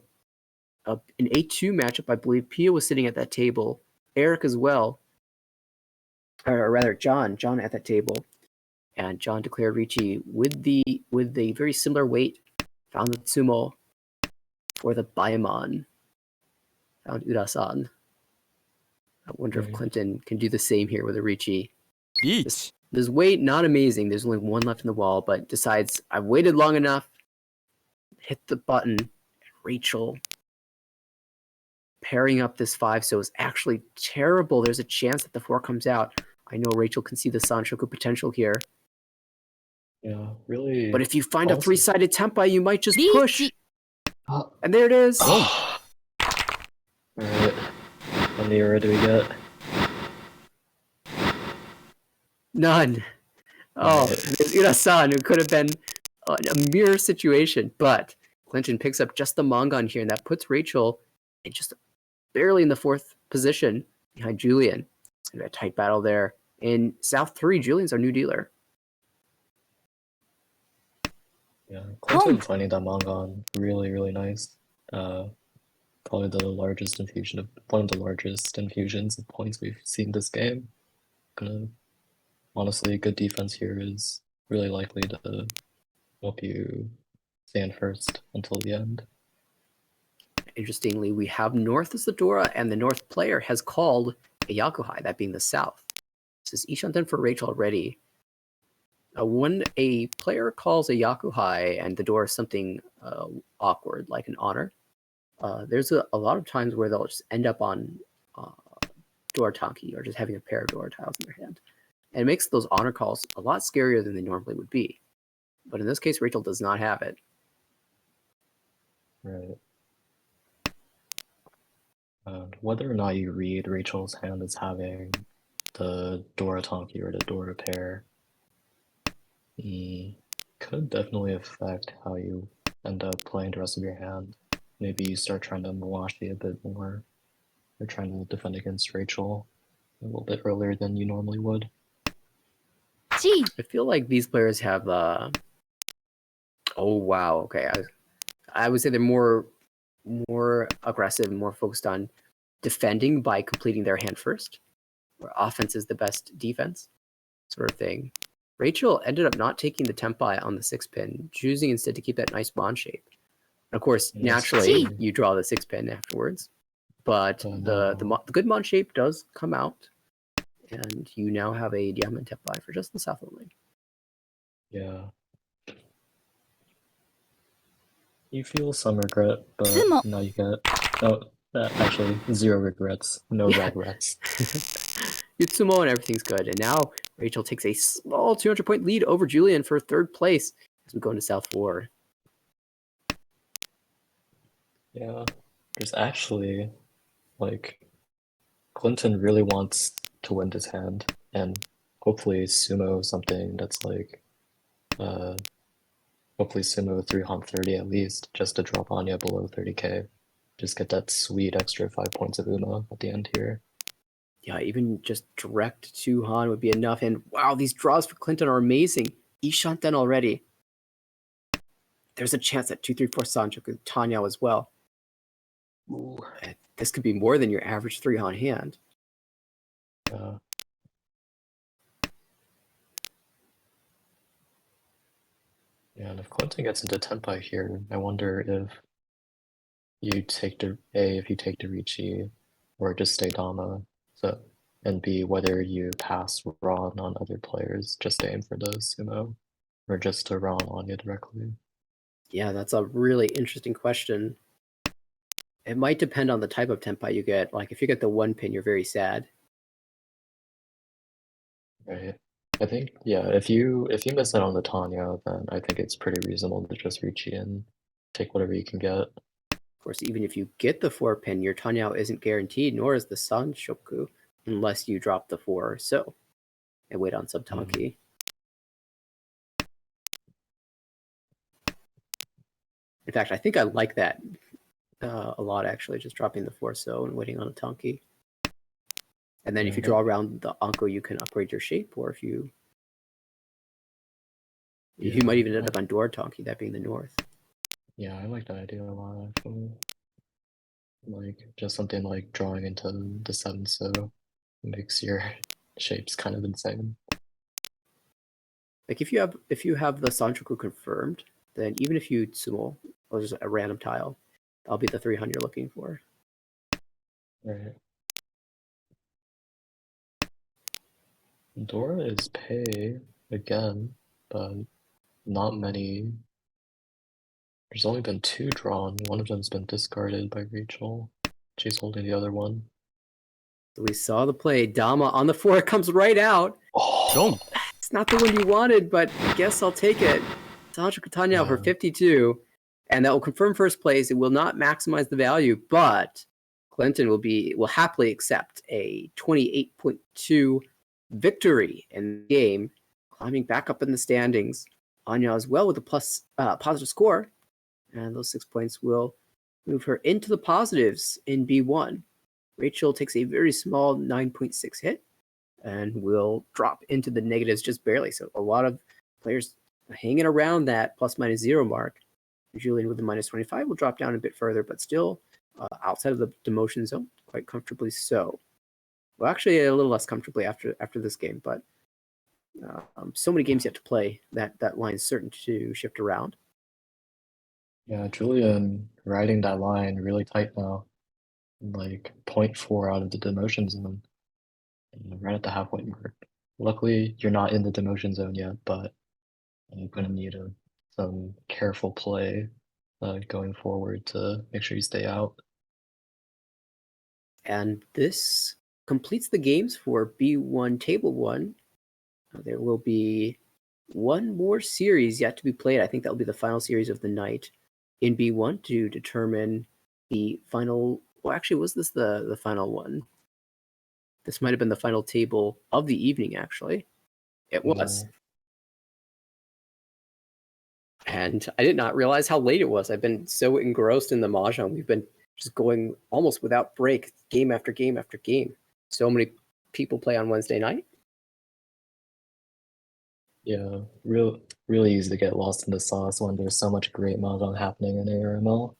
8-2 matchup. I believe Pia was sitting at that table Eric as well, or rather John at that table, and John declared Ricci with the very similar weight, found the Tsumo for the Baimon, found Urasan. I wonder if Clinton can do the same here with a Ricci. This weight, not amazing. There's only one left in the wall, but decides I've waited long enough. Hit the button. And Rachel pairing up this 5, so it's actually terrible. There's a chance that the 4 comes out. I know Rachel can see the Sanshoku potential here. Yeah, really. But if you find a 3-sided Tempai, you might just push. And there it is. Alright. How many era do we get? None. Oh, there's Urasan, who could have been a mirror situation, but Clinton picks up just the Mongon here, and that puts Rachel in just barely in the 4th position behind Julian. It's going to be a tight battle there. In South 3, Julian's our new dealer. Yeah, Clinton finding that Mongon really, really nice. Probably the largest infusion one of the largest infusions of points we've seen this game. Honestly, good defense here is really likely to help you stand first until the end. Interestingly, we have North as the Dora, and the North player has called a Yakuhai, that being the South. This is Ishanten for Rachel already. When a player calls a Yakuhai and the Dora is something awkward, like an honor, there's a lot of times where they'll just end up on Dora Tanki, or just having a pair of Dora tiles in their hand. And it makes those honor calls a lot scarier than they normally would be. But in this case, Rachel does not have it. Right. And whether or not you read Rachel's hand as having the Dora Tanki or the Dora pair, could definitely affect how you end up playing the rest of your hand. Maybe you start trying to Mawashi a bit more, or trying to defend against Rachel a little bit earlier than you normally would. I feel like these players have oh wow, okay. I would say they're more aggressive, more focused on defending by completing their hand first, where offense is the best defense, sort of thing. Rachel ended up not taking the Tempai on the 6-pin, choosing instead to keep that nice bond shape. And of course, naturally, you draw the 6-pin afterwards, but the good bond shape does come out, and you now have a Diamond Tempai for just the South only. Yeah. You feel some regret, but now you get actually 0 regrets, no regrets. Yutsumo and everything's good, and now Rachel takes a small 200-point lead over Julian for 3rd place as we go into South 4. Yeah, there's actually, like, Clinton really wants to win this hand, and hopefully sumo something that's like, hopefully sumo 330 at least, just to drop Anya below 30k. Just get that sweet extra 5 points of Uma at the end here. Yeah, even just direct to Han would be enough, and wow, these draws for Clinton are amazing. Ishanten already. There's a chance that 2-3-4 Sanchoku Tanya as well. Ooh, this could be more than your average 3 Han hand. Yeah, and if Clinton gets into Tenpai here, I wonder if you take the Ricci, or just stay Dama, and B, whether you pass Ron on other players just to aim for the sumo, or just to Ron Anya directly. Yeah, that's a really interesting question. It might depend on the type of Tempai you get. Like, if you get the 1-pin, you're very sad. Right. I think, yeah, if you miss out on the Tanya, then I think it's pretty reasonable to just Ricci and take whatever you can get. Of course, even if you get the 4-pin, your Tanya isn't guaranteed, nor is the Sanshoku, unless you drop the 4 or so and wait on Sub-Tanki. In fact, I think I like that a lot, actually, just dropping the 4 so and waiting on a Tanki. And then if you draw around the Anko, you can upgrade your shape, or if you might even end up on Dora Tanki, that being the North. Yeah, I like that idea a lot, actually. Like just something like drawing into the 7, so makes your shapes kind of insane. Like if you have the Sanchoku confirmed, then even if you sumo or just a random tile, that'll be the 300 you're looking for. Right. Dora is pay again, but not many. There's only been 2 drawn. One of them's been discarded by Rachel. She's holding the other one. So we saw the play. Dama on the 4 comes right out. Oh, It's not the one you wanted, but I guess I'll take it. Sanchoku Tanya for yeah. 52, and that will confirm first place. It will not maximize the value, but Clinton will happily accept a 28.2 victory in the game, climbing back up in the standings. Anya as well with a positive score, and those 6 points will move her into the positives in B1. Rachel takes a very small 9.6 hit and will drop into the negatives just barely. So a lot of players hanging around that plus minus 0 mark. Julian with the minus 25 will drop down a bit further, but still outside of the demotion zone, quite comfortably so. Well, actually a little less comfortably after this game, but so many games yet to play that line is certain to shift around. Yeah, Julian riding that line really tight now. Like 0.4 out of the demotion zone. And right at the halfway mark. Luckily, you're not in the demotion zone yet, but you're gonna need some careful play going forward to make sure you stay out. And this completes the games for B1 Table 1. There will be one more series yet to be played. I think that will be the final series of the night in B1 to determine the final. Well, actually, was this the final one? This might have been the final table of the evening, actually. It was. And I did not realize how late it was. I've been so engrossed in the Mahjong. We've been just going almost without break, game after game after game. So many people play on Wednesday night. Yeah, really easy to get lost in the sauce when there's so much great Mahjong happening in ARML.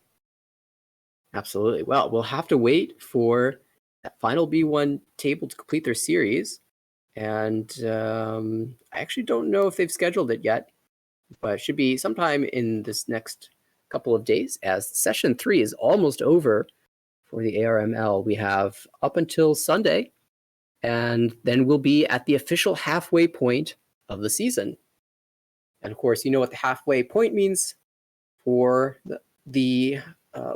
Absolutely. Well, we'll have to wait for that final B1 table to complete their series. And I actually don't know if they've scheduled it yet, but it should be sometime in this next couple of days, as session 3 is almost over for the ARML. We have up until Sunday, and then we'll be at the official halfway point of the season. And of course, you know what the halfway point means for the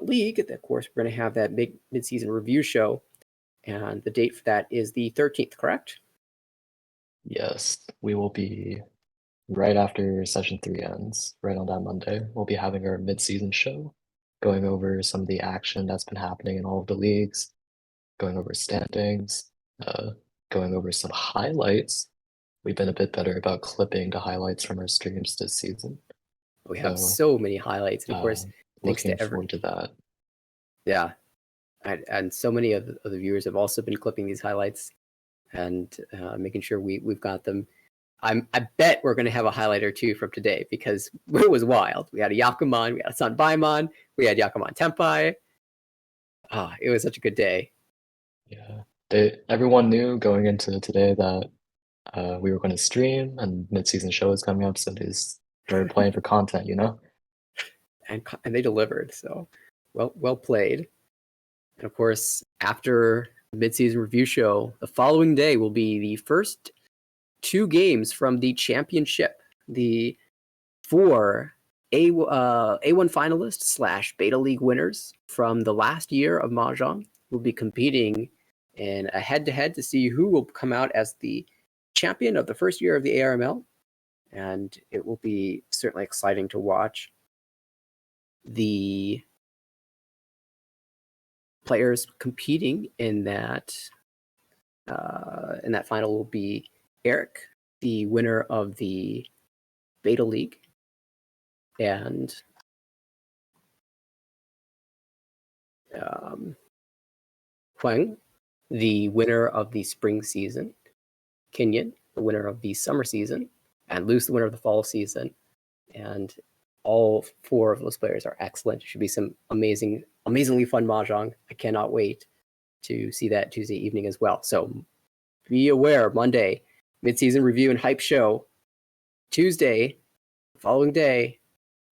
league. Of course, we're going to have that mid-season review show, and the date for that is the 13th, correct? Yes, we will be right after session 3 ends, right on that Monday. We'll be having our mid-season show, going over some of the action that's been happening in all of the leagues, going over standings, going over some highlights. We've been a bit better about clipping the highlights from our streams this season. We have so many highlights, and of course, thanks looking to forward to that. Yeah, and so many of the viewers have also been clipping these highlights and making sure we've got them. I bet we're going to have a highlight or two from today because it was wild. We had a Yakuman, we had a Sanbaimon, we had Yakuman Tenpai. It was such a good day. Yeah, everyone knew going into today that we were going to stream and mid-season show is coming up, so they started playing for content, you know? And they delivered, so well played. And of course, after the mid-season review show, the following day will be the first 2 games from the championship. The 4 A1 finalists / Beta League winners from the last year of Mahjong will be competing in a head-to-head to see who will come out as the champion of the first year of the ARML. And it will be certainly exciting to watch. The players competing in that final will be Eric, the winner of the Beta League, and Huang, the winner of the spring season, Kenyon, the winner of the summer season, and Luce, the winner of the fall season. And all 4 of those players are excellent. It should be some amazing amazingly fun mahjong. I cannot wait to see that Tuesday evening as well. So be aware, Monday, mid-season review and hype show. Tuesday, following day,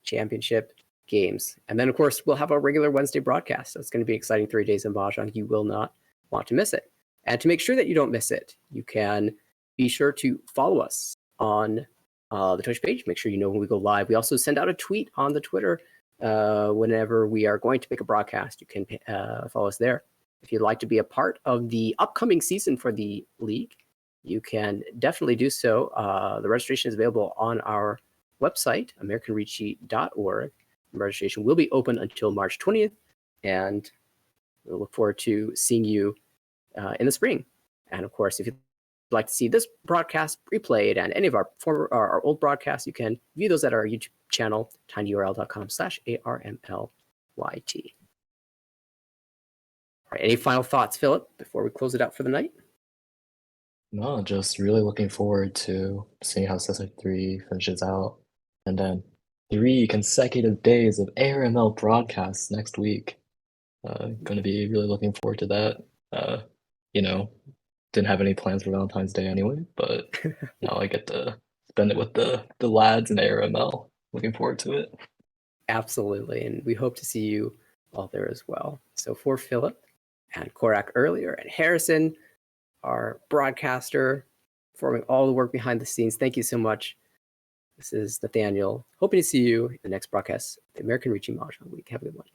championship games. And then, of course, we'll have our regular Wednesday broadcast. So it's going to be exciting 3 days of mahjong. You will not want to miss it. And to make sure that you don't miss it, you can be sure to follow us on the Twitch page. Make sure you know when we go live. We also send out a tweet on the Twitter whenever we are going to make a broadcast. You can follow us there. If you'd like to be a part of the upcoming season for the league, you can definitely do so. The registration is available on our website, AmericanReachSheet.org. Registration will be open until March 20th, and we'll look forward to seeing you in the spring. And of course, if you'd like to see this broadcast replayed and any of our old broadcasts, you can view those at our YouTube channel, tinyurl.com/ARMLYT. All right, any final thoughts, Philip, before we close it out for the night? No, just really looking forward to seeing how Sesame 3 finishes out. And then 3 consecutive days of ARML broadcasts next week. Going to be really looking forward to that. Didn't have any plans for Valentine's Day anyway, but now I get to spend it with the lads in ARML. Looking forward to it. Absolutely, and we hope to see you all there as well. So for Philip and Korak earlier and Harrison, our broadcaster, performing all the work behind the scenes, thank you so much. This is Nathaniel, hoping to see you in the next broadcast, the American Reaching Mahjong Week. Have a good one.